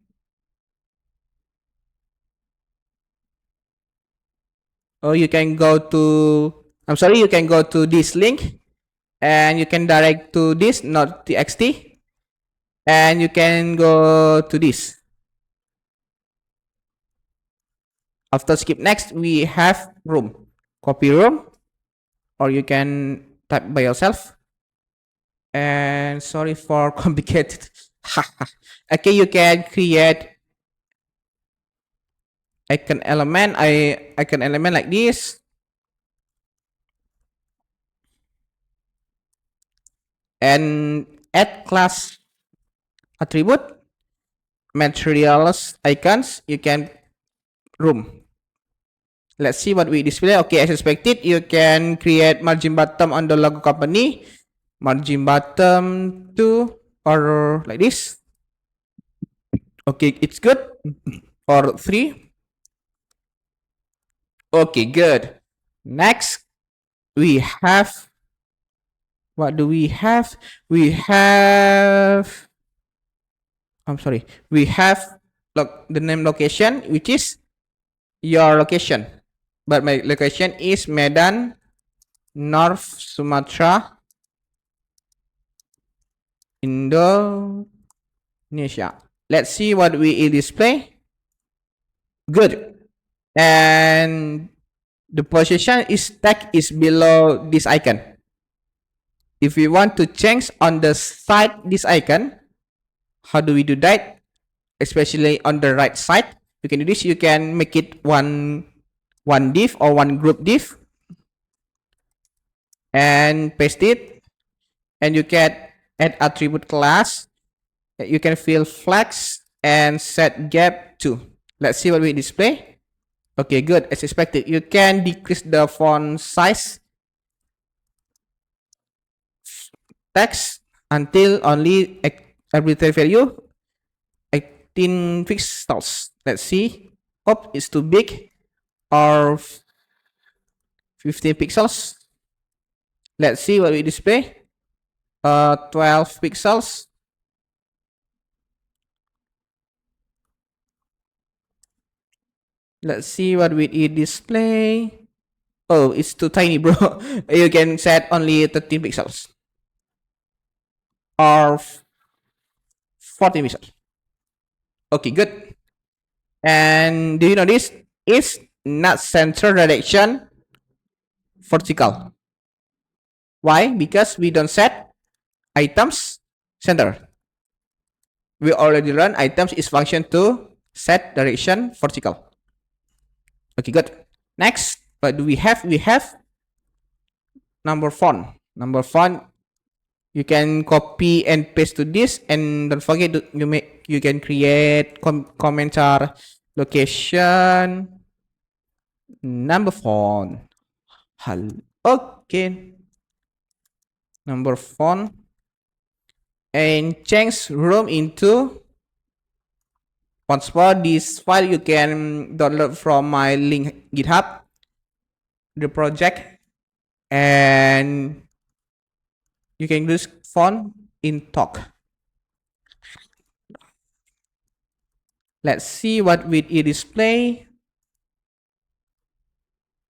Oh, you can go to. I'm sorry. You can go to this link, and you can direct to this, not txt, and you can go to this. After skip next, we have room. Copy room, or you can type by yourself. And sorry for complicated. Okay, you can create icon element. Icon element like this. and add class attribute, materials icons, you can room. Let's see what we display. Okay, as expected, you can create margin bottom on the logo company, margin bottom 2 or like this. Okay, it's good. Or 3. Okay, good. Next, we have, what do we have? We have, I'm sorry, we have the name location, which is your location. But my location is Medan, North Sumatra, Indonesia. Let's see what we display. Good. And the position is tag is below this icon. If we want to change on the side this icon, how do we do that? Especially on the right side, you can do this. You can make it one div or one group div and paste it, and you can add attribute class. You can fill flex and set gap to. Let's see what we display. Okay, good. As expected, you can decrease the font size text until only arbitrary value 18 pixels. Let's see. Oh, it's too big. Or 15 pixels. Let's see what we display. 12 pixels. Let's see what we display. Oh, it's too tiny, bro. You can set only 13 pixels. Or 14 pixels. Okay, good. And do you know this? It's not center direction vertical. Why? Because we don't set items center. We already learned items is function to set direction vertical. Okay, good. Next, what do we have? We have number font. Number font, you can copy and paste to this, and don't forget to, you can create commentar location number font. Okay, number font, and change room into once for this file. You can download from my link GitHub the project, and you can use font in talk. Let's see what we display.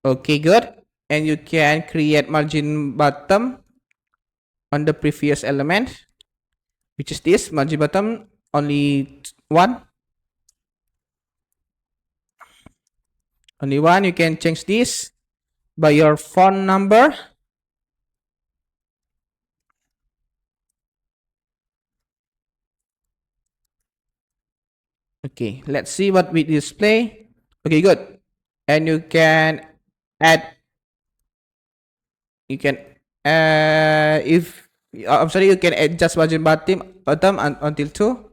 Okay, good. And you can create margin bottom on the previous element, which is this margin bottom only one. Only one. You can change this by your font number. Okay, let's see what we display. Okay, good. And you can add, you can if I'm sorry, you can adjust margin bottom until 2.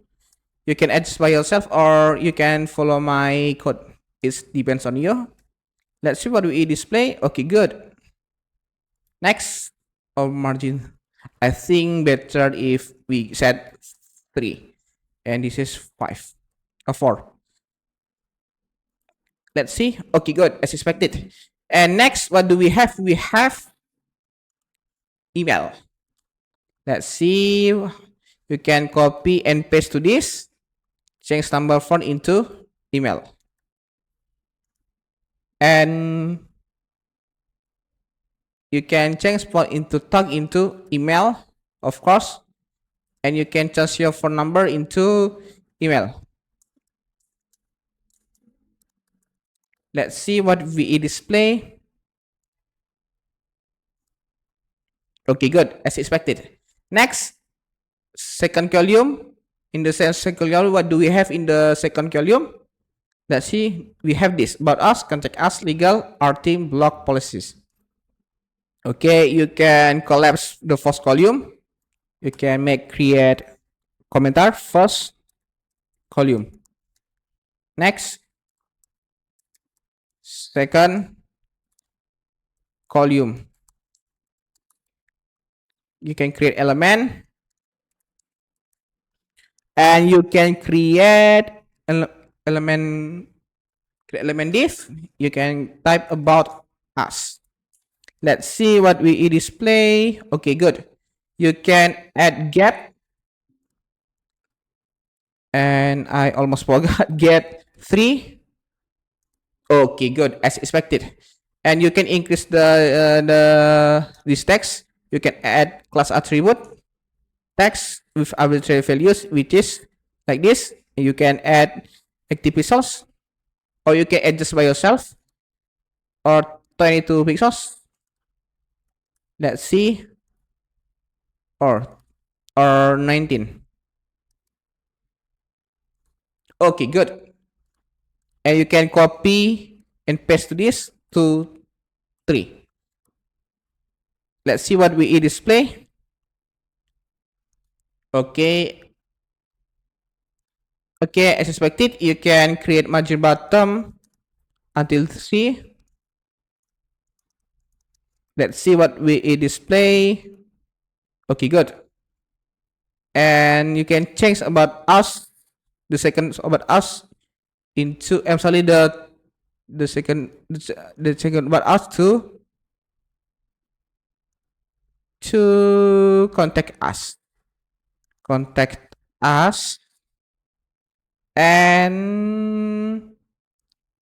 You can adjust by yourself, or you can follow my code. It depends on you. Let's see what we display. Okay, good. Next, margin. I think better if we set 3, and this is 5 or 4. Let's see. Okay, good, as expected. And next, what do we have? We have email. Let's see. You can copy and paste to this. Change number font into email. And you can change font into tag into email, of course. And you can change your phone number into email. Let's see what we display. Okay, good, as expected. Next, second column. In the second column, what do we have in the second column? Let's see. We have this: about us, contact us, legal, our team, blog, policies. Okay, you can collapse the first column You can create commenter first column. Next, second column. You can create element, and you can create element div. You can type about us. Let's see what we display. Okay, good. You can add get, and I almost forgot get 3. Okay, good, as expected. And you can increase the this text. You can add class attribute text with arbitrary values, which is like this. You can add 80 pixels, or you can adjust by yourself, or 22 pixels. Let's see, or 19. Okay, good. And you can copy and paste this to 3. Let's see what we display. Okay. Okay, as expected, you can create margin bottom until 3. Let's see what we display. Okay, good. And you can change about us, the second about us into sorry, the second about us to contact us and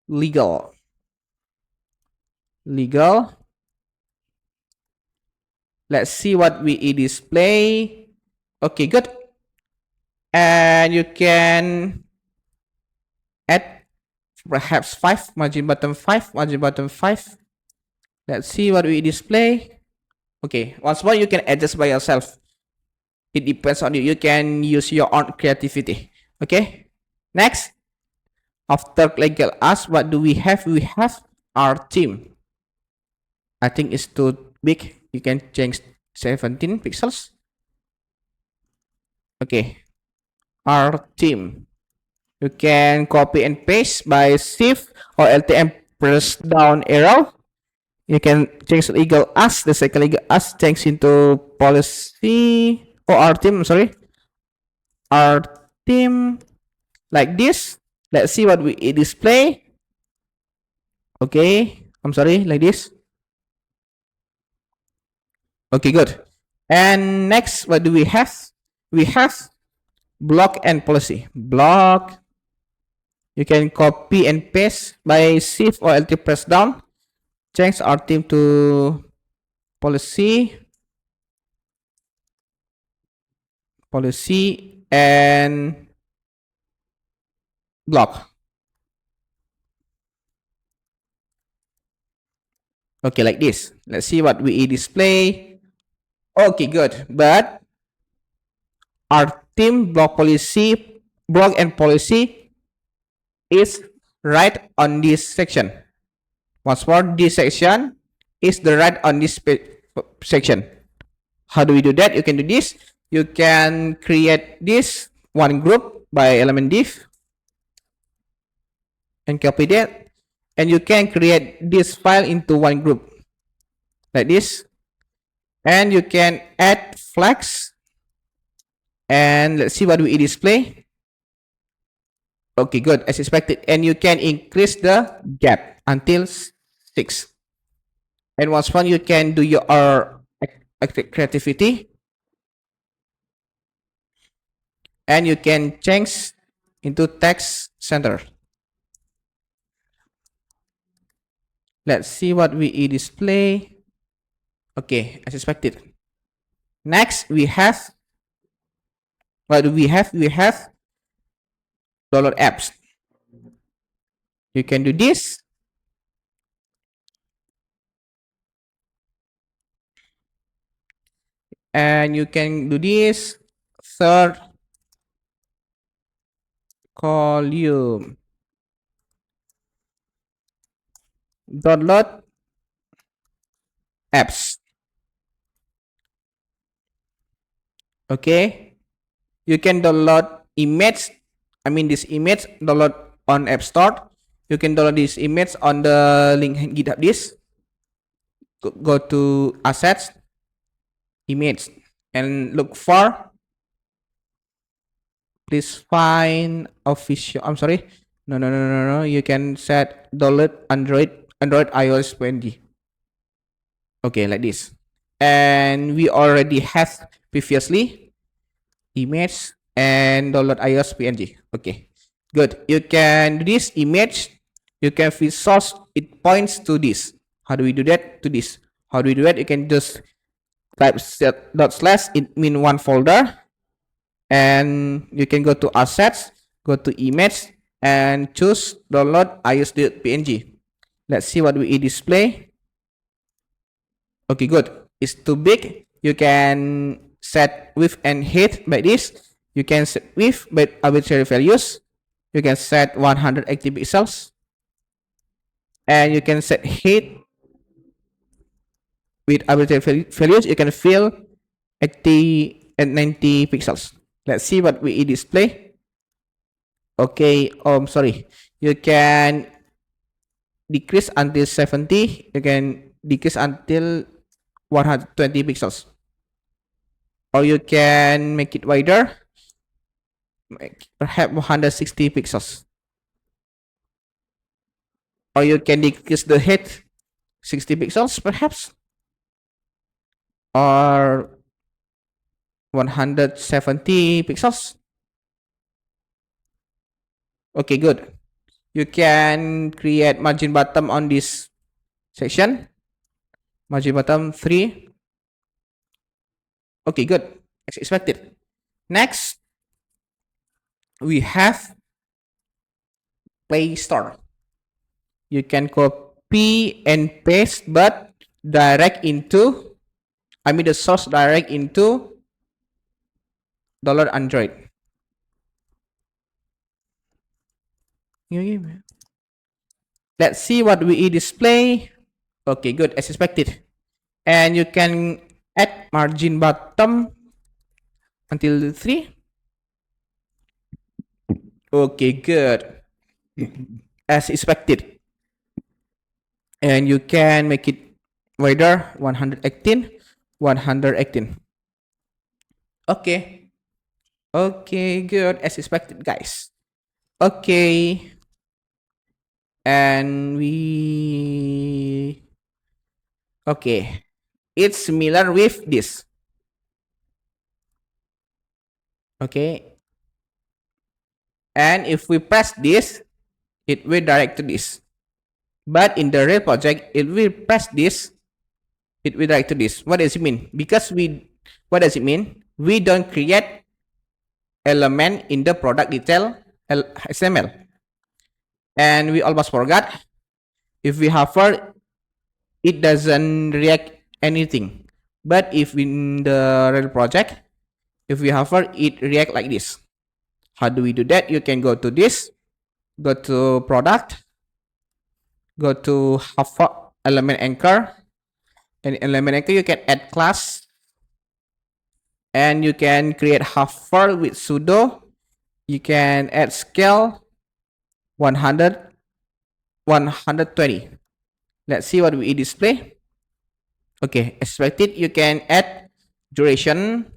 legal. Let's see what we display. Okay, good. And you can add perhaps 5 margin bottom 5. Let's see what we display. Okay, once more, you can adjust by yourself. It depends on you. You can use your own creativity. Okay, next, after legal us, what do we have? We have our theme. I think it's too big. You can change 17 pixels. Okay, our theme. You can copy and paste by Shift or LTM, press down arrow. You can change legal us, the second legal us change into policy or our theme, sorry. Our theme like this. Let's see what we display. Okay, I'm sorry, like this. Okay, good. And next, what do we have? We have block and policy. Block. You can copy and paste by Shift or LT press down. Change our theme to policy, and block. Okay, like this. Let's see what we display. Okay, good. But our theme block and policy is right on this section. Once more, this section is the right on this section. How do we do that? You can do this. You can create this one group by element div and copy that, and you can create this file into one group like this, and you can add flags, and let's see what we display. Okay, good, as expected. And you can increase the gap until 6. And once more, you can do your creativity, and you can change into text center. Let's see what we display. Okay, as expected. Next, we have, what do we have? We have download apps. You can do this. And you can do this third column. Download apps. Okay, you can download image. I mean this image download on App Store. You can download this image on the link in GitHub. This go to assets, image, and look for. Please find official. I'm sorry. No, no, no, no, no. You can set download Android iOS 20. Okay, like this. And we already have previously image and download iOS PNG. Okay, good. You can do this image. You can fill source. It points to this. How do we do that? To this. How do we do that? You can just type set dot slash. It mean one folder, and you can go to assets, go to image, and choose download iOS.png. Let's see what we display. Okay, good. It's too big. You can set width and height by this. You can set width by arbitrary values. You can set 180 pixels. And you can set height with arbitrary values. You can fill 80 and 90 pixels. Let's see what we display. Okay, sorry. You can decrease until 70. You can decrease until 120 pixels. Or you can make it wider, perhaps 160 pixels. Or you can decrease the height 60 pixels perhaps, or 170 pixels. Okay, good. You can create margin bottom on this section. Margin bottom 3. Okay, good. As expected. Next, we have Play Store. You can copy and paste, but direct into, I mean the source direct into $Android. Let's see what we display. Okay, good, as expected. And you can add margin bottom until 3. Okay, good. As expected. And you can make it wider 118. Okay. Okay, good, as expected, guys. Okay. And okay, it's similar with this. Okay. And if we press this, it will direct to this. But in the real project, it will press this, it will direct to this. What does it mean? Because what does it mean? We don't create element in the product detail HTML. And we almost forgot, if we hover, it doesn't react anything. But if in the real project, if we hover, it react like this. How do we do that? You can go to this, go to product, go to hover element anchor, and element anchor you can add class, and you can create hover with sudo. You can add scale 100, 120. Let's see what we display. Okay, expected. You can add duration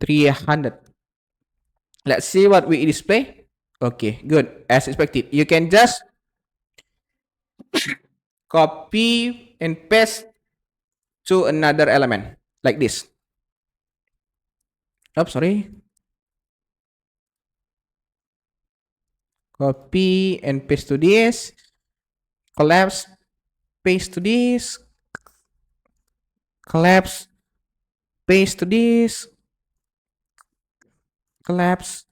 300. Let's see what we display. Okay, good, as expected. You can just copy and paste to another element like this. Oh, sorry. Copy and paste to this. Collapse, paste to this. Collapse, paste to this. Collapse,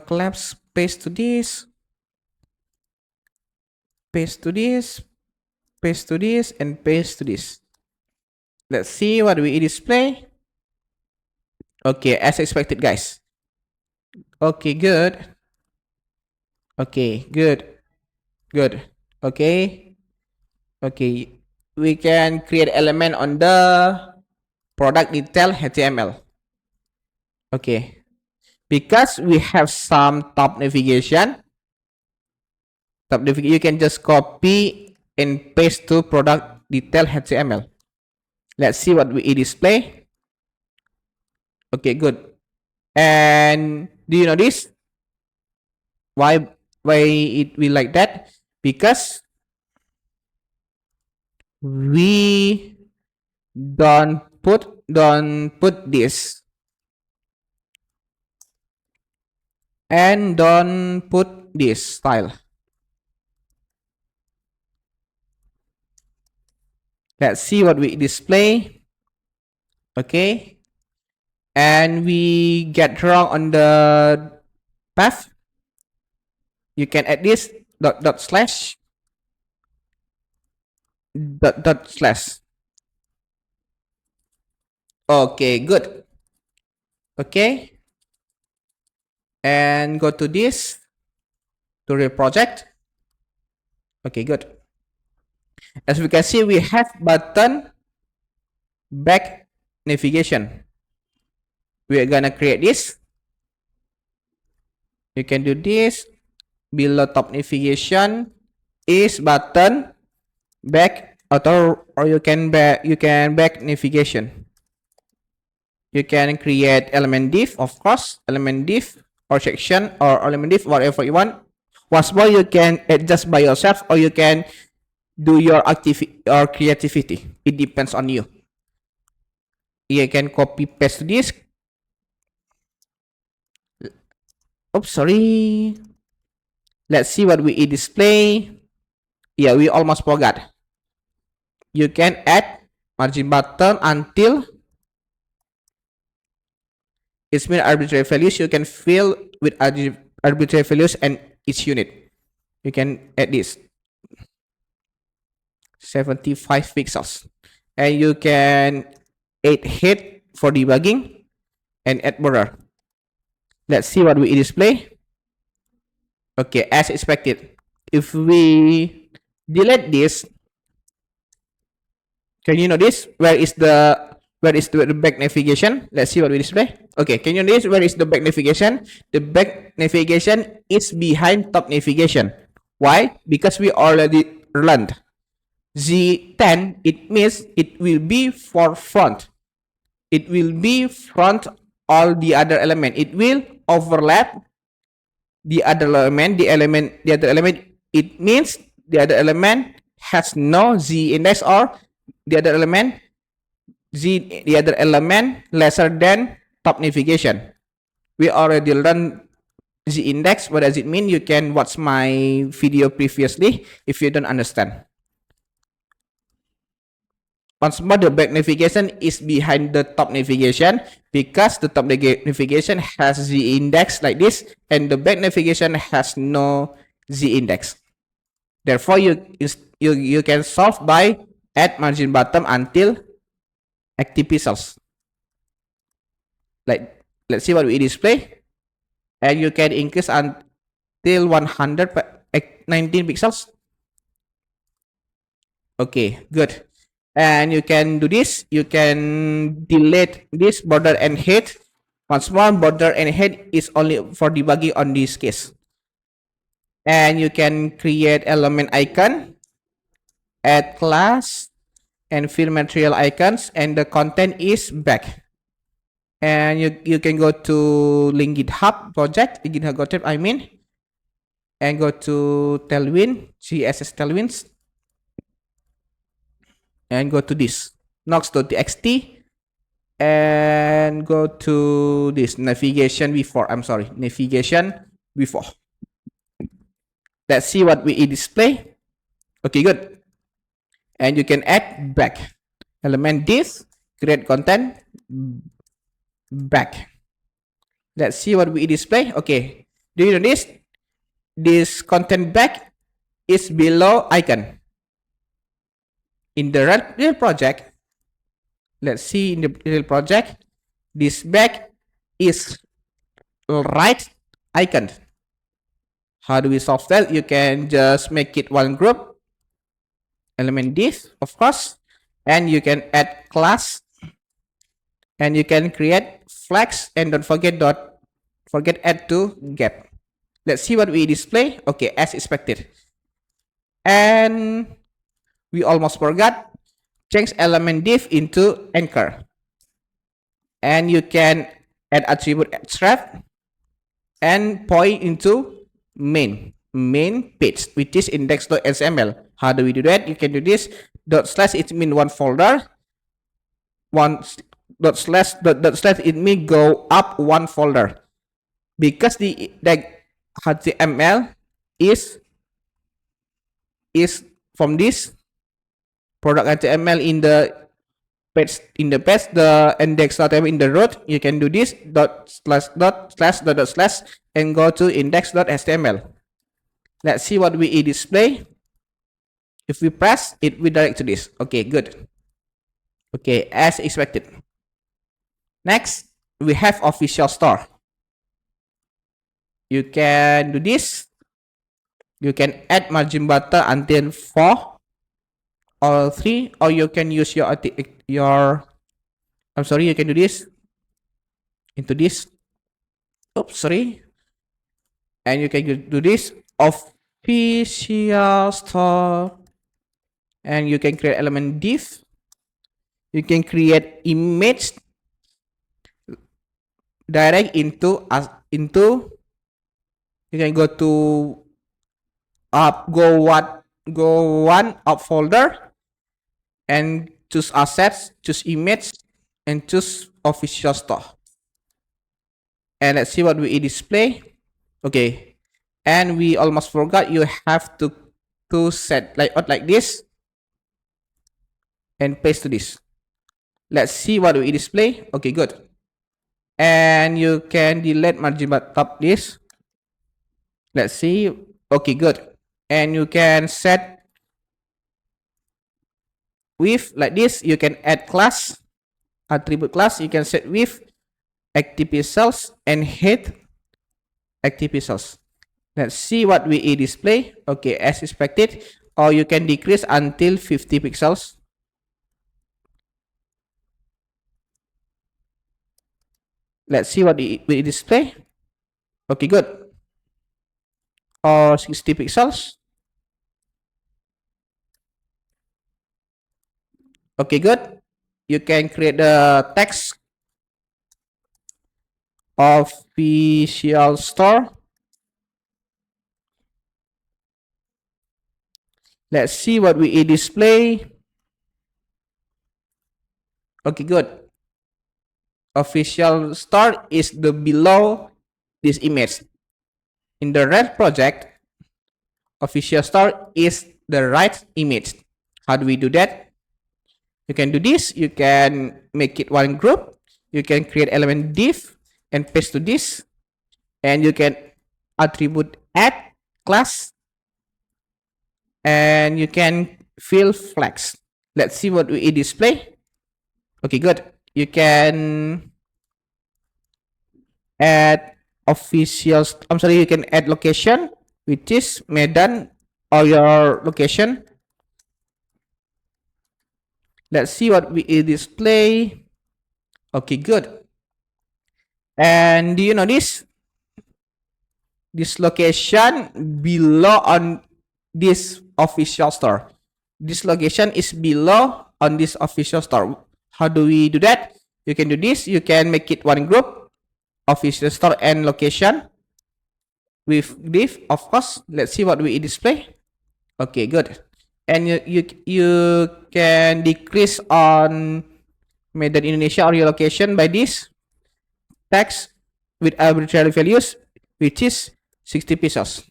collapse, paste to this. Paste to this. Paste to this and paste to this. Let's see what we display. Okay, as expected, guys. Okay, good. Okay, good. Good. Okay. Okay. We can create element on the product detail HTML. Okay, because we have some top navigation, you can just copy and paste to product detail HTML. Let's see what we display. Okay, good. And do you know this? Why it will like that? Because we don't put this and don't put this style. Let's see what we display. Okay, and we get wrong on the path. You can add this dot slash dot slash. Okay, good. Okay, and go to this to real project. Okay, good. As we can see, we have button back navigation. We are gonna create this. You can do this. Below top navigation is button back or you can back navigation. You can create element div, of course, element div or section or element div, whatever you want. What's more, you can adjust by yourself or you can do your activity or creativity. It depends on you. You can copy paste this. Oops, sorry. Let's see what we display. Yeah, we almost forgot. You can add margin button until it's been arbitrary values. You can fill with arbitrary values and each unit. You can add this 75 pixels, and you can add head for debugging and add border. Let's see what we display. Okay, as expected. If we delete this, can you notice where is the back navigation? Let's see what we display. Okay, can you notice where is the back navigation? The back navigation is behind top navigation. Why? Because we already learned Z10. It means it will be for front. It will be front all the other element. It will overlap the other element. The other element. It means the other element has no Z index or the other element lesser than top navigation. We already learned Z index. What does it mean? You can watch my video previously if you don't understand. Once more, the back navigation is behind the top navigation because the top navigation has Z index like this and the back navigation has no Z index. Therefore, you can solve by add margin bottom until active pixels. Like, let's see what we display. And you can increase until 119 pixels. Okay, good. And you can do this. You can delete this border and head. Once more, border and head is only for debugging on this case. And you can create element icon, add class, and fill material icons, and the content is back. And you can go to link GitHub project, I mean, and go to Tailwind, CSS Tailwinds, and go to this nox.txt and go to this navigation before. Let's see what we display. Okay, good. And you can add back element this, create content back. Let's see what we display. Okay, do you know this content back is below icon. In the real project, let's see in the real project, this back is right icon. How do we solve that? You can just make it one group, element div, of course, and you can add class And you can create flags, and don't forget add to gap. Let's see what we display. Okay, as expected. And we almost forgot, change element div into anchor. And you can add attribute href and point into main page, which is index.html. How do we do that? You can do this dot slash, it mean one folder, one dot slash it mean go up one folder, because the HTML is from this product HTML in the page, the index.html in the root. You can do this dot slash and go to index.html. Let's see what we display. If we press it, we direct to this. Okay, good. Okay, as expected. Next, we have official store. You can do this. You can add margin button until 4 or 3, or you can use you can do this into this. Oops, sorry. And you can do this official store, and you can create element div. You can create image direct into you can go to go one up folder and choose assets, choose image, and choose official store. And let's see what we display. Okay, and we almost forgot, you have to set layout like this and paste to this. Let's see what we display. Okay, good. And you can delete margin top this. Let's see. Okay, good. And you can set width like this. You can add class, attribute class. You can set width, active pixels, and height, active pixels. Let's see what we display. Okay, as expected. Or you can decrease until 50 pixels. Let's see what we display. Okay, good. Or 60 pixels. Okay, good. You can create the text official store. Let's see what we display. Okay, good. Official store is the below this image. In the red project, official store is the right image. How do we do that? You can do this. You can make it one group. You can create element div and paste to this. And you can attribute add class. And you can fill flags. Let's see what we display. Okay, good. You can add you can add location, which is Medan or your location. Let's see what we display. Okay, good. And do you know this location below on this official store? This location is below on this official store. How do we do that? You can do this. You can make it one group, official store and location with div, of course. Let's see what we display. Okay, good. And you can decrease on Medan Indonesia or your location by this text with arbitrary values, which is 60 pixels.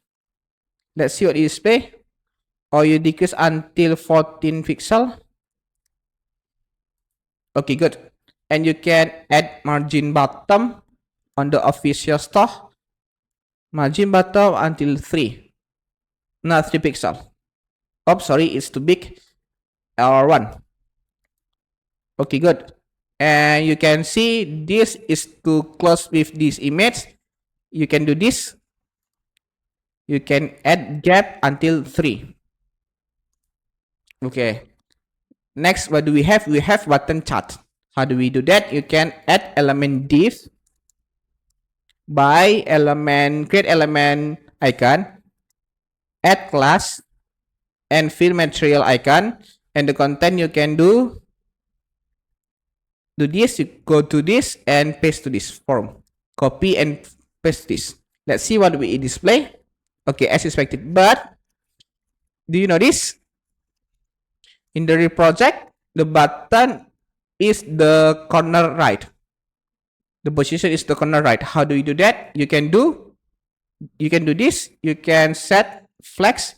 Let's see what you display. Or you decrease until 14 pixel. Okay, good. And you can add margin bottom on the official store. Margin bottom until 3. Not 3 pixel. Oh, sorry, it's too big. Or 1. Okay, good. And you can see this is too close with this image. You can do this. You can add gap until 3. Okay. Next, what do we have? We have button chart. How do we do that? You can add element div by element, create element icon, add class, and fill material icon. And the content you can do this, you go to this and paste to this form. Copy and paste this. Let's see what we display. Okay, as expected. But do you notice in the project the button is the corner right? The position is the corner right. How do you do that? You can do this. You can set flex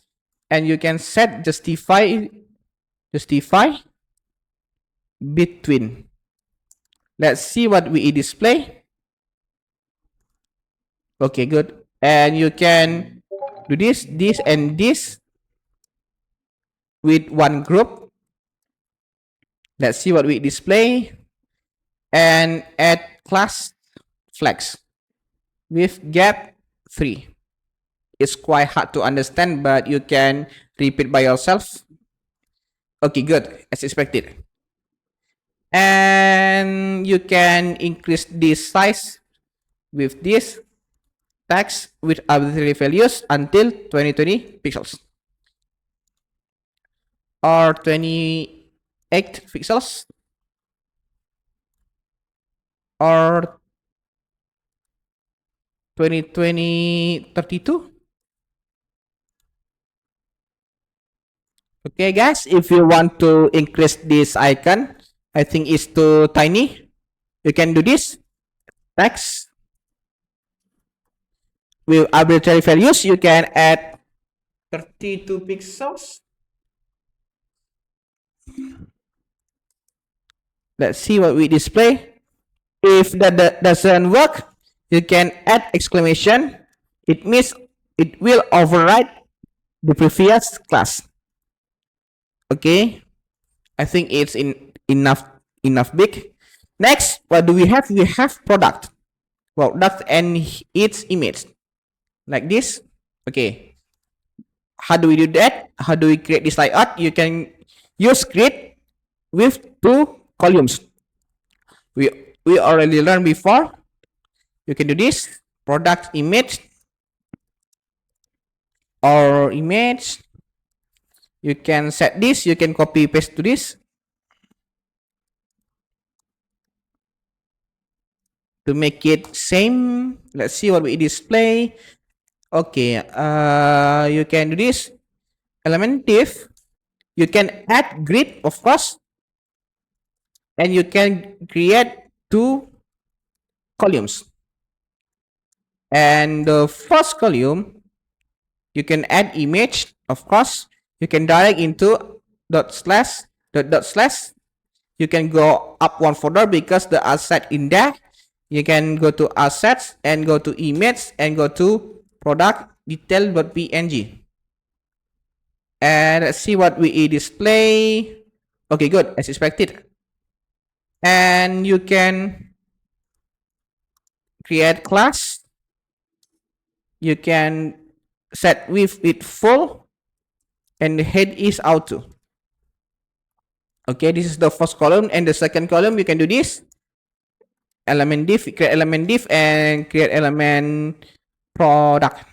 and you can set justify between. Let's see what we display. Okay, good. And you can do this, and this with one group. Let's see what we display. And add class flex with gap 3. It's quite hard to understand, but you can repeat by yourself. Okay, good, as expected. And you can increase this size with this text with arbitrary values until 2020 pixels or 28 pixels or 32. Okay, guys, if you want to increase this icon, I think it's too tiny. You can do this text with arbitrary values. You can add 32 pixels. Let's see what we display. If that doesn't work, you can add exclamation. It means it will override the previous class. Okay, I think it's enough big. Next, what do we have? We have product and its image like this. Okay, how do we do that? How do we create this layout? You can use grid with 2 columns. We already learned before. You can do this product image or image. You can set this. You can copy paste to this to make it same. Let's see what we display. Okay, you can do this element div. You can add grid, of course, and you can create 2 columns. And the first column, you can add image, of course. You can direct into dot slash. You can go up one folder because the asset in there. You can go to assets and go to image and go to product detail.png. And let's see what we display. Okay, good, as expected. And you can create class. You can set width it full and the head is auto. Okay, this is the first column, and the second column you can do this element div, create element div and create element product.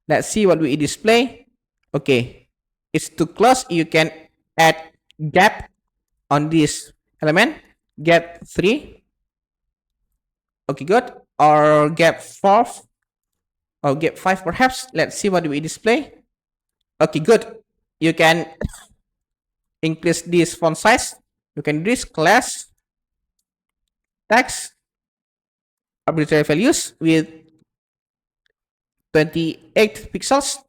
Let's see what we display. Okay, it's too close. You can add gap on this element, gap 3. Okay, good, or gap 4 or gap 5 perhaps. Let's see what we display. Okay, good. You can increase this font size. You can do this class text arbitrary values with 28 pixels.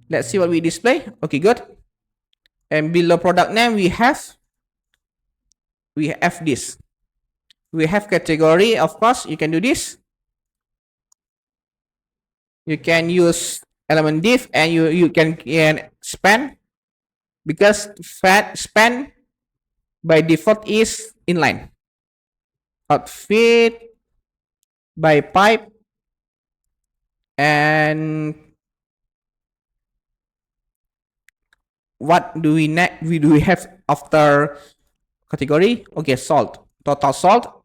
Let's see what we display. Okay, good. And below product name we have this. We have category, of course. You can do this. You can use element div and you can span, because span by default is inline. Outfit by pipe, and what do we have after category. Okay, salt, total salt,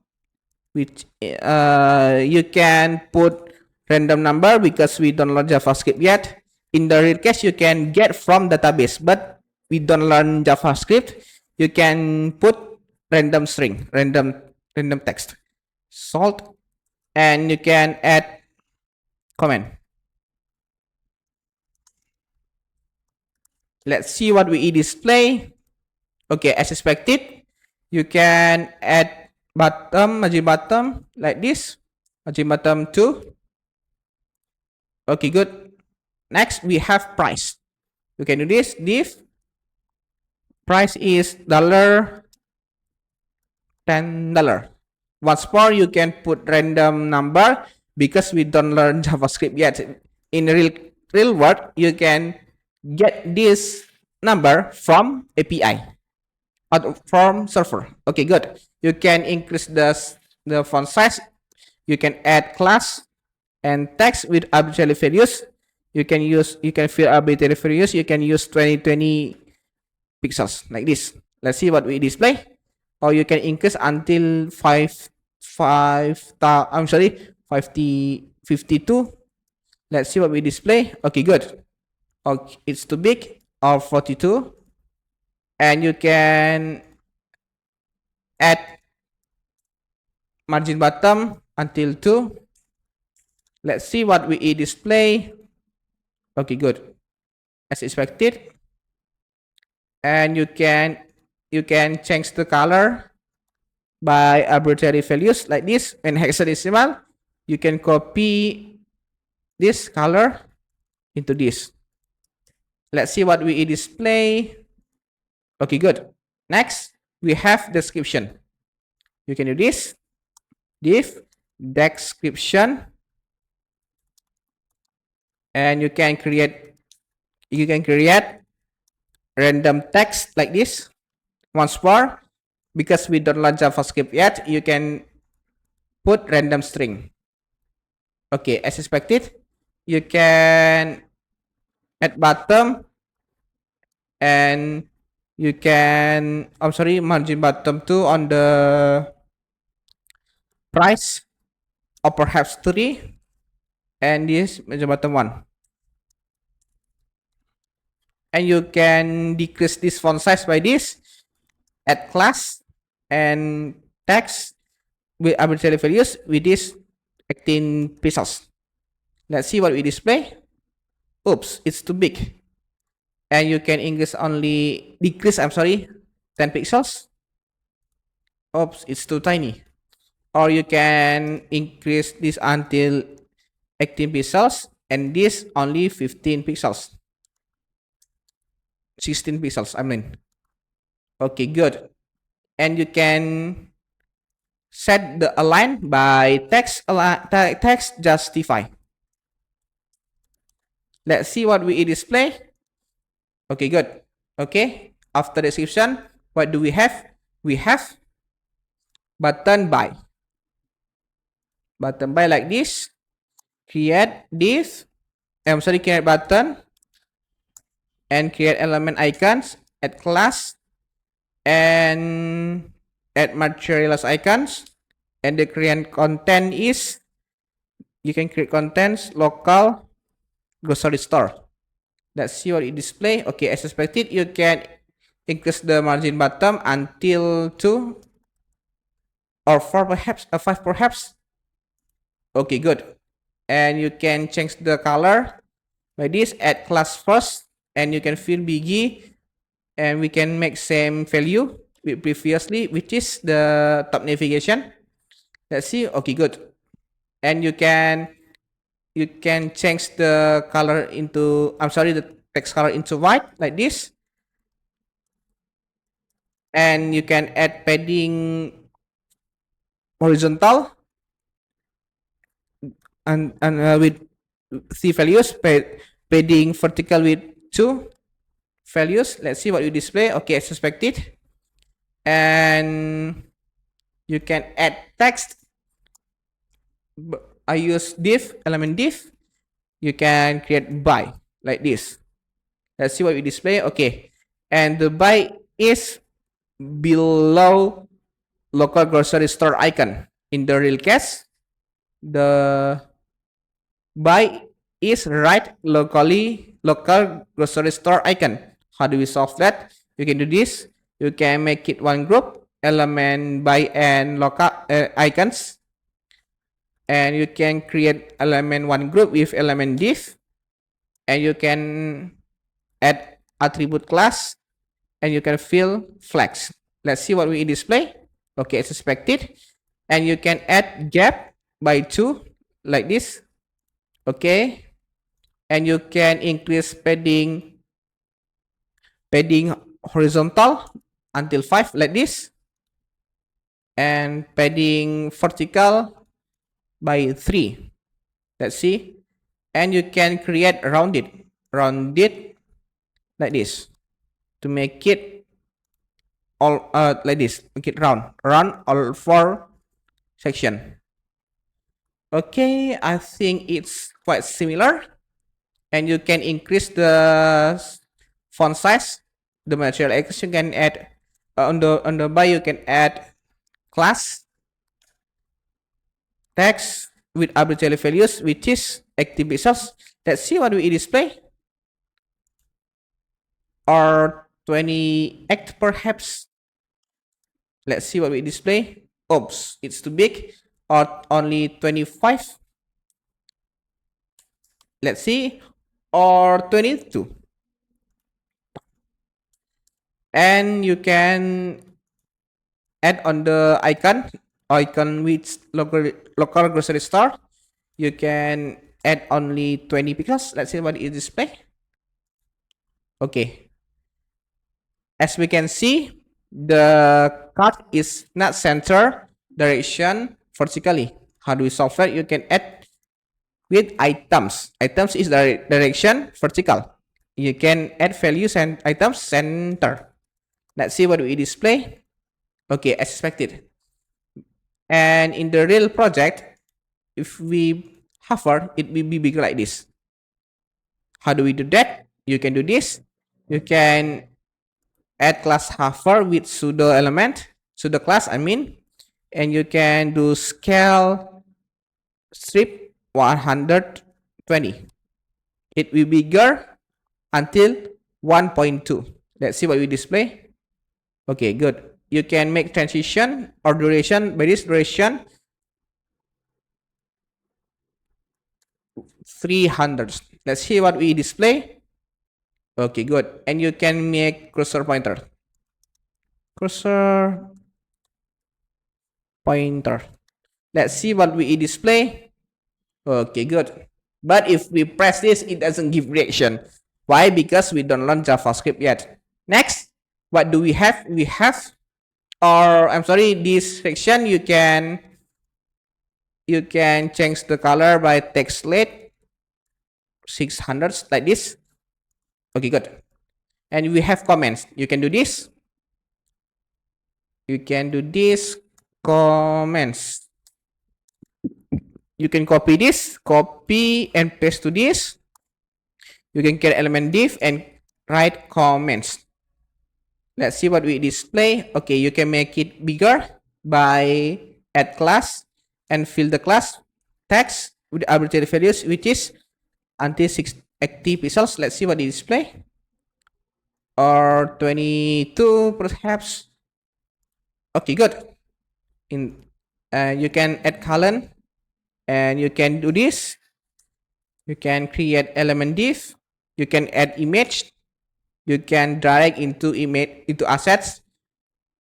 which you can put random number because we don't learn JavaScript yet. In the real case, you can get from database, but we don't learn JavaScript. You can put random string, random text, salt, and you can add comment. Let's see what we display. Okay, as expected, you can add bottom, margin bottom like this, margin bottom 2. Okay, good. Next, we have price. You can do this. Div price is $10. Once more, you can put random number because we don't learn JavaScript yet. In real world, you can get this number from API or from server. Okay, good. You can increase the font size. You can add class and text with arbitrary values. You can fill arbitrary values. You can use 2020 pixels like this. Let's see what we display. Or you can increase until 52. Let's see what we display. Okay, good. Okay, it's too big, or 42. And you can add margin bottom until 2. Let's see what we display. Okay, good. As expected. And you can change the color by arbitrary values like this. In hexadecimal, you can copy this color into this. Let's see what we display. Okay, good. Next, we have description. You can do this. Div description, and you can create random text like this. Once more, because we don't learn JavaScript yet, you can put random string. Okay, as expected, you can add bottom, and you can margin bottom 2 on the price, or perhaps 3, and this margin bottom 1. And you can decrease this font size by this. Add class and text with arbitrary values with this 18 pixels. Let's see what we display. Oops, it's too big. And you can decrease 10 pixels. Oops, it's too tiny. Or you can increase this until 18 pixels, and this only 15 pixels. 16 pixels, I mean. Okay, good. And you can set the align by text justify. Let's see what we display. Okay, good. Okay, after description, what do we have? We have button by. Button by like this. Create div. Create button. And create element icons. Add class. And add materials icons. And the create content is, you can create contents local grocery store. Let's see what it display. Okay, as expected, you can increase the margin bottom until 2 or 4 perhaps, 5 perhaps. Okay, good. And you can change the color by this. Add class first, and you can fill bg, and we can make same value with previously, which is the top navigation. Let's see. Okay, good. And you can change the color into, the text color into white like this. And you can add padding horizontal and with 3 values, padding vertical with 2 values. Let's see what you display. Okay, as expected. And you can add text. I use element div. You can create by like this. Let's see what we display. Okay, and the by is below local grocery store icon. In the real case, the buy is right local grocery store icon. How do we solve that? You can do this. You can make it one group, element buy and local icons, and you can create element one group with element div, and you can add attribute class, and you can fill flags. Let's see what we display. Okay, as expected. And you can add gap by 2 like this. Okay, and you can increase padding horizontal until 5 like this, and padding vertical by 3. Let's see. And you can create rounded like this to make it all like this, make it round all 4 section. Okay, I think it's quite similar. And you can increase the font size, the material X. You can add on the buy, you can add class text with arbitrary values, which is active pixels. Let's see what we display. Or 28 perhaps. Let's see what we display. Oops, it's too big. Or only 25. Let's see. Or 22. And you can add on the icon with local grocery store. You can add only 20 pixels. Let's see what it display. Okay, as we can see, the card is not center direction vertically. How do we solve that? You can add with items. Items is the direction vertical. You can add values and items center. Let's see what we display. Okay, as expected. And in the real project, if we hover, it will be bigger like this. How do we do that? You can do this. You can add class hover with pseudo class, and you can do scale strip 120. It will be bigger until 1.2. Let's see what we display. Okay, good. You can make transition or duration by this duration 300. Let's see what we display. Okay, good. And you can make cursor pointer. Let's see what we display. Okay, good. But if we press this, it doesn't give reaction. Why? Because we don't learn JavaScript yet. Next, what do we have? We have, or I'm sorry, this section you can change the color by text slate 600 like this. Okay, good. And we have comments. You can do this. You can do this comments. You can copy this, copy and paste to this. You can create element div and write comments. Let's see what we display. Okay, you can make it bigger by add class and fill the class text with arbitrary values, which is until 60 pixels. Let's see what it display. Or 22 perhaps. Okay, good. You can add column, and you can do this. You can create element div. You can add image. You can drag into assets.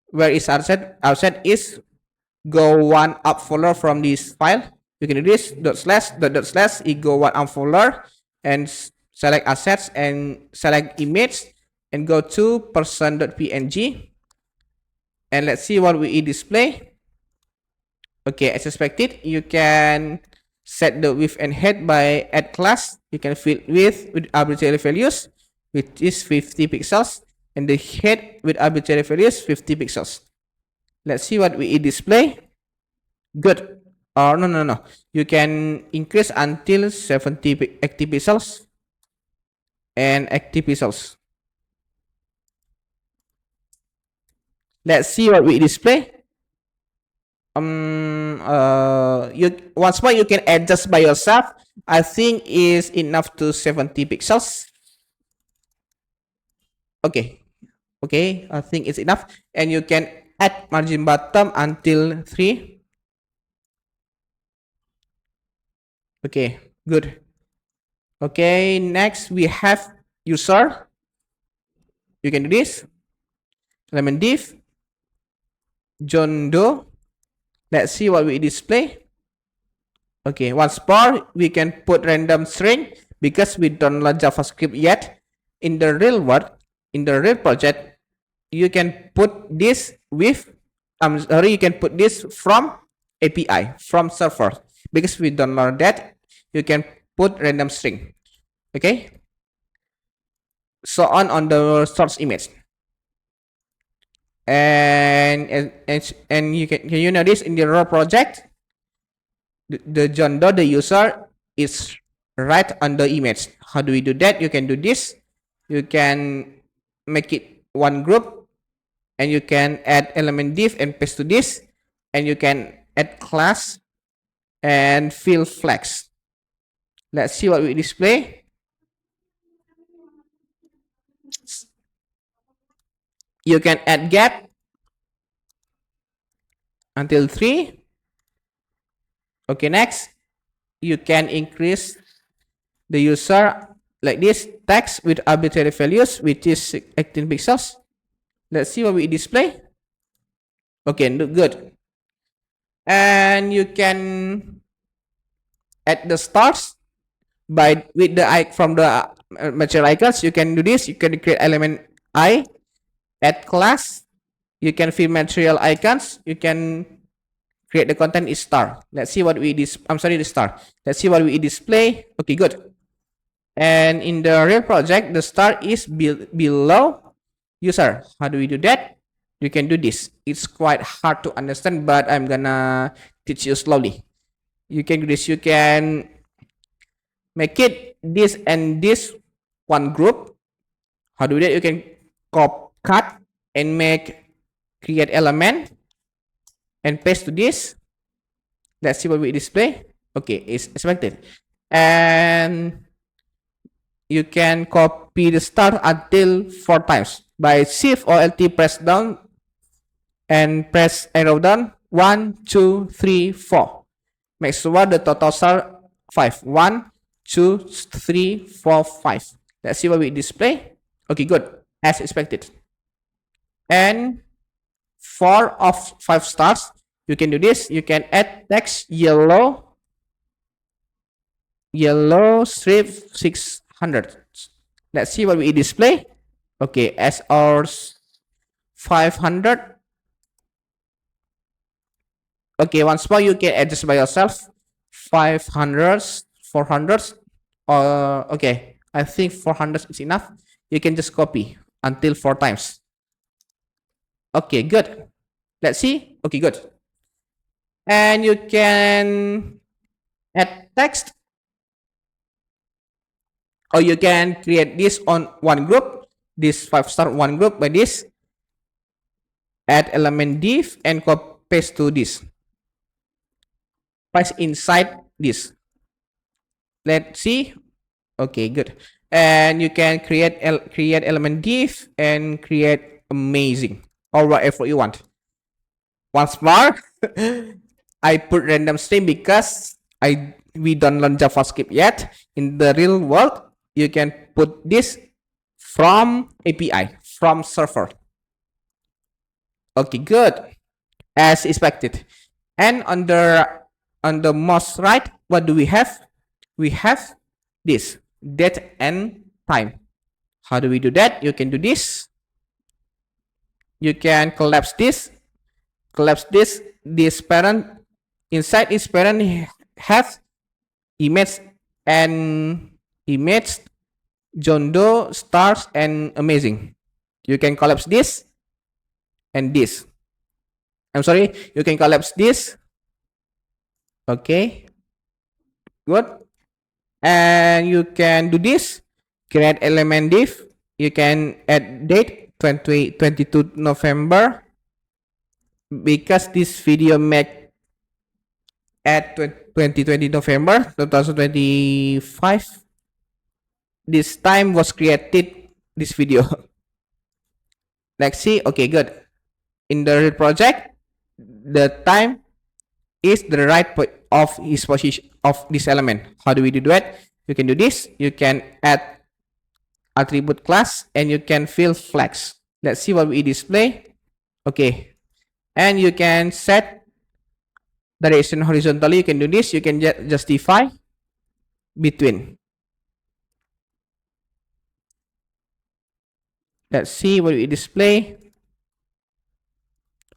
Where is asset? Asset is go one up folder from this file. You can do this dot slash it go one up folder and select assets and select image and go to person.png. And let's see what we display. Okay, as expected, you can set the width and height by add class. You can fill width with arbitrary values, which is 50 pixels, and the height with arbitrary values 50 pixels. Let's see what we display. Good. Or no. You can increase until 70 active pixels and active pixels. Let's see what we display. You once more you can adjust by yourself. I think is enough to 70 pixels. Okay, okay, I think it's enough, and you can add margin bottom until 3. Okay, good. Okay, next we have user. You can do this. Element div, John Doe. Let's see what we display. Okay, once more we can put random string because we don't learn JavaScript yet. In the real world, in the real project, you can put this with you can put this from API, from server. Because we don't learn that, you can put random string. Okay, so on the source image. And you can you notice in the raw project, the John Doe, the user, is right on the image. How do we do that? You can do this. You can make it one group, and you can add element div and paste to this, and you can add class and fill flags. Let's see what we display. You can add gap until 3. Okay, next you can increase the user like this text with arbitrary values, which is 18 pixels. Let's see what we display. Okay, good. And you can add the stars by with the from the material icons. You can do this. You can create element I, add class. You can fill material icons. You can create the content is star. Let's see what we the star. Let's see what we display. Okay, good. And in the real project, the star is below user. How do we do that? You can do this. It's quite hard to understand, but I'm gonna teach you slowly. You can do this. You can make it this and this one group. How do that? You can cut and create element and paste to this. Let's see what we display. Okay, it's expected. And you can copy the start until 4 times by shift or LT, press down and press arrow down. 1, 2, 3, 4. Make sure the total are 5. 1, 2, 3, 4, 5. Let's see what we display. Okay, good, as expected. And 4 of 5 stars, you can do this. You can add text yellow strip 600. Let's see what we display. Okay, as our 500. Okay, once more you can adjust by yourself. 500, 400. Okay, I think 400 is enough. You can just copy until 4 times. Okay, good. Let's see. Okay, good. And you can add text, or you can create this on one group, this 5-star one group by this. Add element div and copy paste to this. Paste inside this. Let's see. Okay, good. And you can create element div and create amazing or whatever you want. Once more, I put random string because we don't learn JavaScript yet. In the real world, you can put this from API, from server. Okay, good, as expected. And on the most right, what do we have? We have this date and time. How do we do that? You can do this. You can collapse this parent. Inside this parent have image and image, John Doe, stars, and amazing. You can collapse this and this. I'm sorry, you can collapse this. Okay, good. And you can do this. Create element div. You can add date 22 November. because this video made at 2020 November 2025, this time was created this video. Let's see. Okay, good. In the real project, the time is the right of his position of this element. How do we do that? You can do this. You can add attribute class and you can fill flags. Let's see what we display. Okay, and you can set direction horizontally. You can do this. You can justify between. Let's see what we display.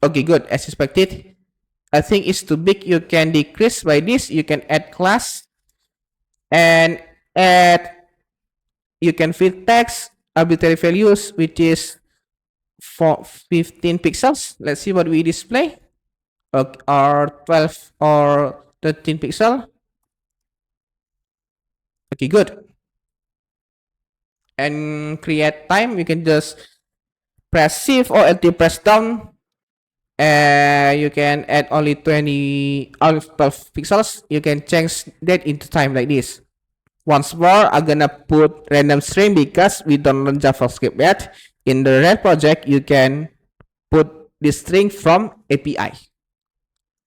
Okay, good. As expected, I think it's too big. You can decrease by this. You can add class and add. You can fill text arbitrary values, which is for 15 pixels. Let's see what we display. Or 12 or 13 pixel. Okay, good. And create time. You can just press shift or LT press down. You can add only 12 pixels. You can change that into time like this. Once more, I'm gonna put random string because we don't learn JavaScript yet. In the red project, you can put this string from API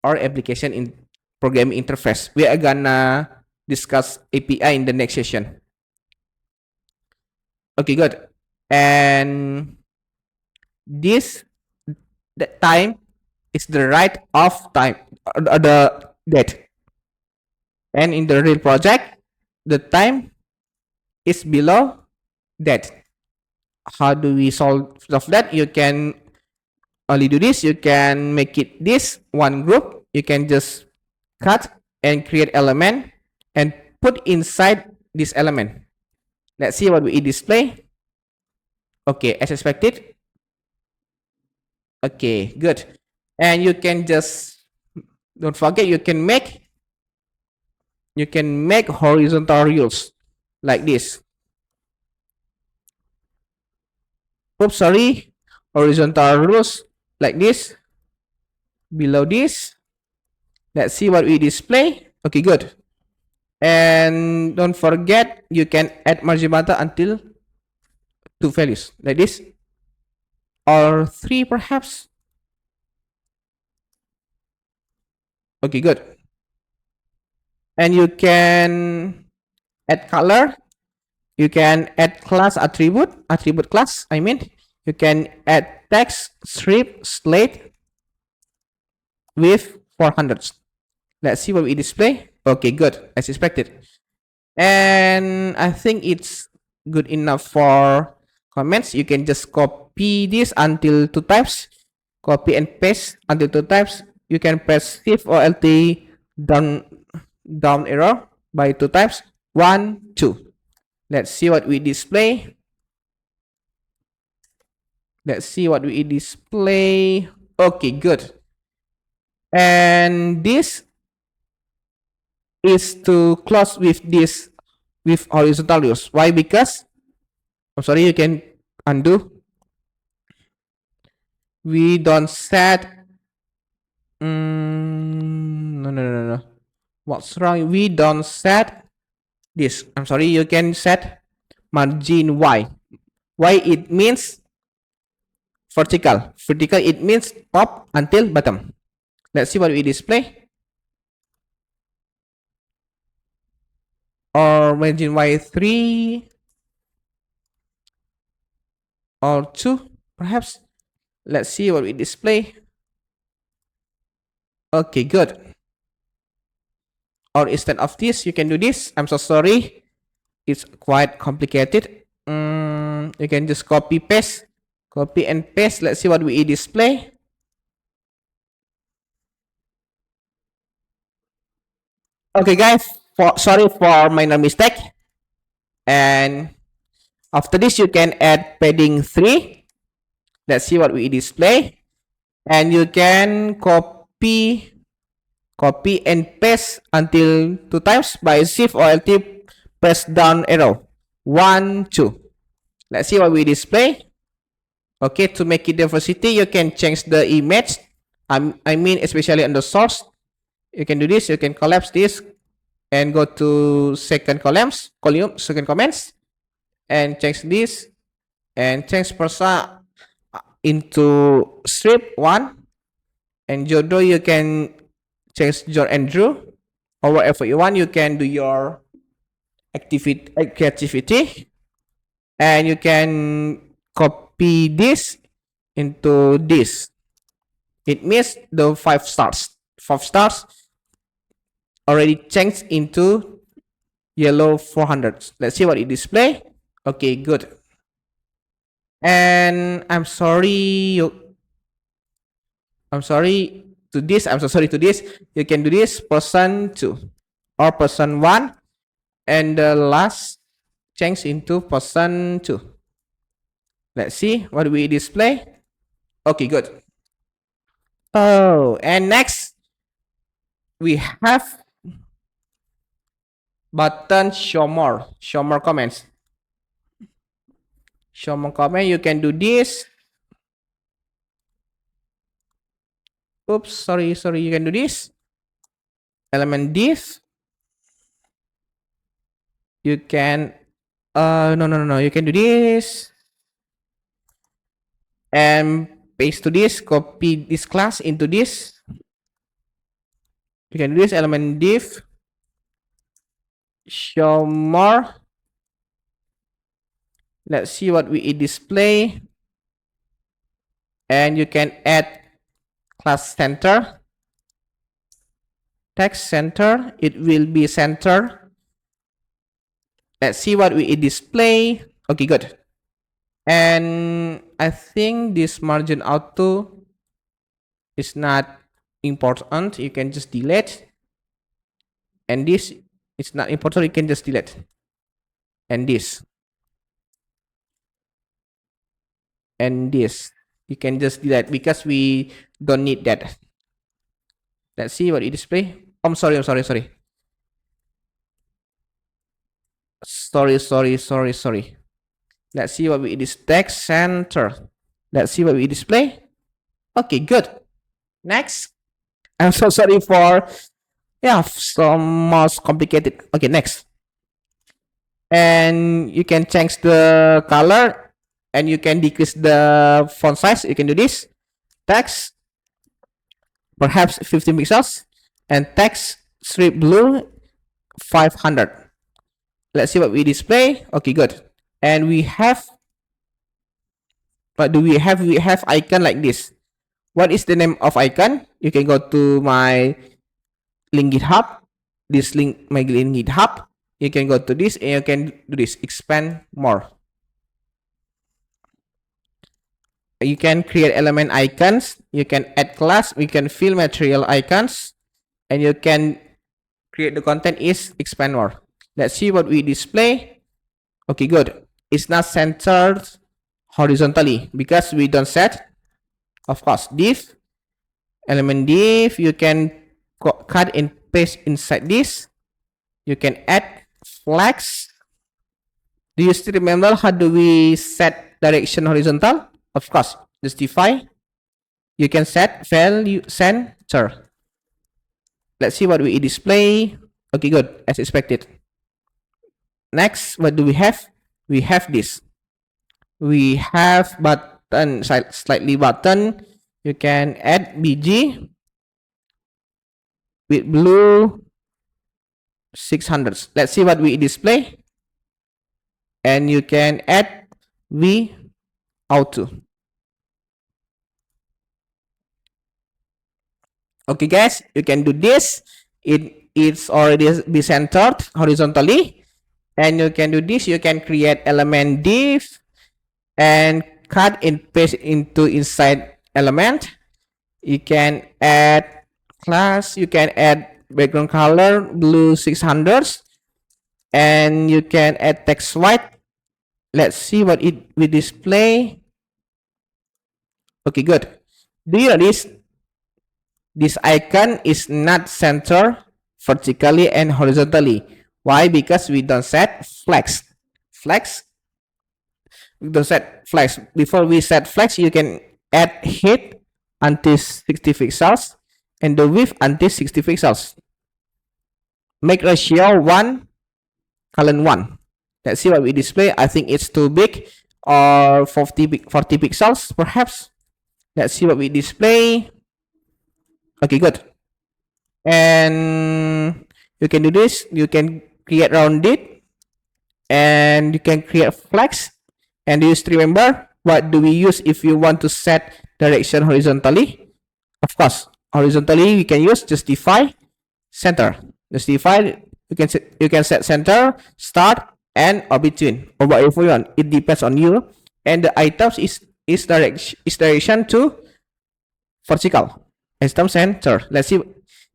or application in programming interface. We are gonna discuss API in the next session. Okay, good. And this the time is the right of time, the date. And in the real project, the time is below that. How do we solve that? You can only do this. You can make it this one group. You can just cut and create element and put inside this element. Let's see what we display. Okay, as expected. Okay, good. And you can just, don't forget, you can make horizontal rules like this. Oops, sorry. Horizontal rules like this. Below this. Let's see what we display. Okay, good. And don't forget, you can add margin button until 2 values like this. Or 3 perhaps. Okay, good. And you can add color. You can add class attribute class. I mean, you can add text strip slate with 400. Let's see what we display. Okay, good, as expected. And I think it's good enough for comments. You can just copy this until 2 times. Copy and paste until 2 times. You can press shift or LT down arrow by 2 times. 1, 2. Let's see what we display. Let's see what we display. Okay, good. And this is to close with this with horizontal use. Why? Because I'm sorry, you can undo. We don't set. No. What's wrong? We don't set this. I'm sorry, you can set margin Y. Y it means vertical. Vertical it means top until bottom. Let's see what we display. Or margin Y 3 or 2 perhaps. Let's see what we display. Okay, good. Or instead of this, you can do this. I'm so sorry. It's quite complicated. You can just copy and paste. Let's see what we display. Okay, guys. Sorry for minor mistake. And after this, you can add padding 3. Let's see what we display. And you can copy and paste until 2 times by shift or LT press down arrow. 1, 2. Let's see what we display. Okay, to make it diversity, you can change the image I mean especially on the source. You can do this. You can collapse this and go to second comments, and change this and change persa into strip one, and Jodo you can change your Andrew or whatever you want. You can do your activity creativity, and you can copy this into this. It means the 5 stars. 5 stars already changed into yellow 400. Let's see what it display. Okay, good. And I'm sorry to this. I'm so sorry to this. You can do this person 2 or person 1, and the last change into person 2. Let's see what we display. Okay, good. Oh, and next we have button show more comments. Show more comment. You can do this. Oops, sorry. You can do this. Element div. You can no. You can do this and paste to this. Copy this class into this. You can do this element div. Show more. Let's see what we display. And you can add class center, text center. It will be center. Let's see what we display. Okay, good. And I think this margin auto is not important. You can just delete. And this is not important. You can just delete. And this. And this. You can just delete because we don't need that. Let's see what it display. I'm sorry. Sorry. Let's see what we text center. Let's see what we display. Okay, good. Next. I'm so sorry for some most complicated. Okay, next. And you can change the color, and you can decrease the font size. You can do this. Text perhaps 15 pixels, and text strip blue 500. Let's see what we display. Okay, good. And we have, what do we have? We have icon like this. What is the name of icon? You can go to my link GitHub. This link, my link GitHub. You can go to this and you can do this. Expand more. You can create element icons. You can add class. We can fill material icons, and you can create the content is expand more. Let's see what we display. Okay, good. It's not centered horizontally because we don't set, of course, div, element div. You can cut and paste inside this. You can add flags. Do you still remember how do we set direction horizontal? Of course, justify. You can set value center. Let's see what we display. Okay, good, as expected. Next, what do we have? We have this. We have button, slightly button. You can add BG with blue 600. Let's see what we display. And you can add V auto. Okay, guys, you can do this. It's already be centered horizontally, and you can do this. You can create element div and cut and paste into inside element. You can add class. You can add background color blue 600, and you can add text white. Let's see what it will display. Okay, good. Do you notice this icon is not centered vertically and horizontally? Why? Because we don't set flex. We don't set flex. Before we set flex, you can add hit until 60 pixels and the width until 60 pixels. Make ratio 1 colon 1. Let's see what we display. I think it's too big, or 40 pixels perhaps. Let's see what we display. Okay, good. And you can do this. You can create rounded, and you can create flex. And just remember, what do we use if you want to set direction horizontally? Of course, horizontally we can use justify center. Justify, you can set center, start, and or between, or whatever you want. It depends on you. And the items is direction to vertical. Item center. Let's see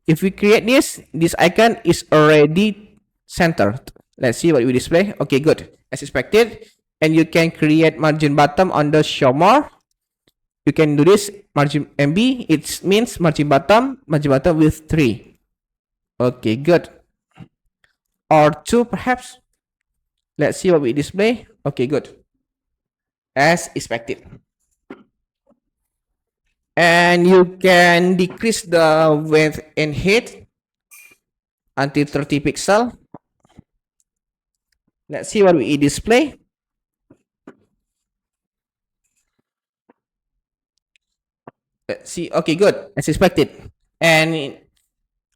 if we create this icon is already centered. Let's see what we display. Okay, good, as expected. And you can create margin bottom on the show more. You can do this margin MB. It means margin bottom with 3. Okay, good. Or 2 perhaps. Let's see what we display. Okay, good, as expected. And you can decrease the width and height until 30 pixel. Let's see what we display. Let's see. Okay, good, as expected. And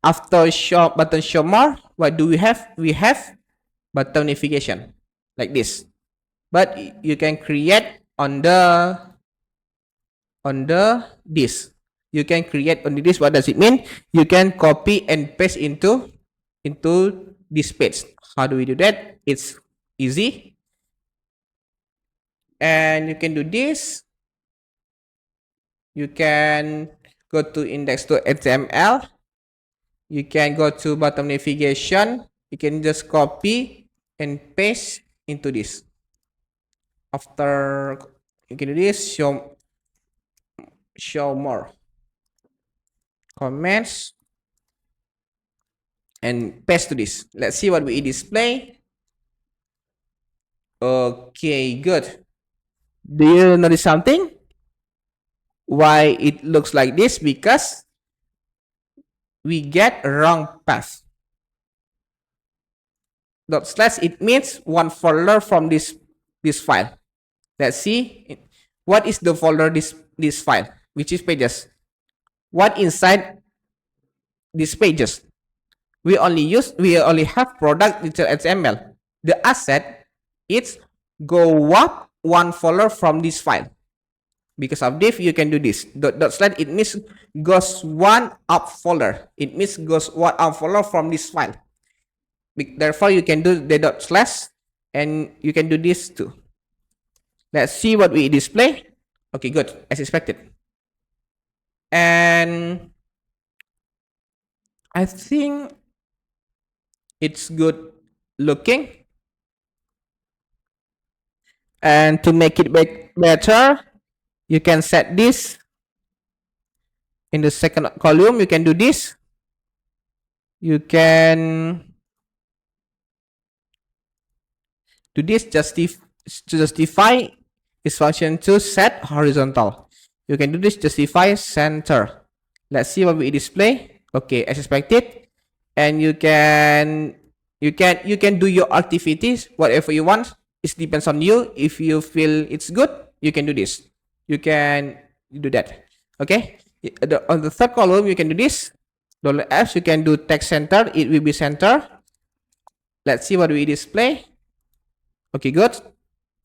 after button show more, what do we have? We have button navigation like this. But you can create on the this. You can create on this. What does it mean? You can copy and paste into this page. How do we do that? It's easy. And you can do this. You can go to index.html. You can go to bottom navigation. You can just copy and paste into this. After you can do this, show more comments and paste to this. Let's see what we display. Okay, good. Do you notice something? Why it looks like this? Because we get a wrong path. Dot slash, it means one folder from this file. Let's see what is the folder this file, which is pages. What inside these pages? We only have product HTML. The asset is go up one folder from this file. Because of this, you can do this. Dot slash, it means goes one up folder. It means goes one up folder from this file. Therefore, you can do the dot slash, and you can do this too. Let's see what we display. Okay, good, as expected. And I think it's good looking. And to make it better, you can set this in the second column. You can do this. You can do this to justify this function to set horizontal. You can do this justify center. Let's see what we display. Okay, as expected. And you can do your activities whatever you want. It depends on you. If you feel it's good, you can do this. You can do that. Okay. On the third column, you can do this. $F, you can do text center. It will be center. Let's see what we display. Okay, good.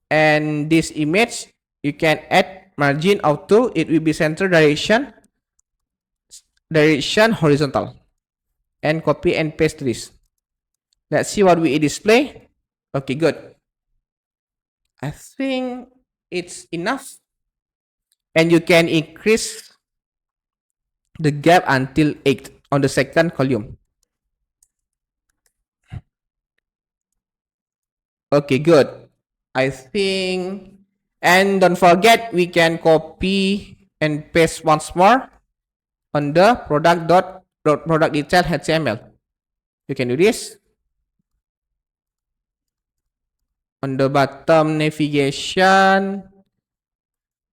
And this image, you can add margin auto. It will be center direction horizontal. And copy and paste this. Let's see what we display. Okay, good. I think it's enough. And you can increase the gap until 8 on the second column. Okay, good. I think, and don't forget, we can copy and paste once more on the product detail HTML. You can do this. On the bottom navigation,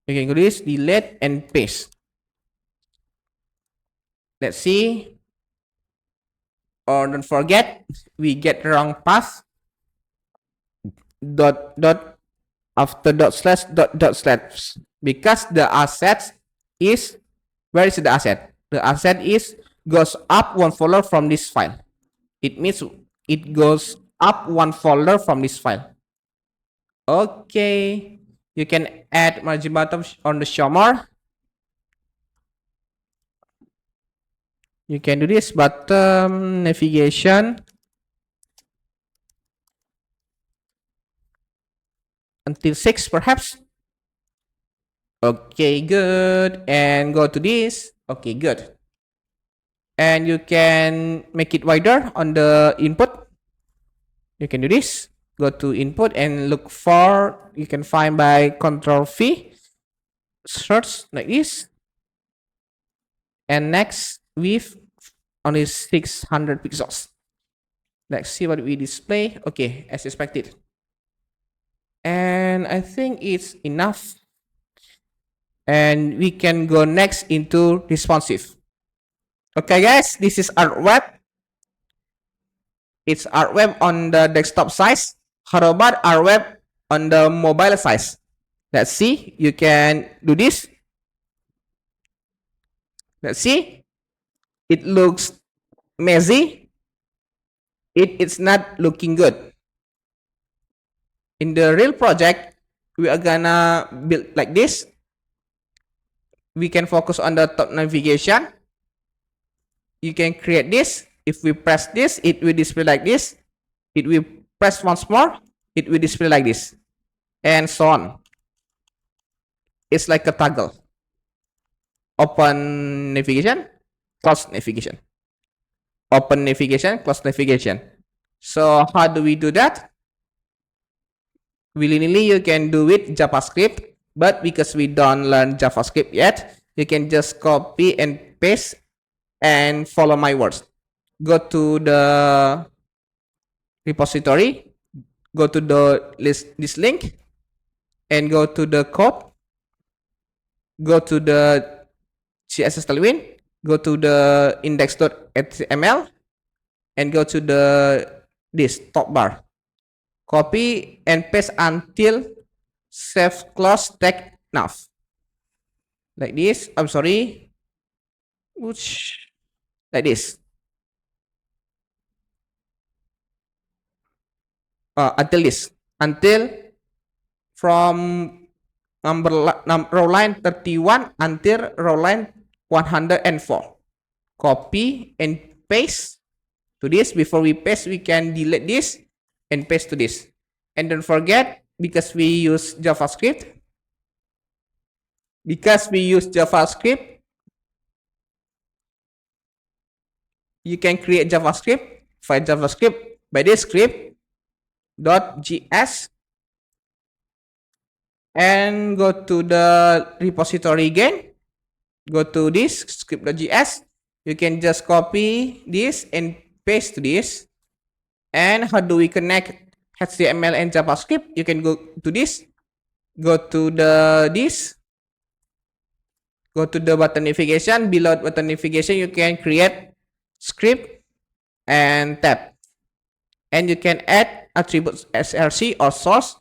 you can do this, delete and paste. Let's see. Or don't forget, we get wrong path. Dot after dot slash, because the asset is, where is the asset? The asset is goes up one folder from this file. It means it goes up one folder from this file. Okay, you can add margin bottom on the show more. You can do this bottom navigation until 6 perhaps. Okay, good. And go to this. Okay, good. And you can make it wider on the input. You can do this. Go to input and look for, you can find by Control V, search like this. And next with only 600 pixels. Let's see what we display. Okay, as expected. And I think it's enough. And we can go next into responsive. Okay guys, this is our web. It's our web on the desktop size. How about our web on the mobile size? Let's see. You can do this. Let's see. It looks messy. It's not looking good. In the real project, we are gonna build like this. We can focus on the top navigation. You can create this. If we press this, it will display like this. It will press once more, it will display like this, and so on. It's like a toggle. Open navigation, close navigation. Open navigation, close navigation. So how do we do that? Willy-nilly you can do with JavaScript, but because we don't learn JavaScript yet, you can just copy and paste and follow my words. Go to the repository, go to the list, this link, and go to the code, go to the CSS Tailwind, go to the index.html, and go to this top bar. Copy and paste until save clause tag nav. Like this. I'm sorry. Like this. Until this. Until from row line 31 until row line 104. Copy and paste to this. Before we paste, we can delete this and paste to this. And don't forget, because we use JavaScript, you can create JavaScript, file JavaScript by this script .js, and go to the repository again, go to this script.js. You can just copy this and paste to this. And how do we connect HTML and JavaScript? You can go to this, go to this, go to the button navigation. Below button navigation, you can create script and tab, and you can add attributes src or source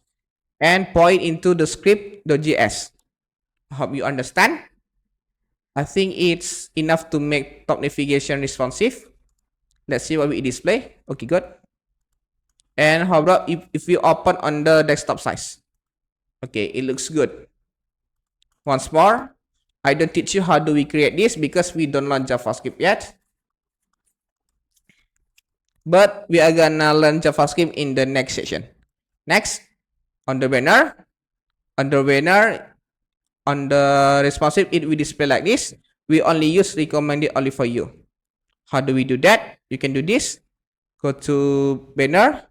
and point into the script.js. I hope you understand. I think it's enough to make top navigation responsive. Let's see what we display. Okay, good. And how about if we open on the desktop size? Okay, it looks good. Once more, I don't teach you how do we create this because we don't learn JavaScript yet. But we are gonna learn JavaScript in the next session. Next, on the banner, on the responsive, it will display like this. We only use recommended only for you. How do we do that? You can do this. Go to banner.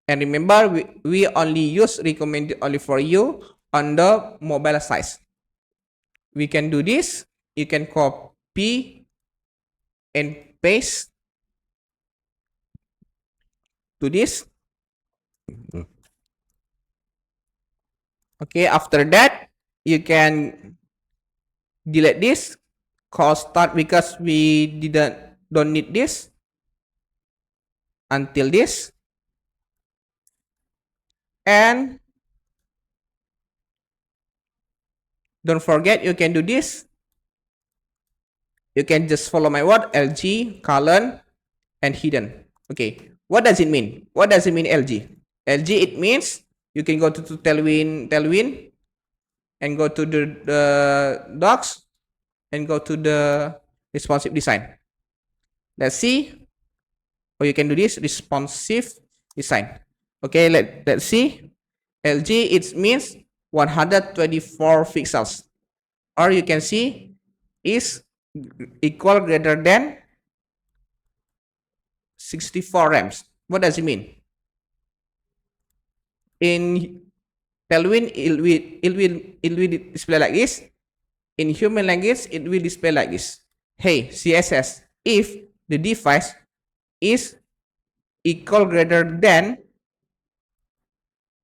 And remember, we only use recommended only for you on the mobile size. We can do this. You can copy and paste to this. Okay, after that, you can delete this, call start because we don't need this until this, and don't forget you can do this. You can just follow my word LG colon and hidden. Okay, what does it mean? What does it mean LG? LG, it means you can go to Tailwind and go to the docs and go to the responsive design. Let's see. Or you can do this responsive design. Okay, let's see. LG, it means 124 pixels. Or you can see is equal greater than 64 rems. What does it mean? In Tailwind, it will display like this. In human language, it will display like this. Hey, CSS, if the device is equal greater than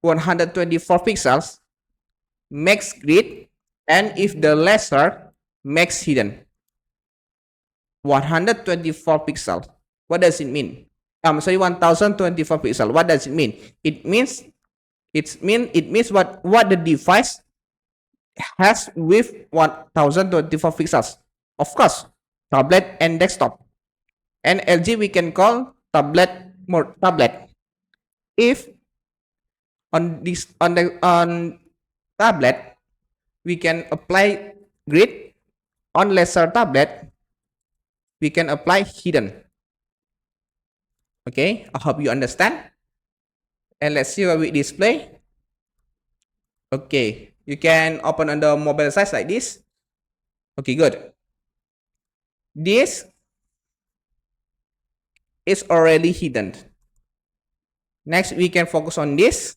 124 pixels, makes grid, and if the lesser, makes hidden. 124 pixels. What does it mean? 1024 pixels. What does it mean? It means what the device has with 1024 pixels. Of course, tablet and desktop. And LG we can call tablet more tablet. If on tablet we can apply grid, on lesser tablet we can apply hidden. Okay, I hope you understand. And let's see what we display. Okay, you can open on the mobile size like this. Okay, good. This is already hidden. Next, we can focus on this.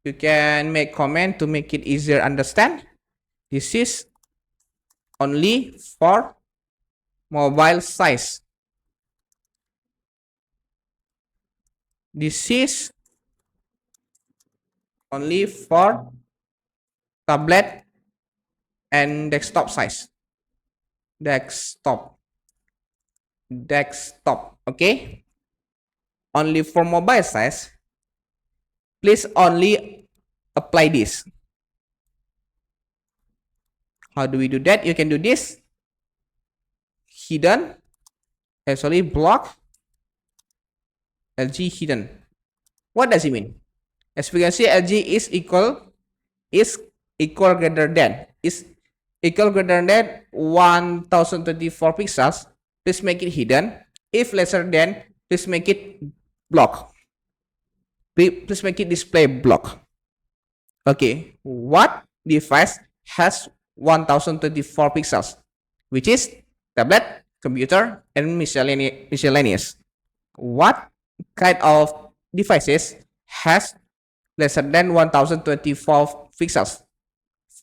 You can make comment to make it easier understand. This is only for mobile size. This is only for tablet and desktop size. Desktop. Okay. Only for mobile size. Please only apply this. How do we do that? You can do this. Hidden. Actually block. LG hidden. What does it mean? As we can see, LG is equal greater than 1024 pixels. Please make it hidden. If lesser than, please make it block. Please make it display block. Okay, what device has 1024 pixels? Which is tablet, computer, and miscellaneous. What kind of devices has lesser than 1024 pixels?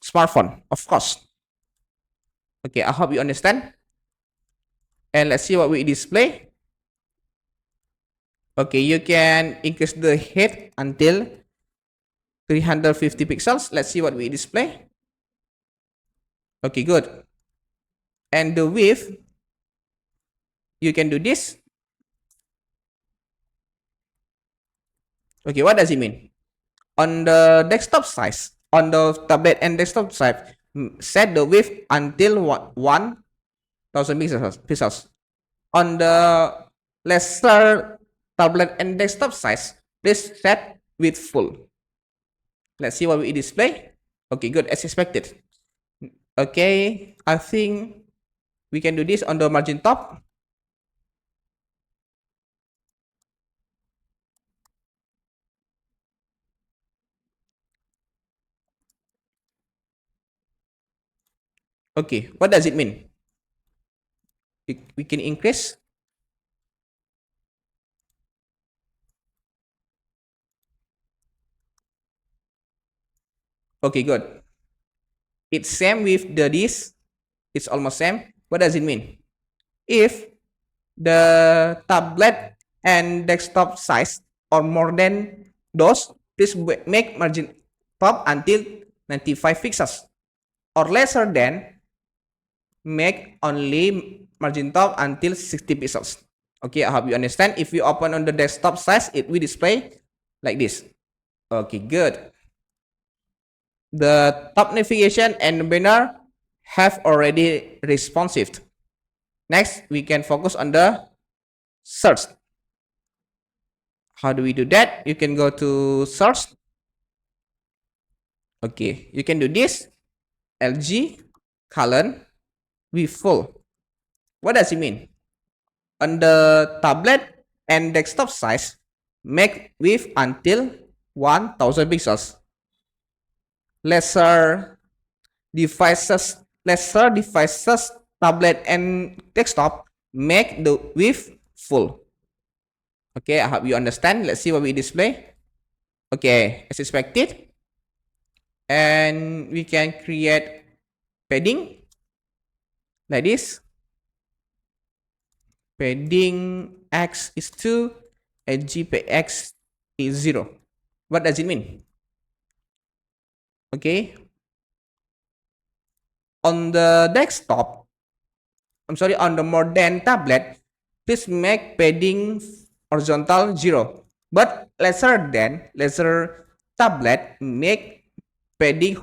Smartphone, of course. Okay, I hope you understand. And let's see what we display. Okay, you can increase the height until 350 pixels. Let's see what we display. Okay, good. And the width, you can do this. Okay, what does it mean? On the desktop size, on the tablet and desktop side, set the width until 1000 pixels. On the lesser tablet and desktop size, please set width full. Let's see what we display. Okay, good, as expected. Okay, I think we can do this on the margin top. Okay, what does it mean? We can increase. Okay, good. It's same with this. It's almost same. What does it mean? If the tablet and desktop size are more than those, please make margin top until 95 pixels. Or lesser than make only margin top until 60 pixels. Okay, I hope you understand. If you open on the desktop size, it will display like this. Okay, good. The top navigation and banner have already responsive. Next, we can focus on the search. How do we do that? You can go to search. Okay, you can do this. LG colon with full. What does it mean? On the tablet and desktop size, make width until 1000 pixels. Lesser devices, tablet and desktop, make the width full. Okay, I hope you understand. Let's see what we display. Okay, as expected. And we can create padding like this. Padding x is 2 and GPX is 0. What does it mean? Okay. On the desktop, on the modern tablet, please make padding horizontal 0. But lesser tablet, make padding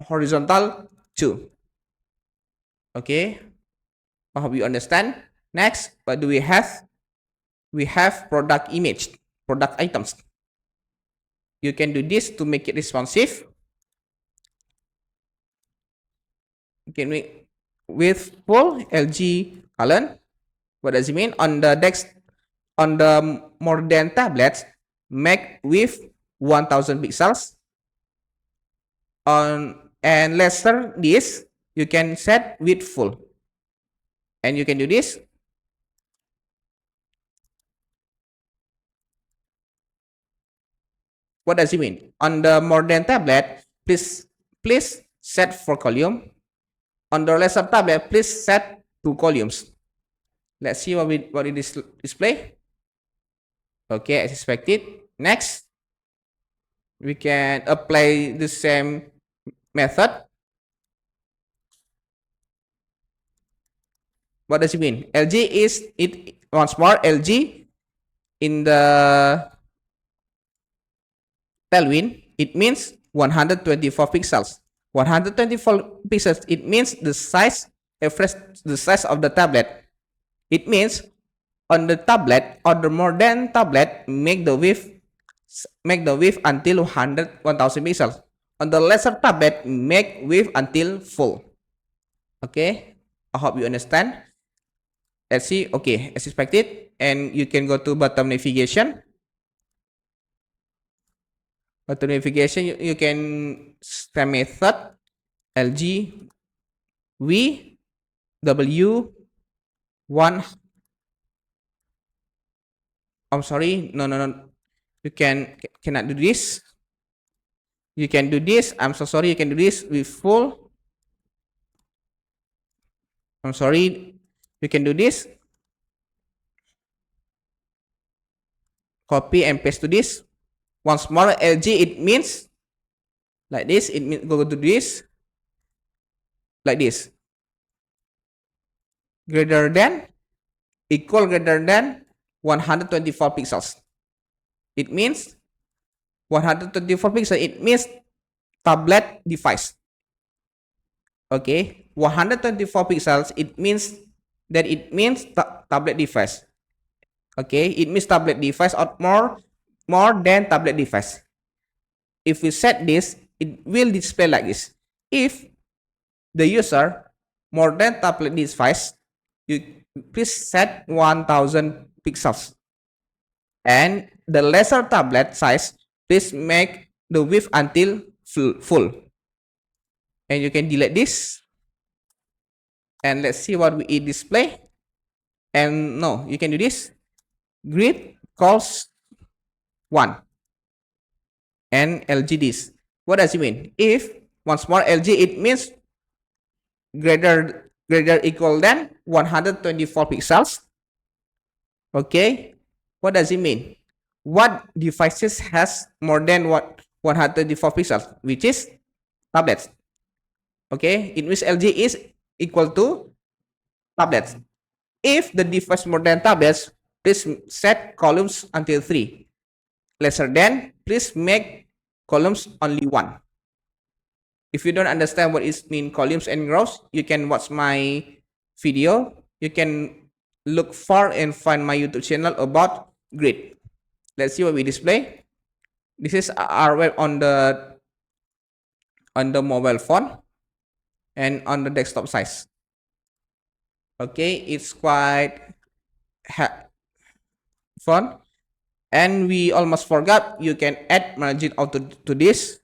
horizontal 2. Okay. I hope you understand. Next, what do we have? We have product image, product items. You can do this to make it responsive. Can we with full LG colon? What does it mean? On the modern tablets, make with 1000 pixels. And lesser this, you can set with full. And you can do this. What does it mean? On the modern tablet, please set for column. On the lesser tablet, please set 2 columns. Let's see what it display. Okay, as expected. Next, we can apply the same method. What does it mean? LG is it once more. LG in the Tailwind, it means 124 pixels. 124 pixels, it means the size of the tablet. It means on the tablet or the modern tablet, make the width until 1000 pixels. On the lesser tablet, make width until full. Okay, I hope you understand. Let's see. Okay, as expected, and you can go to bottom navigation. Bottom navigation, you can stem method LG V W 1. I'm sorry, no. You cannot do this. You can do this. I'm so sorry. You can do this with full. I'm sorry. You can do this. Copy and paste to this. Once more, LG, it means like this. It means go to this like this. Greater than 124 pixels. It means 124 pixels. It means tablet device. Okay, 124 pixels. It means tablet device. Okay, it means tablet device or more than tablet device. If we set this, it will display like this. If the user more than tablet device, you please set 1000 pixels. And the lesser tablet size, please make the width until full. And you can delete this. And let's see what we display. And no, you can do this. Grid calls 1. And LG this. What does it mean? If once more LG, it means greater equal than 124 pixels. Okay, what does it mean? What devices has more than 124 pixels, which is tablets. Okay, it means LG is equal to tablets. If the div is more than tablets, please set columns until 3. Lesser than, please make columns only 1. If you don't understand what is mean columns and rows, you can watch my video. You can look for and find my YouTube channel about grid. Let's see what we display. This is our web on the mobile phone and on the desktop size. Okay, it's quite fun. And we almost forgot, you can add margin auto to this.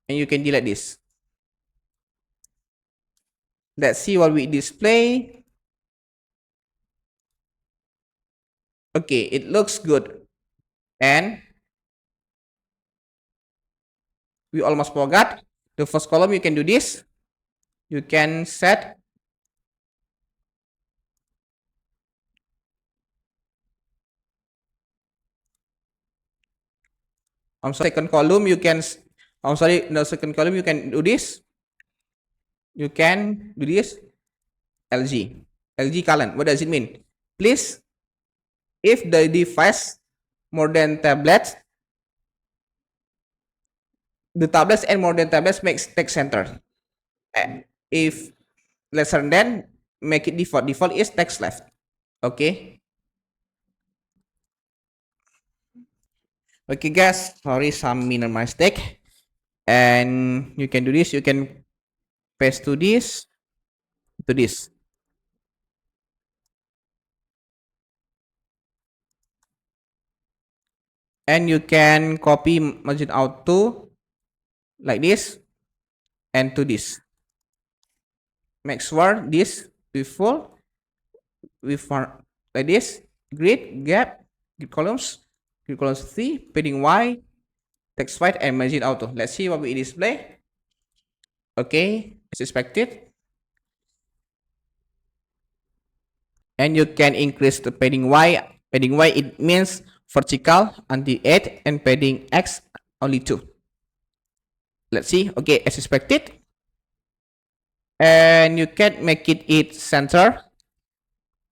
And you can delete this. Let's see what we display. Okay, it looks good. And we almost forgot the first column. You can do this. You can set on second column. You can the second column you can do this. You can do this. LG column. What does it mean? Please, if the device more than tablets, the tablets and more than tablets makes text center. If lesser than, make it default. Default is text left. Okay. Okay guys, sorry some minor mistake. And you can do this. You can paste to this, to this. And you can copy margin out to like this and to this. Make sure this before like this, grid gap, grid columns 3, padding Y, text white, and margin auto. Let's see what we display. Okay, as expected. And you can increase the padding Y. Padding Y, it means vertical until 8 and padding X only 2. Let's see. Okay, as expected. And you can make it center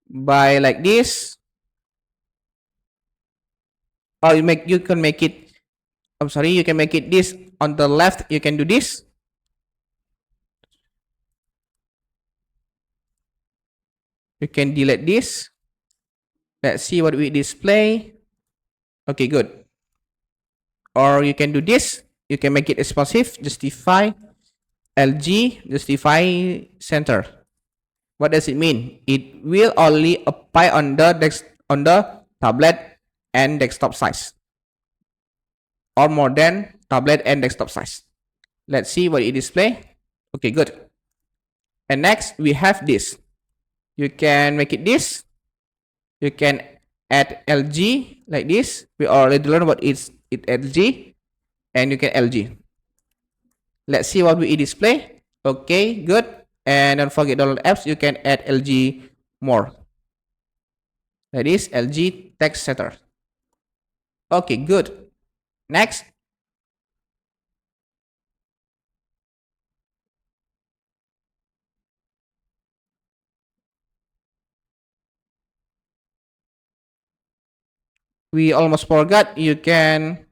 by like this, or you can make it, I'm sorry, you can make it this on the left. You can do this. You can delete this. Let's see what we display. Okay, good. Or you can do this. You can make it responsive. Justify LG, justify center. What does it mean? It will only apply on the tablet and desktop size, or more than tablet and desktop size. Let's see what it display. Okay, good. And next we have this. You can make it this. You can add LG like this. We already learned what it LG, and you can LG. Let's see what we display. Okay, good. And don't forget download apps. You can add LG more. That is LG text setter. Okay, good. Next. We almost forgot, you can,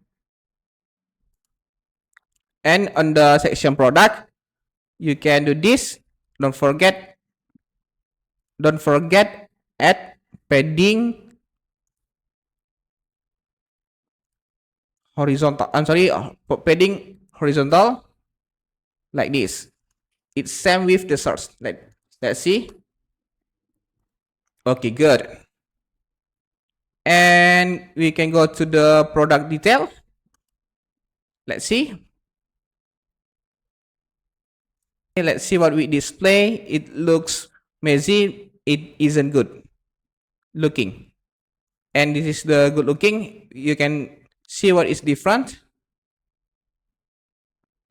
and on the section product, you can do this. Don't forget add padding horizontal. I'm sorry, padding horizontal like this. It's same with the source. Let's see. Okay, good. And we can go to the product detail. Let's see. Okay, let's see what we display. It looks messy. It isn't good looking. And this is the good looking. You can see what is different.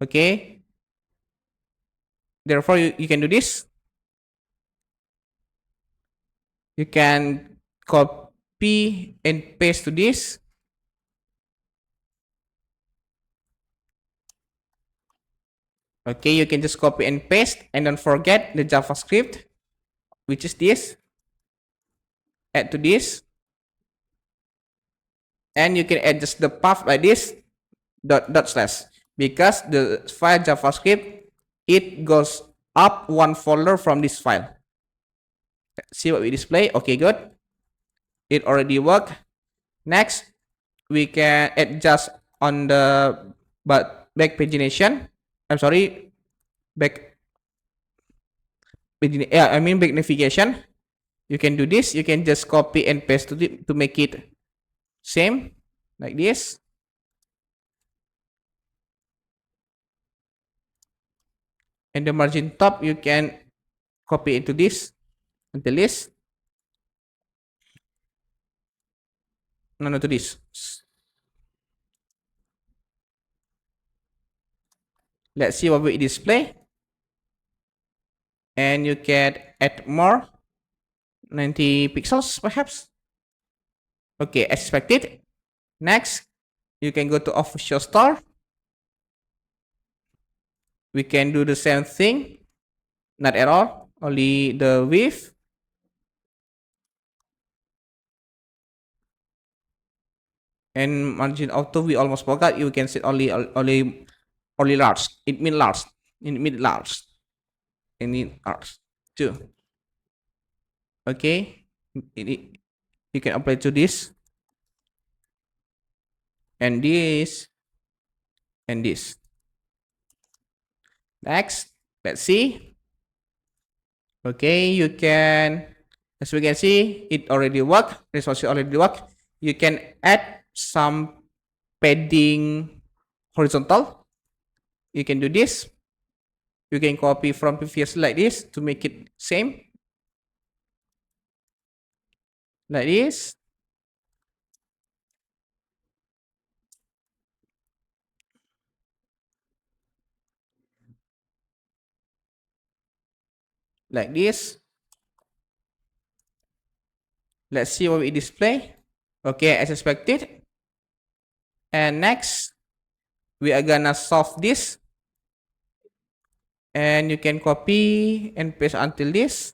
Okay. Therefore, you can do this. You can copy and paste to this. Okay, you can just copy and paste, and don't forget the JavaScript, which is this. Add to this, and you can adjust the path like this, dot slash, because the file JavaScript, it goes up one folder from this file. See what we display. Okay, good. It already worked. Next, we can adjust on the back pagination. I'm sorry, back back navigation. You can do this. You can just copy and paste to make it same like this. And the margin top, you can copy into this until this. No, to this. Let's see what we display. And you can add more 90 pixels perhaps. Okay, as expected. Next, you can go to official store. We can do the same thing. Not at all, only the width. And margin auto, we almost forgot. You can set only large. It means large. It means large. It means large too. Okay, you can apply to this and this and this. Next, let's see. Okay, you can, as we can see, it already worked. Responsive already worked. You can add some padding horizontal. You can do this. You can copy from previous like this to make it same. Like this. Like this. Let's see what we display. Okay, as expected. And next, we are gonna solve this. And you can copy and paste until this.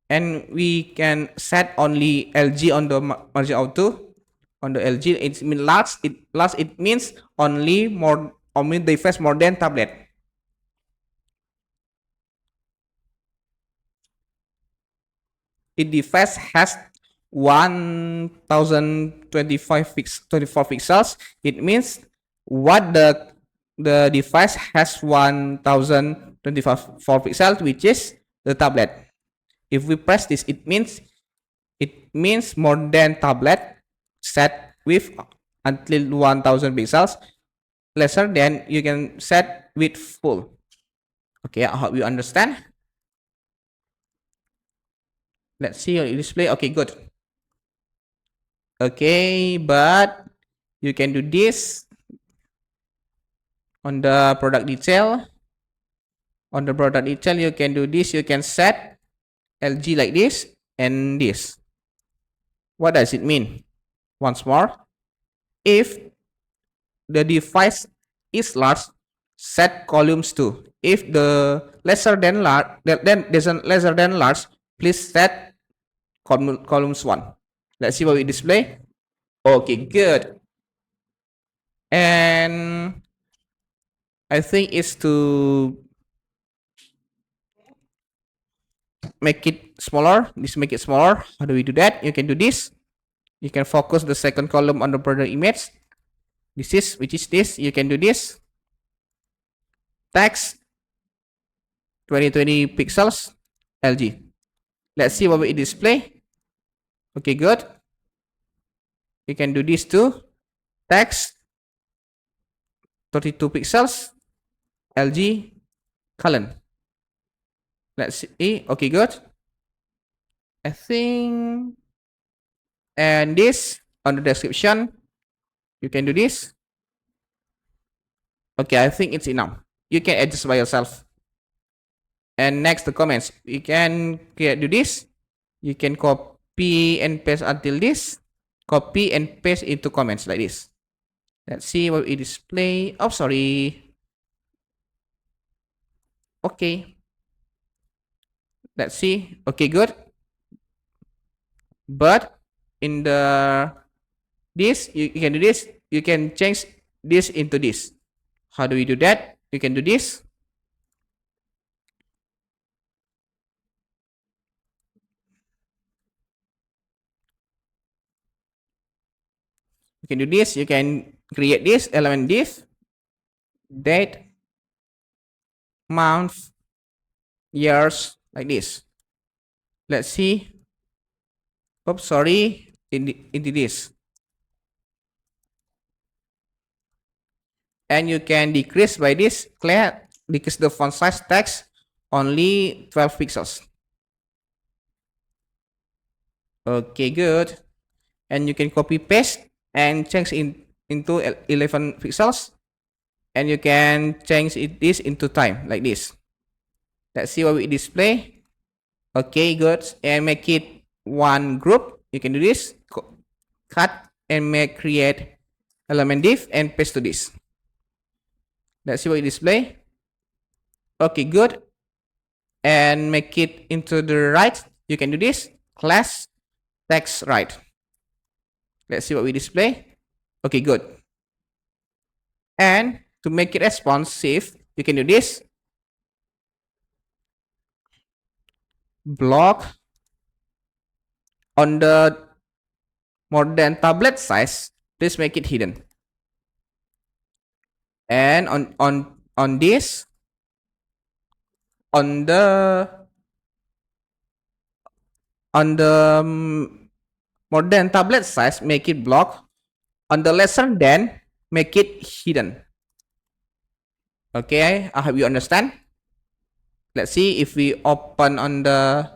And we can set only LG on the margin auto. On the LG, it means large. It means only device more than tablet. It device has 1024 pixels. It means what the device has 1024 pixels, which is the tablet. If we press this, it means more than tablet set with until 1000 pixels. Lesser than, you can set with full. Okay, I hope you understand. Let's see your display. Okay, good. Okay, but you can do this on the product detail. On the product detail, you can do this. You can set LG like this and this. What does it mean? Once more, if the device is large, set columns to. If the lesser than large, then there's a lesser than large, please set columns 1. Let's see what we display. Okay, good. And I think it's to make it smaller. Make it smaller. How do we do that? You can do this. You can focus the second column on the product image. Which is this. You can do this. Text 2020 pixels LG. Let's see what we display. Okay, good. You can do this too. Text 32 pixels LG colon. Let's see. Okay, good. I think, and this on the description, you can do this. Okay, I think it's enough. You can adjust by yourself. And next, the comments. You can do this. You can copy and paste until this. Copy and paste into comments like this. Let's see what we display. Oh, sorry. Okay. Let's see. Okay, good. But in the this, you can do this. You can change this into this. How do we do that? You can do this. You can do this. You can create this element div, date, month, years, like this. Let's see. Oops, sorry. Into this. And you can decrease by this, clear, decrease the font size text only 12 pixels. Okay, good. And you can copy paste and change into 11 pixels. And you can change this into time like this. Let's see what we display. Okay, good. And make it one group. You can do this. Cut and create element div and paste to this. Let's see what we display. Okay, good. And make it into the right. You can do this. Class text right. Let's see what we display. Okay, good. And to make it responsive, you can do this. Block on the more than tablet size. Please make it hidden. And on this, on the more than tablet size, make it block. On the lesser than, make it hidden. Okay, I hope you understand. Let's see if we open on the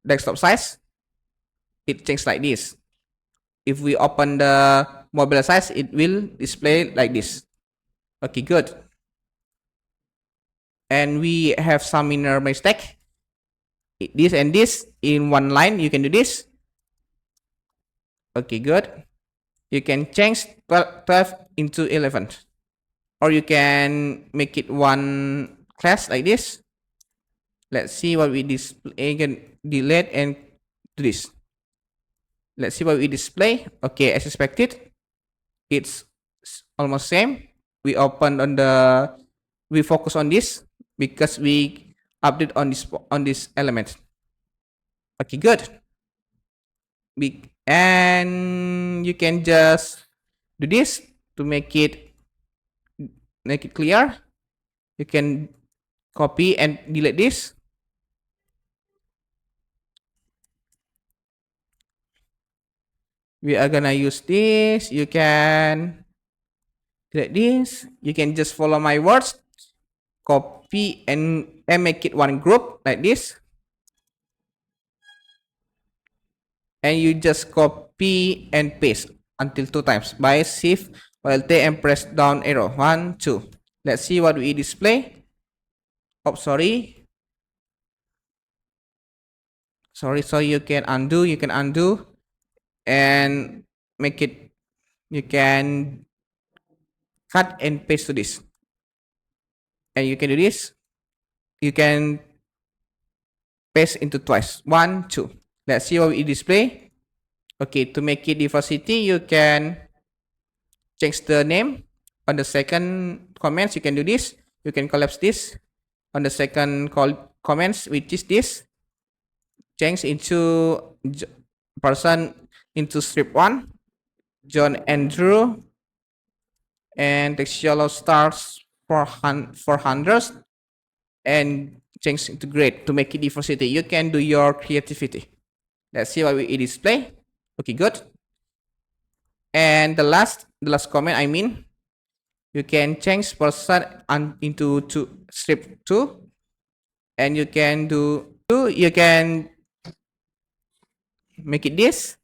desktop size, it changes like this. If we open the mobile size, it will display like this. Okay, good. And we have some minor mistake. This and this in one line, you can do this. Okay, good. You can change 12 into 11. Or you can make it one class like this. Let's see what we display. You can delete and do this. Let's see what we display. Okay, as expected, it's almost same. We open on the, we focus on this because we update on this element. Okay, good. And you can just do this to make it clear. You can copy and delete this. We are gonna use this. You can delete this. You can just follow my words, copy and make it one group like this. And you just copy and paste until 2 times by shift Alt and press down arrow. 1, 2. Let's see what we display. Oh, sorry. Sorry, you can undo and make it, you can cut and paste to this. And you can do this. You can paste into twice. 1, 2. Let's see what we display. Okay, to make it diversity, you can change the name. On the second comments, you can do this. You can collapse this. On the second comments, which is this, change into person into strip 1, John Andrew, and textual stars 400, and change into grade to make it diversity. You can do your creativity. Let's see what we display. Okay, good. And the last comment, I mean, you can change person into strip 2, and you can you can make it this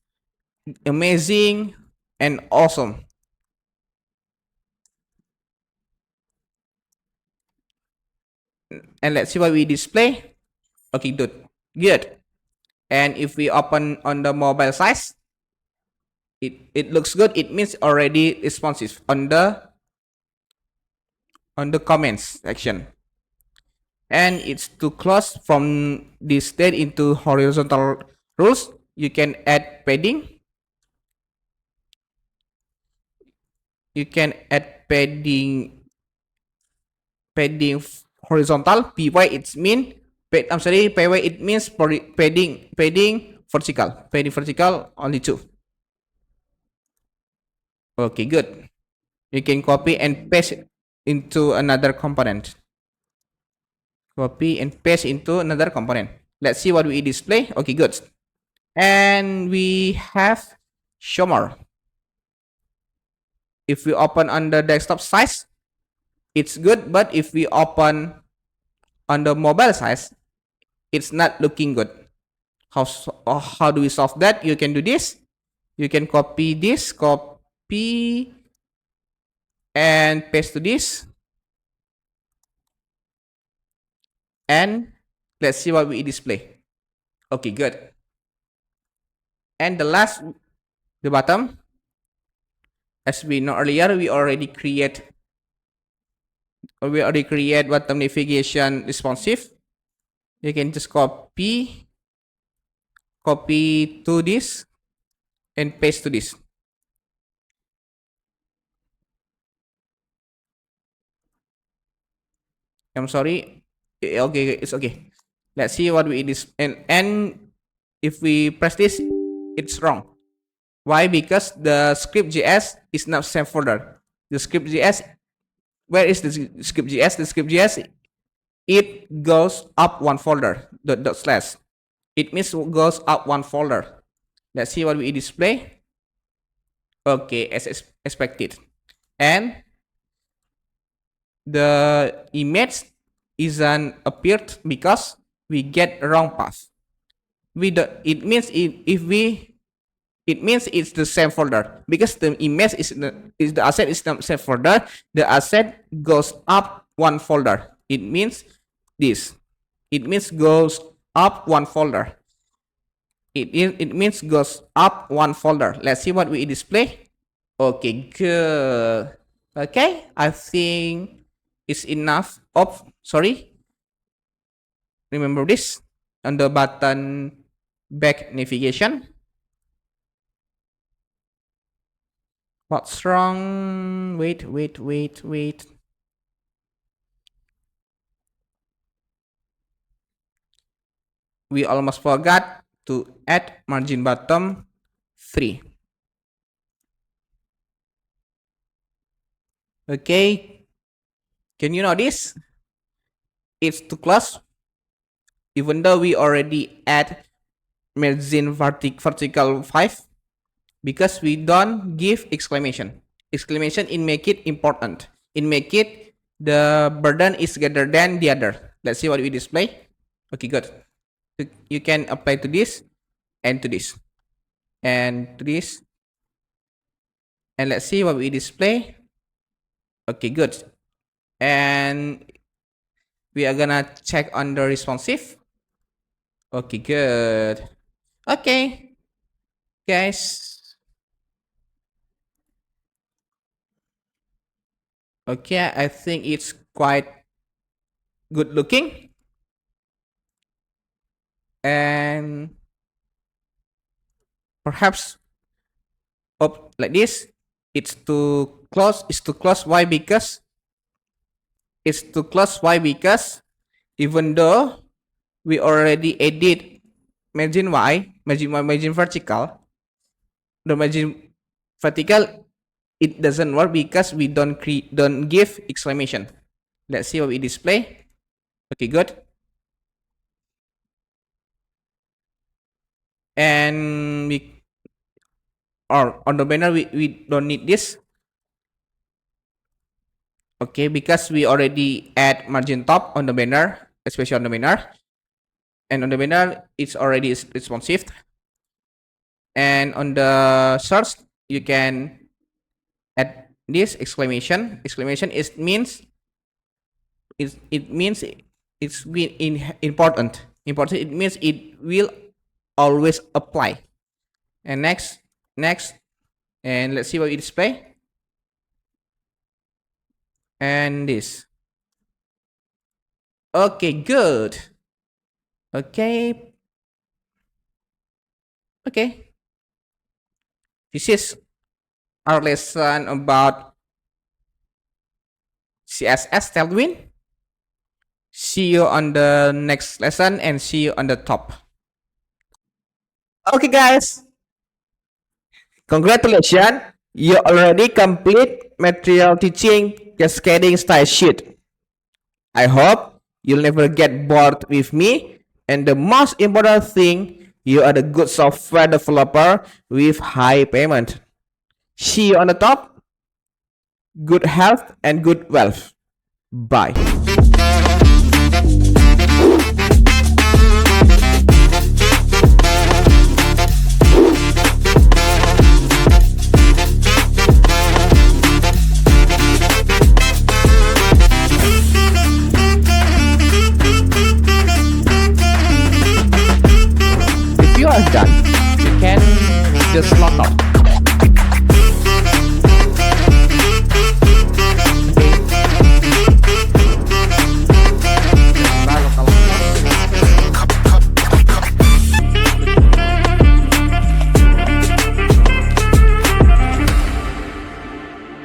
amazing and awesome. And let's see what we display. Okay, good. Good. And if we open on the mobile size, it looks good. It means already responsive on the comments section. And it's too close from this state into horizontal rules. You can add padding. You can add padding horizontal. Py it mean I'm sorry, py it means padding vertical. Padding vertical only 2. Okay, good. You can copy and paste into another component. Copy and paste into another component. Let's see what we display. Okay, good. And we have show more. If we open on the desktop size, it's good, but if we open on the mobile size, it's not looking good. How do we solve that? You can do this. You can copy this, copy and paste to this. And let's see what we display. Okay, good. And the bottom, as we know earlier, we already create bottom navigation responsive. You can just copy to this and paste to this. I'm sorry. Okay, it's okay. Let's see what we this and if we press this, it's wrong. Why? Because the script.js is not same folder. The script.js, where is the script.js? The script.js, it goes up one folder. Dot slash. It means goes up one folder. Let's see what we display. Okay, as expected. And the image isn't appeared because we get wrong path. It means it means it's the same folder because the image is the asset is the same folder. The asset goes up one folder. It means this. It means goes up one folder. It means goes up one folder. Let's see what we display. Okay, good. Okay, I think it's enough. Sorry. Remember this on the button back navigation. What's wrong? Wait. We almost forgot to add margin bottom 3. Okay. Can you notice? It's too close. Even though we already add margin vertical 5, because we don't give exclamation. Exclamation in make it important. In make it the burden is greater than the other. Let's see what we display. Okay, good. You can apply to this and to this and to this. And let's see what we display. Okay, good. And we are gonna check on the responsive. Okay, good. Okay, guys. Okay, I think it's quite good looking. And perhaps up like this. It's too close. Why? Because it's too close. Why? Because even though we already edit margin vertical, the margin vertical, it doesn't work because we don't give exclamation. Let's see what we display. Okay, good. And on the banner we don't need this. Okay, because we already add margin top on the banner, especially on the banner. And on the banner, it's already responsive. And on the search, you can add this exclamation. Exclamation means it's important. Important, it means it will always apply. And next, and let's see what it display. And this. Okay, good. Okay. This is our lesson about CSS Tailwind. See you on the next lesson and see you on the top. Okay, guys. Congratulations. You already complete material teaching Cascading style sheet. I hope you'll never get bored with me. And the most important thing, you are the good software developer with high payment. See you on the top. Good health and good wealth. Bye.